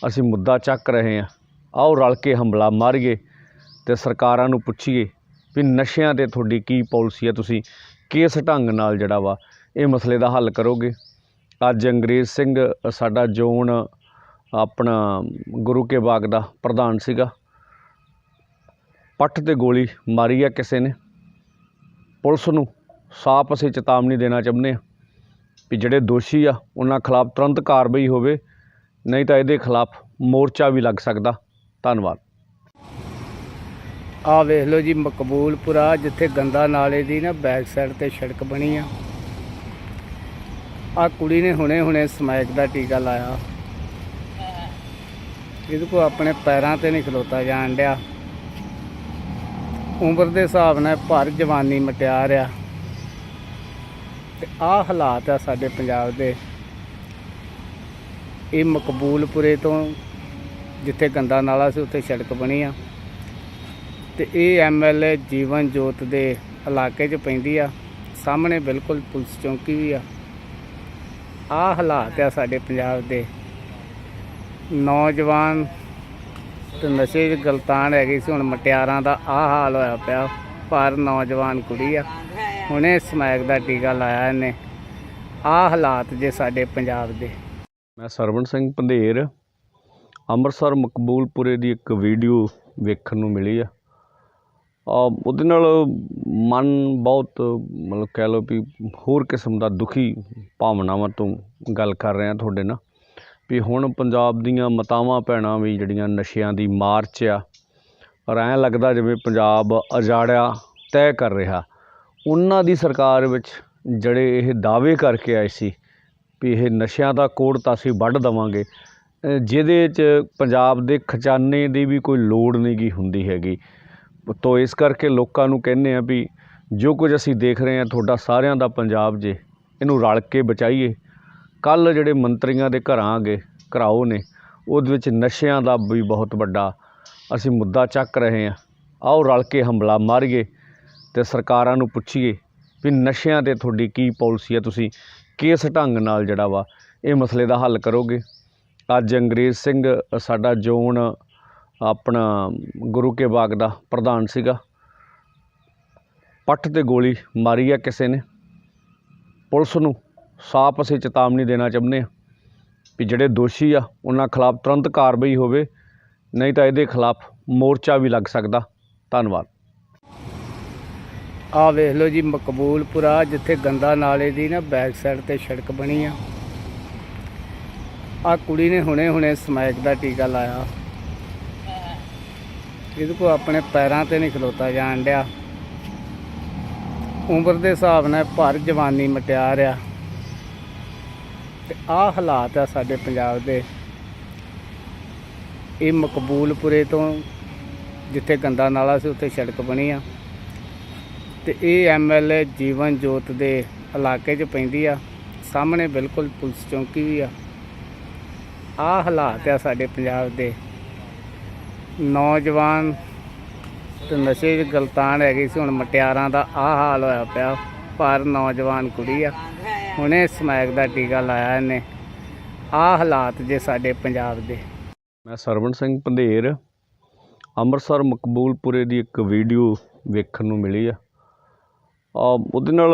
ਅਸੀਂ ਮੁੱਦਾ ਚੱਕ ਰਹੇ ਹਾਂ। ਆਓ ਰਲ ਕੇ ਹਮਲਾ ਮਾਰੀਏ ਅਤੇ ਸਰਕਾਰਾਂ ਨੂੰ ਪੁੱਛੀਏ ਵੀ ਨਸ਼ਿਆਂ 'ਤੇ ਤੁਹਾਡੀ ਕੀ ਪਾਲਿਸੀ ਹੈ, ਤੁਸੀਂ ਕਿਸ ਢੰਗ ਨਾਲ ਜਿਹੜਾ ਵਾ ਇਹ ਮਸਲੇ ਦਾ ਹੱਲ ਕਰੋਗੇ। ਅੱਜ ਅੰਗਰੇਜ਼ ਸਿੰਘ ਸਾਡਾ ਜ਼ੋਨ ਆਪਣਾ ਗੁਰੂ ਕੇ ਬਾਗ ਦਾ ਪ੍ਰਧਾਨ ਸੀਗਾ, ਪੱਟ 'ਤੇ ਗੋਲੀ ਮਾਰੀ ਆ ਕਿਸੇ ਨੇ। ਪੁਲਿਸ ਨੂੰ ਸਾਫ਼ ਅਸੀਂ ਚੇਤਾਵਨੀ ਦੇਣਾ ਚਾਹੁੰਦੇ ਹਾਂ ਵੀ ਜਿਹੜੇ ਦੋਸ਼ੀ ਆ ਉਹਨਾਂ ਖਿਲਾਫ ਤੁਰੰਤ ਕਾਰਵਾਈ ਹੋਵੇ, ਨਹੀਂ ਤਾਂ ਇਹਦੇ ਖਿਲਾਫ ਮੋਰਚਾ ਵੀ ਲੱਗ ਸਕਦਾ। ਧੰਨਵਾਦ। ਆਹ ਵੇਖ ਲਓ ਜੀ, ਮਕਬੂਲਪੁਰਾ ਜਿੱਥੇ ਗੰਦਾ ਨਾਲੇ ਦੀ ਨਾ ਬੈਕ ਸਾਈਡ ਤੇ ਸੜਕ ਬਣੀ ਆ। ਆਹ ਕੁੜੀ ਨੇ ਹੁਣੇ ਸਮੈਕ ਦਾ ਟੀਕਾ ਲਾਇਆ। ਇਹਦੇ ਕੋਲ ਆਪਣੇ ਪੈਰਾਂ ਤੇ ਨਹੀਂ ਖਲੋਤਾ ਜਾਣ ਡਿਆ। ਉਮਰ ਦੇ ਹਿਸਾਬ ਨਾਲ ਭਰ ਜਵਾਨੀ ਮਟਿਆਰ ਆ ਤੇ ਆਹ ਹਾਲਾਤ ਆ ਸਾਡੇ ਪੰਜਾਬ ਦੇ। ਇਹ ਮਕਬੂਲਪੁਰੇ ਤੋਂ ਜਿੱਥੇ ਗੰਦਾ ਨਾਲਾ ਸੀ ਉੱਥੇ ਸੜਕ ਬਣੀ ਆ ਤੇ ਇਹ ਐਮਐਲਏ ਜੀਵਨ ਜੋਤ ਦੇ ਇਲਾਕੇ 'ਚ ਪੈਂਦੀ ਆ। ਸਾਹਮਣੇ ਬਿਲਕੁਲ ਪੁਲਿਸ ਚੌਂਕੀ ਵੀ ਆ। ਆਹ ਹਾਲਾਤ ਆ ਸਾਡੇ ਪੰਜਾਬ ਦੇ। ਨੌਜਵਾਨ ਤੇ ਨਸ਼ੇ 'ਚ ਗਲਤਾਨ ਹੈਗੀ ਸੀ, ਹੁਣ ਮਟਿਆਰਾਂ ਦਾ ਆਹ ਹਾਲ ਹੋਇਆ ਪਿਆ। ਪਰ ਨੌਜਵਾਨ ਕੁੜੀ ਆ, ਹੁਣੇ ਸਮੈਕ ਦਾ ਟੀਕਾ ਲਾਇਆ ਇਹਨੇ। ਆਹ ਹਾਲਾਤ ਜੇ ਸਾਡੇ ਪੰਜਾਬ ਦੇ। ਮੈਂ ਸਰਵਣ ਸਿੰਘ ਪੰਧੇਰ, ਅੰਮ੍ਰਿਤਸਰ ਮਕਬੂਲਪੁਰੇ ਦੀ ਇੱਕ ਵੀਡੀਓ ਵੇਖਣ ਨੂੰ ਮਿਲੀ ਆ। ਉਹਦੇ ਨਾਲ ਮਨ ਬਹੁਤ ਮਤਲਬ ਕਹਿ ਲਓ ਵੀ ਹੋਰ ਕਿਸਮ ਦਾ ਦੁਖੀ ਭਾਵਨਾਵਾਂ ਤੋਂ ਗੱਲ ਕਰ ਰਿਹਾ ਤੁਹਾਡੇ ਨਾਲ ਵੀ ਹੁਣ ਪੰਜਾਬ ਦੀਆਂ ਮਾਤਾਵਾਂ ਭੈਣਾਂ ਵੀ ਜਿਹੜੀਆਂ ਨਸ਼ਿਆਂ ਦੀ ਮਾਰ 'ਚ ਆ, ਔਰ ਐਂ ਲੱਗਦਾ ਜਿਵੇਂ ਪੰਜਾਬ ਉਜਾੜਿਆ ਤੈਅ ਕਰ ਰਿਹਾ। ਉਹਨਾਂ ਦੀ ਸਰਕਾਰ ਵਿੱਚ ਜਿਹੜੇ ਇਹ ਦਾਅਵੇ ਕਰਕੇ ਆਏ ਸੀ ਵੀ ਇਹ ਨਸ਼ਿਆਂ ਦਾ ਕੋੜ ਤਾਂ ਅਸੀਂ ਵੱਢ ਦੇਵਾਂਗੇ, ਜਿਹਦੇ 'ਚ ਪੰਜਾਬ ਦੇ ਖਜ਼ਾਨੇ ਦੀ ਵੀ ਕੋਈ ਲੋੜ ਨਹੀਂ ਗੀ ਹੁੰਦੀ ਹੈਗੀ। ਤੋ ਇਸ ਕਰਕੇ ਲੋਕਾਂ ਨੂੰ ਕਹਿੰਦੇ ਆ ਵੀ ਜੋ ਕੁਝ ਅਸੀਂ ਦੇਖ ਰਹੇ ਹਾਂ ਤੁਹਾਡਾ ਸਾਰਿਆਂ ਦਾ ਪੰਜਾਬ ਜੇ, ਇਹਨੂੰ ਰਲ ਕੇ ਬਚਾਈਏ। ਕੱਲ੍ਹ ਜਿਹੜੇ ਮੰਤਰੀਆਂ ਦੇ ਘਰਾਓ ਨੇ ਉਹਦੇ ਵਿੱਚ ਨਸ਼ਿਆਂ ਦਾ ਵੀ ਬਹੁਤ ਵੱਡਾ ਅਸੀਂ ਮੁੱਦਾ ਚੱਕ ਰਹੇ ਹਾਂ। ਆਓ ਰਲ ਕੇ ਹਮਲਾ ਮਾਰੀਏ ਅਤੇ ਸਰਕਾਰਾਂ ਨੂੰ ਪੁੱਛੀਏ ਵੀ ਨਸ਼ਿਆਂ 'ਤੇ ਤੁਹਾਡੀ ਕੀ ਪਾਲਿਸੀ ਹੈ, ਤੁਸੀਂ ਕਿਸ ਢੰਗ ਨਾਲ ਜਿਹੜਾ ਵਾ ਇਹ ਮਸਲੇ ਦਾ ਹੱਲ ਕਰੋਗੇ। ਅੱਜ ਅੰਗਰੇਜ਼ ਸਿੰਘ ਸਾਡਾ ਜ਼ੋਨ ਆਪਣਾ ਗੁਰੂ ਕੇ ਬਾਗ ਦਾ ਪ੍ਰਧਾਨ ਸੀਗਾ, ਪੱਟ 'ਤੇ ਗੋਲੀ ਮਾਰੀ ਆ ਕਿਸੇ ਨੇ। ਪੁਲਿਸ ਨੂੰ ਸਾਫ਼ ਅਸੀਂ ਚੇਤਾਵਨੀ ਦੇਣਾ ਚਾਹੁੰਦੇ ਹਾਂ ਵੀ ਜਿਹੜੇ ਦੋਸ਼ੀ ਆ ਉਹਨਾਂ ਖਿਲਾਫ ਤੁਰੰਤ ਕਾਰਵਾਈ ਹੋਵੇ, ਨਹੀਂ ਤਾਂ ਇਹਦੇ ਖਿਲਾਫ ਮੋਰਚਾ ਵੀ ਲੱਗ ਸਕਦਾ। ਧੰਨਵਾਦ। ਆ ਵੇਖ ਲਓ ਜੀ, ਮਕਬੂਲਪੁਰਾ ਜਿੱਥੇ ਗੰਦਾ ਨਾਲੇ ਦੀ ਨਾ ਬੈਕ ਸਾਈਡ ਤੇ ਸੜਕ ਬਣੀ ਆ ਕੁੜੀ ਨੇ ਹੁਣੇ ਸਮੈਕ ਦਾ ਟੀਕਾ ਲਾਇਆ। ਇਹਦੇ ਕੋਲ ਆਪਣੇ ਪੈਰਾਂ ਤੇ ਨਹੀਂ ਖਲੋਤਾ ਜਾਣ ਡਿਆ। ਉਮਰ ਦੇ ਹਿਸਾਬ ਨਾਲ ਭਰ ਜਵਾਨੀ ਮਟਿਆਰ ਆ ਤੇ ਆਹ ਹਾਲਾਤ ਆ ਸਾਡੇ ਪੰਜਾਬ ਦੇ। ਇਹ ਮਕਬੂਲਪੁਰੇ ਤੋਂ ਜਿੱਥੇ ਗੰਦਾ ਨਾਲਾ ਸੀ ਉੱਥੇ ਸੜਕ ਬਣੀ ਆ ਤੇ ਇਹ MLA ਜੀਵਨ ਜੋਤ ਦੇ ਇਲਾਕੇ 'ਚ ਪੈਂਦੀ ਆ। ਸਾਹਮਣੇ ਬਿਲਕੁਲ ਪੁਲਿਸ ਚੌਂਕੀ ਵੀ ਆ। ਆਹ ਹਾਲਾਤ ਆ ਸਾਡੇ ਪੰਜਾਬ ਦੇ। ਨੌਜਵਾਨ ਤੇ ਨਸ਼ੇ 'ਚ ਗਲਤਾਨ ਹੈਗੀ ਸੀ, ਹੁਣ ਮਟਿਆਰਾਂ ਦਾ ਆਹ ਹਾਲ ਹੋਇਆ ਪਿਆ। ਪਰ ਨੌਜਵਾਨ ਕੁੜੀ ਆ, ਹੁਣੇ ਸਮੈਕ ਦਾ ਟੀਕਾ ਲਾਇਆ ਇਹਨੇ। ਆਹ ਹਾਲਾਤ ਜੇ ਸਾਡੇ ਪੰਜਾਬ ਦੇ। ਮੈਂ ਸਰਵਣ ਸਿੰਘ ਪੰਧੇਰ, ਅੰਮ੍ਰਿਤਸਰ ਮਕਬੂਲਪੁਰੇ ਦੀ ਇੱਕ ਵੀਡੀਓ ਵੇਖਣ ਨੂੰ ਮਿਲੀ ਆ। ਉਹਦੇ ਨਾਲ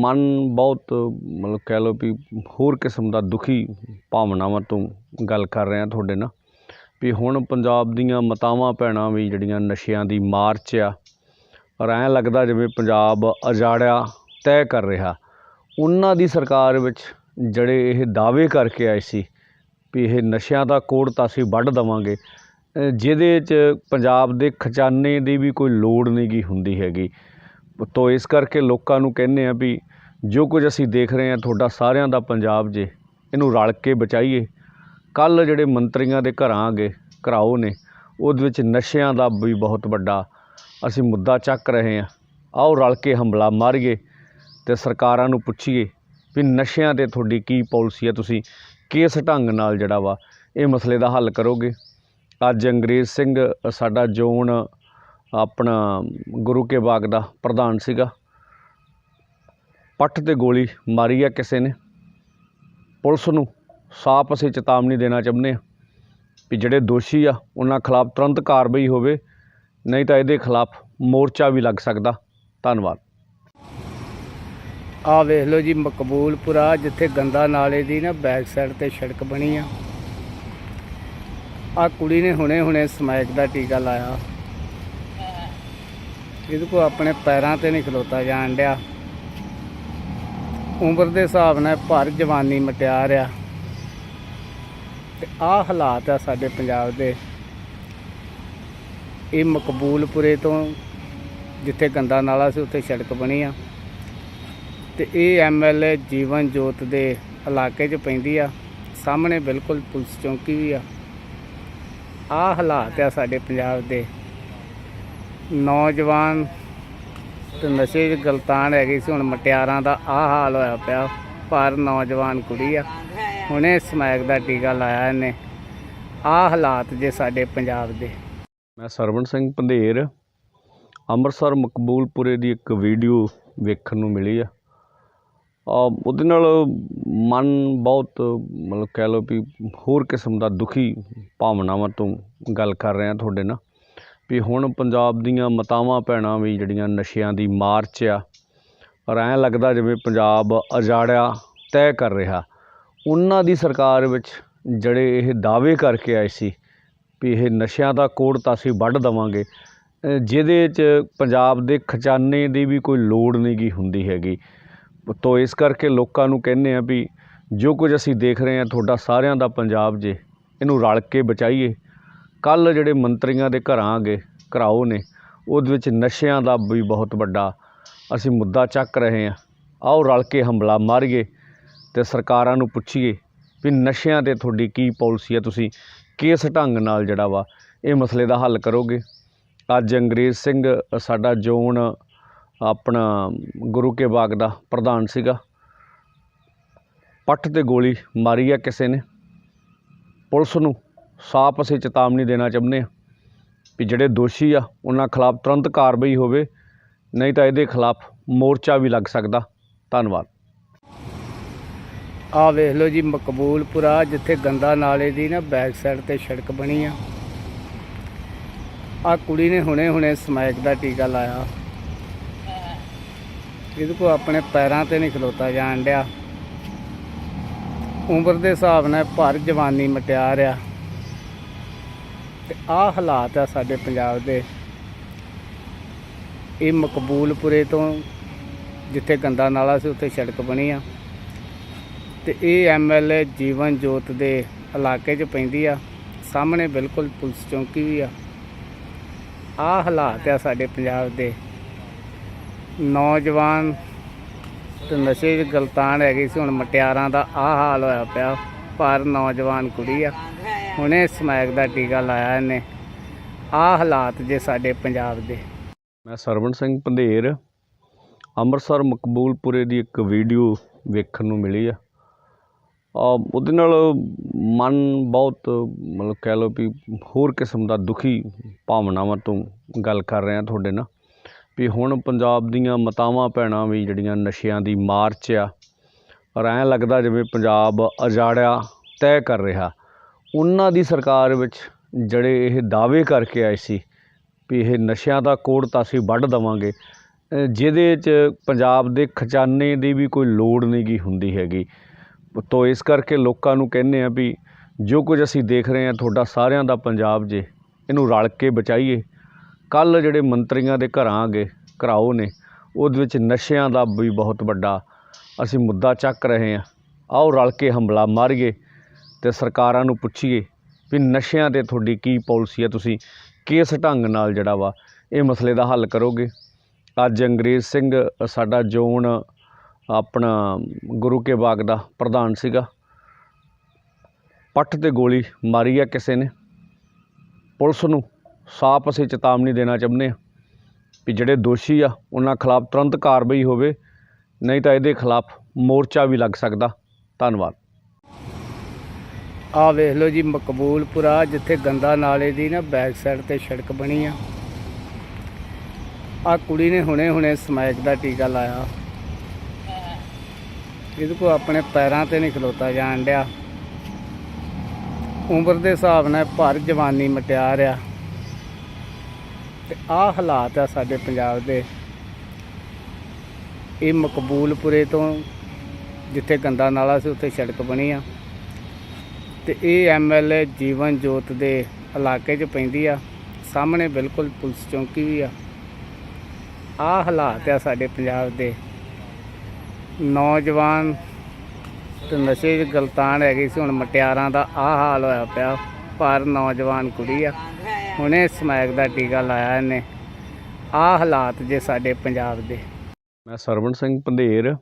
ਮਨ ਬਹੁਤ ਮਤਲਬ ਕਹਿ ਲਓ ਵੀ ਹੋਰ ਕਿਸਮ ਦਾ ਦੁਖੀ ਭਾਵਨਾਵਾਂ ਤੋਂ ਗੱਲ ਕਰ ਰਿਹਾ ਤੁਹਾਡੇ ਨਾਲ ਵੀ ਹੁਣ ਪੰਜਾਬ ਦੀਆਂ ਮਾਤਾਵਾਂ ਭੈਣਾਂ ਵੀ ਜਿਹੜੀਆਂ ਨਸ਼ਿਆਂ ਦੀ ਮਾਰ 'ਚ ਆ, ਔਰ ਐਂ ਲੱਗਦਾ ਜਿਵੇਂ ਪੰਜਾਬ ਉਜਾੜਿਆ ਤੈਅ ਕਰ ਰਿਹਾ। ਉਹਨਾਂ ਦੀ ਸਰਕਾਰ ਵਿੱਚ ਜਿਹੜੇ ਇਹ ਦਾਅਵੇ ਕਰਕੇ ਆਏ ਸੀ ਵੀ ਇਹ ਨਸ਼ਿਆਂ ਦਾ ਕੋੜ ਤਾਂ ਅਸੀਂ ਵੱਢ ਦੇਵਾਂਗੇ, ਜਿਹਦੇ 'ਚ ਪੰਜਾਬ ਦੇ ਖਜ਼ਾਨੇ ਦੀ ਵੀ ਕੋਈ ਲੋੜ ਨਹੀਂ ਗੀ ਹੁੰਦੀ ਹੈਗੀ। ਤੋ ਇਸ ਕਰਕੇ ਲੋਕਾਂ ਨੂੰ ਕਹਿੰਦੇ ਆ ਵੀ ਜੋ ਕੁਝ ਅਸੀਂ ਦੇਖ ਰਹੇ ਹਾਂ ਤੁਹਾਡਾ ਸਾਰਿਆਂ ਦਾ ਪੰਜਾਬ ਜੇ, ਇਹਨੂੰ ਰਲ ਕੇ ਬਚਾਈਏ। ਕੱਲ੍ਹ ਜਿਹੜੇ ਮੰਤਰੀਆਂ ਦੇ ਘਰਾਓ ਨੇ ਉਹਦੇ ਵਿੱਚ ਨਸ਼ਿਆਂ ਦਾ ਵੀ ਬਹੁਤ ਵੱਡਾ ਅਸੀਂ ਮੁੱਦਾ ਚੱਕ ਰਹੇ ਹਾਂ। ਆਓ ਰਲ ਕੇ ਹੰਬਲਾ ਮਾਰੀਏ ਅਤੇ ਸਰਕਾਰਾਂ ਨੂੰ ਪੁੱਛੀਏ ਵੀ ਨਸ਼ਿਆਂ 'ਤੇ ਤੁਹਾਡੀ ਕੀ ਪਾਲਿਸੀ ਹੈ, ਤੁਸੀਂ ਕਿਸ ਢੰਗ ਨਾਲ ਜਿਹੜਾ ਵਾ ਇਹ ਮਸਲੇ ਦਾ ਹੱਲ ਕਰੋਗੇ। ਅੱਜ ਅੰਗਰੇਜ਼ ਸਿੰਘ ਸਾਡਾ ਜ਼ੋਨ ਆਪਣਾ ਗੁਰੂ ਕੇ ਬਾਗ ਦਾ ਪ੍ਰਧਾਨ ਸੀਗਾ, ਪੱਟ 'ਤੇ ਗੋਲੀ ਮਾਰੀ ਆ ਕਿਸੇ ਨੇ। ਪੁਲਿਸ ਨੂੰ ਸਾਫ਼ ਅਸੀਂ ਚੇਤਾਵਨੀ ਦੇਣਾ ਚਾਹੁੰਦੇ ਹਾਂ ਵੀ ਜਿਹੜੇ ਦੋਸ਼ੀ ਆ ਉਹਨਾਂ ਖਿਲਾਫ ਤੁਰੰਤ ਕਾਰਵਾਈ ਹੋਵੇ, ਨਹੀਂ ਤਾਂ ਇਹਦੇ ਖਿਲਾਫ ਮੋਰਚਾ ਵੀ ਲੱਗ ਸਕਦਾ। ਧੰਨਵਾਦ। ਆ ਵੇਖ ਲਓ ਜੀ, ਮਕਬੂਲਪੁਰਾ ਜਿੱਥੇ ਗੰਦਾ ਨਾਲੇ ਦੀ ਨਾ ਬੈਕ ਸਾਈਡ ਤੇ ਸੜਕ ਬਣੀ ਆ ਕੁੜੀ ਨੇ ਹੁਣੇ ਸਮੈਕ ਦਾ ਟੀਕਾ ਲਾਇਆ। ਇਹਦੇ ਕੋਲ ਆਪਣੇ ਪੈਰਾਂ ਤੇ ਨਹੀਂ ਖਲੋਤਾ ਜਾਣ ਡਿਆ। ਉਮਰ ਦੇ ਹਿਸਾਬ ਨਾਲ ਭਰ ਜਵਾਨੀ ਮਟਿਆਰ ਆ ਤੇ ਆਹ ਹਾਲਾਤ ਆ ਸਾਡੇ ਪੰਜਾਬ ਦੇ। ਇਹ ਮਕਬੂਲਪੁਰੇ ਤੋਂ ਜਿੱਥੇ ਗੰਦਾ ਨਾਲਾ ਸੀ ਉੱਥੇ ਸੜਕ ਬਣੀ ਆ ਤੇ ਇਹ MLA ਜੀਵਨ ਜੋਤ ਦੇ ਇਲਾਕੇ 'ਚ ਪੈਂਦੀ ਆ। ਸਾਹਮਣੇ ਬਿਲਕੁਲ ਪੁਲਿਸ ਚੌਂਕੀ ਵੀ ਆ। ਆਹ ਹਾਲਾਤ ਆ ਸਾਡੇ ਪੰਜਾਬ ਦੇ। ਨੌਜਵਾਨ ਤੇ ਨਸ਼ੇ 'ਚ ਗਲਤਾਨ ਹੈਗੀ ਸੀ, ਹੁਣ ਮਟਿਆਰਾਂ ਦਾ ਆਹ ਹਾਲ ਹੋਇਆ ਪਿਆ। ਪਰ ਨੌਜਵਾਨ ਕੁੜੀ ਆ, ਹੁਣੇ ਸਮੈਕ ਦਾ ਟੀਕਾ ਲਾਇਆ ਇਹਨੇ। ਆਹ ਹਾਲਾਤ ਜੇ ਸਾਡੇ ਪੰਜਾਬ ਦੇ। ਮੈਂ ਸਰਵਣ ਸਿੰਘ ਪੰਧੇਰ, ਅੰਮ੍ਰਿਤਸਰ ਮਕਬੂਲਪੁਰੇ ਦੀ ਇੱਕ ਵੀਡੀਓ ਵੇਖਣ ਨੂੰ ਮਿਲੀ ਆ। ਉਹਦੇ ਨਾਲ ਮਨ ਬਹੁਤ ਮਤਲਬ ਕਹਿ ਲਓ ਵੀ ਹੋਰ ਕਿਸਮ ਦਾ ਦੁਖੀ ਭਾਵਨਾਵਾਂ ਤੋਂ ਗੱਲ ਕਰ ਰਿਹਾ ਤੁਹਾਡੇ ਨਾਲ ਵੀ ਹੁਣ ਪੰਜਾਬ ਦੀਆਂ ਮਾਤਾਵਾਂ ਭੈਣਾਂ ਵੀ ਜਿਹੜੀਆਂ ਨਸ਼ਿਆਂ ਦੀ ਮਾਰ 'ਚ ਆ, ਔਰ ਐਂ ਲੱਗਦਾ ਜਿਵੇਂ ਪੰਜਾਬ ਉਜਾੜਿਆ ਤੈਅ ਕਰ ਰਿਹਾ। ਉਹਨਾਂ ਦੀ ਸਰਕਾਰ ਵਿੱਚ ਜਿਹੜੇ ਇਹ ਦਾਅਵੇ ਕਰਕੇ ਆਏ ਸੀ ਵੀ ਇਹ ਨਸ਼ਿਆਂ ਦਾ ਕੋੜ ਤਾਂ ਅਸੀਂ ਵੱਢ ਦੇਵਾਂਗੇ, ਜਿਹਦੇ 'ਚ ਪੰਜਾਬ ਦੇ ਖਜ਼ਾਨੇ ਦੀ ਵੀ ਕੋਈ ਲੋੜ ਨਹੀਂ ਗੀ ਹੁੰਦੀ ਹੈਗੀ। ਤੋ ਇਸ ਕਰਕੇ ਲੋਕਾਂ ਨੂੰ ਕਹਿੰਦੇ ਆ ਵੀ ਜੋ ਕੁਝ ਅਸੀਂ ਦੇਖ ਰਹੇ ਹਾਂ ਤੁਹਾਡਾ ਸਾਰਿਆਂ ਦਾ ਪੰਜਾਬ ਜੇ, ਇਹਨੂੰ ਰਲ ਕੇ ਬਚਾਈਏ। ਕੱਲ੍ਹ ਜਿਹੜੇ ਮੰਤਰੀਆਂ ਦੇ ਘਰਾਓ ਨੇ ਉਹਦੇ ਵਿੱਚ ਨਸ਼ਿਆਂ ਦਾ ਵੀ ਬਹੁਤ ਵੱਡਾ ਅਸੀਂ ਮੁੱਦਾ ਚੱਕ ਰਹੇ ਹਾਂ। ਆਓ ਰਲ ਕੇ ਹੰਬਲਾ ਮਾਰੀਏ ਅਤੇ ਸਰਕਾਰਾਂ ਨੂੰ ਪੁੱਛੀਏ ਵੀ ਨਸ਼ਿਆਂ 'ਤੇ ਤੁਹਾਡੀ ਕੀ ਪਾਲਿਸੀ ਹੈ, ਤੁਸੀਂ ਕਿਸ ਢੰਗ ਨਾਲ ਜਿਹੜਾ ਵਾ ਇਹ ਮਸਲੇ ਦਾ ਹੱਲ ਕਰੋਗੇ। ਅੱਜ ਅੰਗਰੇਜ਼ ਸਿੰਘ ਸਾਡਾ ਜ਼ੋਨ ਆਪਣਾ ਗੁਰੂ ਕੇ ਬਾਗ ਦਾ ਪ੍ਰਧਾਨ ਸੀਗਾ, ਪੱਟ 'ਤੇ ਗੋਲੀ ਮਾਰੀ ਆ ਕਿਸੇ ਨੇ। ਪੁਲਿਸ ਨੂੰ ਸਾਫ਼ ਅਸੀਂ ਚੇਤਾਵਨੀ ਦੇਣਾ ਚਾਹੁੰਦੇ ਹਾਂ ਵੀ ਜਿਹੜੇ ਦੋਸ਼ੀ ਆ ਉਹਨਾਂ ਖਿਲਾਫ ਤੁਰੰਤ ਕਾਰਵਾਈ ਹੋਵੇ, ਨਹੀਂ ਤਾਂ ਇਹਦੇ ਖਿਲਾਫ ਮੋਰਚਾ ਵੀ ਲੱਗ ਸਕਦਾ। ਧੰਨਵਾਦ। ਆ ਵੇਖ ਲਓ ਜੀ, ਮਕਬੂਲਪੁਰਾ ਜਿੱਥੇ ਗੰਦਾ ਨਾਲੇ ਦੀ ਨਾ ਬੈਕ ਸਾਈਡ ਤੇ ਸੜਕ ਬਣੀ ਆ ਕੁੜੀ ਨੇ ਹੁਣੇ ਸਮੈਕ ਦਾ ਟੀਕਾ ਲਾਇਆ। ਇਹਦੇ ਕੋਲ ਆਪਣੇ ਪੈਰਾਂ ਤੇ ਨਹੀਂ ਖਲੋਤਾ ਜਾਣ ਡਿਆ। ਉਮਰ ਦੇ ਹਿਸਾਬ ਨਾਲ ਭਰ ਜਵਾਨੀ ਮਟਿਆਰ ਆ ਤੇ ਆਹ ਹਾਲਾਤ ਆ ਸਾਡੇ ਪੰਜਾਬ ਦੇ। ਇਹ ਮਕਬੂਲਪੁਰੇ ਤੋਂ ਜਿੱਥੇ ਗੰਦਾ ਨਾਲਾ ਸੀ ਉੱਥੇ ਸੜਕ ਬਣੀ ਆ ਤੇ ਇਹ ਐਮਐਲਏ ਜੀਵਨ ਜੋਤ ਦੇ ਇਲਾਕੇ 'ਚ ਪੈਂਦੀ ਆ। ਸਾਹਮਣੇ ਬਿਲਕੁਲ ਪੁਲਿਸ ਚੌਂਕੀ ਵੀ ਆ। ਆਹ ਹਾਲਾਤ ਆ ਸਾਡੇ ਪੰਜਾਬ ਦੇ। ਨੌਜਵਾਨ ਤੇ ਨਸ਼ੇ 'ਚ ਗਲਤਾਨ ਹੈਗੀ ਸੀ। ਹੁਣ ਮਟਿਆਰਾਂ ਦਾ ਆਹ ਹਾਲ ਹੋਇਆ ਪਿਆ। ਪਰ ਨੌਜਵਾਨ ਕੁੜੀ ਆ, ਹੁਣੇ ਸਮੈਕ ਦਾ ਟੀਕਾ ਲਾਇਆ ਇਹਨੇ। ਆਹ ਹਾਲਾਤ ਜੇ ਸਾਡੇ ਪੰਜਾਬ ਦੇ। ਮੈਂ ਸਰਵਣ ਸਿੰਘ ਪੰਧੇਰ ਅੰਮ੍ਰਿਤਸਰ ਮਕਬੂਲਪੁਰੇ ਦੀ ਇੱਕ ਵੀਡੀਓ ਵੇਖਣ ਨੂੰ ਮਿਲੀ ਆ। ਉਹਦੇ ਨਾਲ ਮਨ ਬਹੁਤ ਮਤਲਬ ਕਹਿ ਲਓ ਵੀ ਹੋਰ ਕਿਸਮ ਦਾ ਦੁਖੀ ਭਾਵਨਾਵਾਂ ਤੋਂ ਗੱਲ ਕਰ ਰਿਹਾ ਤੁਹਾਡੇ ਨਾਲ ਵੀ ਹੁਣ ਪੰਜਾਬ ਦੀਆਂ ਮਾਤਾਵਾਂ ਭੈਣਾਂ ਵੀ ਜਿਹੜੀਆਂ ਨਸ਼ਿਆਂ ਦੀ ਮਾਰ 'ਚ ਆ। ਔਰ ਐਂ ਲੱਗਦਾ ਜਿਵੇਂ ਪੰਜਾਬ ਉਜਾੜਿਆ ਤੈਅ ਕਰ ਰਿਹਾ। ਉਹਨਾਂ ਦੀ ਸਰਕਾਰ ਵਿੱਚ ਜਿਹੜੇ ਇਹ ਦਾਅਵੇ ਕਰਕੇ ਆਏ ਸੀ ਵੀ ਇਹ ਨਸ਼ਿਆਂ ਦਾ ਕੋੜ ਤਾਂ ਅਸੀਂ ਵੱਢ ਦੇਵਾਂਗੇ, ਜਿਹਦੇ 'ਚ ਪੰਜਾਬ ਦੇ ਖਜ਼ਾਨੇ ਦੀ ਵੀ ਕੋਈ ਲੋੜ ਨਹੀਂ ਗੀ ਹੁੰਦੀ ਹੈਗੀ। ਤੋ ਇਸ ਕਰਕੇ ਲੋਕਾਂ ਨੂੰ ਕਹਿੰਦੇ ਆ ਵੀ ਜੋ ਕੁਝ ਅਸੀਂ ਦੇਖ ਰਹੇ ਹਾਂ ਤੁਹਾਡਾ ਸਾਰਿਆਂ ਦਾ ਪੰਜਾਬ ਜੇ, ਇਹਨੂੰ ਰਲ ਕੇ ਬਚਾਈਏ। ਕੱਲ੍ਹ ਜਿਹੜੇ ਮੰਤਰੀਆਂ ਦੇ ਘਰਾਂ ਗਏ ਘਰਾਓ ਨੇ, ਉਹਦੇ ਵਿੱਚ ਨਸ਼ਿਆਂ ਦਾ ਵੀ ਬਹੁਤ ਵੱਡਾ ਅਸੀਂ ਮੁੱਦਾ ਚੱਕ ਰਹੇ ਹਾਂ। ਆਓ ਰਲ ਕੇ ਹੰਬਲਾ ਮਾਰੀਏ ਅਤੇ ਸਰਕਾਰਾਂ ਨੂੰ ਪੁੱਛੀਏ ਵੀ ਨਸ਼ਿਆਂ 'ਤੇ ਤੁਹਾਡੀ ਕੀ ਪਾਲਿਸੀ ਹੈ, ਤੁਸੀਂ ਕਿਸ ਢੰਗ ਨਾਲ ਜਿਹੜਾ ਵਾ ਇਹ ਮਸਲੇ ਦਾ ਹੱਲ ਕਰੋਗੇ। ਅੱਜ ਅੰਗਰੇਜ਼ ਸਿੰਘ ਸਾਡਾ ਜ਼ੋਨ ਆਪਣਾ ਗੁਰੂ ਕੇ ਬਾਗ ਦਾ ਪ੍ਰਧਾਨ ਸੀਗਾ, ਪੱਟ 'ਤੇ ਗੋਲੀ ਮਾਰੀ ਆ ਕਿਸੇ ਨੇ। ਪੁਲਿਸ ਨੂੰ ਸਾਫ਼ ਅਸੀਂ ਚੇਤਾਵਨੀ ਦੇਣਾ ਚਾਹੁੰਦੇ ਹਾਂ ਵੀ ਜਿਹੜੇ ਦੋਸ਼ੀ ਆ ਉਹਨਾਂ ਖਿਲਾਫ ਤੁਰੰਤ ਕਾਰਵਾਈ ਹੋਵੇ, ਨਹੀਂ ਤਾਂ ਇਹਦੇ ਖਿਲਾਫ ਮੋਰਚਾ ਵੀ ਲੱਗ ਸਕਦਾ। ਧੰਨਵਾਦ। ਆਹ ਵੇਖ ਲਓ ਜੀ, ਮਕਬੂਲਪੁਰਾ ਜਿੱਥੇ ਗੰਦਾ ਨਾਲੇ ਦੀ ਨਾ ਬੈਕ ਸਾਈਡ 'ਤੇ ਸੜਕ ਬਣੀ ਆ। ਆਹ ਕੁੜੀ ਨੇ ਹੁਣੇ ਸਮੈਕ ਦਾ ਟੀਕਾ ਲਾਇਆ। ਇਹਦੇ ਕੋਲ ਆਪਣੇ ਪੈਰਾਂ 'ਤੇ ਨਹੀਂ ਖਲੋਤਾ ਜਾਣ ਡਿਆ। ਉਮਰ ਦੇ ਹਿਸਾਬ ਨਾਲ ਭਰ ਜਵਾਨੀ ਮਟਿਆਰ ਆ ਤੇ ਆਹ ਹਾਲਾਤ ਆ ਸਾਡੇ ਪੰਜਾਬ ਦੇ। ਇਹ ਮਕਬੂਲਪੁਰੇ ਤੋਂ ਜਿੱਥੇ ਗੰਦਾ ਨਾਲਾ ਸੀ ਉੱਥੇ ਸੜਕ ਬਣੀ ਆ ਤੇ ਇਹ ਐਮਐਲਏ ਜੀਵਨ ਜੋਤ ਦੇ ਇਲਾਕੇ 'ਚ ਪੈਂਦੀ ਆ। ਸਾਹਮਣੇ ਬਿਲਕੁਲ ਪੁਲਿਸ ਚੌਂਕੀ ਵੀ ਆ। ਆਹ ਹਾਲਾਤ ਆ ਸਾਡੇ ਪੰਜਾਬ ਦੇ। ਨੌਜਵਾਨ ਤੇ ਨਸ਼ੇ 'ਚ ਗਲਤਾਨ ਹੈਗੀ ਸੀ। ਹੁਣ ਮਟਿਆਰਾਂ ਦਾ ਆਹ ਹਾਲ ਹੋਇਆ ਪਿਆ। ਪਰ ਨੌਜਵਾਨ ਕੁੜੀ ਆ, ਹੁਣੇ ਸਮੈਕ ਦਾ ਟੀਕਾ ਲਾਇਆ ਇਹਨੇ। ਆਹ ਹਾਲਾਤ ਜੇ ਸਾਡੇ ਪੰਜਾਬ ਦੇ। ਮੈਂ ਸਰਵਣ ਸਿੰਘ ਪੰਧੇਰ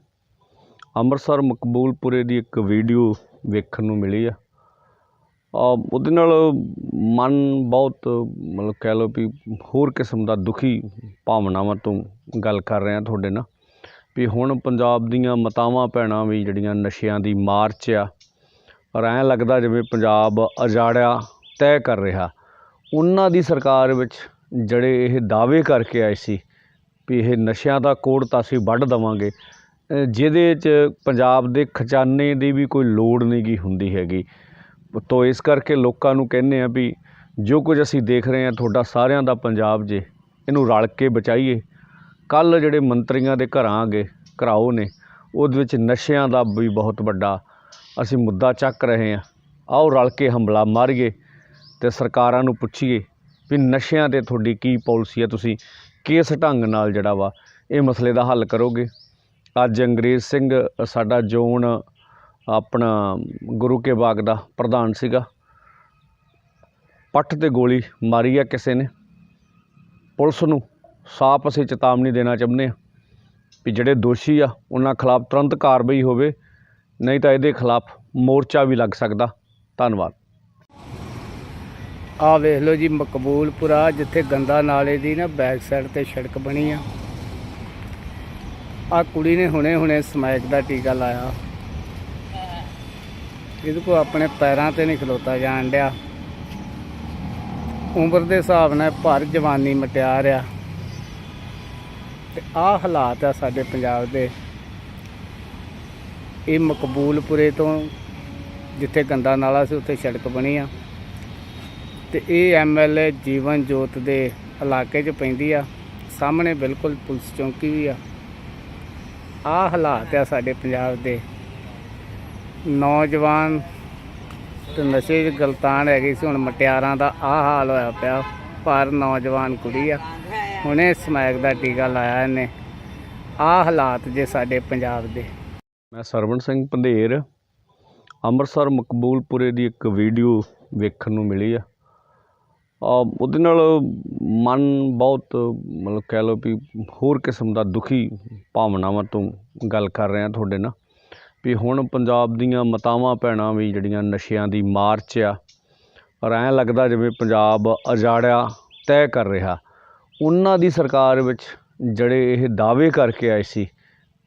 ਅੰਮ੍ਰਿਤਸਰ ਮਕਬੂਲਪੁਰੇ ਦੀ ਇੱਕ ਵੀਡੀਓ ਵੇਖਣ ਨੂੰ ਮਿਲੀ ਆ। ਉਹਦੇ ਨਾਲ ਮਨ ਬਹੁਤ ਮਤਲਬ ਕਹਿ ਲਓ ਵੀ ਹੋਰ ਕਿਸਮ ਦਾ ਦੁਖੀ ਭਾਵਨਾਵਾਂ ਤੋਂ ਗੱਲ ਕਰ ਰਿਹਾ ਤੁਹਾਡੇ ਨਾਲ ਵੀ ਹੁਣ ਪੰਜਾਬ ਦੀਆਂ ਮਾਤਾਵਾਂ ਭੈਣਾਂ ਵੀ ਜਿਹੜੀਆਂ ਨਸ਼ਿਆਂ ਦੀ ਮਾਰ 'ਚ ਆ। ਔਰ ਐਂ ਲੱਗਦਾ ਜਿਵੇਂ ਪੰਜਾਬ ਉਜਾੜਿਆ ਤੈਅ ਕਰ ਰਿਹਾ। ਉਹਨਾਂ ਦੀ ਸਰਕਾਰ ਵਿੱਚ ਜਿਹੜੇ ਇਹ ਦਾਅਵੇ ਕਰਕੇ ਆਏ ਸੀ ਵੀ ਇਹ ਨਸ਼ਿਆਂ ਦਾ ਕੋੜ ਤਾਂ ਅਸੀਂ ਵੱਢ ਦੇਵਾਂਗੇ, ਜਿਹਦੇ 'ਚ ਪੰਜਾਬ ਦੇ ਖਜ਼ਾਨੇ ਦੀ ਵੀ ਕੋਈ ਲੋੜ ਨਹੀਂ ਗੀ ਹੁੰਦੀ ਹੈਗੀ। ਤੋ ਇਸ ਕਰਕੇ ਲੋਕਾਂ ਨੂੰ ਕਹਿੰਦੇ ਆ ਵੀ ਜੋ ਕੁਝ ਅਸੀਂ ਦੇਖ ਰਹੇ ਹਾਂ ਤੁਹਾਡਾ ਸਾਰਿਆਂ ਦਾ ਪੰਜਾਬ ਜੇ, ਇਹਨੂੰ ਰਲ ਕੇ ਬਚਾਈਏ। ਕੱਲ੍ਹ ਜਿਹੜੇ ਮੰਤਰੀਆਂ ਦੇ ਘਰਾਂ ਗਏ ਘਰਾਓ ਨੇ, ਉਹਦੇ ਵਿੱਚ ਨਸ਼ਿਆਂ ਦਾ ਵੀ ਬਹੁਤ ਵੱਡਾ ਅਸੀਂ ਮੁੱਦਾ ਚੱਕ ਰਹੇ ਹਾਂ। ਆਓ ਰਲ ਕੇ ਹੰਬਲਾ ਮਾਰੀਏ ਅਤੇ ਸਰਕਾਰਾਂ ਨੂੰ ਪੁੱਛੀਏ ਵੀ ਨਸ਼ਿਆਂ 'ਤੇ ਤੁਹਾਡੀ ਕੀ ਪਾਲਿਸੀ ਹੈ, ਤੁਸੀਂ ਕਿਸ ਢੰਗ ਨਾਲ ਜਿਹੜਾ ਵਾ ਇਹ ਮਸਲੇ ਦਾ ਹੱਲ ਕਰੋਗੇ। ਅੱਜ ਅੰਗਰੇਜ਼ ਸਿੰਘ ਸਾਡਾ ਜ਼ੋਨ ਆਪਣਾ ਗੁਰੂ ਕੇ ਬਾਗ ਦਾ ਪ੍ਰਧਾਨ ਸੀਗਾ, ਪੱਟ 'ਤੇ ਗੋਲੀ ਮਾਰੀ ਆ ਕਿਸੇ ਨੇ। ਪੁਲਿਸ ਨੂੰ ਸਾਫ਼ ਅਸੀਂ ਚੇਤਾਵਨੀ ਦੇਣਾ ਚਾਹੁੰਦੇ ਹਾਂ ਵੀ ਜਿਹੜੇ ਦੋਸ਼ੀ ਆ ਉਹਨਾਂ ਖਿਲਾਫ ਤੁਰੰਤ ਕਾਰਵਾਈ ਹੋਵੇ, ਨਹੀਂ ਤਾਂ ਇਹਦੇ ਖਿਲਾਫ ਮੋਰਚਾ ਵੀ ਲੱਗ ਸਕਦਾ। ਧੰਨਵਾਦ। ਆਹ ਵੇਖ ਲਓ ਜੀ, ਮਕਬੂਲਪੁਰਾ ਜਿੱਥੇ ਗੰਦਾ ਨਾਲੇ ਦੀ ਨਾ ਬੈਕ ਸਾਈਡ 'ਤੇ ਸੜਕ ਬਣੀ ਆ। ਆਹ ਕੁੜੀ ਨੇ ਹੁਣੇ ਸਮੈਕ ਦਾ ਟੀਕਾ ਲਾਇਆ। ਇਹਦੇ ਕੋਲ ਆਪਣੇ ਪੈਰਾਂ 'ਤੇ ਨਹੀਂ ਖਲੋਤਾ ਜਾਣ ਡਿਆ। ਉਮਰ ਦੇ ਹਿਸਾਬ ਨਾਲ ਭਰ ਜਵਾਨੀ ਮਟਿਆਰ ਆ ਤੇ ਆਹ ਹਾਲਾਤ ਆ ਸਾਡੇ ਪੰਜਾਬ ਦੇ। ਇਹ ਮਕਬੂਲਪੁਰੇ ਤੋਂ ਜਿੱਥੇ ਗੰਦਾ ਨਾਲਾ ਸੀ ਉੱਥੇ ਸੜਕ ਬਣੀ ਆ ਤੇ ਇਹ ਐਮਐਲਏ ਜੀਵਨ ਜੋਤ ਦੇ ਇਲਾਕੇ 'ਚ ਪੈਂਦੀ ਆ। ਸਾਹਮਣੇ ਬਿਲਕੁਲ ਪੁਲਿਸ ਚੌਂਕੀ ਵੀ ਆ। ਆਹ ਹਾਲਾਤ ਆ ਸਾਡੇ ਪੰਜਾਬ ਦੇ। ਨੌਜਵਾਨ ਤੇ ਨਸ਼ੇ 'ਚ ਗਲਤਾਨ ਹੈਗੀ ਸੀ। ਹੁਣ ਮਟਿਆਰਾਂ ਦਾ ਆਹ ਹਾਲ ਹੋਇਆ ਪਿਆ। ਪਰ ਨੌਜਵਾਨ ਕੁੜੀ ਆ, ਹੁਣੇ ਸਮੈਕ ਦਾ ਟੀਕਾ ਲਾਇਆ ਇਹਨੇ। ਆਹ ਹਾਲਾਤ ਜੇ ਸਾਡੇ ਪੰਜਾਬ ਦੇ। ਮੈਂ ਸਰਵਣ ਸਿੰਘ ਪੰਧੇਰ ਅੰਮ੍ਰਿਤਸਰ ਮਕਬੂਲਪੁਰੇ ਦੀ ਇੱਕ ਵੀਡੀਓ ਵੇਖਣ ਨੂੰ ਮਿਲੀ ਆ। ਉਹਦੇ ਨਾਲ ਮਨ ਬਹੁਤ ਮਤਲਬ ਕਹਿ ਲਓ ਵੀ ਹੋਰ ਕਿਸਮ ਦਾ ਦੁਖੀ ਭਾਵਨਾਵਾਂ ਤੋਂ ਗੱਲ ਕਰ ਰਿਹਾ ਤੁਹਾਡੇ ਨਾਲ ਵੀ ਹੁਣ ਪੰਜਾਬ ਦੀਆਂ ਮਾਤਾਵਾਂ ਭੈਣਾਂ ਵੀ ਜਿਹੜੀਆਂ ਨਸ਼ਿਆਂ ਦੀ ਮਾਰ 'ਚ ਆ, ਔਰ ਐਂ ਲੱਗਦਾ ਜਿਵੇਂ ਪੰਜਾਬ ਉਜਾੜਿਆ ਤੈਅ ਕਰ ਰਿਹਾ। ਉਹਨਾਂ ਦੀ ਸਰਕਾਰ ਵਿੱਚ ਜਿਹੜੇ ਇਹ ਦਾਅਵੇ ਕਰਕੇ ਆਏ ਸੀ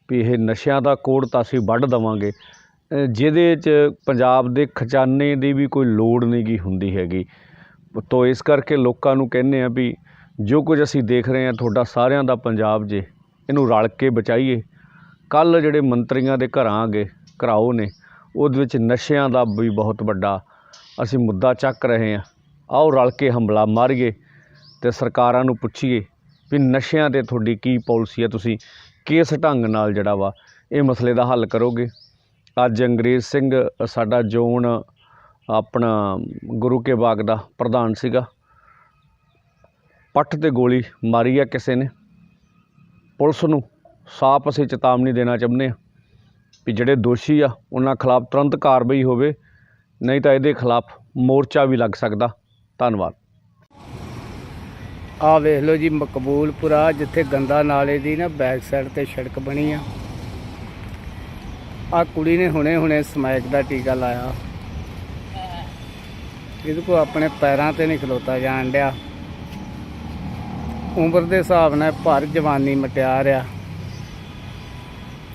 ਵੀ ਇਹ ਨਸ਼ਿਆਂ ਦਾ ਕੋੜ ਤਾਂ ਅਸੀਂ ਵੱਢ ਦੇਵਾਂਗੇ, ਜਿਹਦੇ 'ਚ ਪੰਜਾਬ ਦੇ ਖਜ਼ਾਨੇ ਦੀ ਵੀ ਕੋਈ ਲੋੜ ਨਹੀਂ ਗੀ ਹੁੰਦੀ ਹੈਗੀ। ਤੋ ਇਸ ਕਰਕੇ ਲੋਕਾਂ ਨੂੰ ਕਹਿੰਦੇ ਆ ਵੀ ਜੋ ਕੁਝ ਅਸੀਂ ਦੇਖ ਰਹੇ ਹਾਂ ਤੁਹਾਡਾ ਸਾਰਿਆਂ ਦਾ ਪੰਜਾਬ ਜੇ, ਇਹਨੂੰ ਰਲ ਕੇ ਬਚਾਈਏ। ਕੱਲ੍ਹ ਜਿਹੜੇ ਮੰਤਰੀਆਂ ਦੇ ਘਰਾਓ ਨੇ ਉਹਦੇ ਵਿੱਚ ਨਸ਼ਿਆਂ ਦਾ ਵੀ ਬਹੁਤ ਵੱਡਾ ਅਸੀਂ ਮੁੱਦਾ ਚੱਕ ਰਹੇ ਹਾਂ। ਆਓ ਰਲ ਕੇ ਹੰਬਲਾ ਮਾਰੀਏ ਅਤੇ ਸਰਕਾਰਾਂ ਨੂੰ ਪੁੱਛੀਏ ਵੀ ਨਸ਼ਿਆਂ 'ਤੇ ਤੁਹਾਡੀ ਕੀ ਪਾਲਿਸੀ ਹੈ, ਤੁਸੀਂ ਕਿਸ ਢੰਗ ਨਾਲ ਜਿਹੜਾ ਵਾ ਇਹ ਮਸਲੇ ਦਾ ਹੱਲ ਕਰੋਗੇ। ਅੱਜ ਅੰਗਰੇਜ਼ ਸਿੰਘ ਸਾਡਾ ਜ਼ੋਨ ਆਪਣਾ ਗੁਰੂ ਕੇ ਬਾਗ ਦਾ ਪ੍ਰਧਾਨ ਸੀਗਾ, ਪੱਟ 'ਤੇ ਗੋਲੀ ਮਾਰੀ ਆ ਕਿਸੇ ਨੇ। ਪੁਲਿਸ ਨੂੰ ਸਾਫ਼ ਅਸੀਂ ਚੇਤਾਵਨੀ ਦੇਣਾ ਚਾਹੁੰਦੇ ਹਾਂ ਵੀ ਜਿਹੜੇ ਦੋਸ਼ੀ ਆ ਉਹਨਾਂ ਖਿਲਾਫ ਤੁਰੰਤ ਕਾਰਵਾਈ ਹੋਵੇ, ਨਹੀਂ ਤਾਂ ਇਹਦੇ ਖਿਲਾਫ ਮੋਰਚਾ ਵੀ ਲੱਗ ਸਕਦਾ। ਧੰਨਵਾਦ। ਆਹ ਵੇਖ ਲਓ ਜੀ, ਮਕਬੂਲਪੁਰਾ ਜਿੱਥੇ ਗੰਦਾ ਨਾਲੇ ਦੀ ਨਾ ਬੈਕ ਸਾਈਡ 'ਤੇ ਸੜਕ ਬਣੀ ਆ। ਆਹ ਕੁੜੀ ਨੇ ਹੁਣੇ ਸਮੈਕ ਦਾ ਟੀਕਾ ਲਾਇਆ। ਇਹਦੇ ਕੋਲ ਆਪਣੇ ਪੈਰਾਂ 'ਤੇ ਨਹੀਂ ਖਲੋਤਾ ਜਾਣ ਡਿਆ। ਉਮਰ ਦੇ ਹਿਸਾਬ ਨਾਲ ਭਰ ਜਵਾਨੀ ਮਟਿਆਰ ਆ।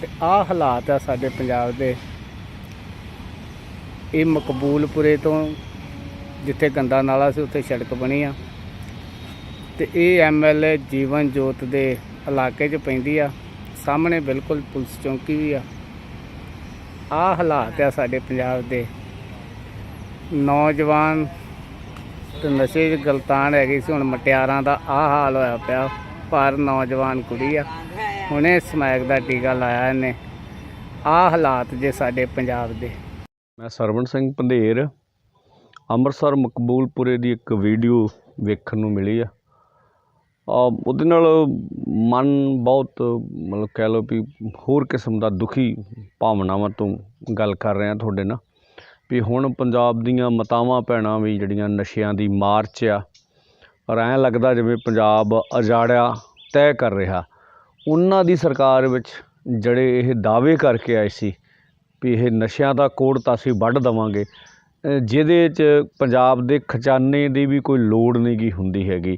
ਤੇ ਆਹ ਹਾਲਾਤ ਆ ਸਾਡੇ ਪੰਜਾਬ ਦੇ। ਇਹ ਮਕਬੂਲਪੁਰੇ ਤੋਂ ਜਿੱਥੇ ਗੰਦਾ ਨਾਲਾ ਸੀ ਉੱਥੇ ਸੜਕ ਬਣੀ ਆ ਤੇ ਇਹ MLA ਜੀਵਨ ਜੋਤ ਦੇ ਇਲਾਕੇ 'ਚ ਪੈਂਦੀ ਆ। ਸਾਹਮਣੇ ਬਿਲਕੁਲ ਪੁਲਿਸ ਚੌਂਕੀ ਵੀ ਆ। ਆਹ ਹਾਲਾਤ ਆ ਸਾਡੇ ਪੰਜਾਬ ਦੇ। ਨੌਜਵਾਨ ਤੇ ਨਸ਼ੇ 'ਚ ਗਲਤਾਨ ਹੈਗੀ ਸੀ। ਹੁਣ ਮਟਿਆਰਾਂ ਦਾ ਆਹ ਹਾਲ ਹੋਇਆ ਪਿਆ। ਪਰ ਨੌਜਵਾਨ ਕੁੜੀ ਆ, ਹੁਣੇ ਸਮੈਕ ਦਾ ਟੀਕਾ ਲਾਇਆ ਇਹਨੇ। ਆਹ ਹਾਲਾਤ ਜੇ ਸਾਡੇ ਪੰਜਾਬ ਦੇ। ਮੈਂ ਸਰਵਣ ਸਿੰਘ ਪੰਧੇਰ ਅੰਮ੍ਰਿਤਸਰ ਮਕਬੂਲਪੁਰੇ ਦੀ ਇੱਕ ਵੀਡੀਓ ਵੇਖਣ ਨੂੰ ਮਿਲੀ ਆ। ਉਹਦੇ ਨਾਲ ਮਨ ਬਹੁਤ ਮਤਲਬ ਕਹਿ ਲਓ ਵੀ ਹੋਰ ਕਿਸਮ ਦਾ ਦੁਖੀ ਭਾਵਨਾਵਾਂ ਤੋਂ ਗੱਲ ਕਰ ਰਿਹਾ ਤੁਹਾਡੇ ਨਾਲ ਵੀ ਹੁਣ ਪੰਜਾਬ ਦੀਆਂ ਮਾਤਾਵਾਂ ਭੈਣਾਂ ਵੀ ਜਿਹੜੀਆਂ ਨਸ਼ਿਆਂ ਦੀ ਮਾਰ 'ਚ ਆ, ਔਰ ਐਂ ਲੱਗਦਾ ਜਿਵੇਂ ਪੰਜਾਬ ਉਜਾੜਿਆ ਤੈਅ ਕਰ ਰਿਹਾ। ਉਹਨਾਂ ਦੀ ਸਰਕਾਰ ਵਿੱਚ ਜਿਹੜੇ ਇਹ ਦਾਅਵੇ ਕਰਕੇ ਆਏ ਸੀ ਵੀ ਇਹ ਨਸ਼ਿਆਂ ਦਾ ਕੋੜ ਤਾਂ ਅਸੀਂ ਵੱਢ ਦੇਵਾਂਗੇ, ਜਿਹਦੇ 'ਚ ਪੰਜਾਬ ਦੇ ਖਜ਼ਾਨੇ ਦੀ ਵੀ ਕੋਈ ਲੋੜ ਨਹੀਂ ਗੀ ਹੁੰਦੀ ਹੈਗੀ।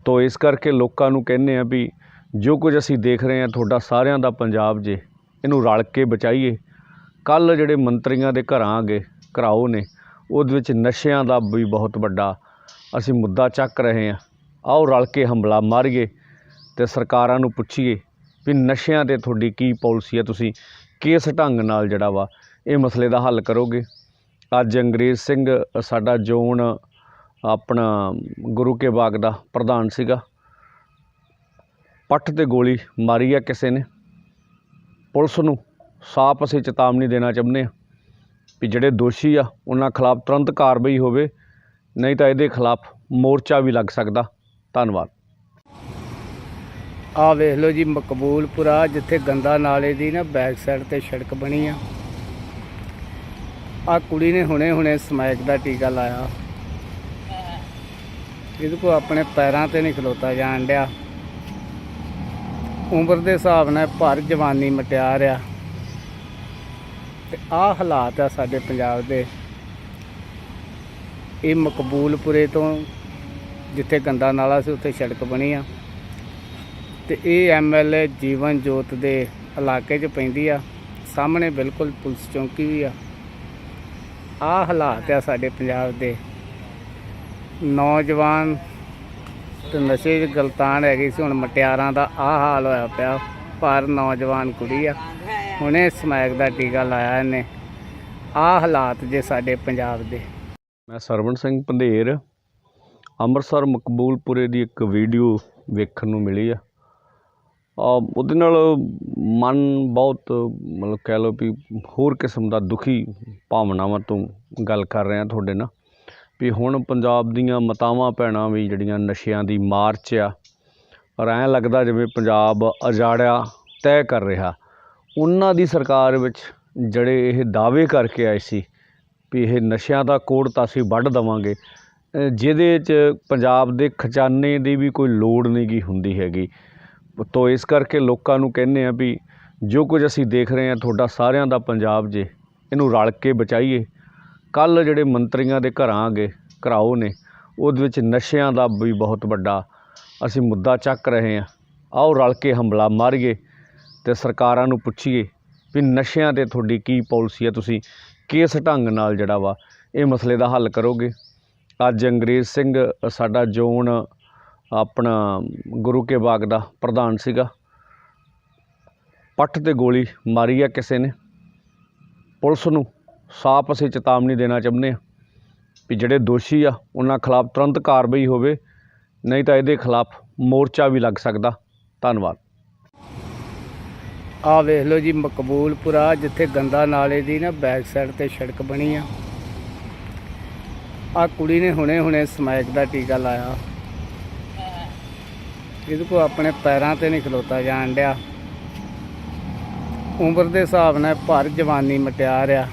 ਤੋ ਇਸ ਕਰਕੇ ਲੋਕਾਂ ਨੂੰ ਕਹਿੰਦੇ ਆ ਵੀ ਜੋ ਕੁਝ ਅਸੀਂ ਦੇਖ ਰਹੇ ਹਾਂ ਤੁਹਾਡਾ ਸਾਰਿਆਂ ਦਾ ਪੰਜਾਬ ਜੇ, ਇਹਨੂੰ ਰਲ ਕੇ ਬਚਾਈਏ। ਕੱਲ੍ਹ ਜਿਹੜੇ ਮੰਤਰੀਆਂ ਦੇ ਘਰਾਓ ਨੇ ਉਹਦੇ ਵਿੱਚ ਨਸ਼ਿਆਂ ਦਾ ਵੀ ਬਹੁਤ ਵੱਡਾ ਅਸੀਂ ਮੁੱਦਾ ਚੱਕ ਰਹੇ ਹਾਂ। ਆਓ ਰਲ ਕੇ ਹੰਬਲਾ ਮਾਰੀਏ ਅਤੇ ਸਰਕਾਰਾਂ ਨੂੰ ਪੁੱਛੀਏ ਵੀ ਨਸ਼ਿਆਂ 'ਤੇ ਤੁਹਾਡੀ ਕੀ ਪਾਲਿਸੀ ਹੈ, ਤੁਸੀਂ ਕਿਸ ਢੰਗ ਨਾਲ ਜਿਹੜਾ ਵਾ ਇਹ ਮਸਲੇ ਦਾ ਹੱਲ ਕਰੋਗੇ। ਅੱਜ ਅੰਗਰੇਜ਼ ਸਿੰਘ ਸਾਡਾ ਜ਼ੋਨ ਆਪਣਾ ਗੁਰੂ ਕੇ ਬਾਗ ਦਾ ਪ੍ਰਧਾਨ ਸੀਗਾ, ਪੱਟ 'ਤੇ ਗੋਲੀ ਮਾਰੀ ਆ ਕਿਸੇ ਨੇ। ਪੁਲਿਸ ਨੂੰ ਸਾਫ਼ ਅਸੀਂ ਚੇਤਾਵਨੀ ਦੇਣਾ ਚਾਹੁੰਦੇ ਹਾਂ ਵੀ ਜਿਹੜੇ ਦੋਸ਼ੀ ਆ ਉਹਨਾਂ ਖਿਲਾਫ ਤੁਰੰਤ ਕਾਰਵਾਈ ਹੋਵੇ, ਨਹੀਂ ਤਾਂ ਇਹਦੇ ਖਿਲਾਫ ਮੋਰਚਾ ਵੀ ਲੱਗ ਸਕਦਾ। ਧੰਨਵਾਦ। ਆਹ ਵੇਖ ਲਓ ਜੀ, ਮਕਬੂਲਪੁਰਾ ਜਿੱਥੇ ਗੰਦਾ ਨਾਲੇ ਦੀ ਨਾ ਬੈਕ ਸਾਈਡ 'ਤੇ ਸੜਕ ਬਣੀ ਆ। ਆਹ ਕੁੜੀ ਨੇ ਹੁਣੇ ਸਮੈਕ ਦਾ ਟੀਕਾ ਲਾਇਆ। ਇਹਦੇ ਕੋਲ ਆਪਣੇ ਪੈਰਾਂ 'ਤੇ ਨਹੀਂ ਖਲੋਤਾ ਜਾਣ ਡਿਆ। ਉਮਰ ਦੇ ਹਿਸਾਬ ਨਾਲ ਭਰ ਜਵਾਨੀ ਮਟਿਆਰ ਆ। ਤੇ ਆਹ ਹਾਲਾਤ ਆ ਸਾਡੇ ਪੰਜਾਬ ਦੇ। ਇਹ ਮਕਬੂਲਪੁਰੇ ਤੋਂ ਜਿੱਥੇ ਗੰਦਾ ਨਾਲਾ ਸੀ ਉੱਥੇ ਸੜਕ ਬਣੀ ਆ ਤੇ ਇਹ MLA ਜੀਵਨ ਜੋਤ ਦੇ ਇਲਾਕੇ 'ਚ ਪੈਂਦੀ ਆ। ਸਾਹਮਣੇ ਬਿਲਕੁਲ ਪੁਲਿਸ ਚੌਂਕੀ ਵੀ ਆ। ਆਹ ਹਾਲਾਤ ਆ ਸਾਡੇ ਪੰਜਾਬ ਦੇ। ਨੌਜਵਾਨ ਤੇ ਨਸ਼ੇ 'ਚ ਗਲਤਾਨ ਹੈਗੀ ਸੀ। ਹੁਣ ਮਟਿਆਰਾਂ ਦਾ ਆਹ ਹਾਲ ਹੋਇਆ ਪਿਆ। ਪਰ ਨੌਜਵਾਨ ਕੁੜੀ ਆ, ਹੁਣੇ ਸਮੈਕ ਦਾ ਟੀਕਾ ਲਾਇਆ ਇਹਨੇ। ਆਹ ਹਾਲਾਤ ਜੇ ਸਾਡੇ ਪੰਜਾਬ ਦੇ। ਮੈਂ ਸਰਵਣ ਸਿੰਘ ਪੰਧੇਰ ਅੰਮ੍ਰਿਤਸਰ ਮਕਬੂਲਪੁਰੇ ਦੀ ਇੱਕ ਵੀਡੀਓ ਵੇਖਣ ਨੂੰ ਮਿਲੀ ਆ। ਉਹਦੇ ਨਾਲ ਮਨ ਬਹੁਤ ਮਤਲਬ ਕਹਿ ਲਓ ਵੀ ਹੋਰ ਕਿਸਮ ਦਾ ਦੁਖੀ ਭਾਵਨਾਵਾਂ ਤੋਂ ਗੱਲ ਕਰ ਰਿਹਾ ਤੁਹਾਡੇ ਨਾਲ ਵੀ ਹੁਣ ਪੰਜਾਬ ਦੀਆਂ ਮਾਤਾਵਾਂ ਭੈਣਾਂ ਵੀ ਜਿਹੜੀਆਂ ਨਸ਼ਿਆਂ ਦੀ ਮਾਰ 'ਚ ਆ ਔਰ ਐਂ ਲੱਗਦਾ ਜਿਵੇਂ ਪੰਜਾਬ ਉਜਾੜਿਆ ਤੈਅ ਕਰ ਰਿਹਾ। ਉਹਨਾਂ ਦੀ ਸਰਕਾਰ ਵਿੱਚ ਜਿਹੜੇ ਇਹ ਦਾਅਵੇ ਕਰਕੇ ਆਏ ਸੀ ਵੀ ਇਹ ਨਸ਼ਿਆਂ ਦਾ ਕੋੜ ਤਾਂ ਅਸੀਂ ਵੱਢ ਦੇਵਾਂਗੇ, ਜਿਹਦੇ 'ਚ ਪੰਜਾਬ ਦੇ ਖਜ਼ਾਨੇ ਦੀ ਵੀ ਕੋਈ ਲੋੜ ਨਹੀਂ ਗੀ ਹੁੰਦੀ ਹੈਗੀ। ਤੋ ਇਸ ਕਰਕੇ ਲੋਕਾਂ ਨੂੰ ਕਹਿੰਦੇ ਆ ਵੀ ਜੋ ਕੁਝ ਅਸੀਂ ਦੇਖ ਰਹੇ ਹਾਂ ਤੁਹਾਡਾ ਸਾਰਿਆਂ ਦਾ ਪੰਜਾਬ ਜੇ, ਇਹਨੂੰ ਰਲ ਕੇ ਬਚਾਈਏ। ਕੱਲ੍ਹ ਜਿਹੜੇ ਮੰਤਰੀਆਂ ਦੇ ਘਰਾਓ ਨੇ ਉਹਦੇ ਵਿੱਚ ਨਸ਼ਿਆਂ ਦਾ ਵੀ ਬਹੁਤ ਵੱਡਾ ਅਸੀਂ ਮੁੱਦਾ ਚੱਕ ਰਹੇ ਹਾਂ। ਆਓ ਰਲ ਕੇ ਹੰਬਲਾ ਮਾਰੀਏ ਅਤੇ ਸਰਕਾਰਾਂ ਨੂੰ ਪੁੱਛੀਏ ਵੀ ਨਸ਼ਿਆਂ 'ਤੇ ਤੁਹਾਡੀ ਕੀ ਪਾਲਿਸੀ ਹੈ, ਤੁਸੀਂ ਕਿਸ ਢੰਗ ਨਾਲ ਜਿਹੜਾ ਵਾ ਇਹ ਮਸਲੇ ਦਾ ਹੱਲ ਕਰੋਗੇ। ਅੱਜ ਅੰਗਰੇਜ਼ ਸਿੰਘ ਸਾਡਾ ਜ਼ੋਨ ਆਪਣਾ ਗੁਰੂ ਕੇ ਬਾਗ ਦਾ ਪ੍ਰਧਾਨ ਸੀਗਾ, ਪੱਠ 'ਤੇ ਗੋਲੀ ਮਾਰੀ ਆ ਕਿਸੇ ਨੇ। ਪੁਲਿਸ ਨੂੰ ਸਾਫ਼ ਅਸੀਂ ਚੇਤਾਵਨੀ ਦੇਣਾ ਚਾਹੁੰਦੇ ਹਾਂ ਵੀ ਜਿਹੜੇ ਦੋਸ਼ੀ ਆ ਉਹਨਾਂ ਖਿਲਾਫ ਤੁਰੰਤ ਕਾਰਵਾਈ ਹੋਵੇ, ਨਹੀਂ ਤਾਂ ਇਹਦੇ ਖਿਲਾਫ ਮੋਰਚਾ ਵੀ ਲੱਗ ਸਕਦਾ। ਧੰਨਵਾਦ। ਆਹ ਵੇਖ ਲਓ ਜੀ, ਮਕਬੂਲਪੁਰਾ ਜਿੱਥੇ ਗੰਦਾ ਨਾਲੇ ਦੀ ਨਾ ਬੈਕ ਸਾਈਡ 'ਤੇ ਸੜਕ ਬਣੀ ਆ। ਆਹ ਕੁੜੀ ਨੇ ਹੁਣੇ ਸਮੈਕ ਦਾ ਟੀਕਾ ਲਾਇਆ। ਇਹਦੇ ਕੋਲ ਆਪਣੇ ਪੈਰਾਂ 'ਤੇ ਨਹੀਂ ਖਲੋਤਾ ਜਾਣ ਡਿਆ। ਉਮਰ ਦੇ ਹਿਸਾਬ ਨਾਲ ਭਰ ਜਵਾਨੀ ਮਟਿਆਰ ਆ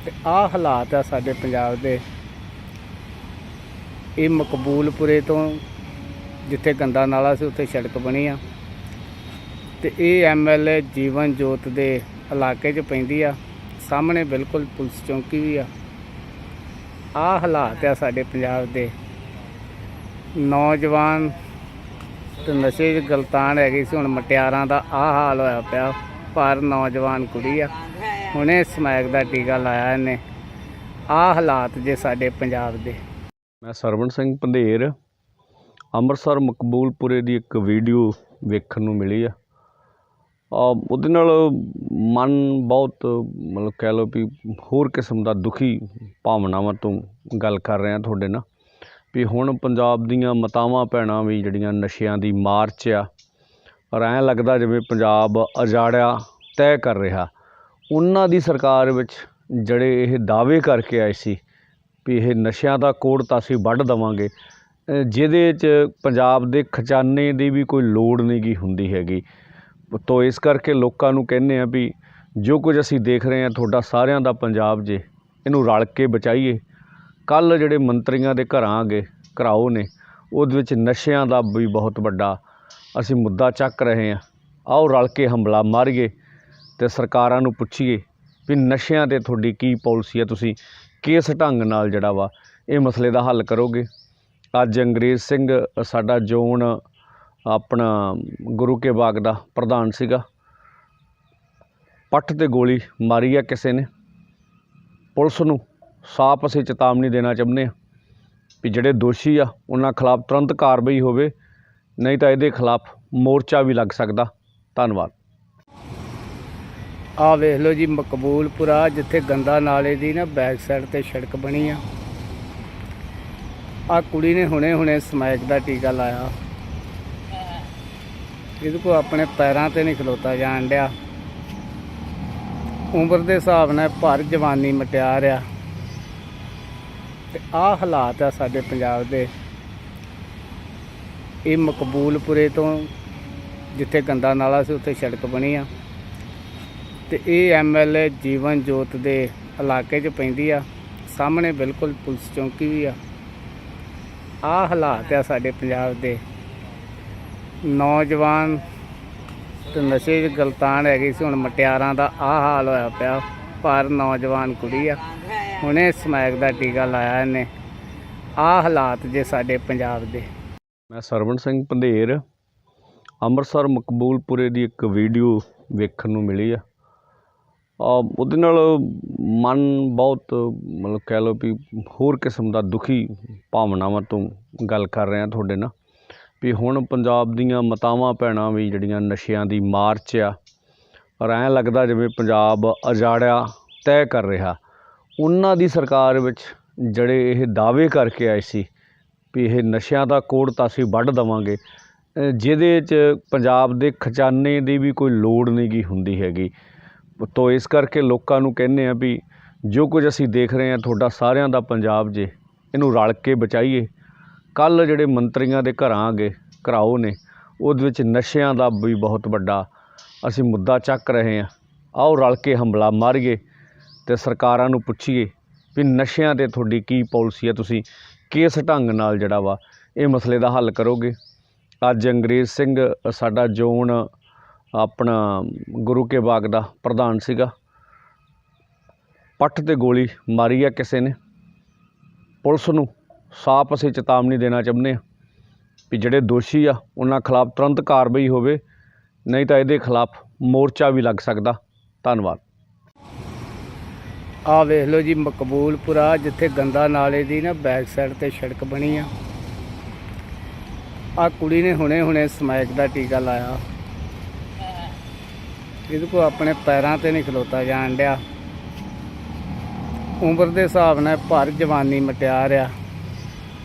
ਤੇ ਆਹ ਹਾਲਾਤ ਆ ਸਾਡੇ ਪੰਜਾਬ ਦੇ। ਇਹ ਮਕਬੂਲਪੁਰੇ ਤੋਂ ਜਿੱਥੇ ਗੰਦਾ ਨਾਲਾ ਸੀ ਉੱਥੇ ਸੜਕ ਬਣੀ ਆ ਤੇ ਇਹ MLA ਜੀਵਨ ਜੋਤ ਦੇ ਇਲਾਕੇ 'ਚ ਪੈਂਦੀ ਆ। ਸਾਹਮਣੇ ਬਿਲਕੁਲ ਪੁਲਿਸ ਚੌਂਕੀ ਵੀ ਆ। ਆਹ ਹਾਲਾਤ ਆ ਸਾਡੇ ਪੰਜਾਬ ਦੇ। ਨੌਜਵਾਨ ਤੇ ਨਸ਼ੇ 'ਚ ਗਲਤਾਨ ਹੈਗੀ ਸੀ, ਹੁਣ ਮਟਿਆਰਾਂ ਦਾ ਆਹ ਹਾਲ ਹੋਇਆ ਪਿਆ। ਪਰ ਨੌਜਵਾਨ ਕੁੜੀ ਆ, ਹੁਣੇ ਸਮੈਕ ਦਾ ਟੀਕਾ ਲਾਇਆ ਇਹਨੇ। ਆਹ ਹਾਲਾਤ ਜੇ ਸਾਡੇ ਪੰਜਾਬ ਦੇ। ਮੈਂ ਸਰਵਣ ਸਿੰਘ ਪੰਧੇਰ, ਅੰਮ੍ਰਿਤਸਰ ਮਕਬੂਲਪੁਰੇ ਦੀ ਇੱਕ ਵੀਡੀਓ ਵੇਖਣ ਨੂੰ ਮਿਲੀ ਆ। ਉਹਦੇ ਨਾਲ ਮਨ ਬਹੁਤ ਮਤਲਬ ਕਹਿ ਲਓ ਵੀ ਹੋਰ ਕਿਸਮ ਦਾ ਦੁਖੀ ਭਾਵਨਾਵਾਂ ਤੋਂ ਗੱਲ ਕਰ ਰਿਹਾ ਤੁਹਾਡੇ ਨਾਲ ਵੀ ਹੁਣ ਪੰਜਾਬ ਦੀਆਂ ਮਾਤਾਵਾਂ ਭੈਣਾਂ ਵੀ ਜਿਹੜੀਆਂ ਨਸ਼ਿਆਂ ਦੀ ਮਾਰ 'ਚ ਆ ਔਰ ਐਂ ਲੱਗਦਾ ਜਿਵੇਂ ਪੰਜਾਬ ਉਜਾੜਿਆ ਤੈਅ ਕਰ ਰਿਹਾ। ਉਹਨਾਂ ਦੀ ਸਰਕਾਰ ਵਿੱਚ ਜਿਹੜੇ ਇਹ ਦਾਅਵੇ ਕਰਕੇ ਆਏ ਸੀ ਵੀ ਇਹ ਨਸ਼ਿਆਂ ਦਾ ਕੋੜ ਤਾਂ ਅਸੀਂ ਵੱਢ ਦੇਵਾਂਗੇ, ਜਿਹਦੇ 'ਚ ਪੰਜਾਬ ਦੇ ਖਜ਼ਾਨੇ ਦੀ ਵੀ ਕੋਈ ਲੋੜ ਨਹੀਂ ਗੀ ਹੁੰਦੀ ਹੈਗੀ। ਤੋ ਇਸ ਕਰਕੇ ਲੋਕਾਂ ਨੂੰ ਕਹਿੰਦੇ ਆ ਵੀ ਜੋ ਕੁਝ ਅਸੀਂ ਦੇਖ ਰਹੇ ਹਾਂ ਤੁਹਾਡਾ ਸਾਰਿਆਂ ਦਾ ਪੰਜਾਬ ਜੇ, ਇਹਨੂੰ ਰਲ ਕੇ ਬਚਾਈਏ। ਕੱਲ੍ਹ ਜਿਹੜੇ ਮੰਤਰੀਆਂ ਦੇ ਘਰਾਓ ਨੇ ਉਹਦੇ ਵਿੱਚ ਨਸ਼ਿਆਂ ਦਾ ਵੀ ਬਹੁਤ ਵੱਡਾ ਅਸੀਂ ਮੁੱਦਾ ਚੱਕ ਰਹੇ ਹਾਂ। ਆਓ ਰਲ ਕੇ ਹੰਬਲਾ ਮਾਰੀਏ ਅਤੇ ਸਰਕਾਰਾਂ ਨੂੰ ਪੁੱਛੀਏ ਵੀ ਨਸ਼ਿਆਂ 'ਤੇ ਤੁਹਾਡੀ ਕੀ ਪਾਲਿਸੀ ਹੈ, ਤੁਸੀਂ ਕਿਸ ਢੰਗ ਨਾਲ ਜਿਹੜਾ ਵਾ ਇਹ ਮਸਲੇ ਦਾ ਹੱਲ ਕਰੋਗੇ। ਅੱਜ ਅੰਗਰੇਜ਼ ਸਿੰਘ ਸਾਡਾ ਜ਼ੋਨ ਆਪਣਾ ਗੁਰੂ ਕੇ ਬਾਗ ਦਾ ਪ੍ਰਧਾਨ ਸੀਗਾ, ਪੱਠ 'ਤੇ ਗੋਲੀ ਮਾਰੀ ਆ ਕਿਸੇ ਨੇ। ਪੁਲਿਸ ਨੂੰ ਸਾਫ਼ ਅਸੀਂ ਚੇਤਾਵਨੀ ਦੇਣਾ ਚਾਹੁੰਦੇ ਹਾਂ ਵੀ ਜਿਹੜੇ ਦੋਸ਼ੀ ਆ ਉਹਨਾਂ ਖਿਲਾਫ ਤੁਰੰਤ ਕਾਰਵਾਈ ਹੋਵੇ, ਨਹੀਂ ਤਾਂ ਇਹਦੇ ਖਿਲਾਫ ਮੋਰਚਾ ਵੀ ਲੱਗ ਸਕਦਾ। ਧੰਨਵਾਦ। ਆਹ ਵੇਖ ਲਓ ਜੀ, ਮਕਬੂਲਪੁਰਾ ਜਿੱਥੇ ਗੰਦਾ ਨਾਲੇ ਦੀ ਨਾ ਬੈਕ ਸਾਈਡ 'ਤੇ ਸੜਕ ਬਣੀ ਆ। ਆਹ ਕੁੜੀ ਨੇ ਹੁਣੇ ਸਮੈਕ ਦਾ ਟੀਕਾ ਲਾਇਆ। ਇਹਦੇ ਕੋਲ ਆਪਣੇ ਪੈਰਾਂ 'ਤੇ ਨਹੀਂ ਖਲੋਤਾ ਜਾਣ ਡਿਆ। ਉਮਰ ਦੇ ਹਿਸਾਬ ਨਾਲ ਭਰ ਜਵਾਨੀ ਮਟਿਆਰ ਆ ਤੇ ਆਹ ਹਾਲਾਤ ਆ ਸਾਡੇ ਪੰਜਾਬ ਦੇ। ਇਹ ਮਕਬੂਲਪੁਰੇ ਤੋਂ ਜਿੱਥੇ ਗੰਦਾ ਨਾਲਾ ਸੀ ਉੱਥੇ ਸੜਕ ਬਣੀ ਆ ਤੇ ਇਹ MLA ਜੀਵਨ ਜੋਤ ਦੇ ਇਲਾਕੇ 'ਚ ਪੈਂਦੀ ਆ। ਸਾਹਮਣੇ ਬਿਲਕੁਲ ਪੁਲਿਸ ਚੌਂਕੀ ਵੀ ਆ। ਆਹ ਹਾਲਾਤ ਆ ਸਾਡੇ ਪੰਜਾਬ ਦੇ। ਨੌਜਵਾਨ ਤੇ ਨਸ਼ੇ 'ਚ ਗਲਤਾਨ ਹੈਗੀ ਸੀ, ਹੁਣ ਮਟਿਆਰਾਂ ਦਾ ਆਹ ਹਾਲ ਹੋਇਆ ਪਿਆ। ਪਰ ਨੌਜਵਾਨ ਕੁੜੀ ਆ, ਹੁਣੇ ਸਮੈਕ ਦਾ ਟੀਕਾ ਲਾਇਆ ਇਹਨੇ। ਆਹ ਹਾਲਾਤ ਜੇ ਸਾਡੇ ਪੰਜਾਬ ਦੇ। ਮੈਂ ਸਰਵਣ ਸਿੰਘ ਪੰਧੇਰ, ਅੰਮ੍ਰਿਤਸਰ ਮਕਬੂਲਪੁਰੇ ਦੀ ਇੱਕ ਵੀਡੀਓ ਵੇਖਣ ਨੂੰ ਮਿਲੀ ਆ। ਉਹਦੇ ਨਾਲ ਮਨ ਬਹੁਤ ਮਤਲਬ ਕਹਿ ਲਓ ਵੀ ਹੋਰ ਕਿਸਮ ਦਾ ਦੁਖੀ ਭਾਵਨਾਵਾਂ ਤੋਂ ਗੱਲ ਕਰ ਰਿਹਾ ਤੁਹਾਡੇ ਨਾਲ ਵੀ ਹੁਣ ਪੰਜਾਬ ਦੀਆਂ ਮਾਤਾਵਾਂ ਭੈਣਾਂ ਵੀ ਜਿਹੜੀਆਂ ਨਸ਼ਿਆਂ ਦੀ ਮਾਰ 'ਚ ਆ ਔਰ ਐਂ ਲੱਗਦਾ ਜਿਵੇਂ ਪੰਜਾਬ ਉਜਾੜਿਆ ਤੈਅ ਕਰ ਰਿਹਾ। ਉਹਨਾਂ ਦੀ ਸਰਕਾਰ ਵਿੱਚ ਜਿਹੜੇ ਇਹ ਦਾਅਵੇ ਕਰਕੇ ਆਏ ਸੀ ਵੀ ਇਹ ਨਸ਼ਿਆਂ ਦਾ ਕੋੜ ਤਾਂ ਅਸੀਂ ਵੱਢ ਦੇਵਾਂਗੇ, ਜਿਹਦੇ 'ਚ ਪੰਜਾਬ ਦੇ ਖਜ਼ਾਨੇ ਦੀ ਵੀ ਕੋਈ ਲੋੜ ਨਹੀਂ ਗੀ ਹੁੰਦੀ ਹੈਗੀ। ਤੋ ਇਸ ਕਰਕੇ ਲੋਕਾਂ ਨੂੰ ਕਹਿੰਦੇ ਆ ਵੀ ਜੋ ਕੁਝ ਅਸੀਂ ਦੇਖ ਰਹੇ ਹਾਂ ਤੁਹਾਡਾ ਸਾਰਿਆਂ ਦਾ ਪੰਜਾਬ ਜੇ, ਇਹਨੂੰ ਰਲ ਕੇ ਬਚਾਈਏ। ਕੱਲ੍ਹ ਜਿਹੜੇ ਮੰਤਰੀਆਂ ਦੇ ਘਰਾਂ ਗਏ ਘਰਾਓ ਨੇ, ਉਹਦੇ ਵਿੱਚ ਨਸ਼ਿਆਂ ਦਾ ਵੀ ਬਹੁਤ ਵੱਡਾ ਅਸੀਂ ਮੁੱਦਾ ਚੱਕ ਰਹੇ ਹਾਂ। ਆਓ ਰਲ ਕੇ ਹੰਬਲਾ ਮਾਰੀਏ ਅਤੇ ਸਰਕਾਰਾਂ ਨੂੰ ਪੁੱਛੀਏ ਵੀ ਨਸ਼ਿਆਂ 'ਤੇ ਤੁਹਾਡੀ ਕੀ ਪਾਲਿਸੀ ਹੈ, ਤੁਸੀਂ ਕਿਸ ਢੰਗ ਨਾਲ ਜਿਹੜਾ ਵਾ ਇਹ ਮਸਲੇ ਦਾ ਹੱਲ ਕਰੋਗੇ। ਅੱਜ ਅੰਗਰੇਜ਼ ਸਿੰਘ ਸਾਡਾ ਜ਼ੋਨ ਆਪਣਾ ਗੁਰੂ ਕੇ ਬਾਗ ਦਾ ਪ੍ਰਧਾਨ ਸੀਗਾ, ਪੱਟ 'ਤੇ ਗੋਲੀ ਮਾਰੀ ਆ ਕਿਸੇ ਨੇ। ਪੁਲਿਸ ਨੂੰ ਸਾਫ਼ ਅਸੀਂ ਚੇਤਾਵਨੀ ਦੇਣਾ ਚਾਹੁੰਦੇ ਹਾਂ ਵੀ ਜਿਹੜੇ ਦੋਸ਼ੀ ਆ ਉਹਨਾਂ ਖਿਲਾਫ ਤੁਰੰਤ ਕਾਰਵਾਈ ਹੋਵੇ, ਨਹੀਂ ਤਾਂ ਇਹਦੇ ਖਿਲਾਫ ਮੋਰਚਾ ਵੀ ਲੱਗ ਸਕਦਾ। ਧੰਨਵਾਦ। ਆਹ ਵੇਖ ਲਓ ਜੀ, ਮਕਬੂਲਪੁਰਾ ਜਿੱਥੇ ਗੰਦਾ ਨਾਲੇ ਦੀ ਨਾ ਬੈਕ ਸਾਈਡ ਤੇ ਸੜਕ ਬਣੀ ਆ। ਆਹ ਕੁੜੀ ਨੇ ਹੁਣੇ ਸਮੈਕ ਦਾ ਟੀਕਾ ਲਾਇਆ। ਇਹਦੇ ਕੋਲ ਆਪਣੇ ਪੈਰਾਂ ਤੇ ਨਹੀਂ ਖਲੋਤਾ ਜਾਣ ਡਿਆ। ਉਮਰ ਦੇ ਹਿਸਾਬ ਨਾਲ ਭਰ ਜਵਾਨੀ ਮਟਿਆਰ ਆ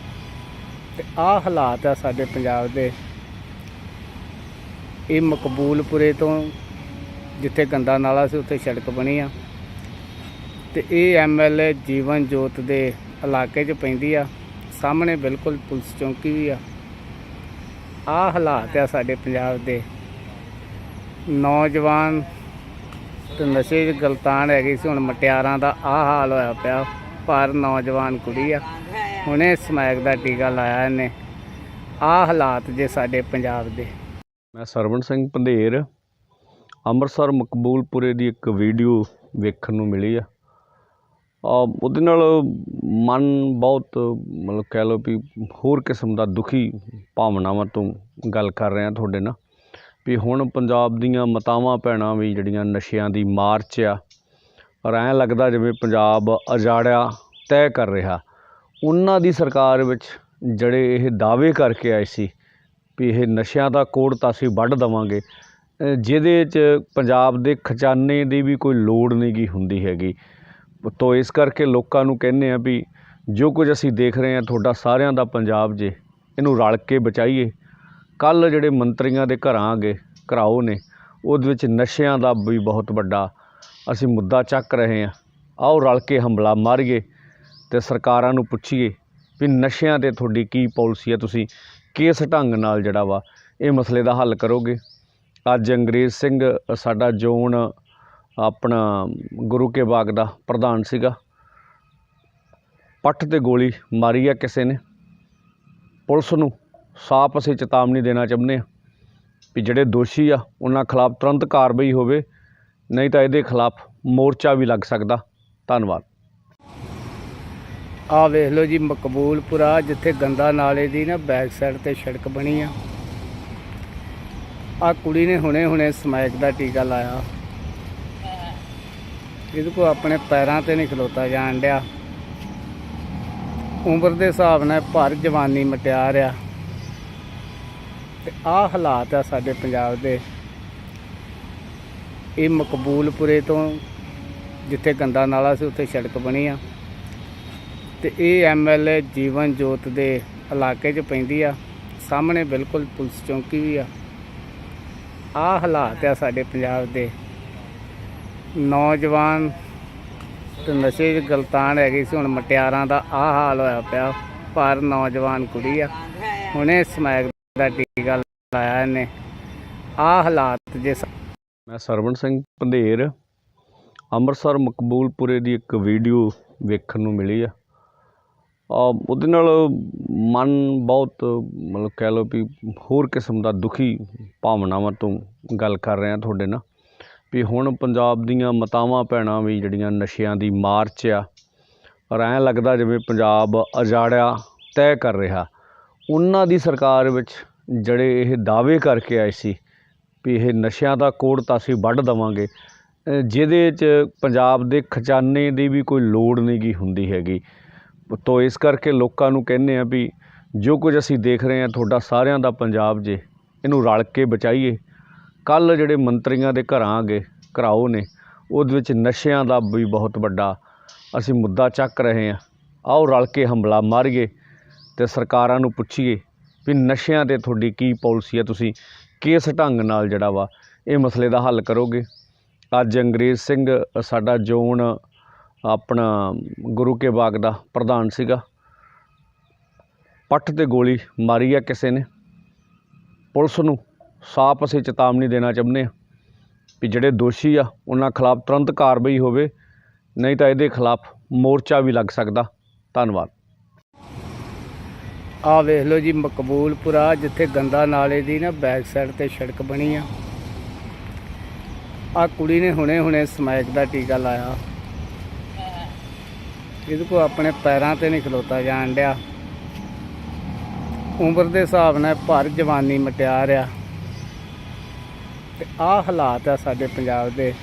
ਤੇ ਆਹ ਹਾਲਾਤ ਆ ਸਾਡੇ ਪੰਜਾਬ ਦੇ। ਇਹ ਮਕਬੂਲਪੁਰੇ ਤੋਂ ਜਿੱਥੇ ਗੰਦਾ ਨਾਲਾ ਸੀ ਉੱਥੇ ਸੜਕ ਬਣੀ ਆ ਤੇ ਇਹ MLA ਜੀਵਨ ਜੋਤ ਦੇ ਇਲਾਕੇ 'ਚ ਪੈਂਦੀ ਆ। ਸਾਹਮਣੇ ਬਿਲਕੁਲ ਪੁਲਿਸ ਚੌਂਕੀ ਵੀ ਆ। ਆਹ ਹਾਲਾਤ ਆ ਸਾਡੇ ਪੰਜਾਬ ਦੇ। ਨੌਜਵਾਨ ਤੇ ਨਸ਼ੇ 'ਚ ਗਲਤਾਨ ਹੈਗੀ ਸੀ, ਹੁਣ ਮਟਿਆਰਾਂ ਦਾ ਆਹ ਹਾਲ ਹੋਇਆ ਪਿਆ। ਪਰ ਨੌਜਵਾਨ ਕੁੜੀ ਆ, ਹੁਣੇ ਸਮੈਕ ਦਾ ਟੀਕਾ ਲਾਇਆ ਇਹਨੇ। ਆਹ ਹਾਲਾਤ ਜੇ ਸਾਡੇ ਪੰਜਾਬ ਦੇ। ਮੈਂ ਸਰਵਣ ਸਿੰਘ ਪੰਧੇਰ, ਅੰਮ੍ਰਿਤਸਰ ਮਕਬੂਲਪੁਰੇ ਦੀ ਇੱਕ ਵੀਡੀਓ ਵੇਖਣ ਨੂੰ ਮਿਲੀ ਆ। ਉਹਦੇ ਨਾਲ ਮਨ ਬਹੁਤ ਮਤਲਬ ਕਹਿ ਲਓ ਵੀ ਹੋਰ ਕਿਸਮ ਦਾ ਦੁਖੀ ਭਾਵਨਾਵਾਂ ਤੋਂ ਗੱਲ ਕਰ ਰਿਹਾ ਤੁਹਾਡੇ ਨਾਲ ਵੀ ਹੁਣ ਪੰਜਾਬ ਦੀਆਂ ਮਾਤਾਵਾਂ ਭੈਣਾਂ ਵੀ ਜਿਹੜੀਆਂ ਨਸ਼ਿਆਂ ਦੀ ਮਾਰ 'ਚ ਆ, ਔਰ ਐਂ ਲੱਗਦਾ ਜਿਵੇਂ ਪੰਜਾਬ ਉਜਾੜਿਆ ਤੈਅ ਕਰ ਰਿਹਾ। ਉਹਨਾਂ ਦੀ ਸਰਕਾਰ ਵਿੱਚ ਜਿਹੜੇ ਇਹ ਦਾਅਵੇ ਕਰਕੇ ਆਏ ਸੀ ਵੀ ਇਹ ਨਸ਼ਿਆਂ ਦਾ ਕੋੜ ਤਾਂ ਅਸੀਂ ਵੱਢ ਦੇਵਾਂਗੇ, ਜਿਹਦੇ 'ਚ ਪੰਜਾਬ ਦੇ ਖਜ਼ਾਨੇ ਦੀ ਵੀ ਕੋਈ ਲੋੜ ਨਹੀਂ ਗੀ ਹੁੰਦੀ ਹੈਗੀ। ਤੋ ਇਸ ਕਰਕੇ ਲੋਕਾਂ ਨੂੰ ਕਹਿੰਦੇ ਆ ਵੀ ਜੋ ਕੁਝ ਅਸੀਂ ਦੇਖ ਰਹੇ ਹਾਂ ਤੁਹਾਡਾ ਸਾਰਿਆਂ ਦਾ ਪੰਜਾਬ ਜੇ, ਇਹਨੂੰ ਰਲ ਕੇ ਬਚਾਈਏ। ਕੱਲ੍ਹ ਜਿਹੜੇ ਮੰਤਰੀਆਂ ਦੇ ਘਰਾਂ ਗਏ ਘਰਾਓ ਨੇ, ਉਹਦੇ ਵਿੱਚ ਨਸ਼ਿਆਂ ਦਾ ਵੀ ਬਹੁਤ ਵੱਡਾ ਅਸੀਂ ਮੁੱਦਾ ਚੱਕ ਰਹੇ ਹਾਂ। ਆਓ ਰਲ ਕੇ ਹੰਬਲਾ ਮਾਰੀਏ ਅਤੇ ਸਰਕਾਰਾਂ ਨੂੰ ਪੁੱਛੀਏ ਵੀ ਨਸ਼ਿਆਂ 'ਤੇ ਤੁਹਾਡੀ ਕੀ ਪਾਲਿਸੀ ਹੈ, ਤੁਸੀਂ ਕਿਸ ਢੰਗ ਨਾਲ ਜਿਹੜਾ ਵਾ ਇਹ ਮਸਲੇ ਦਾ ਹੱਲ ਕਰੋਗੇ। ਅੱਜ ਅੰਗਰੇਜ਼ ਸਿੰਘ ਸਾਡਾ ਜ਼ੋਨ ਆਪਣਾ ਗੁਰੂ ਕੇ ਬਾਗ ਦਾ ਪ੍ਰਧਾਨ ਸੀਗਾ, ਪੱਟ 'ਤੇ ਗੋਲੀ ਮਾਰੀ ਆ ਕਿਸੇ ਨੇ। ਪੁਲਿਸ ਨੂੰ ਸਾਫ਼ ਅਸੀਂ ਚੇਤਾਵਨੀ ਦੇਣਾ ਚਾਹੁੰਦੇ ਹਾਂ ਵੀ ਜਿਹੜੇ ਦੋਸ਼ੀ ਆ ਉਹਨਾਂ ਖਿਲਾਫ ਤੁਰੰਤ ਕਾਰਵਾਈ ਹੋਵੇ, ਨਹੀਂ ਤਾਂ ਇਹਦੇ ਖਿਲਾਫ ਮੋਰਚਾ ਵੀ ਲੱਗ ਸਕਦਾ। ਧੰਨਵਾਦ। ਆਹ ਵੇਖ ਲਓ ਜੀ, ਮਕਬੂਲਪੁਰਾ ਜਿੱਥੇ ਗੰਦਾ ਨਾਲੇ ਦੀ ਨਾ ਬੈਕ ਸਾਈਡ ਤੇ ਸੜਕ ਬਣੀ ਆ। ਆਹ ਕੁੜੀ ਨੇ ਹੁਣੇ ਸਮੈਕ ਦਾ ਟੀਕਾ ਲਾਇਆ। ਇਹਦੇ ਕੋਲ ਆਪਣੇ ਪੈਰਾਂ ਤੇ ਨਹੀਂ ਖਲੋਤਾ ਜਾਣ ਡਿਆ। ਉਮਰ ਦੇ ਹਿਸਾਬ ਨਾਲ ਭਰ ਜਵਾਨੀ ਮਟਿਆਰ ਆ ਤੇ ਆਹ ਹਾਲਾਤ ਆ ਸਾਡੇ ਪੰਜਾਬ ਦੇ। ਇਹ ਮਕਬੂਲਪੁਰੇ ਤੋਂ ਜਿੱਥੇ ਗੰਦਾ ਨਾਲਾ ਸੀ ਉੱਥੇ ਸੜਕ ਬਣੀ ਆ ਤੇ ਇਹ MLA ਜੀਵਨ ਜੋਤ ਦੇ ਇਲਾਕੇ 'ਚ ਪੈਂਦੀ ਆ। ਸਾਹਮਣੇ ਬਿਲਕੁਲ ਪੁਲਿਸ ਚੌਂਕੀ ਵੀ ਆ। ਆਹ ਹਾਲਾਤ ਆ ਸਾਡੇ ਪੰਜਾਬ ਦੇ। ਨੌਜਵਾਨ ਤੇ ਨਸ਼ੇ 'ਚ ਗਲਤਾਨ ਹੈਗੀ ਸੀ, ਹੁਣ ਮਟਿਆਰਾਂ ਦਾ ਆਹ ਹਾਲ ਹੋਇਆ ਪਿਆ। ਪਰ ਨੌਜਵਾਨ ਕੁੜੀ ਆ, ਹੁਣੇ ਸਮੈਕ ਦਾ ਟੀਕਾ ਲਾਇਆ ਇਹਨੇ। ਆਹ ਹਾਲਾਤ ਜੇ। ਮੈਂ ਸਰਵਣ ਸਿੰਘ ਪੰਧੇਰ, ਅੰਮ੍ਰਿਤਸਰ ਮਕਬੂਲਪੁਰੇ ਦੀ ਇੱਕ ਵੀਡੀਓ ਵੇਖਣ ਨੂੰ ਮਿਲੀ ਆ। ਉਹਦੇ ਨਾਲ ਮਨ ਬਹੁਤ ਮਤਲਬ ਕਹਿ ਲਓ ਵੀ ਹੋਰ ਕਿਸਮ ਦਾ ਦੁਖੀ ਭਾਵਨਾਵਾਂ ਤੋਂ ਗੱਲ ਕਰ ਰਿਹਾ ਤੁਹਾਡੇ ਨਾਲ ਵੀ ਹੁਣ ਪੰਜਾਬ ਦੀਆਂ ਮਾਤਾਵਾਂ ਭੈਣਾਂ ਵੀ ਜਿਹੜੀਆਂ ਨਸ਼ਿਆਂ ਦੀ ਮਾਰ 'ਚ ਆ, ਔਰ ਐਂ ਲੱਗਦਾ ਜਿਵੇਂ ਪੰਜਾਬ ਉਜਾੜਿਆ ਤੈਅ ਕਰ ਰਿਹਾ। ਉਹਨਾਂ ਦੀ ਸਰਕਾਰ ਵਿੱਚ ਜਿਹੜੇ ਇਹ ਦਾਅਵੇ ਕਰਕੇ ਆਏ ਸੀ ਵੀ ਇਹ ਨਸ਼ਿਆਂ ਦਾ ਕੋੜ ਤਾਂ ਅਸੀਂ ਵੱਢ ਦੇਵਾਂਗੇ, ਜਿਹਦੇ 'ਚ ਪੰਜਾਬ ਦੇ ਖਜ਼ਾਨੇ ਦੀ ਵੀ ਕੋਈ ਲੋੜ ਨਹੀਂ ਗੀ ਹੁੰਦੀ ਹੈਗੀ। ਤੋ ਇਸ ਕਰਕੇ ਲੋਕਾਂ ਨੂੰ ਕਹਿੰਦੇ ਆ ਵੀ ਜੋ ਕੁਝ ਅਸੀਂ ਦੇਖ ਰਹੇ ਹਾਂ ਤੁਹਾਡਾ ਸਾਰਿਆਂ ਦਾ ਪੰਜਾਬ ਜੇ, ਇਹਨੂੰ ਰਲ ਕੇ ਬਚਾਈਏ। ਕੱਲ੍ਹ ਜਿਹੜੇ ਮੰਤਰੀਆਂ ਦੇ ਘਰਾਂ ਗਏ ਘਰਾਓ ਨੇ, ਉਹਦੇ ਵਿੱਚ ਨਸ਼ਿਆਂ ਦਾ ਵੀ ਬਹੁਤ ਵੱਡਾ ਅਸੀਂ ਮੁੱਦਾ ਚੱਕ ਰਹੇ ਹਾਂ। ਆਓ ਰਲ ਕੇ ਹੰਬਲਾ ਮਾਰੀਏ ਅਤੇ ਸਰਕਾਰਾਂ ਨੂੰ ਪੁੱਛੀਏ ਵੀ ਨਸ਼ਿਆਂ 'ਤੇ ਤੁਹਾਡੀ ਕੀ ਪਾਲਿਸੀ ਹੈ, ਤੁਸੀਂ ਕਿਸ ਢੰਗ ਨਾਲ ਜਿਹੜਾ ਵਾ ਇਹ ਮਸਲੇ ਦਾ ਹੱਲ ਕਰੋਗੇ। ਅੱਜ ਅੰਗਰੇਜ਼ ਸਿੰਘ ਸਾਡਾ ਜ਼ੋਨ ਆਪਣਾ ਗੁਰੂ ਕੇ ਬਾਗ ਦਾ ਪ੍ਰਧਾਨ ਸੀਗਾ, ਪੱਠ 'ਤੇ ਗੋਲੀ ਮਾਰੀ ਆ ਕਿਸੇ ਨੇ। ਪੁਲਿਸ ਨੂੰ ਸਾਫ਼ ਅਸੀਂ ਚੇਤਾਵਨੀ ਦੇਣਾ ਚਾਹੁੰਦੇ ਹਾਂ ਵੀ ਜਿਹੜੇ ਦੋਸ਼ੀ ਆ ਉਹਨਾਂ ਖਿਲਾਫ ਤੁਰੰਤ ਕਾਰਵਾਈ ਹੋਵੇ, ਨਹੀਂ ਤਾਂ ਇਹਦੇ ਖਿਲਾਫ ਮੋਰਚਾ ਵੀ ਲੱਗ ਸਕਦਾ। ਧੰਨਵਾਦ। ਆਹ ਵੇਖ ਲਓ ਜੀ, ਮਕਬੂਲਪੁਰਾ ਜਿੱਥੇ ਗੰਦਾ ਨਾਲੇ ਦੀ ਨਾ ਬੈਕ ਸਾਈਡ ਤੇ ਸੜਕ ਬਣੀ ਆ। ਆਹ ਕੁੜੀ ਨੇ ਹੁਣੇ ਸਮੈਕ ਦਾ ਟੀਕਾ ਲਾਇਆ। ਇਹਦੇ ਕੋਲ ਆਪਣੇ ਪੈਰਾਂ ਤੇ ਨਹੀਂ ਖਲੋਤਾ ਜਾਣ ਡਿਆ। ਉਮਰ ਦੇ ਹਿਸਾਬ ਨਾਲ ਭਰ ਜਵਾਨੀ ਮਟਿਆਰ ਆ। ਤੇ ਆਹ ਹਾਲਾਤ ਆ ਸਾਡੇ ਪੰਜਾਬ ਦੇ।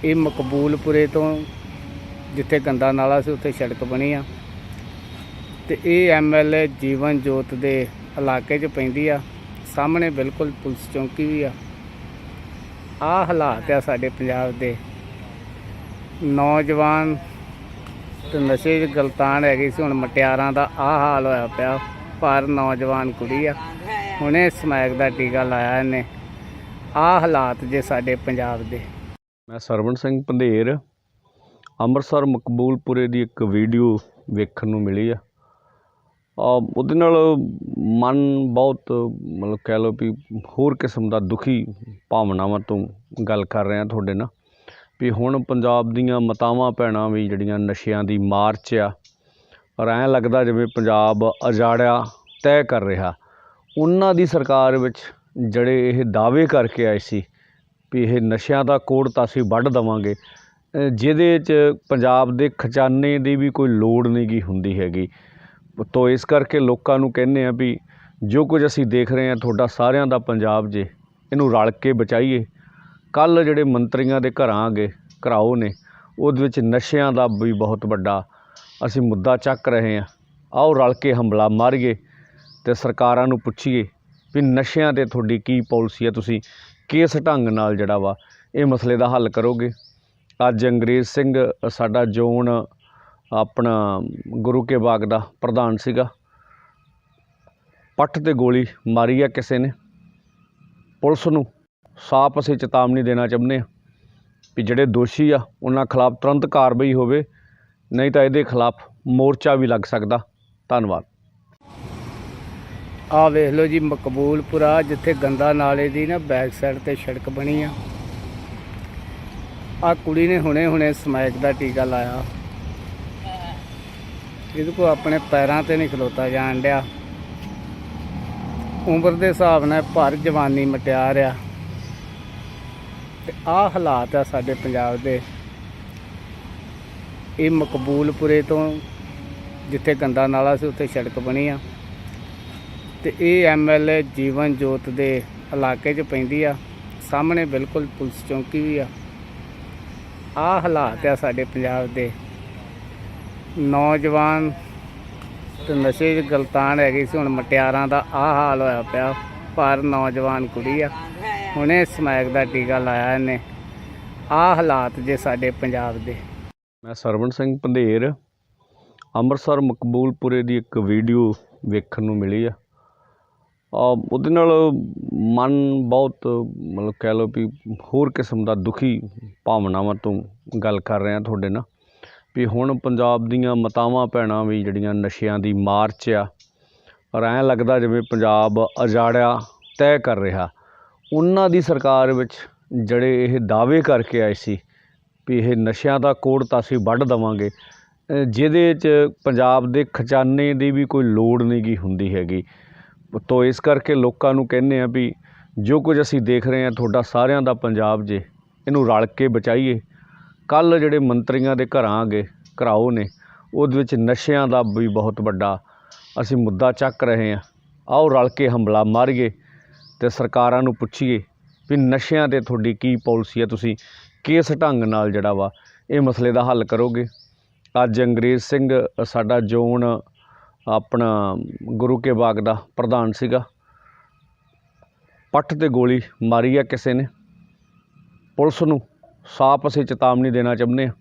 ਇਹ ਮਕਬੂਲਪੁਰੇ ਤੋਂ ਜਿੱਥੇ ਗੰਦਾ ਨਾਲਾ ਸੀ ਉੱਥੇ ਸੜਕ ਬਣੀ ਆ ਤੇ ਇਹ MLA ਜੀਵਨ ਜੋਤ ਦੇ ਇਲਾਕੇ 'ਚ ਪੈਂਦੀ ਆ। ਸਾਹਮਣੇ ਬਿਲਕੁਲ ਪੁਲਿਸ ਚੌਂਕੀ ਵੀ ਆ। ਆਹ ਹਾਲਾਤ ਆ ਸਾਡੇ ਪੰਜਾਬ ਦੇ। ਨੌਜਵਾਨ ਤੇ ਨਸ਼ੇ 'ਚ ਗਲਤਾਨ ਹੈਗੀ ਸੀ, ਹੁਣ ਮਟਿਆਰਾਂ ਦਾ ਆਹ ਹਾਲ ਹੋਇਆ ਪਿਆ। ਪਰ ਨੌਜਵਾਨ ਕੁੜੀ ਆ, ਹੁਣੇ ਸਮੈਕ ਦਾ ਟੀਕਾ ਲਾਇਆ ਇਹਨੇ। ਆਹ ਹਾਲਾਤ ਜੇ ਸਾਡੇ ਪੰਜਾਬ ਦੇ। ਮੈਂ ਸਰਵਣ ਸਿੰਘ ਪੰਧੇਰ, ਅੰਮ੍ਰਿਤਸਰ ਮਕਬੂਲਪੁਰੇ ਦੀ ਇੱਕ ਵੀਡੀਓ ਵੇਖਣ ਨੂੰ ਮਿਲੀ ਆ। ਉਹਦੇ ਨਾਲ ਮਨ ਬਹੁਤ ਮਤਲਬ ਕਹਿ ਲਓ ਵੀ ਹੋਰ ਕਿਸਮ ਦਾ ਦੁਖੀ ਭਾਵਨਾਵਾਂ ਤੋਂ ਗੱਲ ਕਰ ਰਿਹਾ ਤੁਹਾਡੇ ਨਾਲ ਵੀ ਹੁਣ ਪੰਜਾਬ ਦੀਆਂ ਮਾਤਾਵਾਂ ਭੈਣਾਂ ਵੀ ਜਿਹੜੀਆਂ ਨਸ਼ਿਆਂ ਦੀ ਮਾਰ 'ਚ ਆ, ਔਰ ਐਂ ਲੱਗਦਾ ਜਿਵੇਂ ਪੰਜਾਬ ਉਜਾੜਿਆ ਤੈਅ ਕਰ ਰਿਹਾ। ਉਹਨਾਂ ਦੀ ਸਰਕਾਰ ਵਿੱਚ ਜਿਹੜੇ ਇਹ ਦਾਅਵੇ ਕਰਕੇ ਆਏ ਸੀ ਵੀ ਇਹ ਨਸ਼ਿਆਂ ਦਾ ਕੋੜ ਤਾਂ ਅਸੀਂ ਵੱਢ ਦੇਵਾਂਗੇ, ਜਿਹਦੇ 'ਚ ਪੰਜਾਬ ਦੇ ਖਜ਼ਾਨੇ ਦੀ ਵੀ ਕੋਈ ਲੋੜ ਨਹੀਂ ਗੀ ਹੁੰਦੀ ਹੈਗੀ। ਤੋ ਇਸ ਕਰਕੇ ਲੋਕਾਂ ਨੂੰ ਕਹਿੰਦੇ ਆ ਵੀ ਜੋ ਕੁਝ ਅਸੀਂ ਦੇਖ ਰਹੇ ਹਾਂ ਤੁਹਾਡਾ ਸਾਰਿਆਂ ਦਾ ਪੰਜਾਬ ਜੇ, ਇਹਨੂੰ ਰਲ ਕੇ ਬਚਾਈਏ। ਕੱਲ੍ਹ ਜਿਹੜੇ ਮੰਤਰੀਆਂ ਦੇ ਘਰਾਂ ਗਏ ਘਰਾਓ ਨੇ, ਉਹਦੇ ਵਿੱਚ ਨਸ਼ਿਆਂ ਦਾ ਵੀ ਬਹੁਤ ਵੱਡਾ ਅਸੀਂ ਮੁੱਦਾ ਚੱਕ ਰਹੇ ਹਾਂ। ਆਓ ਰਲ ਕੇ ਹਮਲਾ ਮਾਰੀਏ ਅਤੇ ਸਰਕਾਰਾਂ ਨੂੰ ਪੁੱਛੀਏ ਵੀ ਨਸ਼ਿਆਂ 'ਤੇ ਤੁਹਾਡੀ ਕੀ ਪਾਲਿਸੀ ਹੈ, ਤੁਸੀਂ ਕਿਸ ਢੰਗ ਨਾਲ ਜਿਹੜਾ ਵਾ ਇਹ ਮਸਲੇ ਦਾ ਹੱਲ ਕਰੋਗੇ। ਅੱਜ ਅੰਗਰੇਜ਼ ਸਿੰਘ ਸਾਡਾ ਜ਼ੋਨ ਆਪਣਾ ਗੁਰੂ ਕੇ ਬਾਗ ਦਾ ਪ੍ਰਧਾਨ ਸੀਗਾ, ਪੱਠ 'ਤੇ ਗੋਲੀ ਮਾਰੀ ਆ ਕਿਸੇ ਨੇ। ਪੁਲਿਸ ਨੂੰ ਸਾਫ਼ ਅਸੀਂ ਚੇਤਾਵਨੀ ਦੇਣਾ ਚਾਹੁੰਦੇ ਹਾਂ ਵੀ ਜਿਹੜੇ ਦੋਸ਼ੀ ਆ ਉਹਨਾਂ ਖਿਲਾਫ ਤੁਰੰਤ ਕਾਰਵਾਈ ਹੋਵੇ, ਨਹੀਂ ਤਾਂ ਇਹਦੇ ਖਿਲਾਫ ਮੋਰਚਾ ਵੀ ਲੱਗ ਸਕਦਾ। ਧੰਨਵਾਦ। ਆਹ ਵੇਖ ਲਓ ਜੀ, ਮਕਬੂਲਪੁਰਾ ਜਿੱਥੇ ਗੰਦਾ ਨਾਲੇ ਦੀ ਨਾ ਬੈਕ ਸਾਈਡ ਤੇ ਸੜਕ ਬਣੀ ਆ। ਆਹ ਕੁੜੀ ਨੇ ਹੁਣੇ ਸਮੈਕ ਦਾ ਟੀਕਾ ਲਾਇਆ। ਇਹਦੇ ਕੋਲ ਆਪਣੇ ਪੈਰਾਂ ਤੇ ਨਹੀਂ ਖਲੋਤਾ ਜਾਣ ਡਿਆ। ਉਮਰ ਦੇ ਹਿਸਾਬ ਨਾਲ ਭਰ ਜਵਾਨੀ ਮਟਿਆਰ ਆ। ਤੇ ਆਹ ਹਾਲਾਤ ਆ ਸਾਡੇ ਪੰਜਾਬ ਦੇ। ਇਹ ਮਕਬੂਲਪੁਰੇ ਤੋਂ ਜਿੱਥੇ ਗੰਦਾ ਨਾਲਾ ਸੀ ਉੱਥੇ ਸੜਕ ਬਣੀ ਆ ਤੇ ਇਹ MLA ਜੀਵਨ ਜੋਤ ਦੇ ਇਲਾਕੇ 'ਚ ਪੈਂਦੀ ਆ। ਸਾਹਮਣੇ ਬਿਲਕੁਲ ਪੁਲਿਸ ਚੌਂਕੀ ਵੀ ਆ। ਆਹ ਹਾਲਾਤ ਆ ਸਾਡੇ ਪੰਜਾਬ ਦੇ। ਨੌਜਵਾਨ ਤੇ ਨਸ਼ੇ 'ਚ ਗਲਤਾਨ ਹੈਗੀ ਸੀ, ਹੁਣ ਮਟਿਆਰਾਂ ਦਾ ਆਹ ਹਾਲ ਹੋਇਆ ਪਿਆ। ਪਰ ਨੌਜਵਾਨ ਕੁੜੀ ਆ, ਹੁਣੇ ਸਮੈਕ ਦਾ ਟੀਕਾ ਲਾਇਆ ਇਹਨੇ। ਆਹ ਹਾਲਾਤ ਜੇ ਸਾਡੇ ਪੰਜਾਬ ਦੇ। ਮੈਂ ਸਰਵਣ ਸਿੰਘ ਪੰਧੇਰ, ਅੰਮ੍ਰਿਤਸਰ ਮਕਬੂਲਪੁਰੇ ਦੀ ਇੱਕ ਵੀਡੀਓ ਵੇਖਣ ਨੂੰ ਮਿਲੀ ਆ। ਉਹਦੇ ਨਾਲ ਮਨ ਬਹੁਤ ਮਤਲਬ ਕਹਿ ਲਓ ਵੀ ਹੋਰ ਕਿਸਮ ਦਾ ਦੁਖੀ ਭਾਵਨਾਵਾਂ ਤੋਂ ਗੱਲ ਕਰ ਰਿਹਾ ਤੁਹਾਡੇ ਨਾਲ ਵੀ ਹੁਣ ਪੰਜਾਬ ਦੀਆਂ ਮਾਤਾਵਾਂ ਭੈਣਾਂ ਵੀ ਜਿਹੜੀਆਂ ਨਸ਼ਿਆਂ ਦੀ ਮਾਰ 'ਚ ਆ, ਔਰ ਐਂ ਲੱਗਦਾ ਜਿਵੇਂ ਪੰਜਾਬ ਉਜਾੜਿਆ ਤੈਅ ਕਰ ਰਿਹਾ। ਉਹਨਾਂ ਦੀ ਸਰਕਾਰ ਵਿੱਚ ਜਿਹੜੇ ਇਹ ਦਾਅਵੇ ਕਰਕੇ ਆਏ ਸੀ ਵੀ ਇਹ ਨਸ਼ਿਆਂ ਦਾ ਕੋੜ ਤਾਂ ਅਸੀਂ ਵੱਢ ਦੇਵਾਂਗੇ, ਜਿਹਦੇ 'ਚ ਪੰਜਾਬ ਦੇ ਖਜ਼ਾਨੇ ਦੀ ਵੀ ਕੋਈ ਲੋੜ ਨਹੀਂ ਗੀ ਹੁੰਦੀ ਹੈਗੀ। ਤੋ ਇਸ ਕਰਕੇ ਲੋਕਾਂ ਨੂੰ ਕਹਿੰਦੇ ਆ ਵੀ ਜੋ ਕੁਝ ਅਸੀਂ ਦੇਖ ਰਹੇ ਹਾਂ ਤੁਹਾਡਾ ਸਾਰਿਆਂ ਦਾ ਪੰਜਾਬ ਜੇ, ਇਹਨੂੰ ਰਲ ਕੇ ਬਚਾਈਏ। ਕੱਲ੍ਹ ਜਿਹੜੇ ਮੰਤਰੀਆਂ ਦੇ ਘਰਾਂ ਗਏ ਘਰਾਓ ਨੇ, ਉਹਦੇ ਵਿੱਚ ਨਸ਼ਿਆਂ ਦਾ ਵੀ ਬਹੁਤ ਵੱਡਾ ਅਸੀਂ ਮੁੱਦਾ ਚੱਕ ਰਹੇ ਹਾਂ। ਆਓ ਰਲ ਕੇ ਹਮਲਾ ਮਾਰੀਏ ਅਤੇ ਸਰਕਾਰਾਂ ਨੂੰ ਪੁੱਛੀਏ ਵੀ ਨਸ਼ਿਆਂ 'ਤੇ ਤੁਹਾਡੀ ਕੀ ਪਾਲਿਸੀ ਹੈ, ਤੁਸੀਂ ਕਿਸ ਢੰਗ ਨਾਲ ਜਿਹੜਾ ਵਾ ਇਹ ਮਸਲੇ ਦਾ ਹੱਲ ਕਰੋਗੇ। ਅੱਜ ਅੰਗਰੇਜ਼ ਸਿੰਘ ਸਾਡਾ ਜ਼ੋਨ ਆਪਣਾ ਗੁਰੂ ਕੇ ਬਾਗ ਦਾ ਪ੍ਰਧਾਨ ਸੀਗਾ, ਪੱਠ 'ਤੇ ਗੋਲੀ ਮਾਰੀ ਆ ਕਿਸੇ ਨੇ। ਪੁਲਿਸ ਨੂੰ ਸਾਫ਼ ਅਸੀਂ ਚੇਤਾਵਨੀ ਦੇਣਾ ਚਾਹੁੰਦੇ ਹਾਂ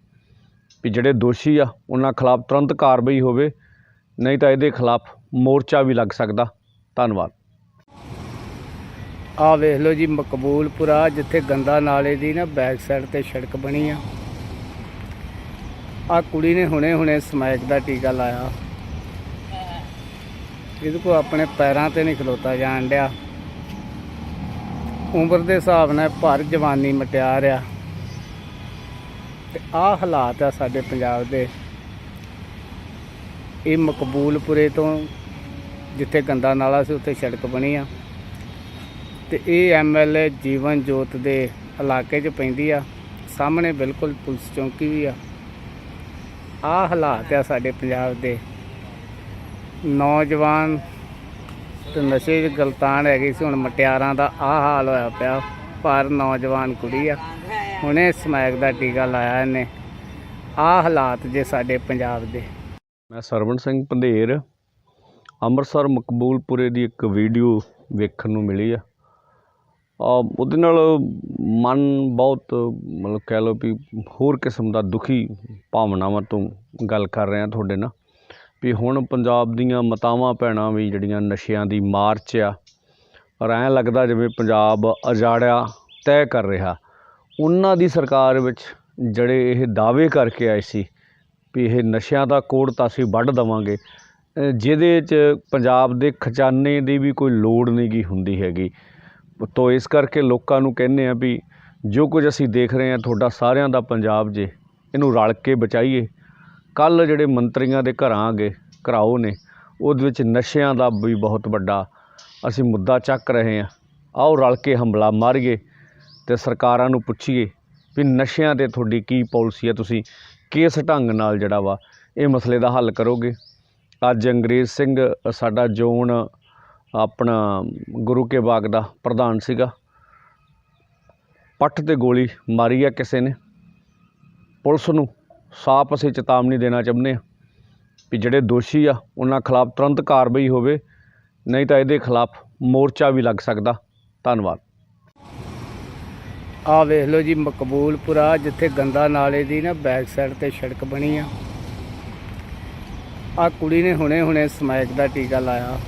ਵੀ ਜਿਹੜੇ ਦੋਸ਼ੀ ਆ ਉਹਨਾਂ ਖਿਲਾਫ ਤੁਰੰਤ ਕਾਰਵਾਈ ਹੋਵੇ, ਨਹੀਂ ਤਾਂ ਇਹਦੇ ਖਿਲਾਫ ਮੋਰਚਾ ਵੀ ਲੱਗ ਸਕਦਾ। ਧੰਨਵਾਦ। ਆਹ ਵੇਖ ਲਓ ਜੀ, ਮਕਬੂਲਪੁਰਾ ਜਿੱਥੇ ਗੰਦਾ ਨਾਲੇ ਦੀ ਨਾ ਬੈਕ ਸਾਈਡ ਤੇ ਸੜਕ ਬਣੀ ਆ। ਆਹ ਕੁੜੀ ਨੇ ਹੁਣੇ ਸਮੈਕ ਦਾ ਟੀਕਾ ਲਾਇਆ। ਇਹਦੇ ਕੋਲ ਆਪਣੇ ਪੈਰਾਂ ਤੇ ਨਹੀਂ ਖਲੋਤਾ ਜਾਣ ਡਿਆ। ਉਮਰ ਦੇ ਹਿਸਾਬ ਨਾਲ ਭਰ ਜਵਾਨੀ ਮਟਿਆਰ ਆ। ਤੇ ਆਹ ਹਾਲਾਤ ਆ ਸਾਡੇ ਪੰਜਾਬ ਦੇ। ਇਹ ਮਕਬੂਲਪੁਰੇ ਤੋਂ ਜਿੱਥੇ ਗੰਦਾ ਨਾਲਾ ਸੀ ਉੱਥੇ ਸੜਕ ਬਣੀ ਆ। ਤੇ ਇਹ MLA ਜੀਵਨ ਜੋਤ ਦੇ ਇਲਾਕੇ 'ਚ ਪੈਂਦੀ ਆ। ਸਾਹਮਣੇ ਬਿਲਕੁਲ ਪੁਲਿਸ ਚੌਂਕੀ ਵੀ ਆ। ਆਹ ਹਾਲਾਤ ਆ ਸਾਡੇ ਪੰਜਾਬ ਦੇ। ਨੌਜਵਾਨ ਤੇ ਨਸ਼ੇ 'ਚ ਗਲਤਾਨ ਹੈਗੀ ਸੀ। ਹੁਣ ਮਟਿਆਰਾਂ ਦਾ ਆਹ ਹਾਲ ਹੋਇਆ ਪਿਆ। ਪਰ ਨੌਜਵਾਨ ਕੁੜੀ ਆ, ਹੁਣੇ ਸਮੈਕ ਦਾ ਟੀਕਾ ਲਾਇਆ ਇਹਨੇ। ਆਹ ਹਾਲਾਤ ਜੇ ਸਾਡੇ ਪੰਜਾਬ ਦੇ। ਮੈਂ ਸਰਵਣ ਸਿੰਘ ਪੰਧੇਰ, ਅੰਮ੍ਰਿਤਸਰ ਮਕਬੂਲਪੁਰੇ ਦੀ ਇੱਕ ਵੀਡੀਓ ਵੇਖਣ ਨੂੰ ਮਿਲੀ ਆ। ਉਹਦੇ ਨਾਲ ਮਨ ਬਹੁਤ ਮਤਲਬ ਕਹਿ ਲਓ ਵੀ ਹੋਰ ਕਿਸਮ ਦਾ ਦੁਖੀ ਭਾਵਨਾਵਾਂ ਤੋਂ ਗੱਲ ਕਰ ਰਿਹਾ ਤੁਹਾਡੇ ਨਾਲ ਵੀ ਹੁਣ ਪੰਜਾਬ ਦੀਆਂ ਮਾਤਾਵਾਂ ਭੈਣਾਂ ਵੀ ਜਿਹੜੀਆਂ ਨਸ਼ਿਆਂ ਦੀ ਮਾਰ 'ਚ ਆ। ਔਰ ਐਂ ਲੱਗਦਾ ਜਿਵੇਂ ਪੰਜਾਬ ਉਜਾੜਿਆ ਤੈਅ ਕਰ ਰਿਹਾ। ਉਹਨਾਂ ਦੀ ਸਰਕਾਰ ਵਿੱਚ ਜਿਹੜੇ ਇਹ ਦਾਅਵੇ ਕਰਕੇ ਆਏ ਸੀ ਵੀ ਇਹ ਨਸ਼ਿਆਂ ਦਾ ਕੋੜ ਤਾਂ ਅਸੀਂ ਵੱਢ ਦੇਵਾਂਗੇ, ਜਿਹਦੇ 'ਚ ਪੰਜਾਬ ਦੇ ਖਜ਼ਾਨੇ ਦੀ ਵੀ ਕੋਈ ਲੋੜ ਨਹੀਂ ਗੀ ਹੁੰਦੀ ਹੈਗੀ। ਤੋ ਇਸ ਕਰਕੇ ਲੋਕਾਂ ਨੂੰ ਕਹਿੰਦੇ ਆ ਵੀ ਜੋ ਕੁਝ ਅਸੀਂ ਦੇਖ ਰਹੇ ਹਾਂ ਤੁਹਾਡਾ ਸਾਰਿਆਂ ਦਾ ਪੰਜਾਬ ਜੇ, ਇਹਨੂੰ ਰਲ ਕੇ ਬਚਾਈਏ। ਕੱਲ੍ਹ ਜਿਹੜੇ ਮੰਤਰੀਆਂ ਦੇ ਘਰਾਓ ਨੇ ਉਹਦੇ ਵਿੱਚ ਨਸ਼ਿਆਂ ਦਾ ਵੀ ਬਹੁਤ ਵੱਡਾ ਅਸੀਂ ਮੁੱਦਾ ਚੱਕ ਰਹੇ ਹਾਂ। ਆਓ ਰਲ ਕੇ ਹੰਬਲਾ ਮਾਰੀਏ ਅਤੇ ਸਰਕਾਰਾਂ ਨੂੰ ਪੁੱਛੀਏ ਵੀ ਨਸ਼ਿਆਂ 'ਤੇ ਤੁਹਾਡੀ ਕੀ ਪਾਲਿਸੀ ਹੈ, ਤੁਸੀਂ ਕਿਸ ਢੰਗ ਨਾਲ ਜਿਹੜਾ ਵਾ ਇਹ ਮਸਲੇ ਦਾ ਹੱਲ ਕਰੋਗੇ। ਅੱਜ ਅੰਗਰੇਜ਼ ਸਿੰਘ ਸਾਡਾ ਜ਼ੋਨ ਆਪਣਾ ਗੁਰੂ ਕੇ ਬਾਗ ਦਾ ਪ੍ਰਧਾਨ ਸੀਗਾ, ਪੱਟ 'ਤੇ ਗੋਲੀ ਮਾਰੀ ਆ ਕਿਸੇ ਨੇ। ਪੁਲਿਸ ਨੂੰ ਸਾਫ਼ ਅਸੀਂ ਚੇਤਾਵਨੀ ਦੇਣਾ ਚਾਹੁੰਦੇ ਹਾਂ ਵੀ ਜਿਹੜੇ ਦੋਸ਼ੀ ਆ ਉਹਨਾਂ ਖਿਲਾਫ ਤੁਰੰਤ ਕਾਰਵਾਈ ਹੋਵੇ, ਨਹੀਂ ਤਾਂ ਇਹਦੇ ਖਿਲਾਫ ਮੋਰਚਾ ਵੀ ਲੱਗ ਸਕਦਾ। ਧੰਨਵਾਦ। ਆਹ ਵੇਖ ਲਓ ਜੀ, ਮਕਬੂਲਪੁਰਾ ਜਿੱਥੇ ਗੰਦਾ ਨਾਲੇ ਦੀ ਨਾ ਬੈਕ ਸਾਈਡ ਤੇ ਸੜਕ ਬਣੀ ਆ। ਆਹ ਕੁੜੀ ਨੇ ਹੁਣੇ ਸਮੈਕ ਦਾ ਟੀਕਾ ਲਾਇਆ।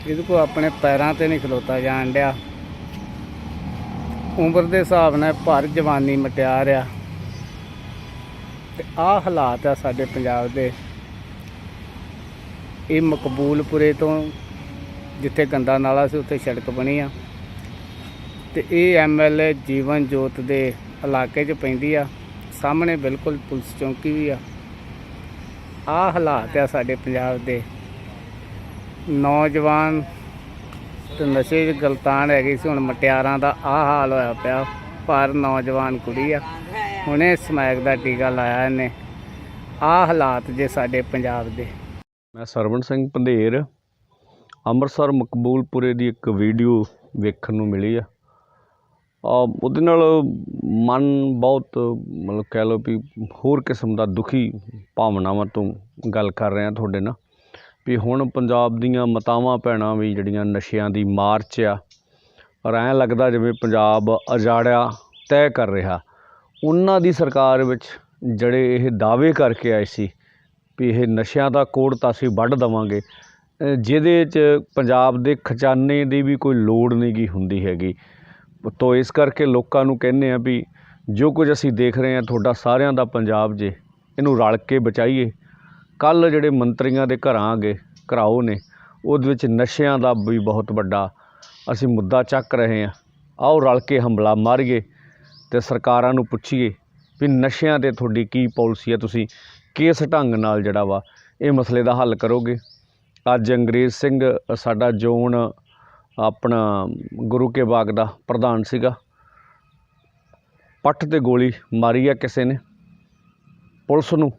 ਇਹਦੇ ਕੋਲ ਆਪਣੇ ਪੈਰਾਂ ਤੇ ਨਹੀਂ ਖਲੋਤਾ ਜਾਣ ਡਿਆ। ਉਮਰ ਦੇ ਹਿਸਾਬ ਨਾਲ ਭਰ ਜਵਾਨੀ ਮਟਿਆਰ ਆ। ਤੇ ਆਹ ਹਾਲਾਤ ਆ ਸਾਡੇ ਪੰਜਾਬ ਦੇ। ਇਹ ਮਕਬੂਲਪੁਰੇ ਤੋਂ ਜਿੱਥੇ ਗੰਦਾ ਨਾਲਾ ਸੀ ਉੱਥੇ ਸੜਕ ਬਣੀ ਆ। ਤੇ ਇਹ MLA ਜੀਵਨ ਜੋਤ ਦੇ ਇਲਾਕੇ 'ਚ ਪੈਂਦੀ ਆ। ਸਾਹਮਣੇ ਬਿਲਕੁਲ ਪੁਲਿਸ ਚੌਂਕੀ ਵੀ ਆ। ਆਹ ਹਾਲਾਤ ਆ ਸਾਡੇ ਪੰਜਾਬ ਦੇ। ਨੌਜਵਾਨ ਤੇ ਨਸ਼ੇ 'ਚ ਗਲਤਾਨ ਹੈਗੀ ਸੀ। ਹੁਣ ਮਟਿਆਰਾਂ ਦਾ ਆਹ ਹਾਲ ਹੋਇਆ ਪਿਆ। ਪਰ ਨੌਜਵਾਨ ਕੁੜੀ ਆ, ਹੁਣੇ ਸਮੈਕ ਦਾ ਟੀਕਾ ਲਾਇਆ ਇਹਨੇ। ਆਹ ਹਾਲਾਤ ਜੇ ਸਾਡੇ ਪੰਜਾਬ ਦੇ। ਮੈਂ ਸਰਵਣ ਸਿੰਘ ਪੰਧੇਰ, ਅੰਮ੍ਰਿਤਸਰ ਮਕਬੂਲਪੁਰੇ ਦੀ ਇੱਕ ਵੀਡੀਓ ਵੇਖਣ ਨੂੰ ਮਿਲੀ ਆ। ਉਹਦੇ ਨਾਲ ਮਨ ਬਹੁਤ ਮਤਲਬ ਕਹਿ ਲਓ ਵੀ ਹੋਰ ਕਿਸਮ ਦਾ ਦੁਖੀ ਭਾਵਨਾਵਾਂ ਤੋਂ ਗੱਲ ਕਰ ਰਿਹਾ ਤੁਹਾਡੇ ਨਾਲ ਵੀ ਹੁਣ ਪੰਜਾਬ ਦੀਆਂ ਮਾਤਾਵਾਂ ਭੈਣਾਂ ਵੀ ਜਿਹੜੀਆਂ ਨਸ਼ਿਆਂ ਦੀ ਮਾਰ 'ਚ ਆ। ਔਰ ਐਂ ਲੱਗਦਾ ਜਿਵੇਂ ਪੰਜਾਬ ਉਜਾੜਿਆ ਤੈਅ ਕਰ ਰਿਹਾ। ਉਹਨਾਂ ਦੀ ਸਰਕਾਰ ਵਿੱਚ ਜਿਹੜੇ ਇਹ ਦਾਅਵੇ ਕਰਕੇ ਆਏ ਸੀ ਵੀ ਇਹ ਨਸ਼ਿਆਂ ਦਾ ਕੋੜ ਤਾਂ ਅਸੀਂ ਵੱਢ ਦੇਵਾਂਗੇ, ਜਿਹਦੇ 'ਚ ਪੰਜਾਬ ਦੇ ਖਜ਼ਾਨੇ ਦੀ ਵੀ ਕੋਈ ਲੋੜ ਨਹੀਂ ਗੀ ਹੁੰਦੀ ਹੈਗੀ। ਤੋ ਇਸ ਕਰਕੇ ਲੋਕਾਂ ਨੂੰ ਕਹਿੰਦੇ ਆ ਵੀ ਜੋ ਕੁਝ ਅਸੀਂ ਦੇਖ ਰਹੇ ਹਾਂ ਤੁਹਾਡਾ ਸਾਰਿਆਂ ਦਾ ਪੰਜਾਬ ਜੇ, ਇਹਨੂੰ ਰਲ ਕੇ ਬਚਾਈਏ। ਕੱਲ੍ਹ ਜਿਹੜੇ ਮੰਤਰੀਆਂ ਦੇ ਘਰਾਓ ਨੇ ਉਹਦੇ ਵਿੱਚ ਨਸ਼ਿਆਂ ਦਾ ਵੀ ਬਹੁਤ ਵੱਡਾ ਅਸੀਂ ਮੁੱਦਾ ਚੱਕ ਰਹੇ ਹਾਂ। ਆਓ ਰਲ ਕੇ ਹੰਬਲਾ ਮਾਰੀਏ ਅਤੇ ਸਰਕਾਰਾਂ ਨੂੰ ਪੁੱਛੀਏ ਵੀ ਨਸ਼ਿਆਂ 'ਤੇ ਤੁਹਾਡੀ ਕੀ ਪਾਲਿਸੀ ਹੈ, ਤੁਸੀਂ ਕਿਸ ਢੰਗ ਨਾਲ ਜਿਹੜਾ ਵਾ ਇਹ ਮਸਲੇ ਦਾ ਹੱਲ ਕਰੋਗੇ। ਅੱਜ ਅੰਗਰੇਜ਼ ਸਿੰਘ ਸਾਡਾ ਜ਼ੋਨ ਆਪਣਾ ਗੁਰੂ ਕੇ ਬਾਗ ਦਾ ਪ੍ਰਧਾਨ ਸੀਗਾ, ਪੱਟ 'ਤੇ ਗੋਲੀ ਮਾਰੀ ਆ ਕਿਸੇ ਨੇ। ਪੁਲਿਸ ਨੂੰ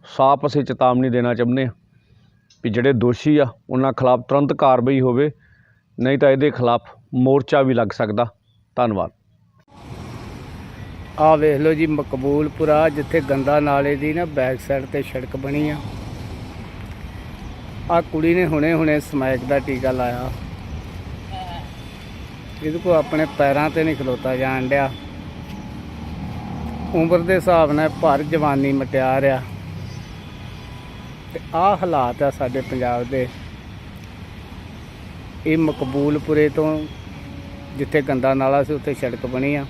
ਸਾਫ਼ ਅਸੀਂ ਚੇਤਾਵਨੀ ਦੇਣਾ ਚਾਹੁੰਦੇ ਹਾਂ ਵੀ ਜਿਹੜੇ ਦੋਸ਼ੀ ਆ ਉਹਨਾਂ ਖਿਲਾਫ ਤੁਰੰਤ ਕਾਰਵਾਈ ਹੋਵੇ, ਨਹੀਂ ਤਾਂ ਇਹਦੇ ਖਿਲਾਫ ਮੋਰਚਾ ਵੀ ਲੱਗ ਸਕਦਾ। ਧੰਨਵਾਦ। ਆਹ ਵੇਖ ਲਓ ਜੀ, ਮਕਬੂਲਪੁਰਾ ਜਿੱਥੇ ਗੰਦਾ ਨਾਲੇ ਦੀ ਨਾ ਬੈਕ ਸਾਈਡ ਤੇ ਸੜਕ ਬਣੀ ਆ। ਆਹ ਕੁੜੀ ਨੇ ਹੁਣੇ ਸਮੈਕ ਦਾ ਟੀਕਾ ਲਾਇਆ। ਇਹਦੇ ਕੋਲ ਆਪਣੇ ਪੈਰਾਂ ਤੇ ਨਹੀਂ ਖਲੋਤਾ ਜਾਣ ਡਿਆ। ਉਮਰ ਦੇ ਹਿਸਾਬ ਨਾਲ ਭਰ ਜਵਾਨੀ ਮਟਿਆਰ ਆ। ਤੇ ਆਹ ਹਾਲਾਤ ਆ ਸਾਡੇ ਪੰਜਾਬ ਦੇ। ਇਹ ਮਕਬੂਲਪੁਰੇ ਤੋਂ ਜਿੱਥੇ ਗੰਦਾ ਨਾਲਾ ਸੀ ਉੱਥੇ ਸੜਕ ਬਣੀ ਆ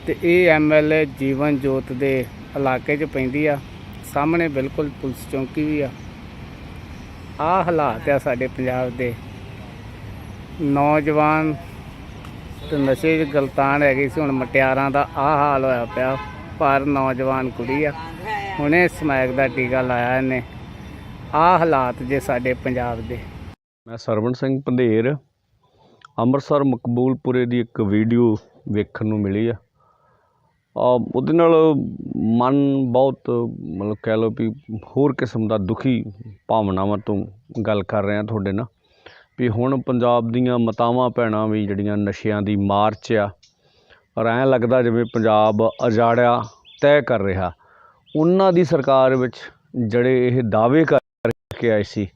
ਤੇ ਇਹ ਐਮਐਲਏ ਜੀਵਨ ਜੋਤ ਦੇ ਇਲਾਕੇ 'ਚ ਪੈਂਦੀ ਆ। ਸਾਹਮਣੇ ਬਿਲਕੁਲ ਪੁਲਿਸ ਚੌਂਕੀ ਵੀ ਆ। ਆਹ ਹਾਲਾਤ ਆ ਸਾਡੇ ਪੰਜਾਬ ਦੇ। ਨੌਜਵਾਨ ਤੇ ਨਸ਼ੇ 'ਚ ਗਲਤਾਨ ਹੈਗੀ ਸੀ, ਹੁਣ ਮਟਿਆਰਾਂ ਦਾ ਆਹ ਹਾਲ ਹੋਇਆ ਪਿਆ। ਪਰ ਨੌਜਵਾਨ ਕੁੜੀ ਆ, ਹੁਣੇ ਸਮੈਕ ਦਾ ਟੀਕਾ ਲਾਇਆ ਇਹਨੇ। ਆਹ ਹਾਲਾਤ ਜੇ ਸਾਡੇ ਪੰਜਾਬ ਦੇ। ਮੈਂ ਸਰਵਣ ਸਿੰਘ ਪੰਧੇਰ ਅੰਮ੍ਰਿਤਸਰ ਮਕਬੂਲਪੁਰੇ ਦੀ ਇੱਕ ਵੀਡੀਓ ਵੇਖਣ ਨੂੰ ਮਿਲੀ ਆ। ਉਹਦੇ ਨਾਲ ਮਨ ਬਹੁਤ ਮਤਲਬ ਕਹਿ ਲਓ ਵੀ ਹੋਰ ਕਿਸਮ ਦਾ ਦੁਖੀ ਭਾਵਨਾਵਾਂ ਤੋਂ ਗੱਲ ਕਰ ਰਿਹਾ ਤੁਹਾਡੇ ਨਾਲ ਵੀ ਹੁਣ ਪੰਜਾਬ ਦੀਆਂ ਮਾਤਾਵਾਂ ਭੈਣਾਂ ਵੀ ਜਿਹੜੀਆਂ ਨਸ਼ਿਆਂ ਦੀ ਮਾਰ 'ਚ ਆ, ਔਰ ਐਂ ਲੱਗਦਾ ਜਿਵੇਂ ਪੰਜਾਬ ਉਜਾੜਿਆ ਤੈਅ ਕਰ ਰਿਹਾ। ਉਹਨਾਂ ਦੀ ਸਰਕਾਰ ਵਿੱਚ ਜਿਹੜੇ ਇਹ ਦਾਅਵੇ ਕਰਕੇ ਆਏ ਸੀ